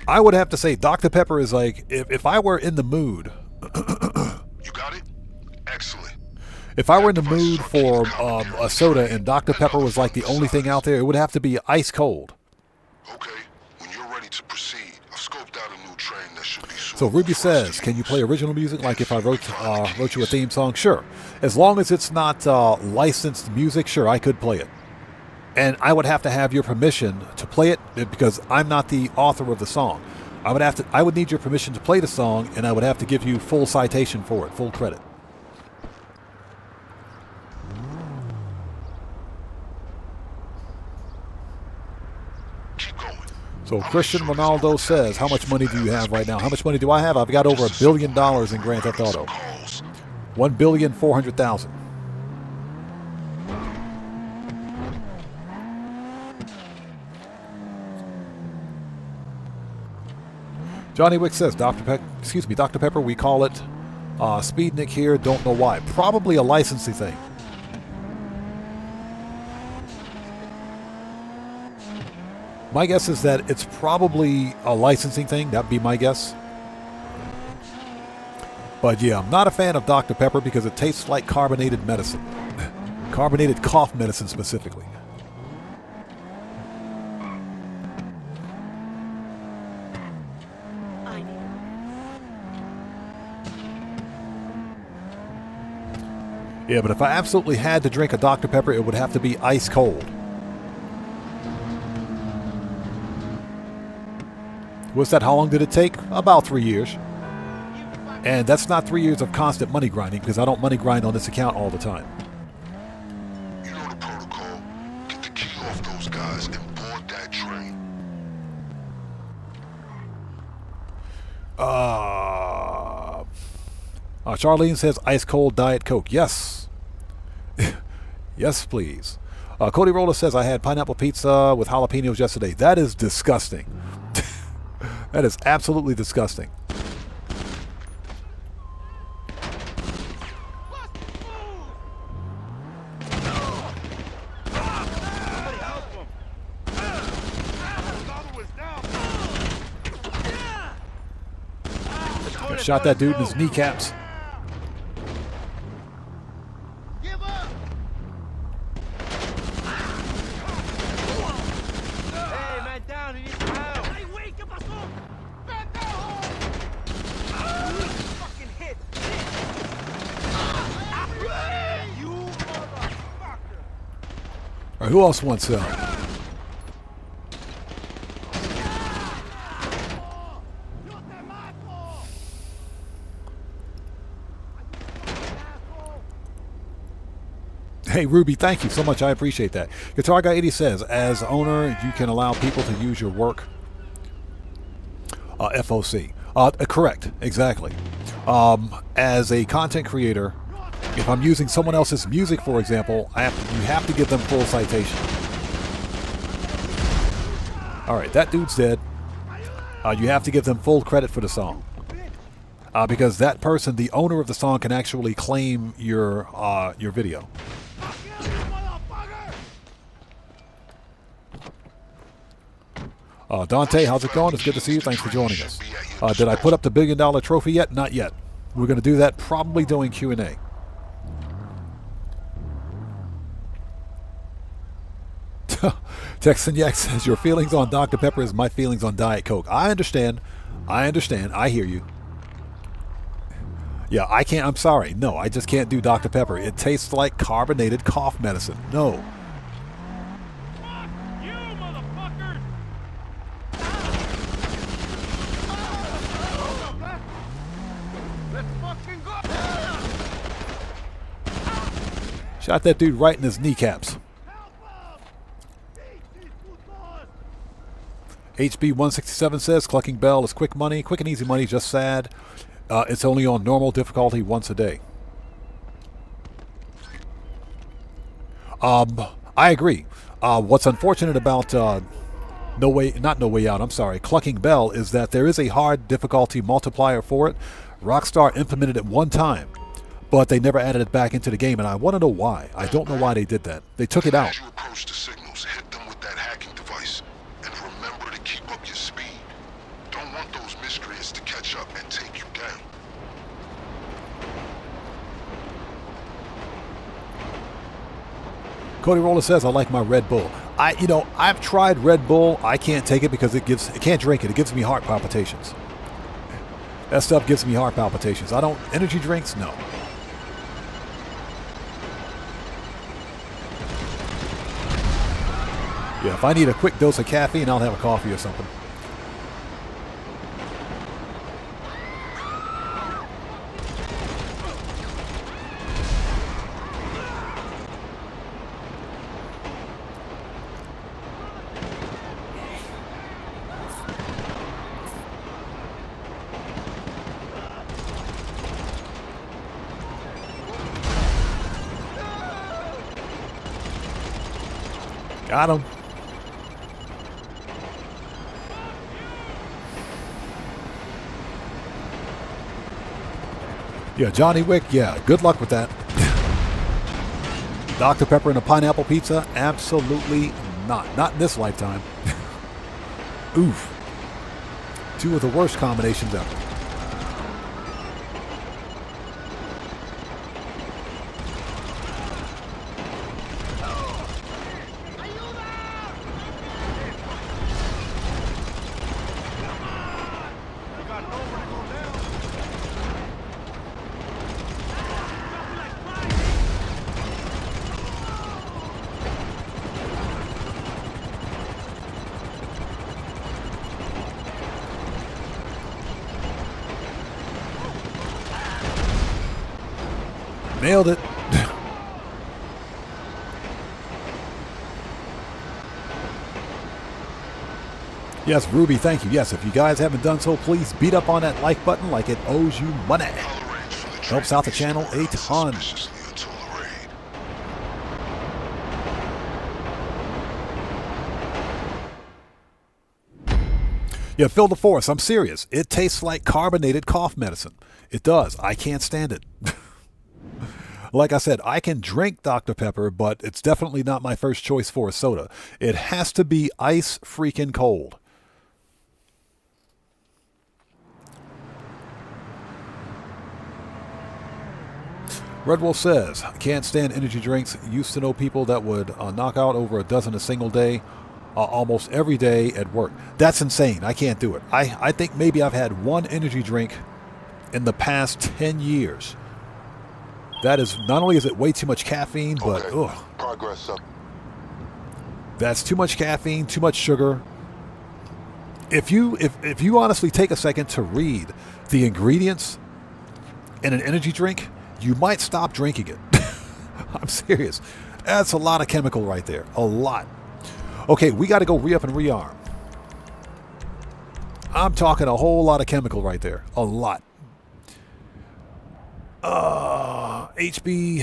I would have to say Dr. Pepper is like, if I were in the mood. You got it? Excellent. If I were in the mood for a soda and Dr. Pepper was like the only thing out there, it would have to be ice cold. Okay, when you're ready to proceed, I've scoped out a new train that should be So Ruby says, can you play original music like if I wrote you a theme song? Sure. As long as it's not licensed music, sure, I could play it. And I would have to have your permission to play it because I'm not the author of the song. I would need your permission to play the song, and I would have to give you full citation for it, full credit. So Christian Ronaldo says, how much money do you have right now? How much money do I have? I've got over $1 billion in Grand Theft Auto. 1,400,000,000. Johnny Wick says, Dr. Pepper, we call it Speednik here, don't know why. Probably a licensing thing. My guess is that it's probably a licensing thing. That'd be my guess. But yeah, I'm not a fan of Dr. Pepper because it tastes like carbonated medicine. Carbonated cough medicine specifically. Yeah, but if I absolutely had to drink a Dr. Pepper, it would have to be ice cold. What's that? How long did it take? About 3 years. And that's not 3 years of constant money grinding because I don't money grind on this account all the time. You know the protocol. Get the key off those guys and board that train. Charlene says ice cold Diet Coke. Yes. Yes, please. Cody Roller says I had pineapple pizza with jalapenos yesterday. That is disgusting. That is absolutely disgusting. Shot that dude in his kneecaps. All right, who else wants some? Hey, Ruby, thank you so much. I appreciate that. Guitar Guy 80 says, as owner, you can allow people to use your work. FOC. Correct, exactly. As a content creator, if I'm using someone else's music, for example, you have to give them full citation. All right, that dude's dead. You have to give them full credit for the song. Because that person, the owner of the song, can actually claim your video. Dante, how's it going? It's good to see you. Thanks for joining us. Did I put up the $1 billion trophy yet? Not yet. We're going to do that probably during Q&A. Texan Yak says, your feelings on Dr. Pepper is my feelings on Diet Coke. I understand. I hear you. Yeah, I can't. I'm sorry. No, I just can't do Dr. Pepper. It tastes like carbonated cough medicine. No. Shot that dude right in his kneecaps. HB167 says, Clucking Bell is quick money. Quick and easy money, just sad. It's only on normal difficulty once a day. I agree. What's unfortunate about Clucking Bell is that there is a hard difficulty multiplier for it. Rockstar implemented it one time, but they never added it back into the game, and I want to know why. I don't know why they did that. They took it out. As you approach the signals, hit them with that hacking device, and remember to keep up your speed. Don't want those miscreants to catch up and take you down. Cody Roller says, I like my Red Bull. I've tried Red Bull. I can't take it because I can't drink it. It gives me heart palpitations. That stuff gives me heart palpitations. Energy drinks, no. Yeah, if I need a quick dose of caffeine, I'll have a coffee or something. Got him. Yeah, Johnny Wick, yeah, good luck with that. Dr. Pepper and a pineapple pizza? Absolutely not. Not in this lifetime. Oof. Two of the worst combinations ever. Nailed it. Yes, Ruby, thank you. Yes, if you guys haven't done so, please beat up on that like button like it owes you money. Helps out the channel a ton. Yeah, Phil DeForest, I'm serious. It tastes like carbonated cough medicine. It does. I can't stand it. Like I said, I can drink Dr. Pepper, but it's definitely not my first choice for a soda. It has to be ice freaking cold. Red Wolf says, I can't stand energy drinks. Used to know people that would knock out over a dozen a single day, almost every day at work. That's insane. I can't do it. I think maybe I've had one energy drink in the past 10 years. That is, not only is it way too much caffeine, but ugh. Progress up. That's too much caffeine, too much sugar. If you honestly take a second to read the ingredients in an energy drink, you might stop drinking it. I'm serious. That's a lot of chemical right there. A lot. Okay, we got to go re-up and rearm. I'm talking a whole lot of chemical right there. A lot. HB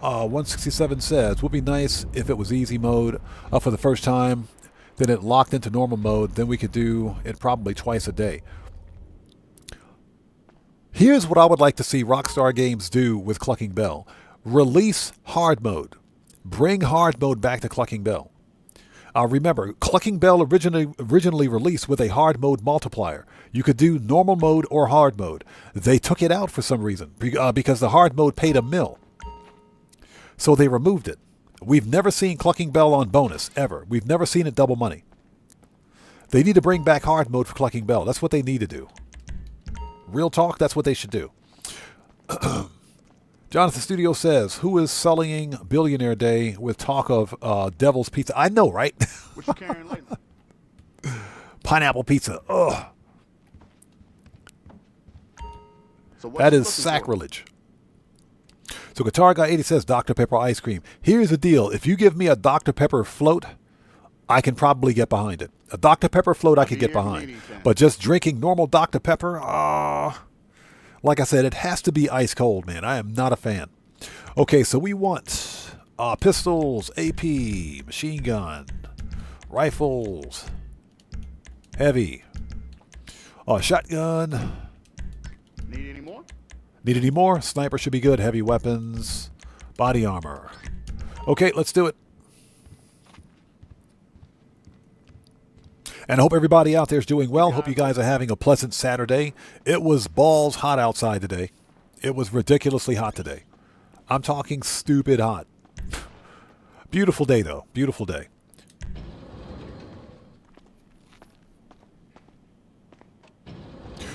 167 says, would be nice if it was easy mode for the first time, then it locked into normal mode, then we could do it probably twice a day. Here's what I would like to see Rockstar Games do with Clucking Bell. Release hard mode. Bring hard mode back to Clucking Bell. Remember, Clucking Bell originally released with a hard mode multiplier. You could do normal mode or hard mode. They took it out for some reason because the hard mode paid $1 million. So they removed it. We've never seen Clucking Bell on bonus, ever. We've never seen it double money. They need to bring back hard mode for Clucking Bell. That's what they need to do. Real talk, that's what they should do. Jonathan Studio says, who is selling Billionaire Day with talk of Devil's Pizza? I know, right? What you carrying lately? Pineapple pizza. Ugh. So that is sacrilege. So Guitar Guy 80 says Dr. Pepper ice cream. Here's the deal. If you give me a Dr. Pepper float, I can probably get behind it. A Dr. Pepper float I could get behind. But just drinking normal Dr. Pepper, like I said, it has to be ice cold, man. I am not a fan. Okay, so we want pistols, AP, machine gun, rifles, heavy, shotgun. Need any more? Need any more? Sniper should be good. Heavy weapons, body armor. Okay, let's do it. And I hope everybody out there is doing well. Hope you guys are having a pleasant Saturday. It was balls hot outside today. It was ridiculously hot today. I'm talking stupid hot. Beautiful day, though. Beautiful day.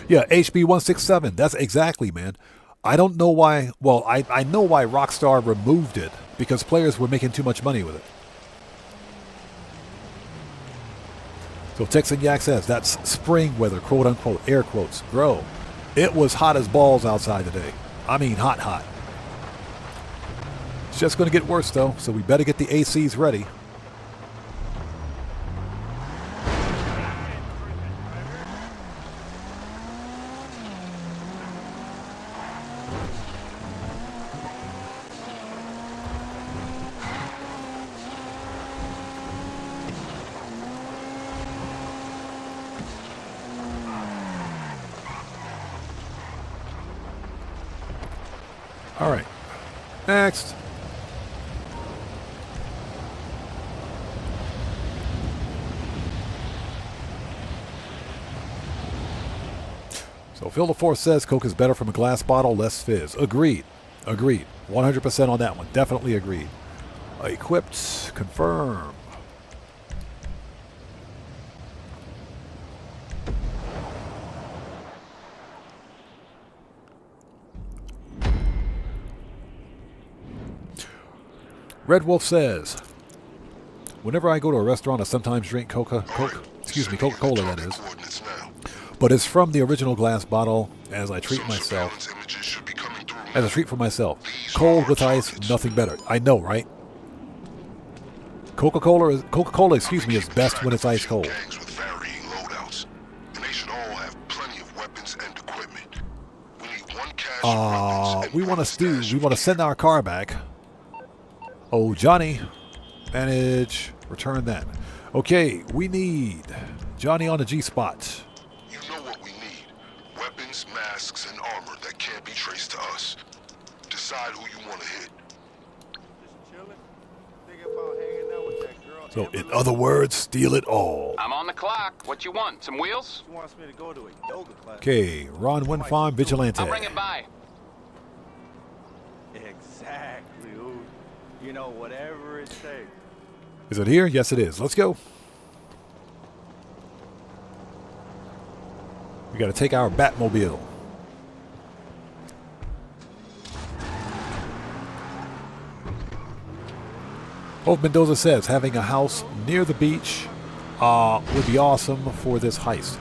Yeah, HB167. That's exactly, man. I don't know why. Well, I know why Rockstar removed it. Because players were making too much money with it. So Texan Yak says, that's spring weather, quote unquote, air quotes, bro. It was hot as balls outside today. I mean, hot, hot. It's just going to get worse, though, so we better get the ACs ready. All right, next. So Phil the Force says Coke is better from a glass bottle, less fizz. Agreed. Agreed. 100% on that one. Definitely agreed. Equipped. Confirm. Red Wolf says, whenever I go to a restaurant, I sometimes drink Coca-Cola, that is. But it's from the original glass bottle as a treat for myself. Cold with ice, nothing better. I know, right? Coca-Cola, is best when it's ice cold. We want to send our car back. Oh, Johnny, manage, return that. Okay, we need Johnny on the G-spot. You know what we need. Weapons, masks, and armor that can't be traced to us. Decide who you want to hit. So, in other words, steal it all. I'm on the clock. What you want? Some wheels? She wants me to go to a yoga class. Okay, Ron Winfarm, Vigilante. I'll bring it by. Exactly, dude. You know, whatever it takes. Is it here? Yes, it is. Let's go. We got to take our Batmobile. Hope Mendoza says having a house near the beach would be awesome for this heist.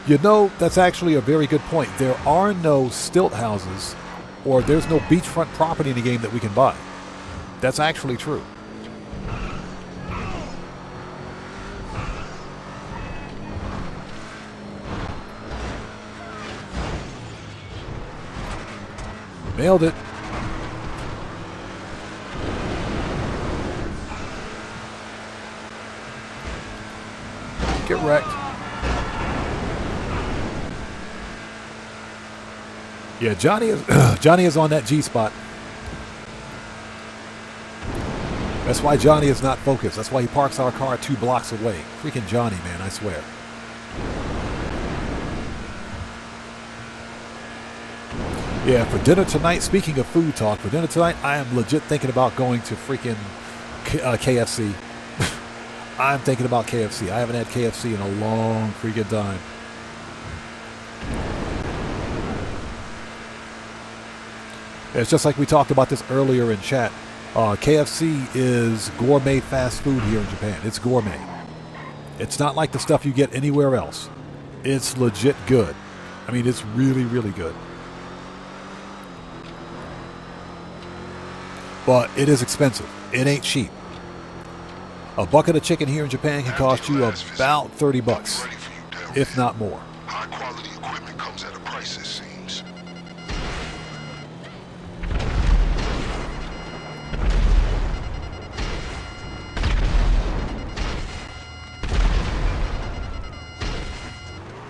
You know, that's actually a very good point. There are no stilt houses or there's no beachfront property in the game that we can buy. That's actually true. Nailed it. Get wrecked. Yeah, Johnny is on that G spot. That's why Johnny is not focused. That's why he parks our car 2 blocks away. Freaking Johnny, man, I swear. Yeah, for dinner tonight, speaking of food talk, for dinner tonight, I am legit thinking about going to freaking KFC. I'm thinking about KFC. I haven't had KFC in a long freaking time. It's just like we talked about this earlier in chat. KFC is gourmet fast food here in Japan. It's gourmet. It's not like the stuff you get anywhere else. It's legit good. I mean, it's really, really good. But it is expensive. It ain't cheap. A bucket of chicken here in Japan can cost you about 30 bucks, if not more. High quality equipment comes at a price, it seems.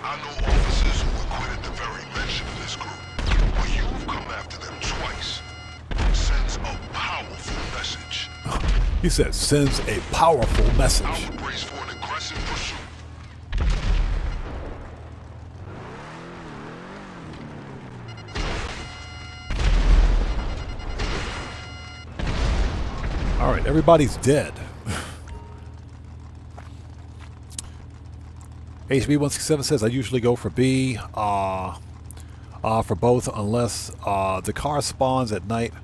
I know officers who would quit at the very mention of this group, but you've come after them twice. Sends a powerful message. He says, sends a powerful message. I would brace for an aggressive pursuit. All right, everybody's dead. HB167 says, I usually go for B for both unless the car spawns at night.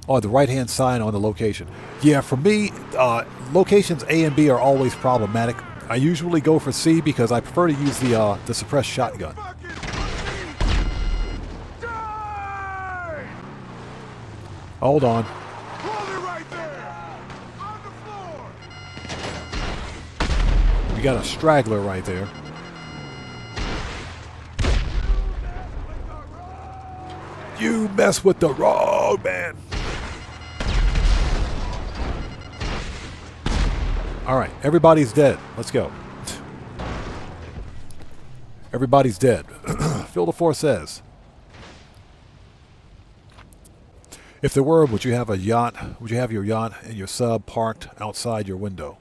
Oh, the right-hand sign on the location. Yeah, for me, locations A and B are always problematic. I usually go for C because I prefer to use the suppressed shotgun. Hold on. We got a straggler right there. You mess with the wrong man. All right, everybody's dead. Let's go. Everybody's dead. Phil DeFore says, if there were, would you have a yacht? Would you have your yacht and your sub parked outside your window?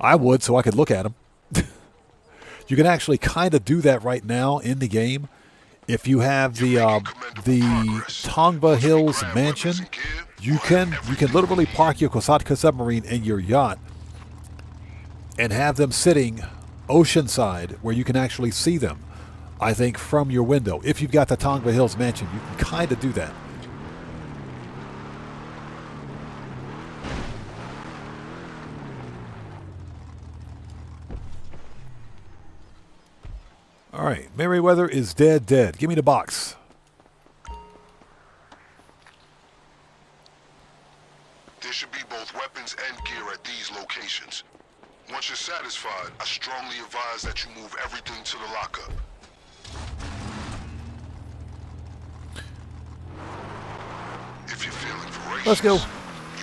I would, so I could look at them. You can actually kind of do that right now in the game. If you have the Tongva Hills mansion, you can literally park your Kosatka submarine and your yacht and have them sitting oceanside where you can actually see them, I think, from your window. If you've got the Tongva Hills mansion, you can kind of do that. All right, Merriweather is dead. Give me the box. There should be both weapons and gear at these locations. Once you're satisfied, I strongly advise that you move everything to the lockup. If you're feeling voracious, Let's go. You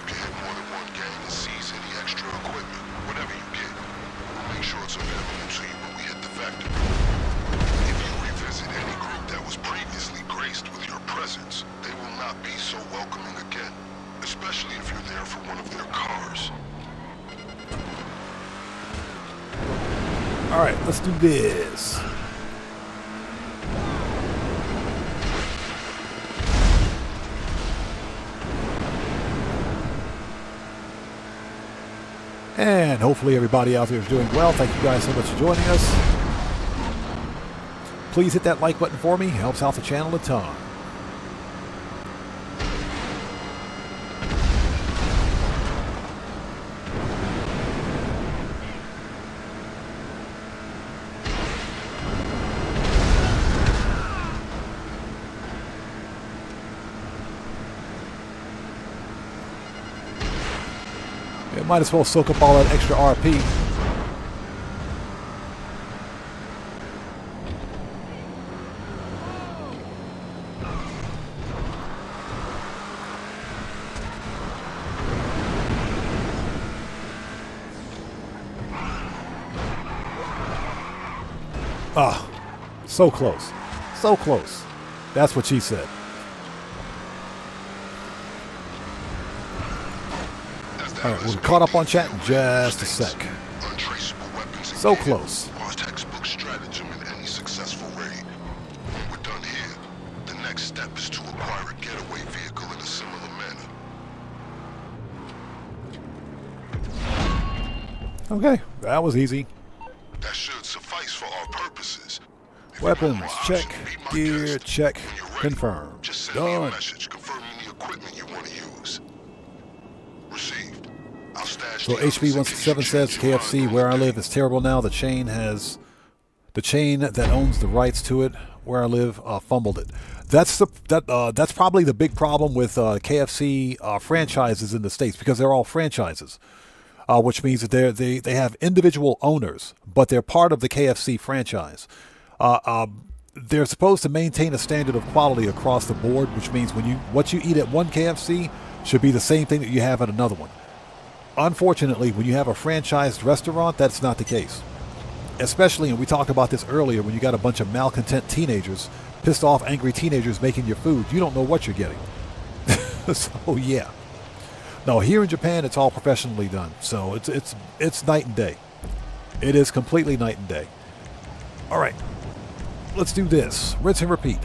can hit more than one gang and seize any extra equipment. Whatever you get, we'll make sure it's available to you when we hit the factory. If you revisit any group that was previously graced with your presence, they will not be so welcoming again, especially if you're there for one of their cars. All right, let's do this. And hopefully everybody out there is doing well. Thank you guys so much for joining us. Please hit that like button for me. Helps out the channel a ton. Might as well soak up all that extra RP. Ah, so close. So close. That's what she said. Alright, we'll be caught up on chat in just a sec. So close. Textbook stratagem in any successful raid. When we're done here, the next step is to acquire a getaway vehicle in a similar manner. Okay, that was easy. That should suffice for our purposes. Weapons, check. Gear, check. Confirm. Done. Message confirming the equipment you want to use. Received. I'll stash So HB167 says KFC where I live is terrible now. The chain that owns the rights to it where I live fumbled it. That's probably the big problem with KFC franchises in the States, because they're all franchises, which means that they have individual owners, but they're part of the KFC franchise. They're supposed to maintain a standard of quality across the board, which means what you eat at one KFC should be the same thing that you have at another one. Unfortunately, when you have a franchised restaurant, that's not the case. Especially, and we talked about this earlier, when you got a bunch of malcontent teenagers, pissed off, angry teenagers making your food, you don't know what you're getting. So yeah. No, here in Japan, it's all professionally done. So it's night and day. It is completely night and day. All right. Let's do this. Rinse and repeat.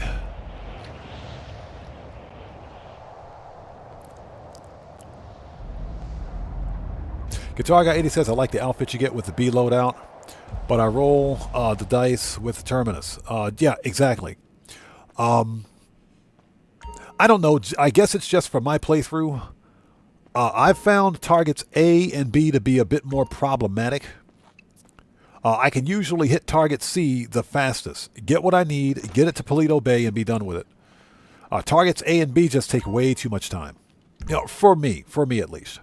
Guitar Guy 80 says, I like the outfit you get with the B loadout, but I roll the dice with the Terminus. Yeah, exactly. I don't know. I guess it's just for my playthrough. I've found targets A and B to be a bit more problematic. I can usually hit target C the fastest. Get what I need, get it to Paleto Bay, and be done with it. Targets A and B just take way too much time. You know, for me at least.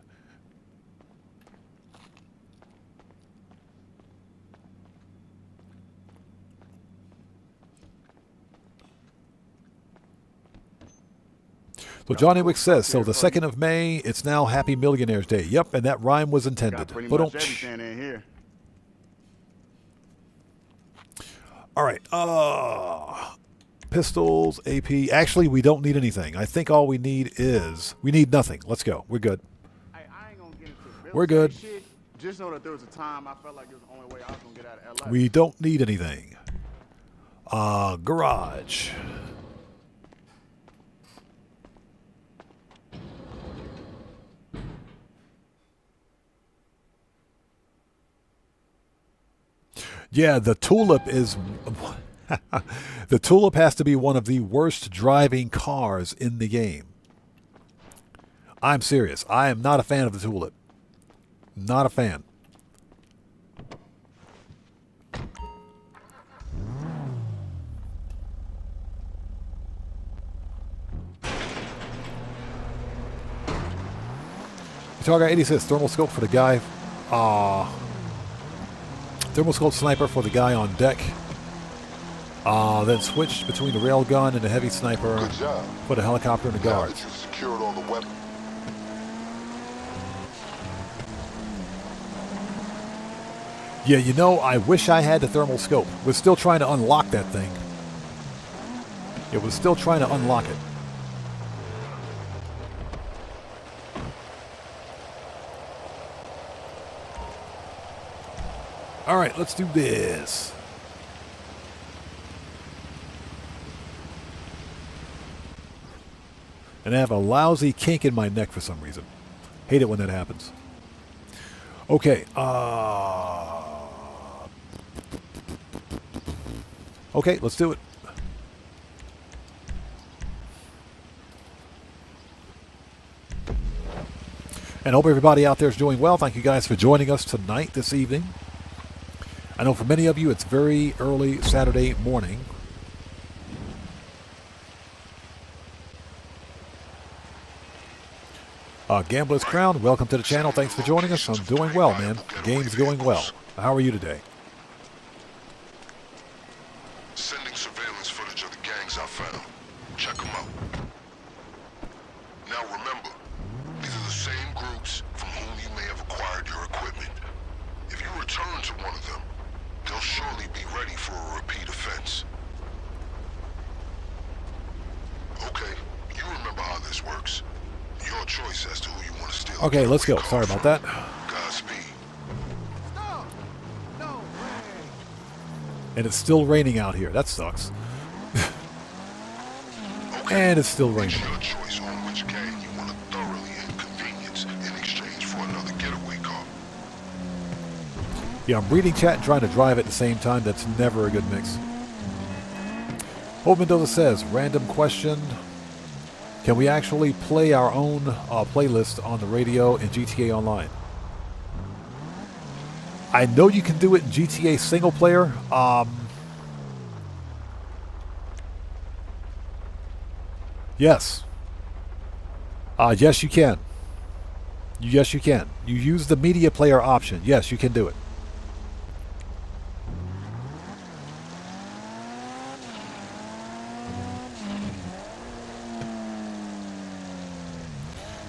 So Johnny Wick says, so the 2nd of May, it's now Happy Millionaire's Day. Yep, and that rhyme was intended. But don't. All right. Pistols, AP. Actually, we don't need anything. I think all we need is... We need nothing. Let's go. We're good. I ain't gonna get into We're good. Shit. Just know that there was a time I felt like it was the only way I was gonna get out of LA. We don't need anything. Garage. Yeah, the Tulip is... The Tulip has to be one of the worst driving cars in the game. I'm serious. I am not a fan of the Tulip. Not a fan. Guitar Guy 80 says thermal scope for the guy... Thermal scope sniper for the guy on deck. Then switched between the railgun and the heavy sniper for the helicopter and the guards. Secured all the weapons. Yeah, you know, I wish I had the thermal scope. We're still trying to unlock that thing. It was still trying to unlock it. All right, let's do this. And I have a lousy kink in my neck for some reason. Hate it when that happens. Okay. Okay, let's do it. And I hope everybody out there is doing well. Thank you guys for joining us tonight, this evening. I know for many of you it's very early Saturday morning. Gambler's Crown, welcome to the channel. Thanks for joining us. I'm doing well, man. The game's going well. How are you today? Sending surveillance footage of the gangs I found. Check them out. Now remember, these are the same groups from whom you may have acquired your equipment. If you return to one of them, they'll surely be ready for a repeat offense. Okay, you remember how this works. Your choice as to who you want to steal Okay, let's go. Sorry about that. And it's still raining out here. That sucks. And it's still raining. Your choice on which gang you want to thoroughly inconvenience in exchange for another getaway car. Yeah, I'm reading chat and trying to drive at the same time. That's never a good mix. Hope Mendoza says, random question. Can we actually play our own playlist on the radio in GTA Online? I know you can do it in GTA single player. Yes. Yes, you can. Yes, you can. You use the media player option. Yes, you can do it.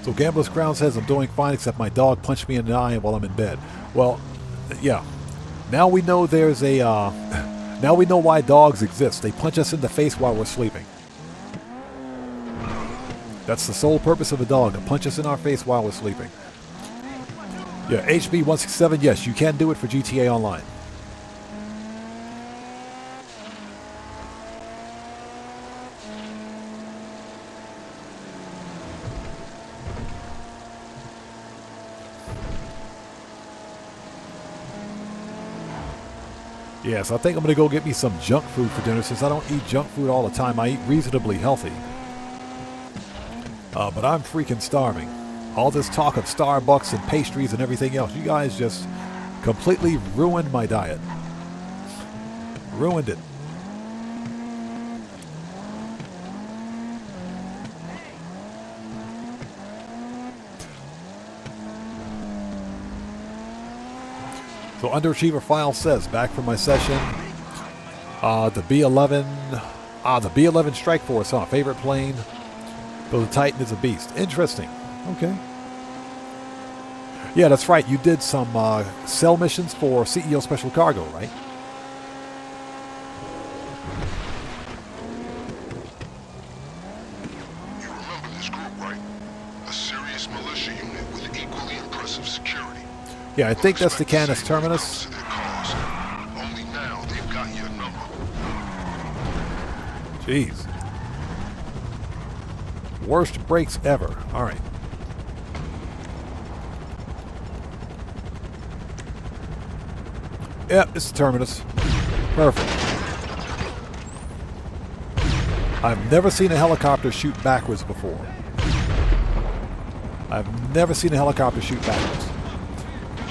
So Gambler's Crown says, I'm doing fine except my dog punched me in the eye while I'm in bed. Well, yeah. Now we know there's a, now we know why dogs exist. They punch us in the face while we're sleeping. That's the sole purpose of a dog, to punch us in our face while we're sleeping. Yeah, HB167, yes, you can do it for GTA Online. Yes, I think I'm going to go get me some junk food for dinner since I don't eat junk food all the time. I eat reasonably healthy. But I'm freaking starving. All this talk of Starbucks and pastries and everything else, you guys just completely ruined my diet. Ruined it. So Underachiever File says, back from my session, the B-11, the B-11 Strike Force, favorite plane, though the Titan is a beast. Interesting. Okay. Yeah, that's right. You did some cell missions for CEO Special Cargo, right? You remember this group, right? A serious militia unit with equally impressive security. Yeah, I think that's the Canis Terminus. Only now they've got your number. Jeez. Worst brakes ever. All right. Yep, it's the Terminus. Perfect. I've never seen a helicopter shoot backwards before. I've never seen a helicopter shoot backwards.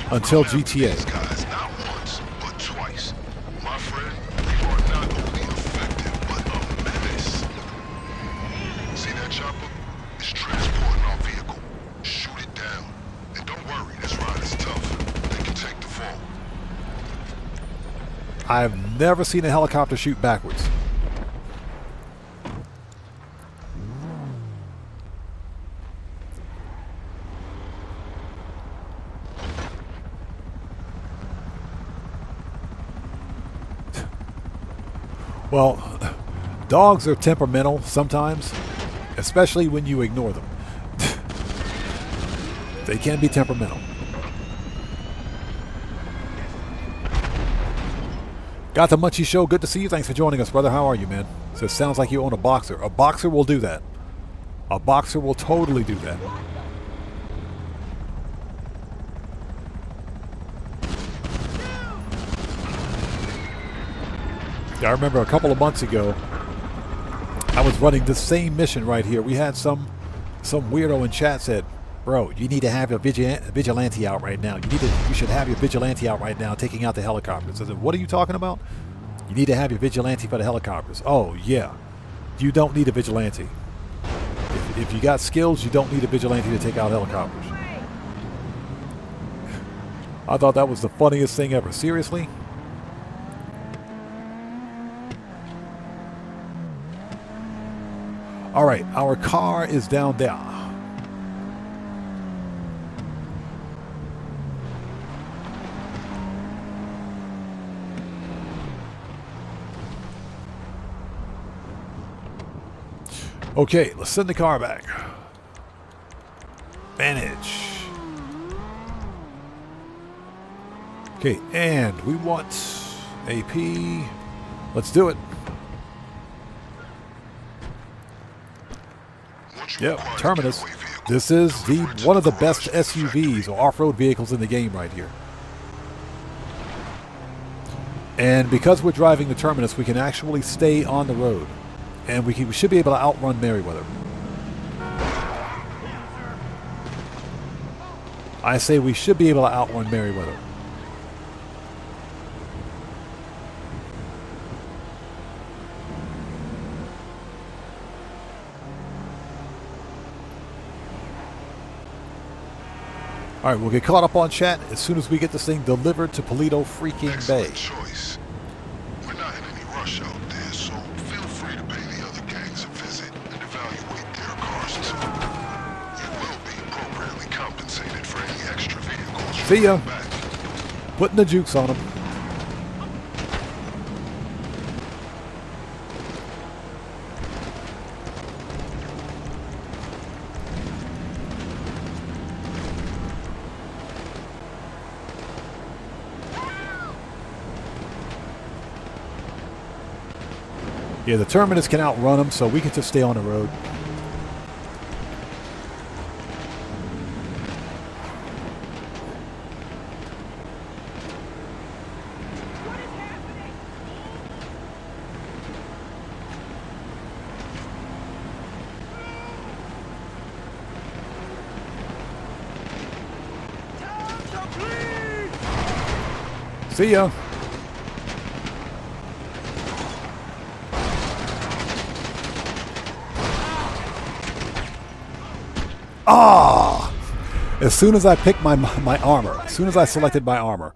Until GTA. Not once, but twice. My friend, you are not only effective, but a menace. See that chopper? It's transporting our vehicle. Shoot it down. And don't worry, this ride is tough. They can take the fall. I've never seen a helicopter shoot backwards. Well, dogs are temperamental sometimes, especially when you ignore them. They can be temperamental. Got the Munchie Show. Good to see you. Thanks for joining us, brother. How are you, man? So it sounds like you own a boxer. A boxer will do that. A boxer will totally do that. I remember a couple of months ago, I was running the same mission right here. We had some weirdo in chat said, bro, you need to have your vigilante out right now. You should have your vigilante out right now taking out the helicopters. I said, what are you talking about? You need to have your vigilante for the helicopters. Oh, yeah. You don't need a vigilante. If you got skills, you don't need a vigilante to take out helicopters. I thought that was the funniest thing ever. Seriously? All right, our car is down there. Okay, let's send the car back. Manage. Okay, and we want AP. Let's do it. Yep, Terminus. This is one of the best SUVs or off-road vehicles in the game right here. And because we're driving the Terminus, we can actually stay on the road. And we should be able to outrun Merryweather. I say we should be able to outrun Merryweather. All right, we'll get caught up on chat as soon as we get this thing delivered to Paleto freaking Bay. Choice. We're not in any rush out there, so feel free to pay the other gangs a visit and evaluate their cars too. You will be appropriately compensated for any extra vehicles. See ya. Putting the jukes on them. Yeah, the Terminus can outrun them, so we can just stay on the road. See ya. Ah! As soon as I picked my armor, as soon as I selected my armor,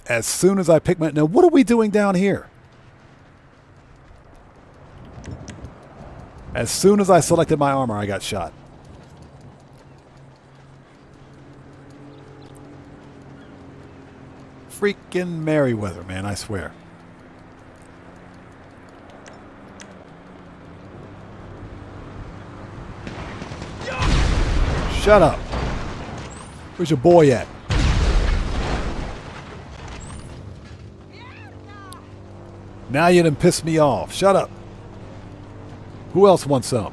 as soon as I picked my... Now, what are we doing down here? As soon as I selected my armor, I got shot. Freaking Merryweather, man, I swear. Shut up. Where's your boy at? Now you done pissed me off. Shut up. Who else wants some?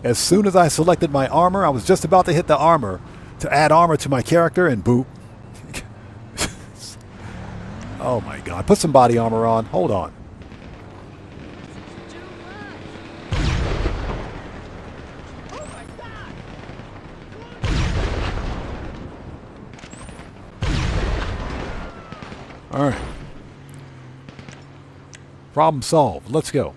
As soon as I selected my armor, I was just about to hit the armor to add armor to my character, and boop. Oh my god. Put some body armor on. Hold on. All right. Problem solved. Let's go.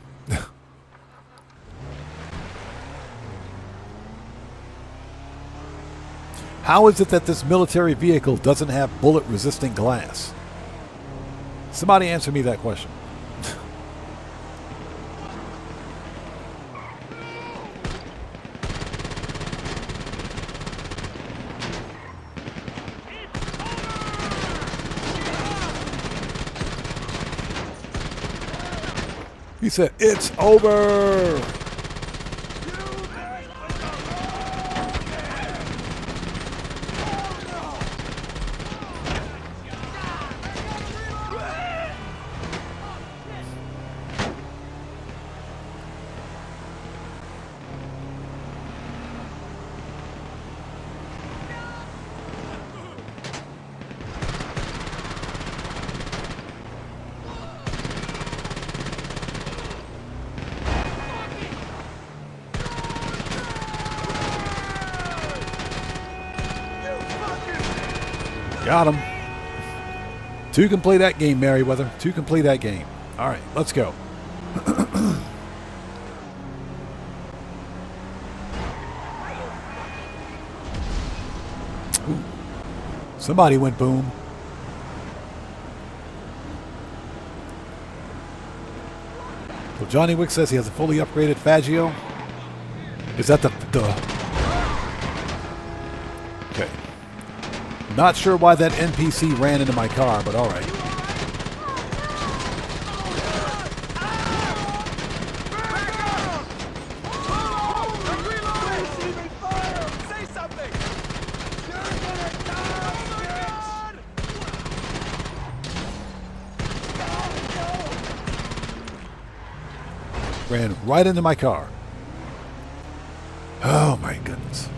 How is it that this military vehicle doesn't have bullet-resistant glass? Somebody answer me that question. He said, "It's over." Got him. 2 can play that game, Merryweather. 2 can play that game. All right, let's go. Ooh. Somebody went boom. Well, Johnny Wick says he has a fully upgraded Faggio. Is that the... Okay. Not sure why that NPC ran into my car, but all right. ran right into my car. Oh my goodness.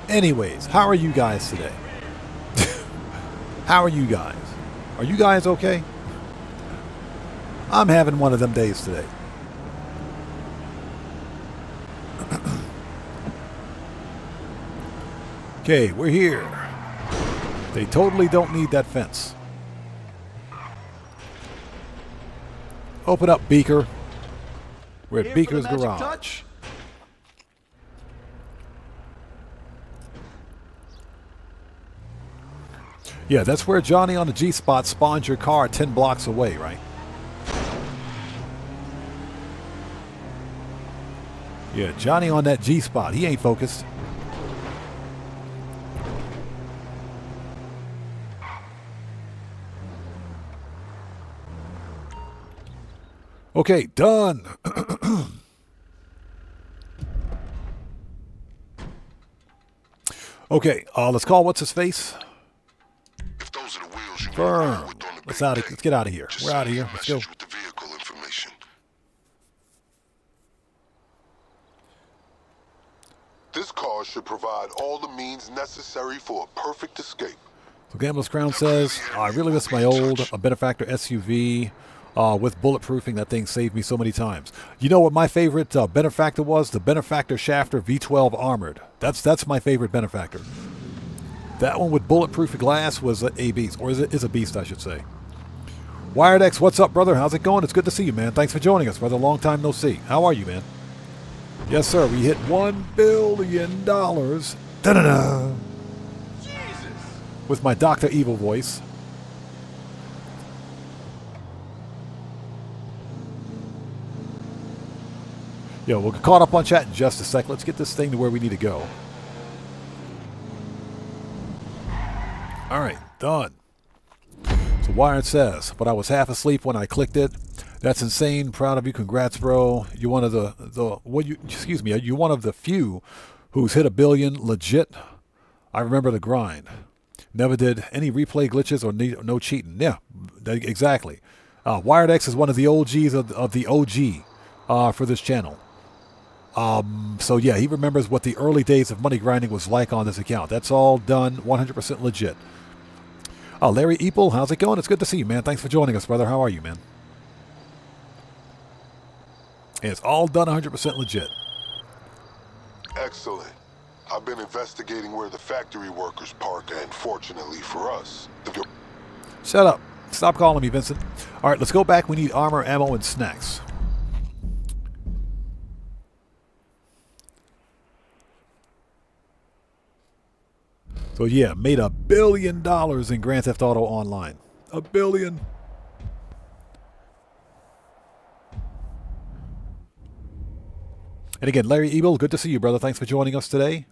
Anyways, how are you guys today? How are you guys? Are you guys okay? I'm having one of them days today. Okay, we're here. They totally don't need that fence. Open up, Beaker. We're at Beaker's garage. Yeah, that's where Johnny on the G-Spot spawns your car 10 blocks away, right? Yeah, Johnny on that G-Spot. He ain't focused. Okay, done. Okay, let's call what's his face. If those are the wheels you Firm. Let's get out of here. We're out of here. Let's go. with the vehicle information. This car should provide all the means necessary for a perfect escape. So Gambler's Crown says, I really miss my old Benefactor SUV with bulletproofing. That thing saved me so many times. You know what my favorite Benefactor was? The Benefactor Shafter V12 Armored. That's my favorite Benefactor. That one with bulletproof glass was a beast, or is a beast, I should say. Wired X, what's up, brother? How's it going? It's good to see you, man. Thanks for joining us, brother. Long time no see. How are you, man? Yes, sir. We hit $1 billion. Da-da-da. With my Dr. Evil voice. Yo, we'll get caught up on chat in just a sec. Let's get this thing to where we need to go. All right, done. So Wired says, but I was half asleep when I clicked it. That's insane. Proud of you. Congrats, bro. You're one of you're one of the few who's hit $1 billion legit. I remember the grind. Never did any replay glitches or no cheating. Yeah, exactly. Wired X is one of the OGs of the OG for this channel. So yeah, he remembers what the early days of money grinding was like on this account. That's all done 100% legit. Larry Eaple, how's it going? It's good to see you, man. Thanks for joining us, brother. How are you, man? And it's all done 100% legit. Excellent. I've been investigating where the factory workers park, and fortunately for us, Shut up. Stop calling me, Vincent. All right, let's go back. We need armor, ammo, and snacks. So yeah, made $1 billion in Grand Theft Auto Online. $1 billion. And again, Larry Ebel, good to see you, brother. Thanks for joining us today.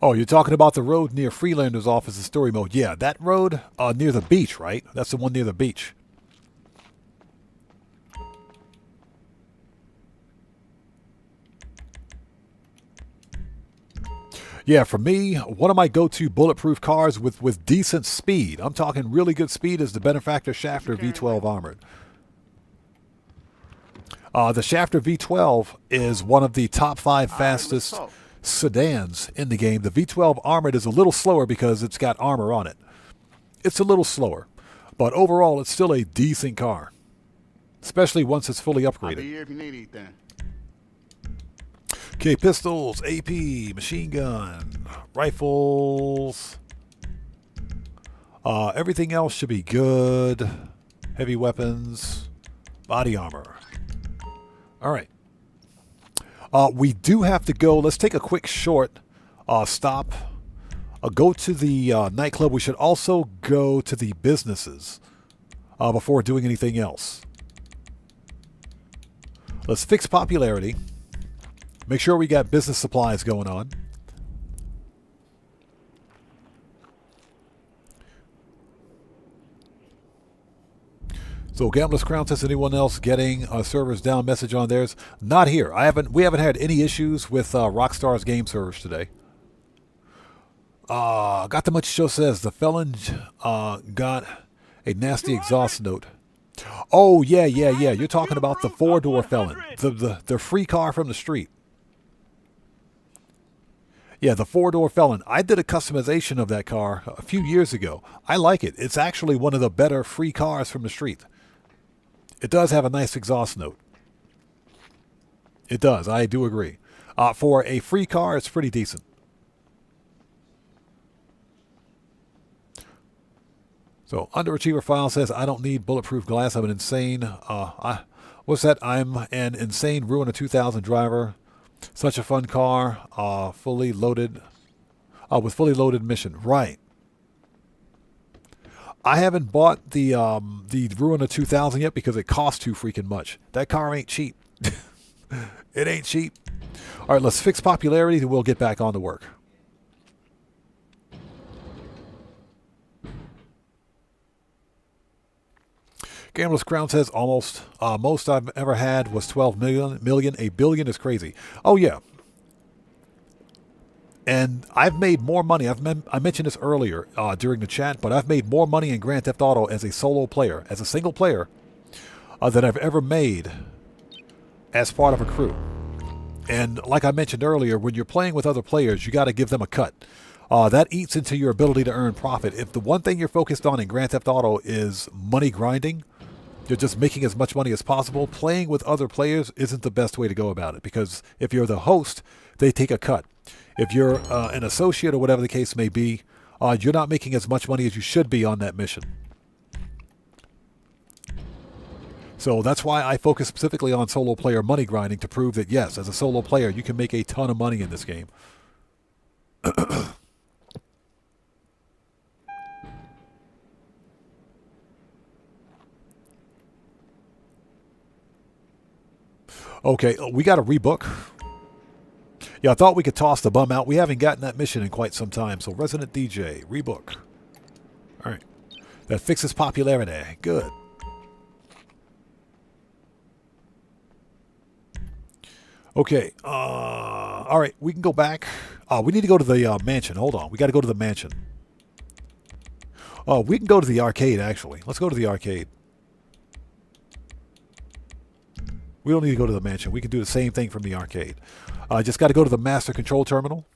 Oh, you're talking about the road near Freelander's office in story mode. Yeah, that road near the beach, right? That's the one near the beach. Yeah, for me, one of my go-to bulletproof cars with decent speed, I'm talking really good speed, is the Benefactor Shafter V12 Armored. The Shafter V12 is one of the top 5 fastest sedans in the game. The V12 Armored is a little slower because it's got armor on it. It's a little slower, but overall it's still a decent car, especially once it's fully upgraded. I'll be here if you need anything. Okay, pistols, AP, machine gun, rifles. Everything else should be good. Heavy weapons, body armor. All right. We do have to go. Let's take a quick short stop. Go to the nightclub. We should also go to the businesses before doing anything else. Let's fix popularity. Make sure we got business supplies going on. So Gambler's Crown says, anyone else getting servers down message on theirs? Not here. We haven't had any issues with Rockstar's game servers today. Got the much show says the felon got a nasty exhaust note. Oh yeah. You're talking about the 4-door felon, the free car from the street. Yeah, the 4-door felon. I did a customization of that car a few years ago. I like it. It's actually one of the better free cars from the street. It does have a nice exhaust note. It does. I do agree. For a free car, it's pretty decent. So, Underachiever File says, I don't need bulletproof glass. I'm an insane... what's that? I'm an insane Ruin of 2000 driver. Such a fun car. Fully loaded... with fully loaded mission. Right. I haven't bought the Ruin of 2000 yet because it costs too freaking much. That car ain't cheap. It ain't cheap. All right, let's fix popularity and we'll get back on to work. Gambler's Crown says almost most I've ever had was 12 million. A billion is crazy. Oh yeah. And I've made more money. I mentioned this earlier during the chat, but I've made more money in Grand Theft Auto as a solo player, as a single player, than I've ever made as part of a crew. And like I mentioned earlier, when you're playing with other players, you got to give them a cut. That eats into your ability to earn profit. If the one thing you're focused on in Grand Theft Auto is money grinding, you're just making as much money as possible, playing with other players isn't the best way to go about it. Because if you're the host, they take a cut. If you're an associate or whatever the case may be, you're not making as much money as you should be on that mission. So that's why I focus specifically on solo player money grinding, to prove that, yes, as a solo player, you can make a ton of money in this game. Okay, we got to rebook. Yeah, I thought we could toss the bum out. We haven't gotten that mission in quite some time. So Resident DJ, rebook. All right. That fixes popularity. Good. Okay. All right, we can go back. We need to go to the mansion. Hold on. We got to go to the mansion. Oh, we can go to the arcade, actually. Let's go to the arcade. We don't need to go to the mansion. We can do the same thing from the arcade. Just got to go to the master control terminal.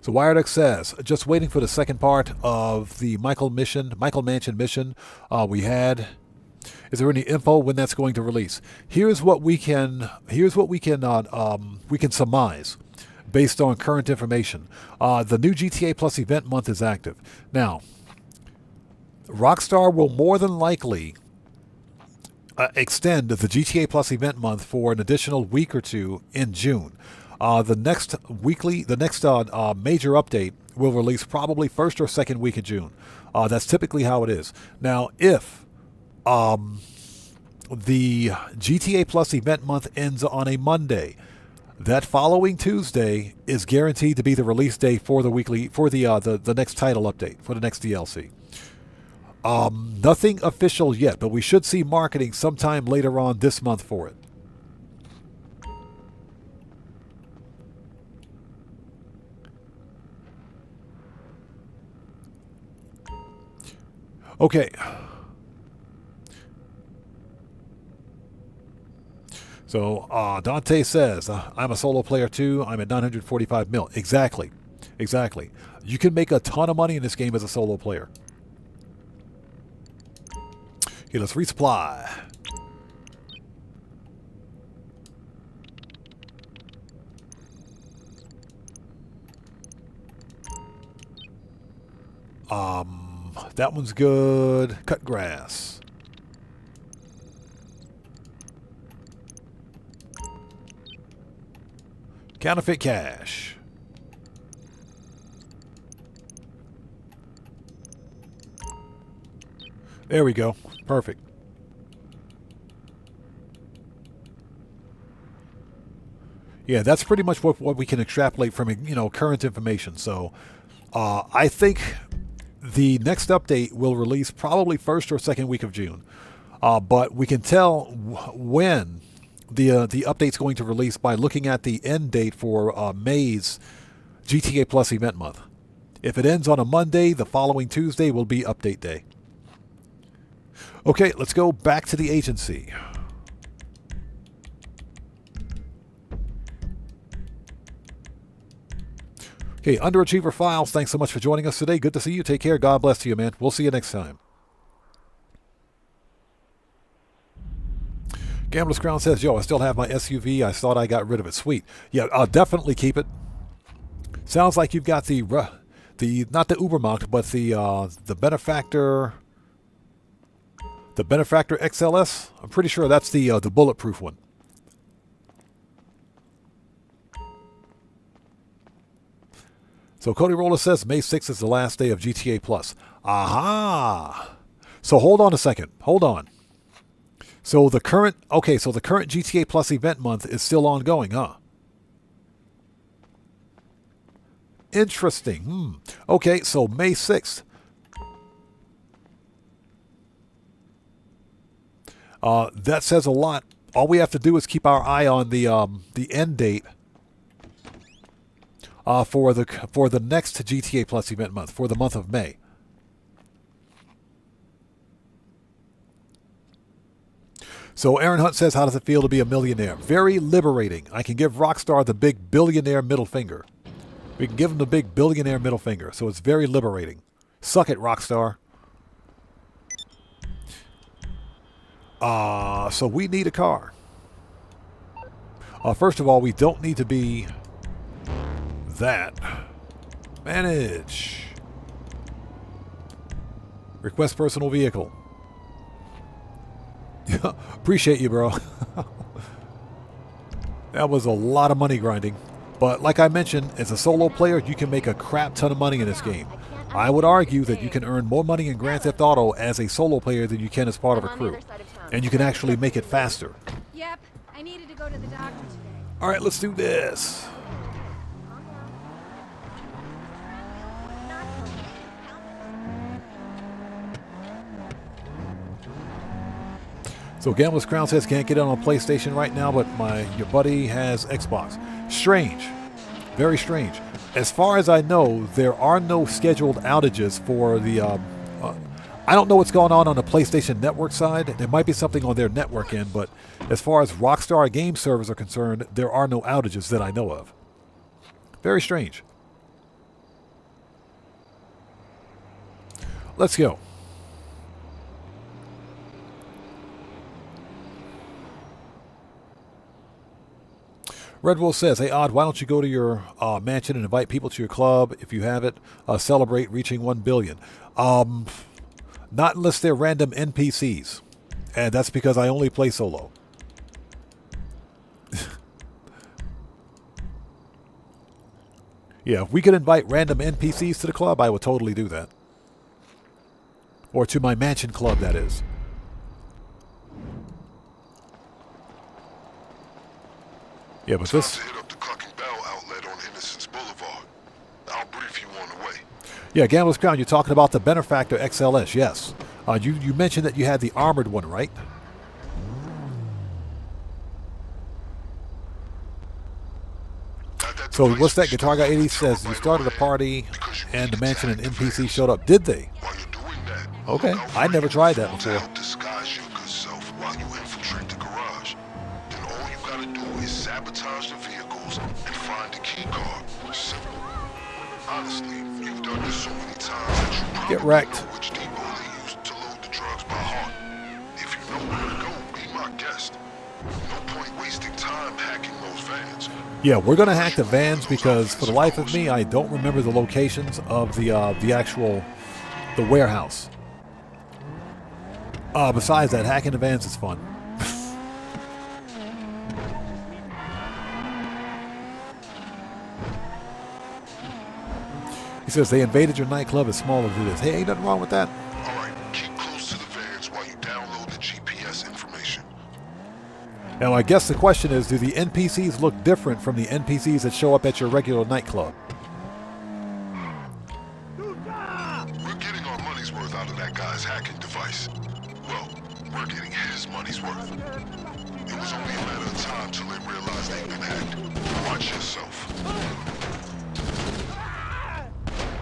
So Wireduck says, just waiting for the second part of the Michael Mansion mission we had. Is there any info when that's going to release? Here's what we can surmise based on current information. The new GTA Plus event month is active. Now, Rockstar will more than likely extend the GTA Plus event month for an additional week or two in June. The next major update will release probably first or second week of June. That's typically how it is. Now, if the GTA Plus event month ends on a Monday, that following Tuesday is guaranteed to be the release day for the the next title update, for the next DLC. Nothing official yet, but we should see marketing sometime later on this month for it. Okay. So Dante says, I'm a solo player too. I'm at 945 mil. Exactly. Exactly. You can make a ton of money in this game as a solo player. Okay, let's resupply. That one's good. Cut grass. Counterfeit cash. There we go. Perfect. Yeah, that's pretty much what we can extrapolate from, current information. So I think the next update will release probably first or second week of June. But we can tell when the update's going to release by looking at the end date for May's GTA Plus event month. If it ends on a Monday, the following Tuesday will be update day. Okay, let's go back to the agency. Okay, Underachiever Files, thanks so much for joining us today. Good to see you. Take care. God bless you, man. We'll see you next time. Gambler's Crown says, yo, I still have my SUV. I thought I got rid of it. Sweet. Yeah, I'll definitely keep it. Sounds like you've got the not the Ubermacht, but the Benefactor XLS. I'm pretty sure that's the bulletproof one. So Cody Roller says May 6th is the last day of GTA Plus. Aha! So hold on a second. Hold on. So the current GTA Plus event month is still ongoing, huh? Interesting. Okay, so May 6th. That says a lot. All we have to do is keep our eye on the end date for the next GTA Plus event month, for the month of May. So Aaron Hunt says, how does it feel to be a millionaire? Very liberating. I can give Rockstar the big billionaire middle finger. We can give them the big billionaire middle finger. So it's very liberating. Suck it, Rockstar. So we need a car. First of all, we don't need to be that. Manage. Request personal vehicle. Appreciate you, bro. That was a lot of money grinding. But like I mentioned, as a solo player, you can make a crap ton of money in this game. I would argue that you can earn more money in Grand Theft Auto as a solo player than you can as part of a crew. And you can actually make it faster. Yep, I needed to go to the doctor today. All right, let's do this. So Gambler's Crown says can't get it on PlayStation right now, but your buddy has Xbox. Strange. Very strange. As far as I know, there are no scheduled outages for the... I don't know what's going on the PlayStation Network side. There might be something on their network end, but as far as Rockstar game servers are concerned, there are no outages that I know of. Very strange. Let's go. Red Wolf says, hey, Odd, why don't you go to your mansion and invite people to your club if you have it? Celebrate reaching 1 billion. Not unless they're random NPCs. And that's because I only play solo. Yeah, if we could invite random NPCs to the club, I would totally do that. Or to my mansion club, that is. Yeah, but this... hit up the Clucking Bell outlet on Innocence Boulevard. I'll brief you on the way. Yeah, Gambler's Crown, you're talking about the Benefactor XLS, yes. You mentioned that you had the armored one, right? So what's that? Guitar Guy 80 says you started a party and the mansion and NPC showed up. Did they? Okay, I never tried that before. Disguise your good self while you infiltrate the garage. Then all you gotta do is sabotage the vehicles and find the key card. Simple. Honestly, you've done this so many times that you probably Get wrecked. know which depot they use to load the drugs by heart. If you know where to go, be my guest. No point wasting time hacking those vans. Yeah, we're gonna hack the vans because for the life of me, I don't remember the locations of the warehouse. Besides that, hacking the vans is fun. He says they invaded your nightclub as small as it is. Hey, ain't nothing wrong with that. Alright, keep close to the vans while you download the GPS information. Now, I guess the question is, do the NPCs look different from the NPCs that show up at your regular nightclub? We're getting our money's worth out of that guy's hacking device. Well, we're getting his money's worth. It was only a matter of time till they realized they'd been hacked. Watch yourself.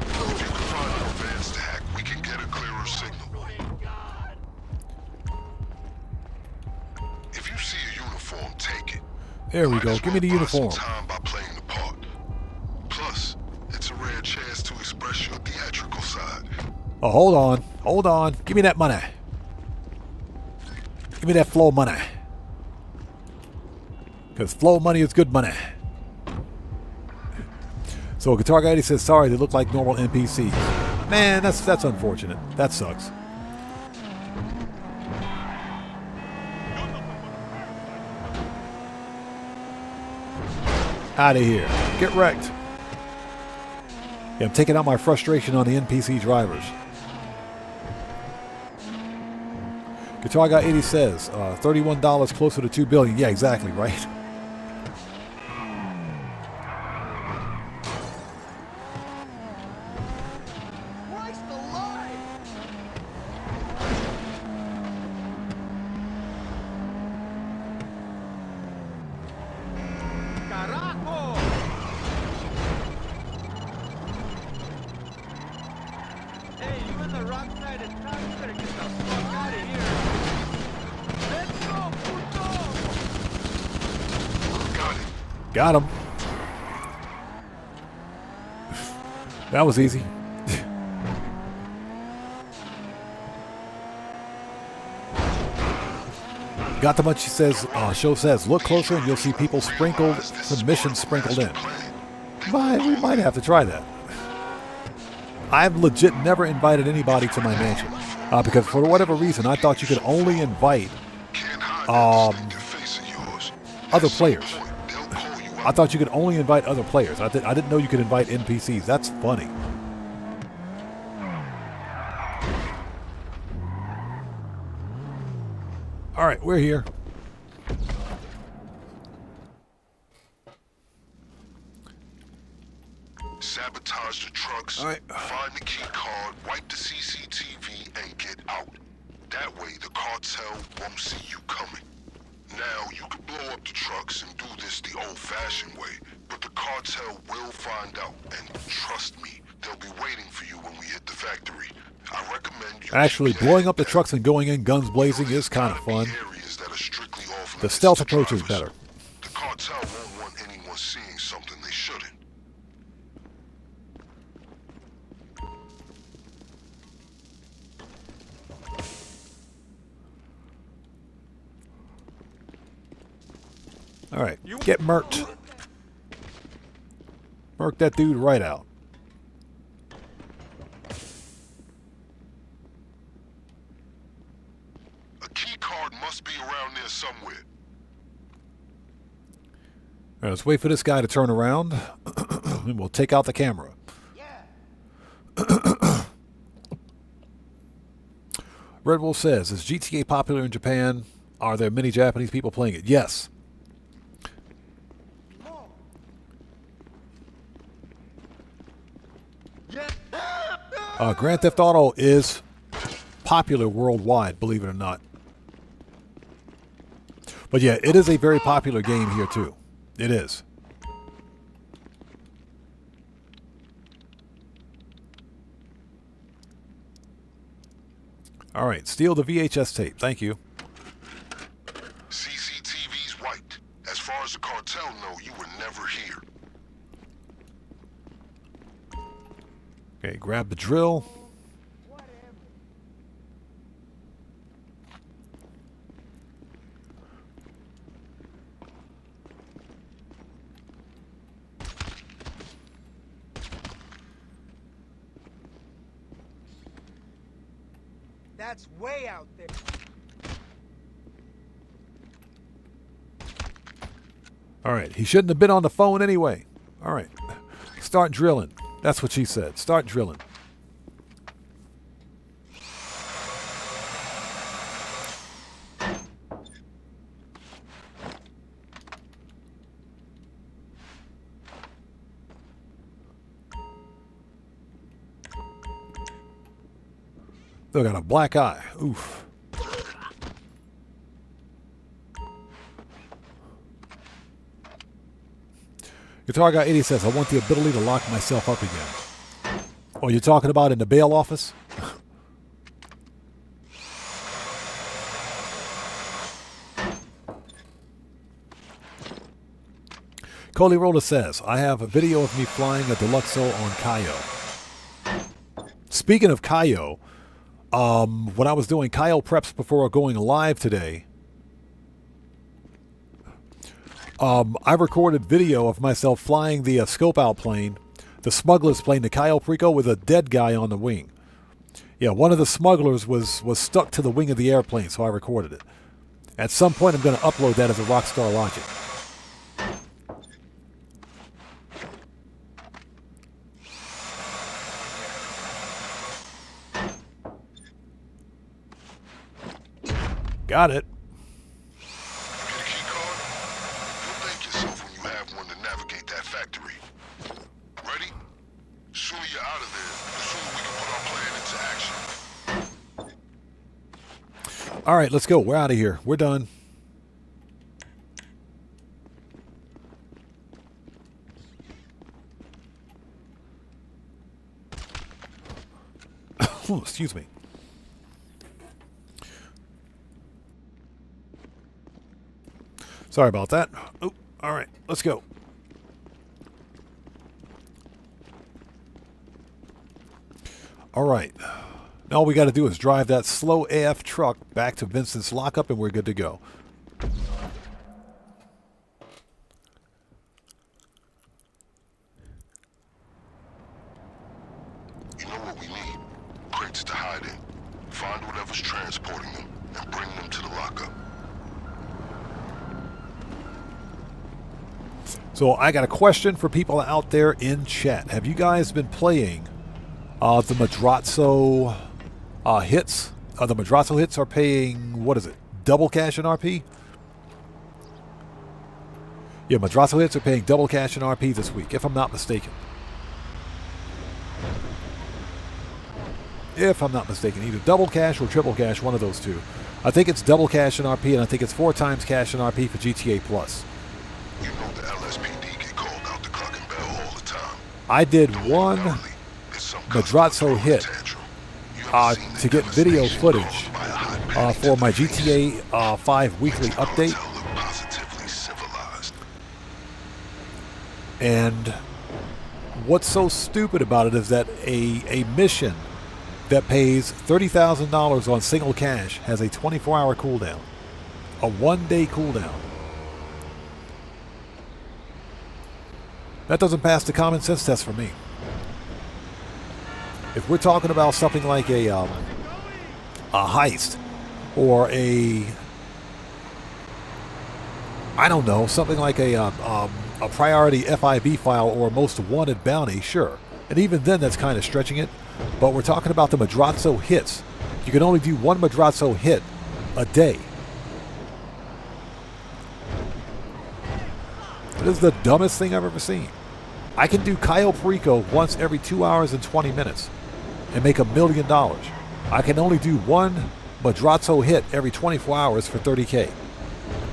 If you can find more vans to hack, we can get a clearer signal. If you see a uniform, take it. There we go. Give me the uniform. Time by playing the part. Plus, it's a rare chance to express your theatrical side. Oh, hold on. Hold on. Give me that money. Give me that flow money. Because flow money is good money. So Guitar Guy says, sorry, they look like normal NPCs. Man, that's unfortunate. That sucks. Out of here. Get wrecked. Yeah, I'm taking out my frustration on the NPC drivers. Guitar Guy 80 says, $31 closer to $2 billion. Yeah, exactly, right? Got him. That was easy. Got the much, she says, show says, look closer and you'll see people sprinkled, some missions sprinkled in. We might have to try that. I've legit never invited anybody to my mansion. Because for whatever reason, I thought you could only invite other players. I thought you could only invite other players. I didn't know you could invite NPCs. That's funny. All right, we're here. Sabotage the trucks, find the key card, wipe the CCTV, and get out. That way, the cartel won't see you coming. Now, you can blow up the trucks and do this the old-fashioned way, but the cartel will find out, and trust me, they'll be waiting for you when we hit the factory. I recommend you... Actually, blowing up the trucks and going in guns blazing is kind of fun. The stealth approach is better. The cartel won't want anyone seeing something they shouldn't. All right, get murked. Murk that dude right out. A key card must be around there somewhere. All right, let's wait for this guy to turn around, and we'll take out the camera. Red Wolf says, is GTA popular in Japan? Are there many Japanese people playing it? Yes. Grand Theft Auto is popular worldwide, believe it or not. But yeah, it is a very popular game here too. It is. All right, steal the VHS tape. Thank you. CCTV's wiped. As far as the cartel know, you were never here. Okay, grab the drill. That's way out there. All right, he shouldn't have been on the phone anyway. All right, start drilling. That's what she said. Start drilling. They got a black eye. Oof. Guitar Guy 80 says, I want the ability to lock myself up again. Oh, you're talking about in the bail office? Coley Roller says, I have a video of me flying a Deluxo on Cayo. Speaking of Cayo, when I was doing Cayo preps before going live today, I recorded video of myself flying the scope out plane, the smuggler's plane, the Cayo Perico, with a dead guy on the wing. Yeah, one of the smugglers was stuck to the wing of the airplane, so I recorded it. At some point, I'm going to upload that as a Rockstar Logic. Got it. All right, let's go. We're out of here. We're done. Excuse me. Sorry about that. Oh, all right, let's go. All right. Now all we got to do is drive that slow AF truck back to Vincent's lockup and we're good to go. You know what we need? Crates to hide in. Find whatever's transporting them and bring them to the lockup. So I got a question for people out there in chat. Have you guys been playing the Madrazo hits? The Madrazo hits are paying, what is it, double cash in RP? Yeah, Madrazo hits are paying double cash in RP this week, if I'm not mistaken. If I'm not mistaken, either double cash or triple cash, one of those two. I think it's double cash in RP, and I think it's 4 times cash in RP for GTA Plus. You know the LSPD get called out to Cluck and Bell all the time. I did one Madrazo hit to get video footage for my GTA 5 weekly update. And what's so stupid about it is that a mission that pays $30,000 on single cash has a 24-hour cooldown. A 1-day cooldown. That doesn't pass the common sense test for me. If we're talking about something like a heist or I don't know, something like a priority FIB file or most wanted bounty, sure. And even then, that's kind of stretching it. But we're talking about the Madrazo hits. You can only do one Madrazo hit a day. This is the dumbest thing I've ever seen. I can do Cayo Perico once every 2 hours and 20 minutes and make $1 million. I can only do one Madrazo hit every 24 hours for 30K.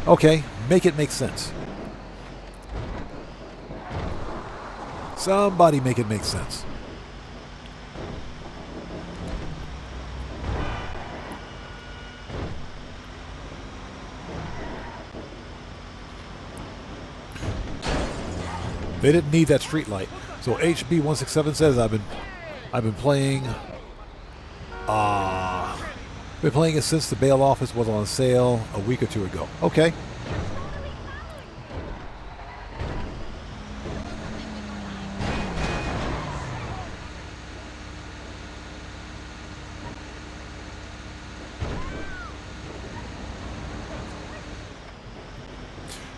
Okay, make it make sense. Somebody make it make sense. They didn't need that street light. So HB167 says I've been playing it since the bail office was on sale a week or two ago. Okay.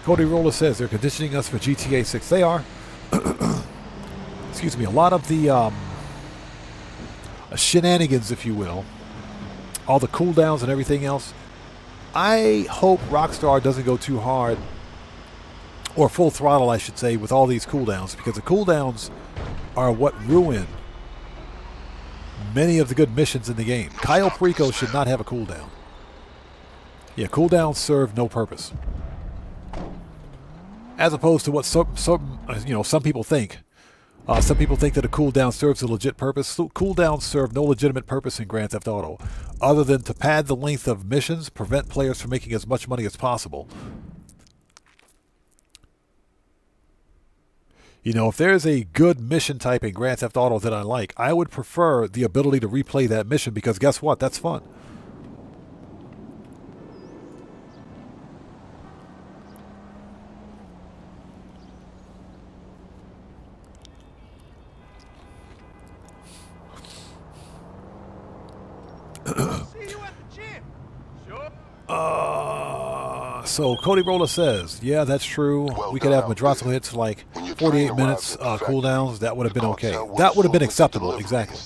Cody Roller says they're conditioning us for GTA 6. They are. Excuse me. A lot of the shenanigans, if you will, all the cooldowns and everything else. I hope Rockstar doesn't go too hard, or full throttle, I should say, with all these cooldowns, because the cooldowns are what ruin many of the good missions in the game. Cayo Perico should not have a cooldown. Yeah, cooldowns serve no purpose. As opposed to what some people think. Some people think that a cooldown serves a legit purpose. So cooldowns serve no legitimate purpose in Grand Theft Auto, other than to pad the length of missions, prevent players from making as much money as possible. You know, if there's a good mission type in Grand Theft Auto that I like, I would prefer the ability to replay that mission, because guess what? That's fun. So Cody Roller says, yeah, that's true. We could have Madrazo hits like 48 minutes cooldowns. That would have been okay. That would have been acceptable. Exactly.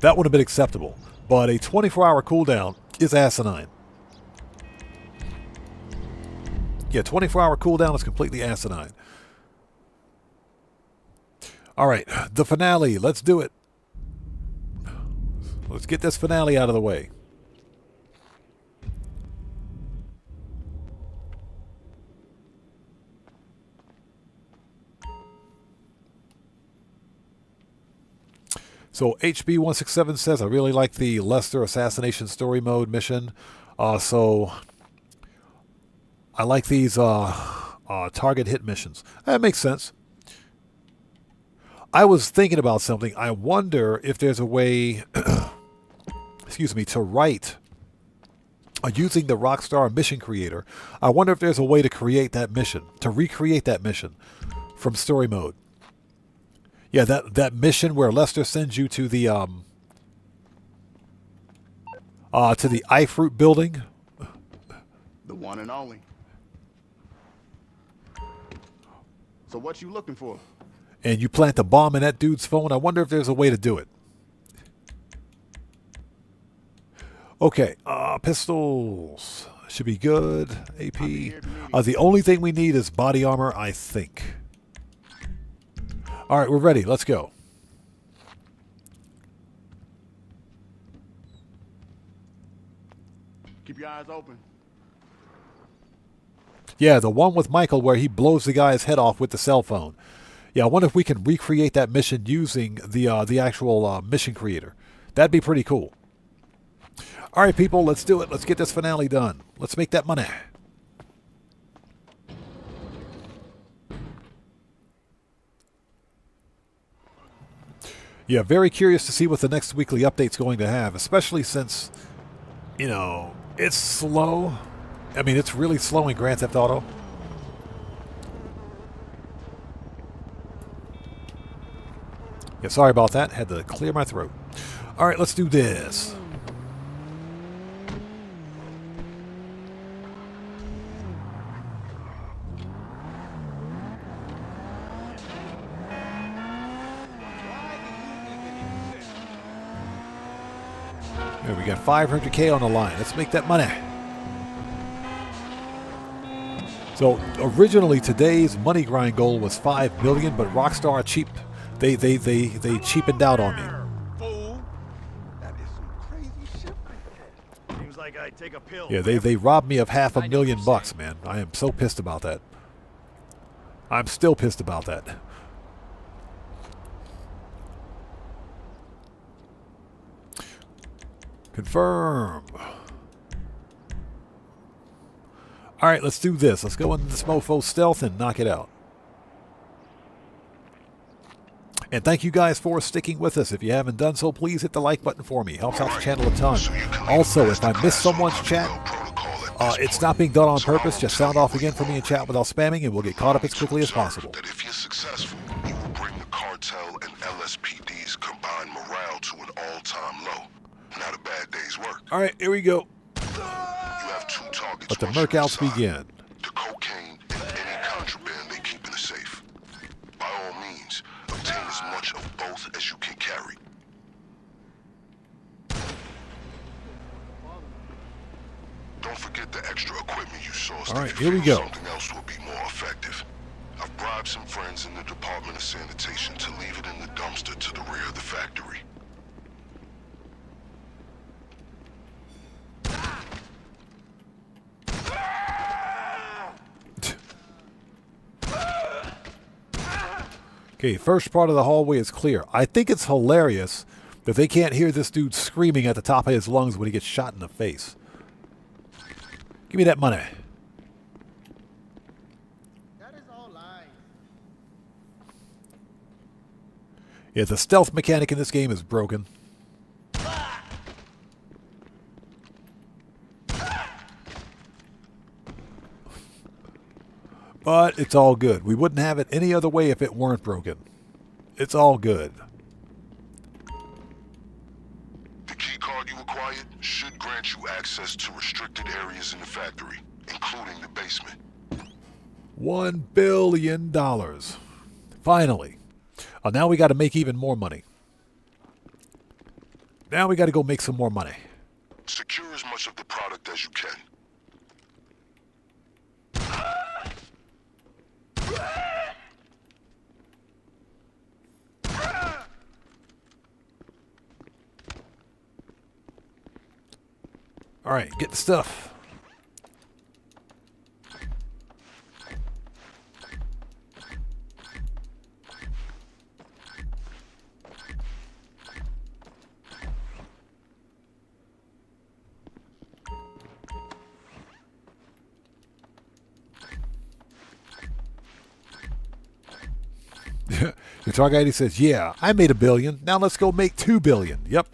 That would have been acceptable. But a 24-hour cooldown is asinine. Yeah, 24-hour cooldown is completely asinine. All right, the finale. Let's do it. Let's get this finale out of the way. So HB167 says, I really like the Lester Assassination Story Mode mission. So I like these target hit missions. That makes sense. I was thinking about something. I wonder if there's a way, excuse me, to write, using the Rockstar mission creator. I wonder if there's a way to create that mission, to recreate that mission from story mode. Yeah, that mission where Lester sends you to the iFruit building. The one and only. So what you looking for? And you plant the bomb in that dude's phone. I wonder if there's a way to do it. Okay, pistols should be good. AP. The only thing we need is body armor, I think. All right, we're ready. Let's go. Keep your eyes open. Yeah, the one with Michael where he blows the guy's head off with the cell phone. Yeah, I wonder if we can recreate that mission using the actual mission creator. That'd be pretty cool. All right, people, let's do it. Let's get this finale done. Let's make that money. Yeah, very curious to see what the next weekly update's going to have, especially since, you know, it's slow. I mean, it's really slow in Grand Theft Auto. Yeah, sorry about that. Had to clear my throat. All right, let's do this. Here, we got 500K on the line. Let's make that money. So originally today's money grind goal was 5 million, but Rockstar cheap. They cheapened out on me. That is some crazy shit right there. Seems like I take a pill. Yeah, they robbed me of $500,000, man. I am so pissed about that. I'm still pissed about that. Confirm. All right, let's do this. Let's go into this mofo stealth and knock it out. And thank you guys for sticking with us. If you haven't done so, please hit the like button for me. Helps out the channel a ton. Also, if I miss someone's chat, it's not being done on purpose. Just sound off again for me in chat without spamming, and we'll get caught up as quickly as possible. That if you're successful, you will bring the cartel and LSPD's combined morale to an all-time low. Not a bad day's work. All right, here we go. You have 2 targets. Let the Mercouts begin. The cocaine and any contraband they keep in the safe. By all means, obtain as much of both as you can carry. Don't forget the extra equipment you sourced. All right, here we go. Something else will be more effective. I've bribed some friends in the Department of Sanitation to leave it in the dumpster to the rear of the factory. Okay, first part of the hallway is clear. I think it's hilarious that they can't hear this dude screaming at the top of his lungs when he gets shot in the face. Give me that money. That is all lies. Yeah, the stealth mechanic in this game is broken. But it's all good. We wouldn't have it any other way if it weren't broken. It's all good. The key card you acquired should grant you access to restricted areas in the factory, including the basement. $1 billion. Finally. Now we got to make even more money. Now we got to go make some more money. Secure as much of the product as you can. All right, get the stuff. Your target ID says, yeah, I made $1 billion. Now let's go make $2 billion. Yep.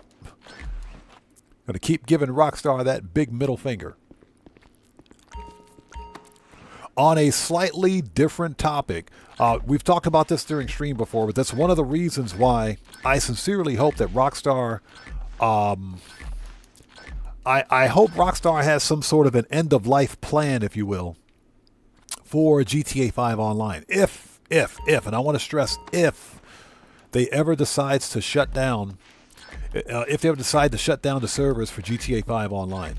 Gonna keep giving Rockstar that big middle finger. On a slightly different topic, we've talked about this during stream before, but that's one of the reasons why I sincerely hope that Rockstar, I hope Rockstar has some sort of an end-of-life plan, if you will, for GTA 5 Online. If, and I want to stress, if they ever decides to shut down, if they ever decide to shut down the servers for GTA 5 Online,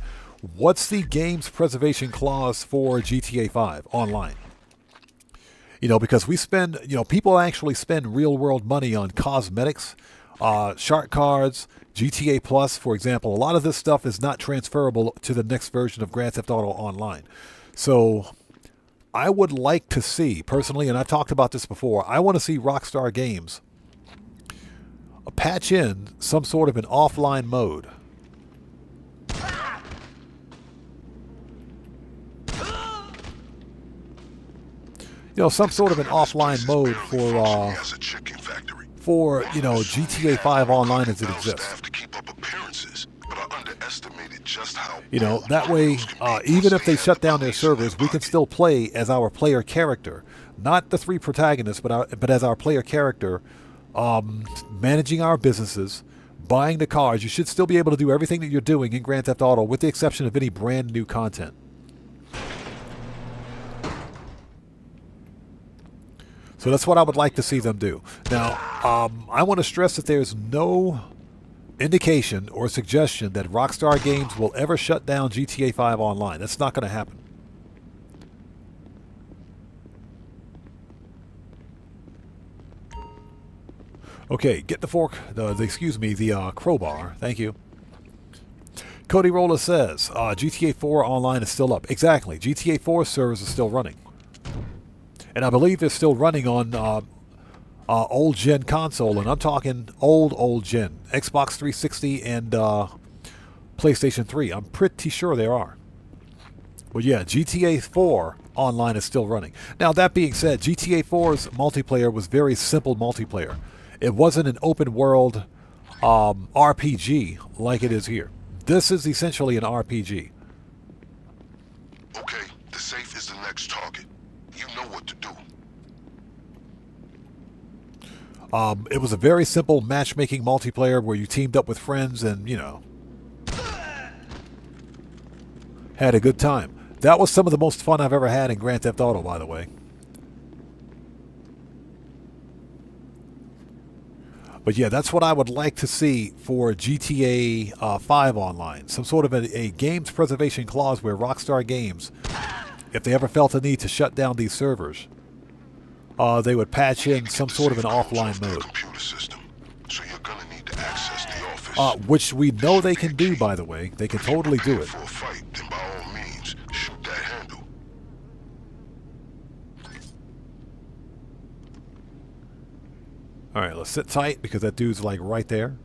what's the game's preservation clause for GTA 5 Online? You know, because we spend, you know, people actually spend real-world money on cosmetics, shark cards, GTA Plus, for example. A lot of this stuff is not transferable to the next version of Grand Theft Auto Online. So I would like to see, personally, and I've talked about this before, I want to see Rockstar Games patch in some sort of an offline mode. You know, some sort of an offline mode for you know, GTA 5 Online as it exists. You know, that way, even if they shut down their servers, we can still play as our player character. Not the 3 protagonists, but as our player character, managing our businesses, buying the cars. You should still be able to do everything that you're doing in Grand Theft Auto with the exception of any brand new content. So that's what I would like to see them do. Now, I want to stress that there's no indication or suggestion that Rockstar Games will ever shut down GTA 5 Online. That's not going to happen. Okay, get the fork, the crowbar. Thank you. Cody Rolla says, GTA 4 Online is still up. Exactly. GTA 4 servers are still running. And I believe they're still running on old gen console, and I'm talking old gen. Xbox 360 and PlayStation 3. I'm pretty sure there are. But yeah, GTA 4 Online is still running. Now, that being said, GTA 4's multiplayer was very simple multiplayer. It wasn't an open world RPG like it is here. This is essentially an RPG. Okay, the safe is the next target. You know what to do. It was a very simple matchmaking multiplayer where you teamed up with friends and, you know, had a good time. That was some of the most fun I've ever had in Grand Theft Auto, by the way. But yeah, that's what I would like to see for GTA 5 Online. Some sort of a games preservation clause where Rockstar Games, if they ever felt the need to shut down these servers, they would patch in some sort of an offline mode. Which we know they can do, by the way. They can totally do it. All right, let's sit tight because that dude's like right there.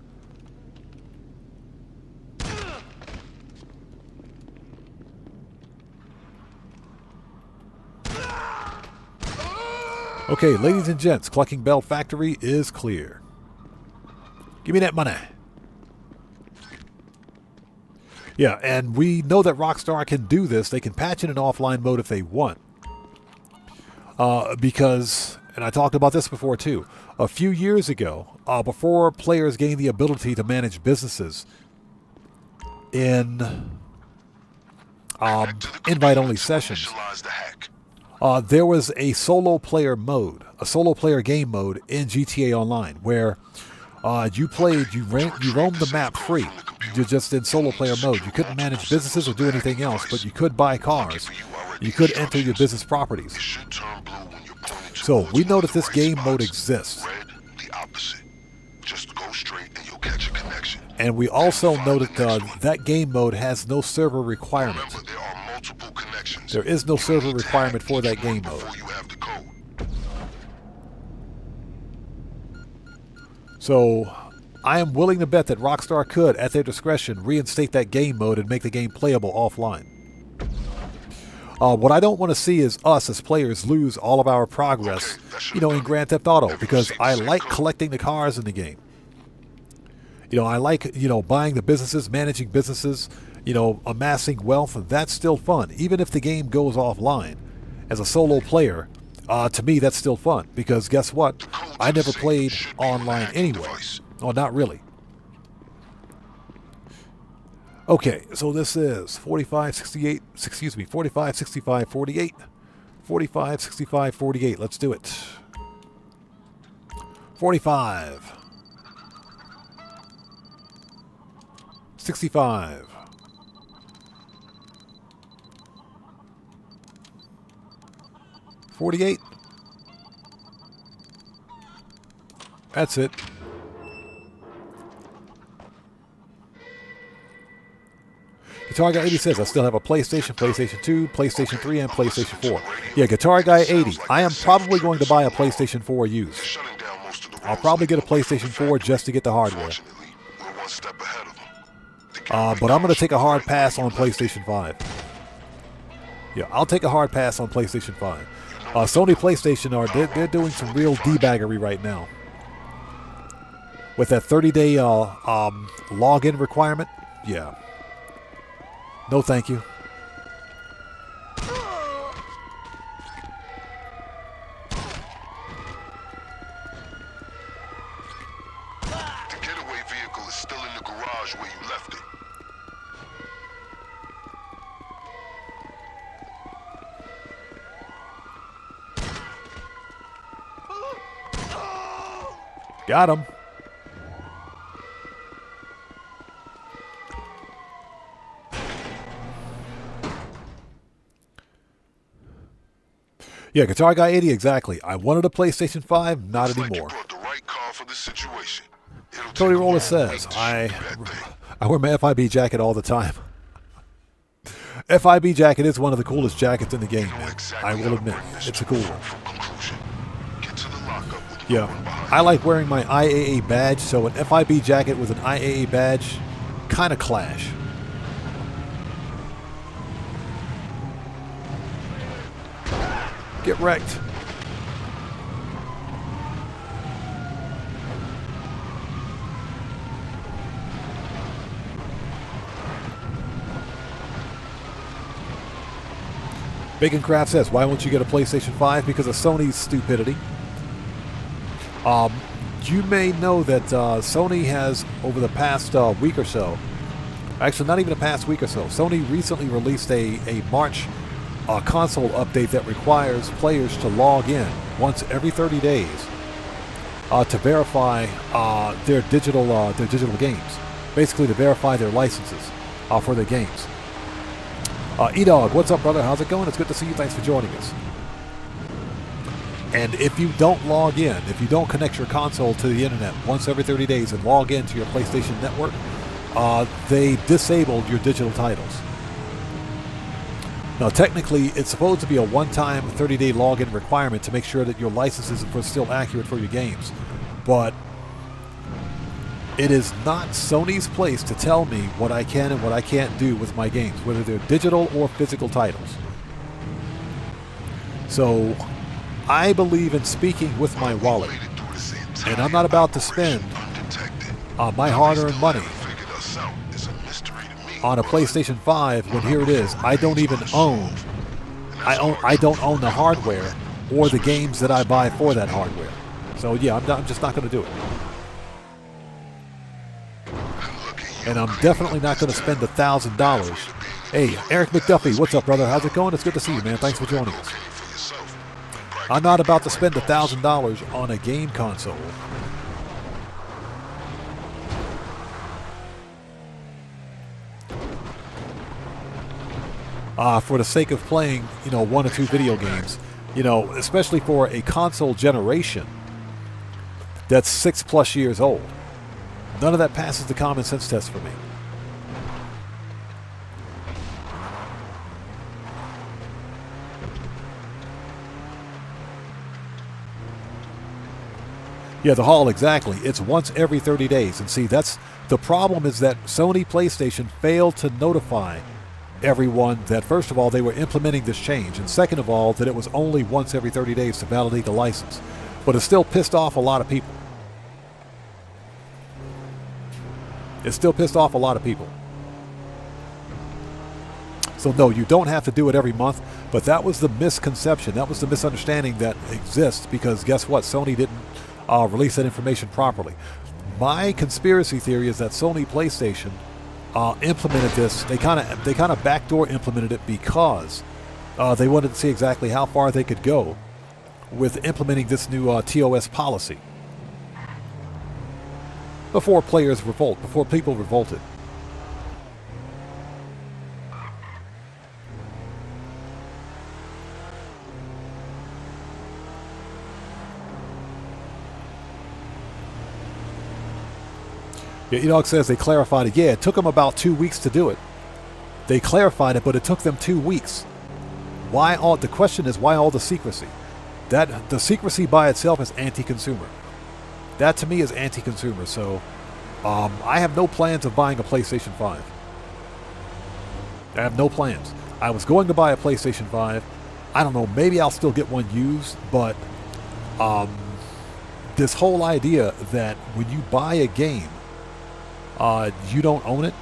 Okay, ladies and gents, Clucking Bell Factory is clear. Give me that money. Yeah, and we know that Rockstar can do this. They can patch in an offline mode if they want. Because, and I talked about this before too, a few years ago, before players gained the ability to manage businesses in invite-only sessions, there was a solo player mode, a solo player game mode in GTA Online where you roamed the map free. You're just in solo player mode. You couldn't manage businesses or do anything else, but you could buy cars. You could enter your business properties. So we know that this game mode exists. And we also know that that game mode has no server requirement. There is no server requirement for that game mode. So I am willing to bet that Rockstar could, at their discretion, reinstate that game mode and make the game playable offline. What I don't want to see is us as players lose all of our progress, in Grand Theft Auto, because I like collecting the cars in the game. I like, buying the businesses, managing businesses, amassing wealth, and that's still fun. Even if the game goes offline, as a solo player, to me that's still fun, because guess what? I never played online anyway. Oh, not really. Okay, so this is 45, 68, 45, 65, 48. 45, 65, 48. Let's do it. 45. 65. 48. That's it. Guitar Guy 80 says, I still have a PlayStation, PlayStation 2, PlayStation 3, and PlayStation 4. Yeah, Guitar Guy 80. I am probably going to buy a PlayStation 4 used. I'll probably get a PlayStation 4 just to get the hardware. But I'm going to take a hard pass on PlayStation 5. Yeah, I'll take a hard pass on PlayStation 5. Sony PlayStation, they're doing some real debaggery right now. With that 30-day login requirement, yeah. No, thank you. The getaway vehicle is still in the garage where you left it. Got him. Yeah, Guitar Guy 80, exactly. I wanted a PlayStation 5, not anymore. Cody Roller says, I wear my FIB jacket all the time. FIB jacket is one of the coolest jackets in the game, man. I will admit. It's a cool one. Yeah, I like wearing my IAA badge, so an FIB jacket with an IAA badge kind of clash. Get wrecked. Bacon Craft says, why won't you get a PlayStation 5? Because of Sony's stupidity. You may know that Sony has, over the past week or so, actually not even the past week or so, Sony recently released a March console update that requires players to log in once every 30 days to verify their digital games, basically to verify their licenses for their games. E-Dog, what's up, brother? How's it going? It's good to see you. Thanks for joining us. And if you don't log in, if you don't connect your console to the internet once every 30 days and log into your PlayStation Network, they disabled your digital titles. Now, technically, it's supposed to be a one-time 30-day login requirement to make sure that your licenses are still accurate for your games. But it is not Sony's place to tell me what I can and what I can't do with my games, whether they're digital or physical titles. So I believe in speaking with my wallet, and I'm not about to spend my hard-earned money on a PlayStation 5 when here it is. I don't even own. I don't own the hardware or the games that I buy for that hardware. So yeah, I'm just not going to do it. And I'm definitely not going to spend $1,000. Hey, Eric McDuffie, what's up, brother? How's it going? It's good to see you, man. Thanks for joining us. I'm not about to spend $1,000 on a game console. For the sake of playing, 1 or 2 video games, especially for a console generation that's 6+ years old. None of that passes the common sense test for me. Yeah, the haul, exactly. It's once every 30 days. And see, that's the problem, is that Sony PlayStation failed to notify everyone that, first of all, they were implementing this change, and second of all, that it was only once every 30 days to validate the license. But it still pissed off a lot of people. It still pissed off a lot of people. So no, you don't have to do it every month, but that was the misconception. That was the misunderstanding that exists, because guess what? Sony didn't release that information properly. My conspiracy theory is that Sony PlayStation implemented this. They kind of backdoor implemented it because they wanted to see exactly how far they could go with implementing this new TOS policy before players revolt, before people revolted. Yeah, Enoch says they clarified it. Yeah, it took them about 2 weeks to do it. They clarified it, but it took them 2 weeks. Why all? The question is, why all the secrecy? That the secrecy by itself is anti-consumer. That to me is anti-consumer. So I have no plans of buying a PlayStation 5. I have no plans. I was going to buy a PlayStation 5. I don't know, maybe I'll still get one used, but this whole idea that when you buy a game, you don't own it,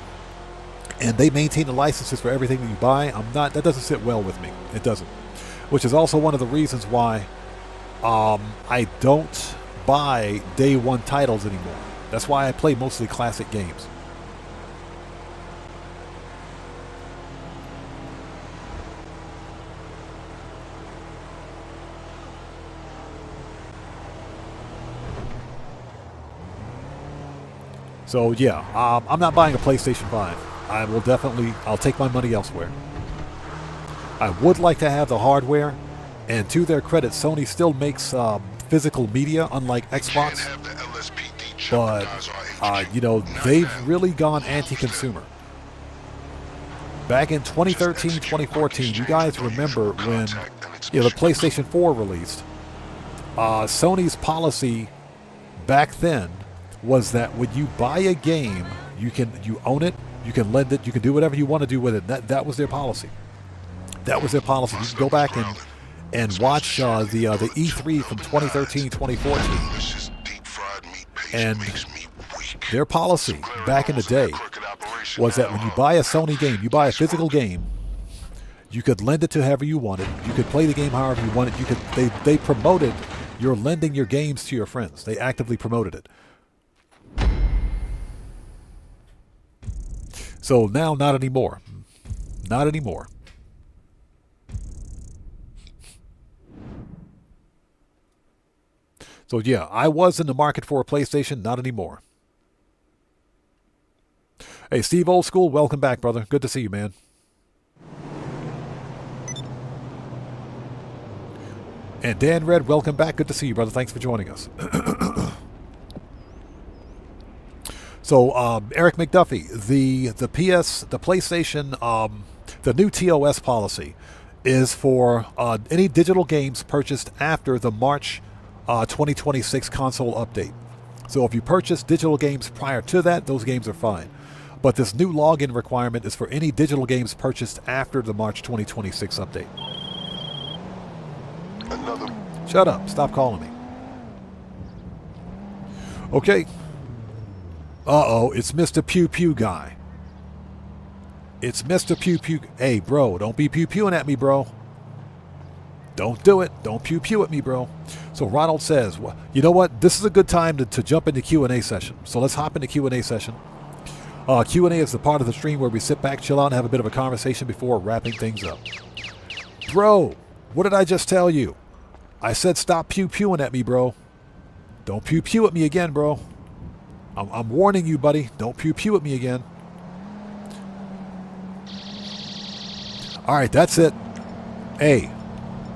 and they maintain the licenses for everything that you buy, that doesn't sit well with me. It doesn't. Which is also one of the reasons why I don't buy day one titles anymore. That's why I play mostly classic games. So yeah, I'm not buying a PlayStation 5. I'll take my money elsewhere. I would like to have the hardware, and to their credit, Sony still makes physical media, unlike Xbox. But, they've really gone anti-consumer. Back in 2013, 2014, you guys remember when the PlayStation 4 released. Sony's policy back then was that when you buy a game, you own it, you can lend it, you can do whatever you want to do with it. That was their policy. That was their policy. You can go back and watch the E3 from 2013, 2014. And their policy back in the day was that when you buy a Sony game, you buy a physical game, you could lend it to whoever you wanted. You could play the game however you wanted. They promoted your lending your games to your friends. They actively promoted it. So now, not anymore. Not anymore. So yeah, I was in the market for a PlayStation, not anymore. Hey, Steve Old School, welcome back, brother. Good to see you, man. And Dan Red, welcome back. Good to see you, brother. Thanks for joining us. So, Eric McDuffie, the PlayStation, the new TOS policy is for any digital games purchased after the March 2026 console update. So if you purchase digital games prior to that, those games are fine. But this new login requirement is for any digital games purchased after the March 2026 update. Shut up. Stop calling me. Okay. Uh-oh, it's Mr. Pew Pew guy. It's Mr. Pew Pew. Hey, bro, don't be pew pewing at me, bro. Don't do it. Don't pew pew at me, bro. So Ronald says, well, you know what? This is a good time to jump into Q&A session. So let's hop into Q&A session. Q&A is the part of the stream where we sit back, chill out, and have a bit of a conversation before wrapping things up. Bro, what did I just tell you? I said stop pew pewing at me, bro. Don't pew pew at me again, bro. I'm warning you, buddy. Don't pew pew at me again. All right, that's it. Hey,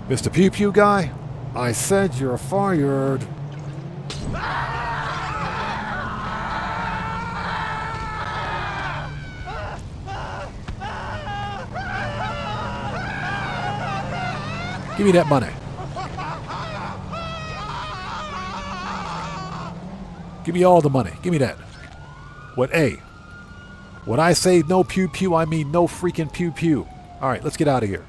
Mr. Pew Pew guy, I said you're fired. Give me that money. Give me all the money. Give me that. What, A? When I say no pew pew, I mean no freaking pew pew. All right, let's get out of here.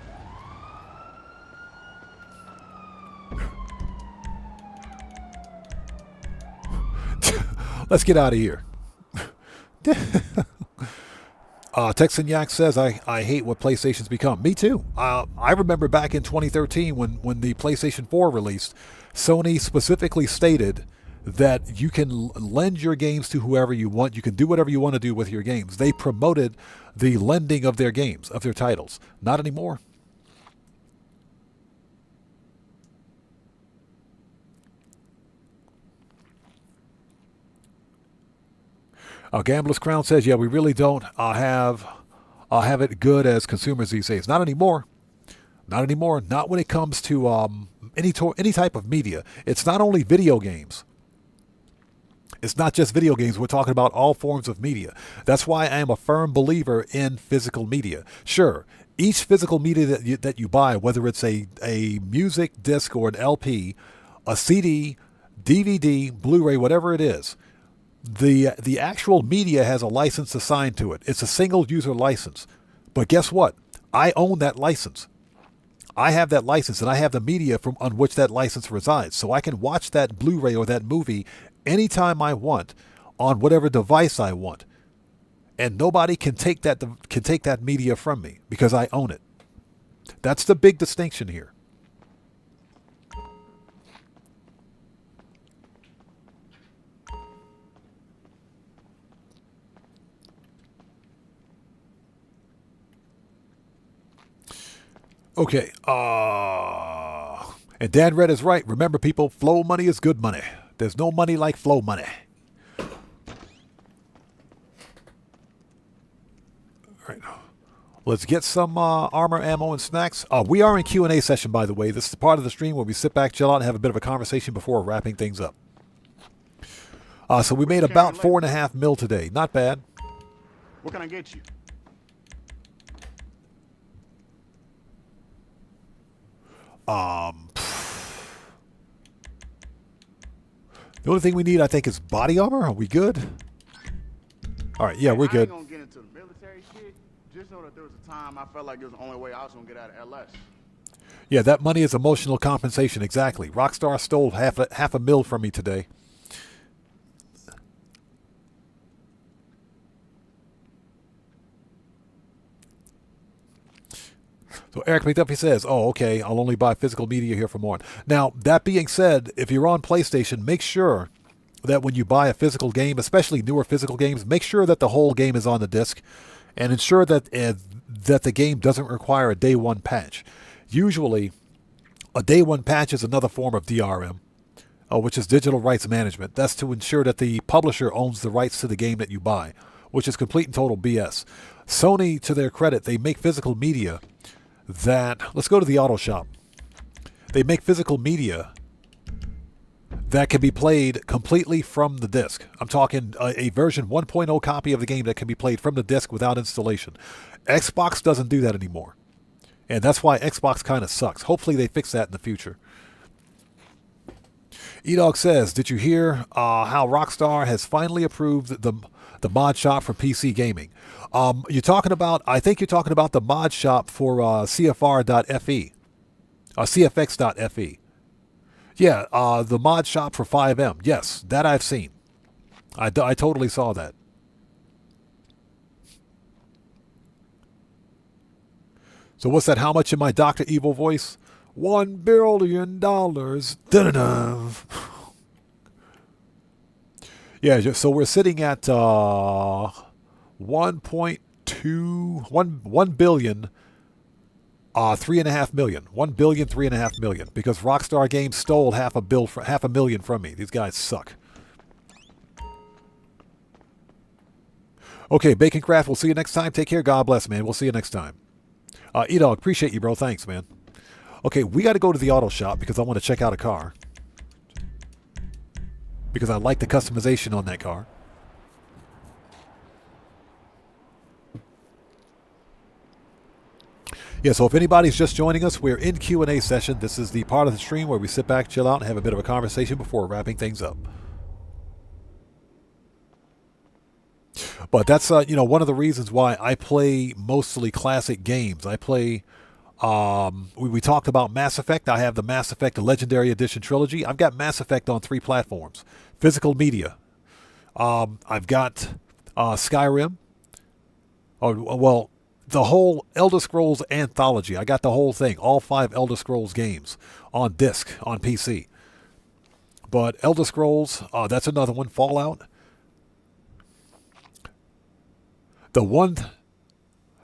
Let's get out of here. Texan Yak says, I hate what PlayStation's become. Me too. I remember back in 2013 when the PlayStation 4 released, Sony specifically stated that you can lend your games to whoever you want. You can do whatever you want to do with your games. They promoted the lending of their games, of their titles. Not anymore. Gambler's Crown says, yeah, we really don't have it good as consumers these days. Not anymore. Not anymore. Not when it comes to any type of media. It's not only video games. It's not just video games. We're talking about all forms of media. That's why I am a firm believer in physical media. Sure, each physical media that you buy, whether it's a music disc or an LP, a CD, DVD, Blu-ray, whatever it is, the actual media has a license assigned to it. It's a single user license. But guess what? I own that license. I have that license, and I have the media on which that license resides. So I can watch that Blu-ray or that movie anytime I want on whatever device I want. And nobody can take that media from me because I own it. That's the big distinction here. Okay. And Dan Red is right. Remember, people, flow money is good money. There's no money like flow money. All right. Let's get some armor, ammo, and snacks. We are in Q&A session, by the way. This is the part of the stream where we sit back, chill out, and have a bit of a conversation before wrapping things up. So we made about $4.5 million today. Not bad. What can I get you? The only thing we need, I think, is body armor. Are we good? All right, yeah, we're good. I ain't gonna get into the military shit. Just know that there was a time I felt like it was the only way I was gonna get out of LS. Yeah, that money is emotional compensation. Exactly. Rockstar stole half a mil from me today. So Eric McDuffie says, oh, okay, I'll only buy physical media here from on. Now, that being said, if you're on PlayStation, make sure that when you buy a physical game, especially newer physical games, make sure that the whole game is on the disc and ensure that the game doesn't require a day one patch. Usually, a day one patch is another form of DRM, which is digital rights management. That's to ensure that the publisher owns the rights to the game that you buy, which is complete and total BS. Sony, to their credit, they make physical media that, let's go to the auto shop. They make physical media that can be played completely from the disc. I'm talking a version 1.0 copy of the game that can be played from the disc without installation. Xbox doesn't do that anymore. And that's why Xbox kind of sucks. Hopefully they fix that in the future. E-Dog says, did you hear how Rockstar has finally approved the mod shop for PC gaming? You're talking about, I think you're talking about the mod shop for CFR.FE, CFX.FE. Yeah, the mod shop for 5M. Yes, that I've seen. I totally saw that. So what's that? How much in my Dr. Evil voice? $1 billion. Da-da-da. Yeah, so we're sitting at 1 billion, 3.5 million. 1 billion, 3.5 million. Because Rockstar Games stole half a million from me. These guys suck. Okay, Baconcraft, we'll see you next time. Take care. God bless, man. We'll see you next time. E-Dog, appreciate you, bro. Thanks, man. Okay, we got to go to the auto shop because I want to check out a car. Because I like the customization on that car. Yeah, so if anybody's just joining us, we're in Q&A session. This is the part of the stream where we sit back, chill out, and have a bit of a conversation before wrapping things up. But that's, one of the reasons why I play mostly classic games. I play, we talked about Mass Effect. I have the Mass Effect Legendary Edition Trilogy. I've got Mass Effect on 3 platforms. Physical media. I've got Skyrim. The whole Elder Scrolls anthology. I got the whole thing. All 5 Elder Scrolls games on disc, on PC. But Elder Scrolls, that's another one. Fallout. The one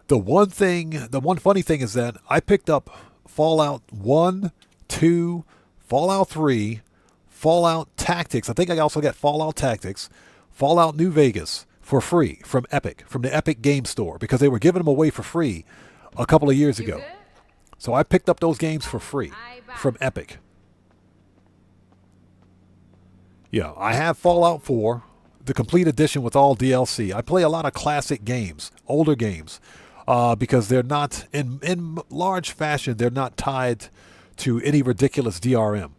funny thing is that I picked up Fallout 1, 2, Fallout 3, Fallout Tactics. I think I also got Fallout Tactics, Fallout New Vegas for free from Epic, from the Epic Game Store, because they were giving them away for free a couple of years ago. So I picked up those games for free from Epic. Yeah, I have Fallout 4. The complete edition with all DLC. I play a lot of classic games, older games, because they're not, in large fashion, they're not tied to any ridiculous DRM.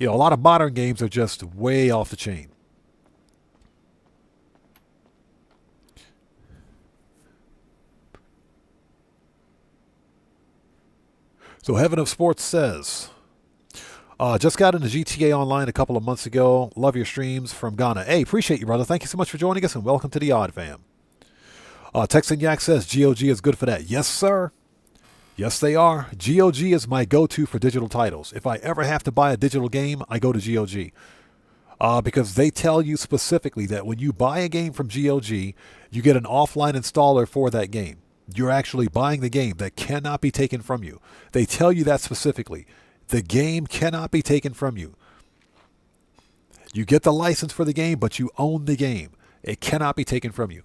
A lot of modern games are just way off the chain. So Heaven of Sports says, just got into GTA Online a couple of months ago. Love your streams from Ghana. Hey, appreciate you, brother. Thank you so much for joining us, and welcome to the Odd Fam. Texan Yak says GOG is good for that. Yes, sir. Yes, they are. GOG is my go-to for digital titles. If I ever have to buy a digital game, I go to GOG. Because they tell you specifically that when you buy a game from GOG, you get an offline installer for that game. You're actually buying the game that cannot be taken from you. They tell you that specifically. The game cannot be taken from you. You get the license for the game, but you own the game. It cannot be taken from you.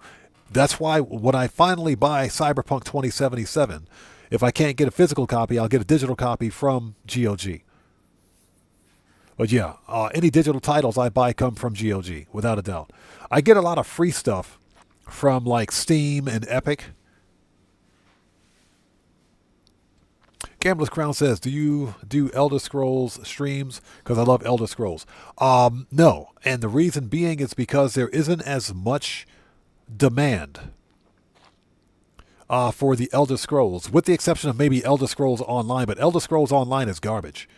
That's why when I finally buy Cyberpunk 2077, if I can't get a physical copy, I'll get a digital copy from GOG. But yeah, any digital titles I buy come from GOG, without a doubt. I get a lot of free stuff from like Steam and Epic. Gambler's Crown says, do you do Elder Scrolls streams? Because I love Elder Scrolls. No. And the reason being is because there isn't as much demand for the Elder Scrolls, with the exception of maybe Elder Scrolls Online. But Elder Scrolls Online is garbage.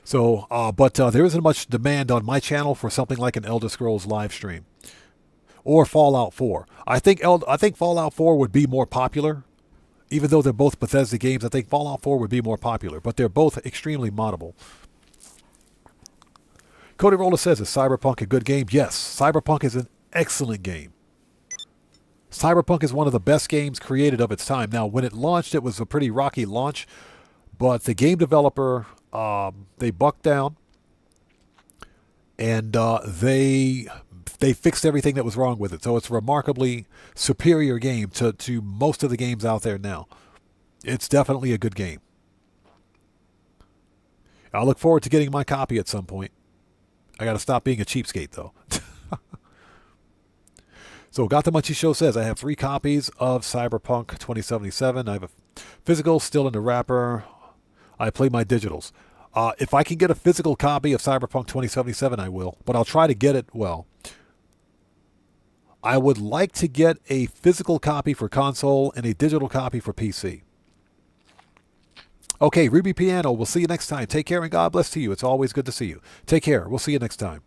So, but there isn't much demand on my channel for something like an Elder Scrolls live stream. Or Fallout 4. I think Fallout 4 would be more popular. Even though they're both Bethesda games, I think Fallout 4 would be more popular. But they're both extremely moddable. Cody Roller says, is Cyberpunk a good game? Yes, Cyberpunk is an excellent game. Cyberpunk is one of the best games created of its time. Now, when it launched, it was a pretty rocky launch. But the game developer, they bucked down. And they fixed everything that was wrong with it. So it's a remarkably superior game to most of the games out there now. It's definitely a good game. I look forward to getting my copy at some point. I got to stop being a cheapskate, though. So Got the Munchie Show says, I have 3 copies of Cyberpunk 2077. I have a physical still in the wrapper. I play my digitals. If I can get a physical copy of Cyberpunk 2077, I will. But I'll try to get it, well, I would like to get a physical copy for console and a digital copy for PC. Okay, Ruby Piano, we'll see you next time. Take care and God bless to you. It's always good to see you. Take care. We'll see you next time.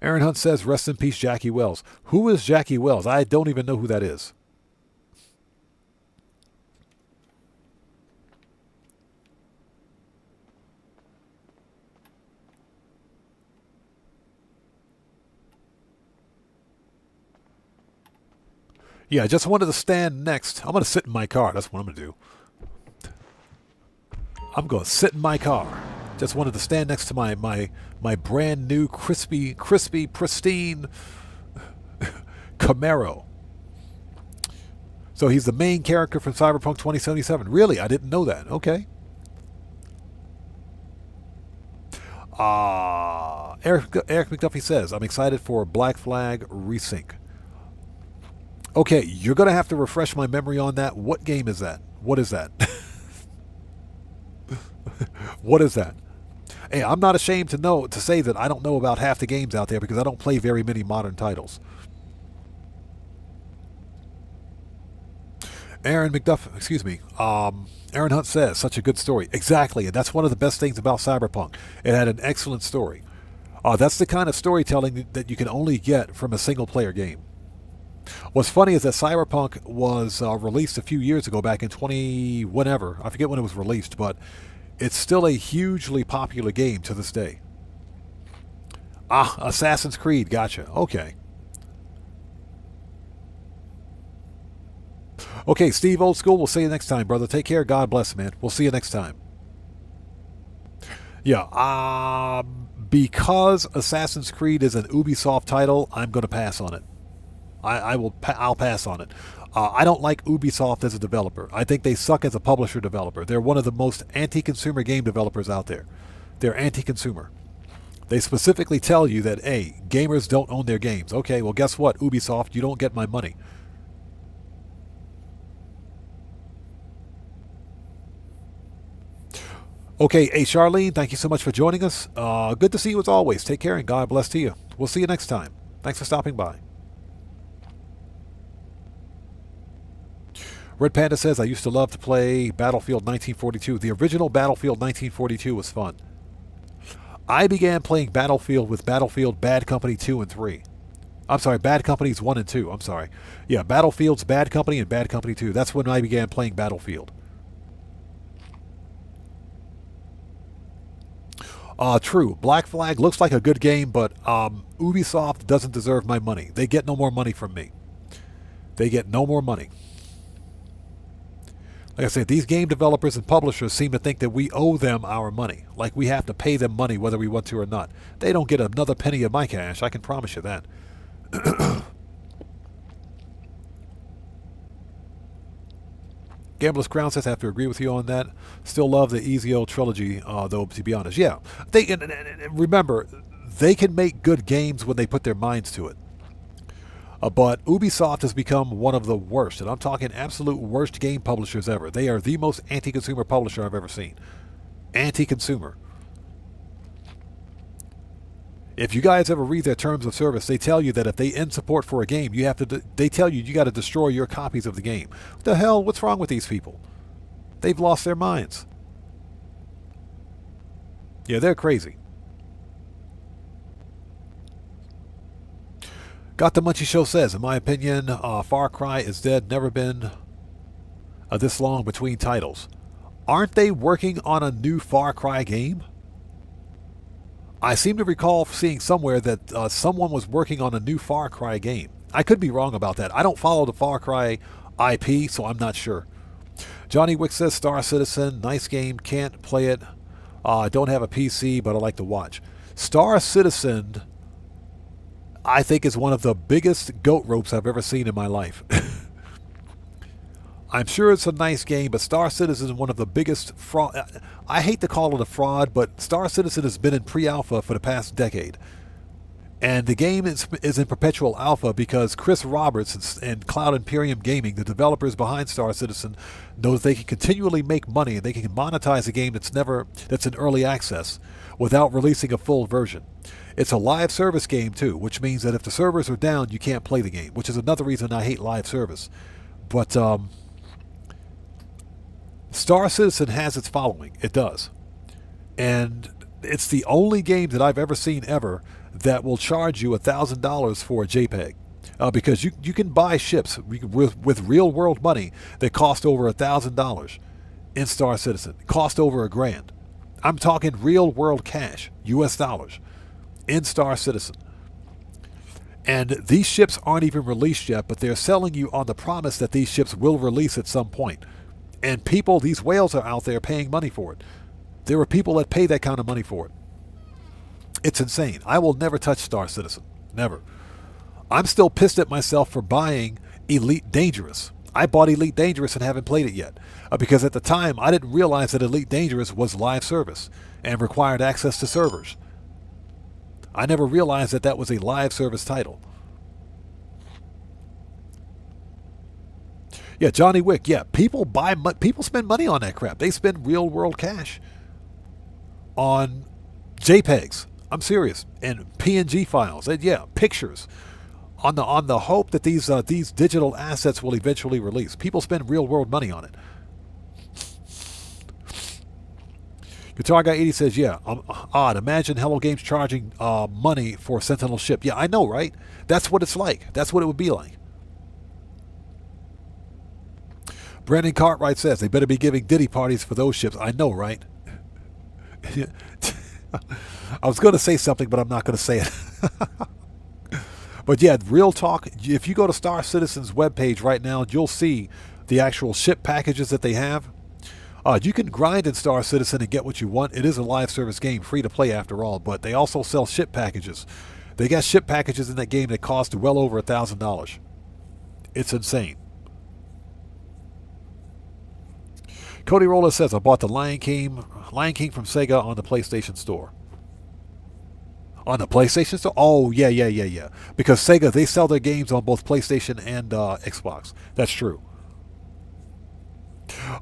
Aaron Hunt says, rest in peace, Jackie Wells. Who is Jackie Wells? I don't even know who that is. Yeah, I just wanted to stand next. I'm going to sit in my car. That's what I'm going to do. I'm going to sit in my car. Just wanted to stand next to my brand new, crispy, pristine Camaro. So he's the main character from Cyberpunk 2077. Really? I didn't know that. Okay. Eric McDuffie says, I'm excited for Black Flag Resync. Okay, you're going to have to refresh my memory on that. What game is that? What is that? What is that? Hey, I'm not ashamed to say that I don't know about half the games out there because I don't play very many modern titles. Aaron Hunt says, such a good story. Exactly, and that's one of the best things about Cyberpunk. It had an excellent story. That's the kind of storytelling that you can only get from a single-player game. What's funny is that Cyberpunk was released a few years ago, back in whenever. I forget when it was released, but it's still a hugely popular game to this day. Assassin's Creed, gotcha. Okay. Okay, Steve Old School, we'll see you next time, brother. Take care. God bless, man. We'll see you next time. Yeah, because Assassin's Creed is an Ubisoft title, I'm going to pass on it. I'll pass on it. I don't like Ubisoft as a developer. I think they suck as a publisher developer. They're one of the most anti-consumer game developers out there. They're anti-consumer. They specifically tell you that, hey, gamers don't own their games. Okay, well, guess what, Ubisoft? You don't get my money. Okay, hey, Charlene, thank you so much for joining us. Good to see you as always. Take care and God bless to you. We'll see you next time. Thanks for stopping by. Red Panda says, I used to love to play Battlefield 1942. The original Battlefield 1942 was fun. I began playing Battlefield with Battlefield Bad Company 2 and 3. I'm sorry, Bad Companies 1 and 2. I'm sorry. Yeah, Battlefield's Bad Company and Bad Company 2. That's when I began playing Battlefield. True. Black Flag looks like a good game, but Ubisoft doesn't deserve my money. They get no more money from me. They get no more money. Like I said, these game developers and publishers seem to think that we owe them our money. Like we have to pay them money whether we want to or not. They don't get another penny of my cash. I can promise you that. Gambler's Crown says, I have to agree with you on that. Still love the Ezio trilogy, though, to be honest. Yeah. Remember, they can make good games when they put their minds to it. But Ubisoft has become one of the worst, and I'm talking absolute worst game publishers ever. They are the most anti-consumer publisher I've ever seen. Anti-consumer. If you guys ever read their terms of service, they tell you that if they end support for a game, you have to. They tell you got to destroy your copies of the game. What the hell? What's wrong with these people? They've lost their minds. Yeah, they're crazy. Got the Munchie Show says, in my opinion, Far Cry is dead. Never been this long between titles. Aren't they working on a new Far Cry game? I seem to recall seeing somewhere that someone was working on a new Far Cry game. I could be wrong about that. I don't follow the Far Cry IP, so I'm not sure. Johnny Wick says, Star Citizen, nice game, can't play it. I don't have a PC, but I like to watch. Star Citizen, I think, is one of the biggest goat ropes I've ever seen in my life. I'm sure it's a nice game, but Star Citizen is one of the biggest fraud. I hate to call it a fraud, but Star Citizen has been in pre-alpha for the past decade. And the game is in perpetual alpha because Chris Roberts and Cloud Imperium Gaming, the developers behind Star Citizen, knows they can continually make money and they can monetize a game that's in early access without releasing a full version. It's a live service game too, which means that if the servers are down, you can't play the game, which is another reason I hate live service. But Star Citizen has its following. It does. And it's the only game that I've ever seen that will charge you $1,000 for a JPEG. Because you can buy ships with real world money that cost over $1,000 in Star Citizen. Cost over $1,000. I'm talking real world cash, US dollars, in Star Citizen. And these ships aren't even released yet, but they're selling you on the promise that these ships will release at some point. And people, these whales are out there paying money for it. There are people that pay that kind of money for it. It's insane. I will never touch Star Citizen. Never. I'm still pissed at myself for buying Elite Dangerous. I bought Elite Dangerous and haven't played it yet. Because at the time, I didn't realize that Elite Dangerous was live service and required access to servers. I never realized that that was a live service title. Yeah, Johnny Wick. Yeah, people spend money on that crap. They spend real world cash on JPEGs. I'm serious. And PNG files. And yeah, pictures. On the hope that these digital assets will eventually release. People spend real world money on it. Guitar Guy 80 says, yeah, odd. Imagine Hello Games charging money for Sentinel ship. Yeah, I know, right? That's what it's like. That's what it would be like. Brandon Cartwright says, they better be giving Diddy parties for those ships. I know, right? I was going to say something, but I'm not going to say it. But yeah, real talk, if you go to Star Citizen's webpage right now, you'll see the actual ship packages that they have. You can grind in Star Citizen and get what you want. It is a live service game, free to play after all, but they also sell ship packages. They got ship packages in that game that cost well over $1,000. It's insane. Cody Roller says, I bought the Lion King from Sega on the PlayStation Store. On the PlayStation Store? Oh, yeah. Because Sega, they sell their games on both PlayStation and Xbox. That's true.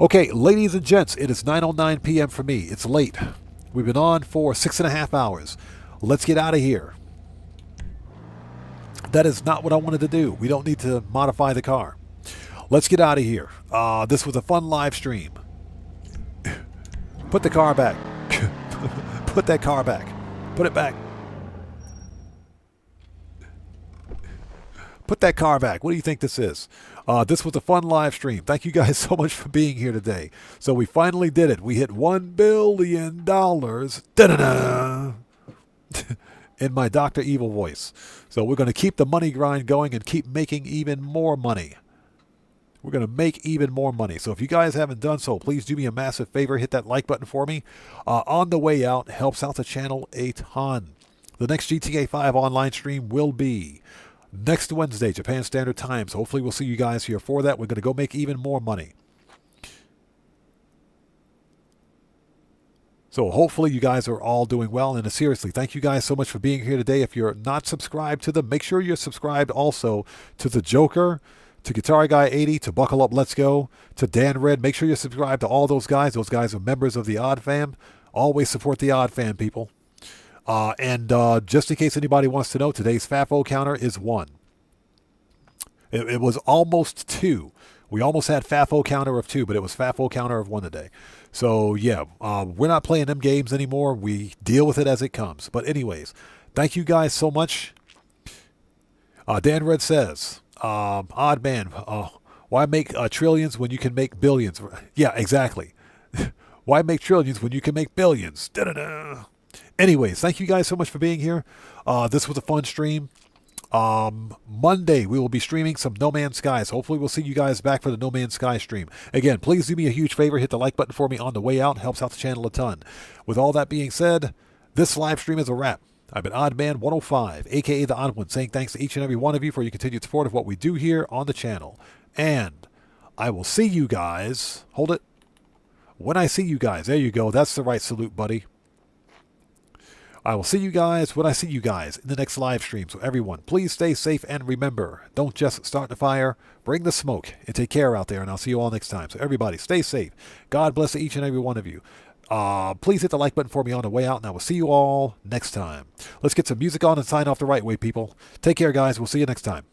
Okay, ladies and gents, it is 9:09 p.m. for me. It's late. We've been on for 6.5 hours. Let's get out of here. That is not what I wanted to do. We don't need to modify the car. Let's get out of here. This was a fun live stream. Put the car back. Put that car back. Put it back. Put that car back. What do you think this is? This was a fun live stream. Thank you guys so much for being here today. So we finally did it. We hit $1 billion. Da-da-da! In my Dr. Evil voice. So we're going to keep the money grind going and keep making even more money. We're going to make even more money. So if you guys haven't done so, please do me a massive favor. Hit that like button for me. On the way out, helps out the channel a ton. The next GTA 5 online stream will be next Wednesday, Japan Standard Time. So hopefully we'll see you guys here for that. We're going to go make even more money. So hopefully you guys are all doing well. And seriously, thank you guys so much for being here today. If you're not subscribed to them, make sure you're subscribed also to The Joker, to Guitar Guy 80, to Buckle Up Let's Go, to Dan Red. Make sure you're subscribed to all those guys. Those guys are members of the Odd Fam. Always support the Odd Fam, people. And just in case anybody wants to know, today's FAFO counter is 1. It was almost 2. We almost had FAFO counter of 2, but it was FAFO counter of 1 today. So, yeah, we're not playing them games anymore. We deal with it as it comes. But anyways, thank you guys so much. Dan Red says, odd man, why make trillions when you can make billions? Yeah, exactly. Why make trillions when you can make billions? Da-da-da. Anyways, thank you guys so much for being here. This was a fun stream. Monday, we will be streaming some No Man's Skies. Hopefully, we'll see you guys back for the No Man's Sky stream. Again, please do me a huge favor. Hit the like button for me on the way out. Helps out the channel a ton. With all that being said, this live stream is a wrap. I've been Oddman105, a.k.a. The Odd One, saying thanks to each and every one of you for your continued support of what we do here on the channel. And I will see you guys. Hold it. When I see you guys. There you go. That's the right salute, buddy. I will see you guys when I see you guys in the next live stream. So everyone, please stay safe and remember, don't just start the fire, bring the smoke, and take care out there. And I'll see you all next time. So everybody, stay safe. God bless each and every one of you. Please hit the like button for me on the way out, and I will see you all next time. Let's get some music on and sign off the right way, people. Take care, guys. We'll see you next time.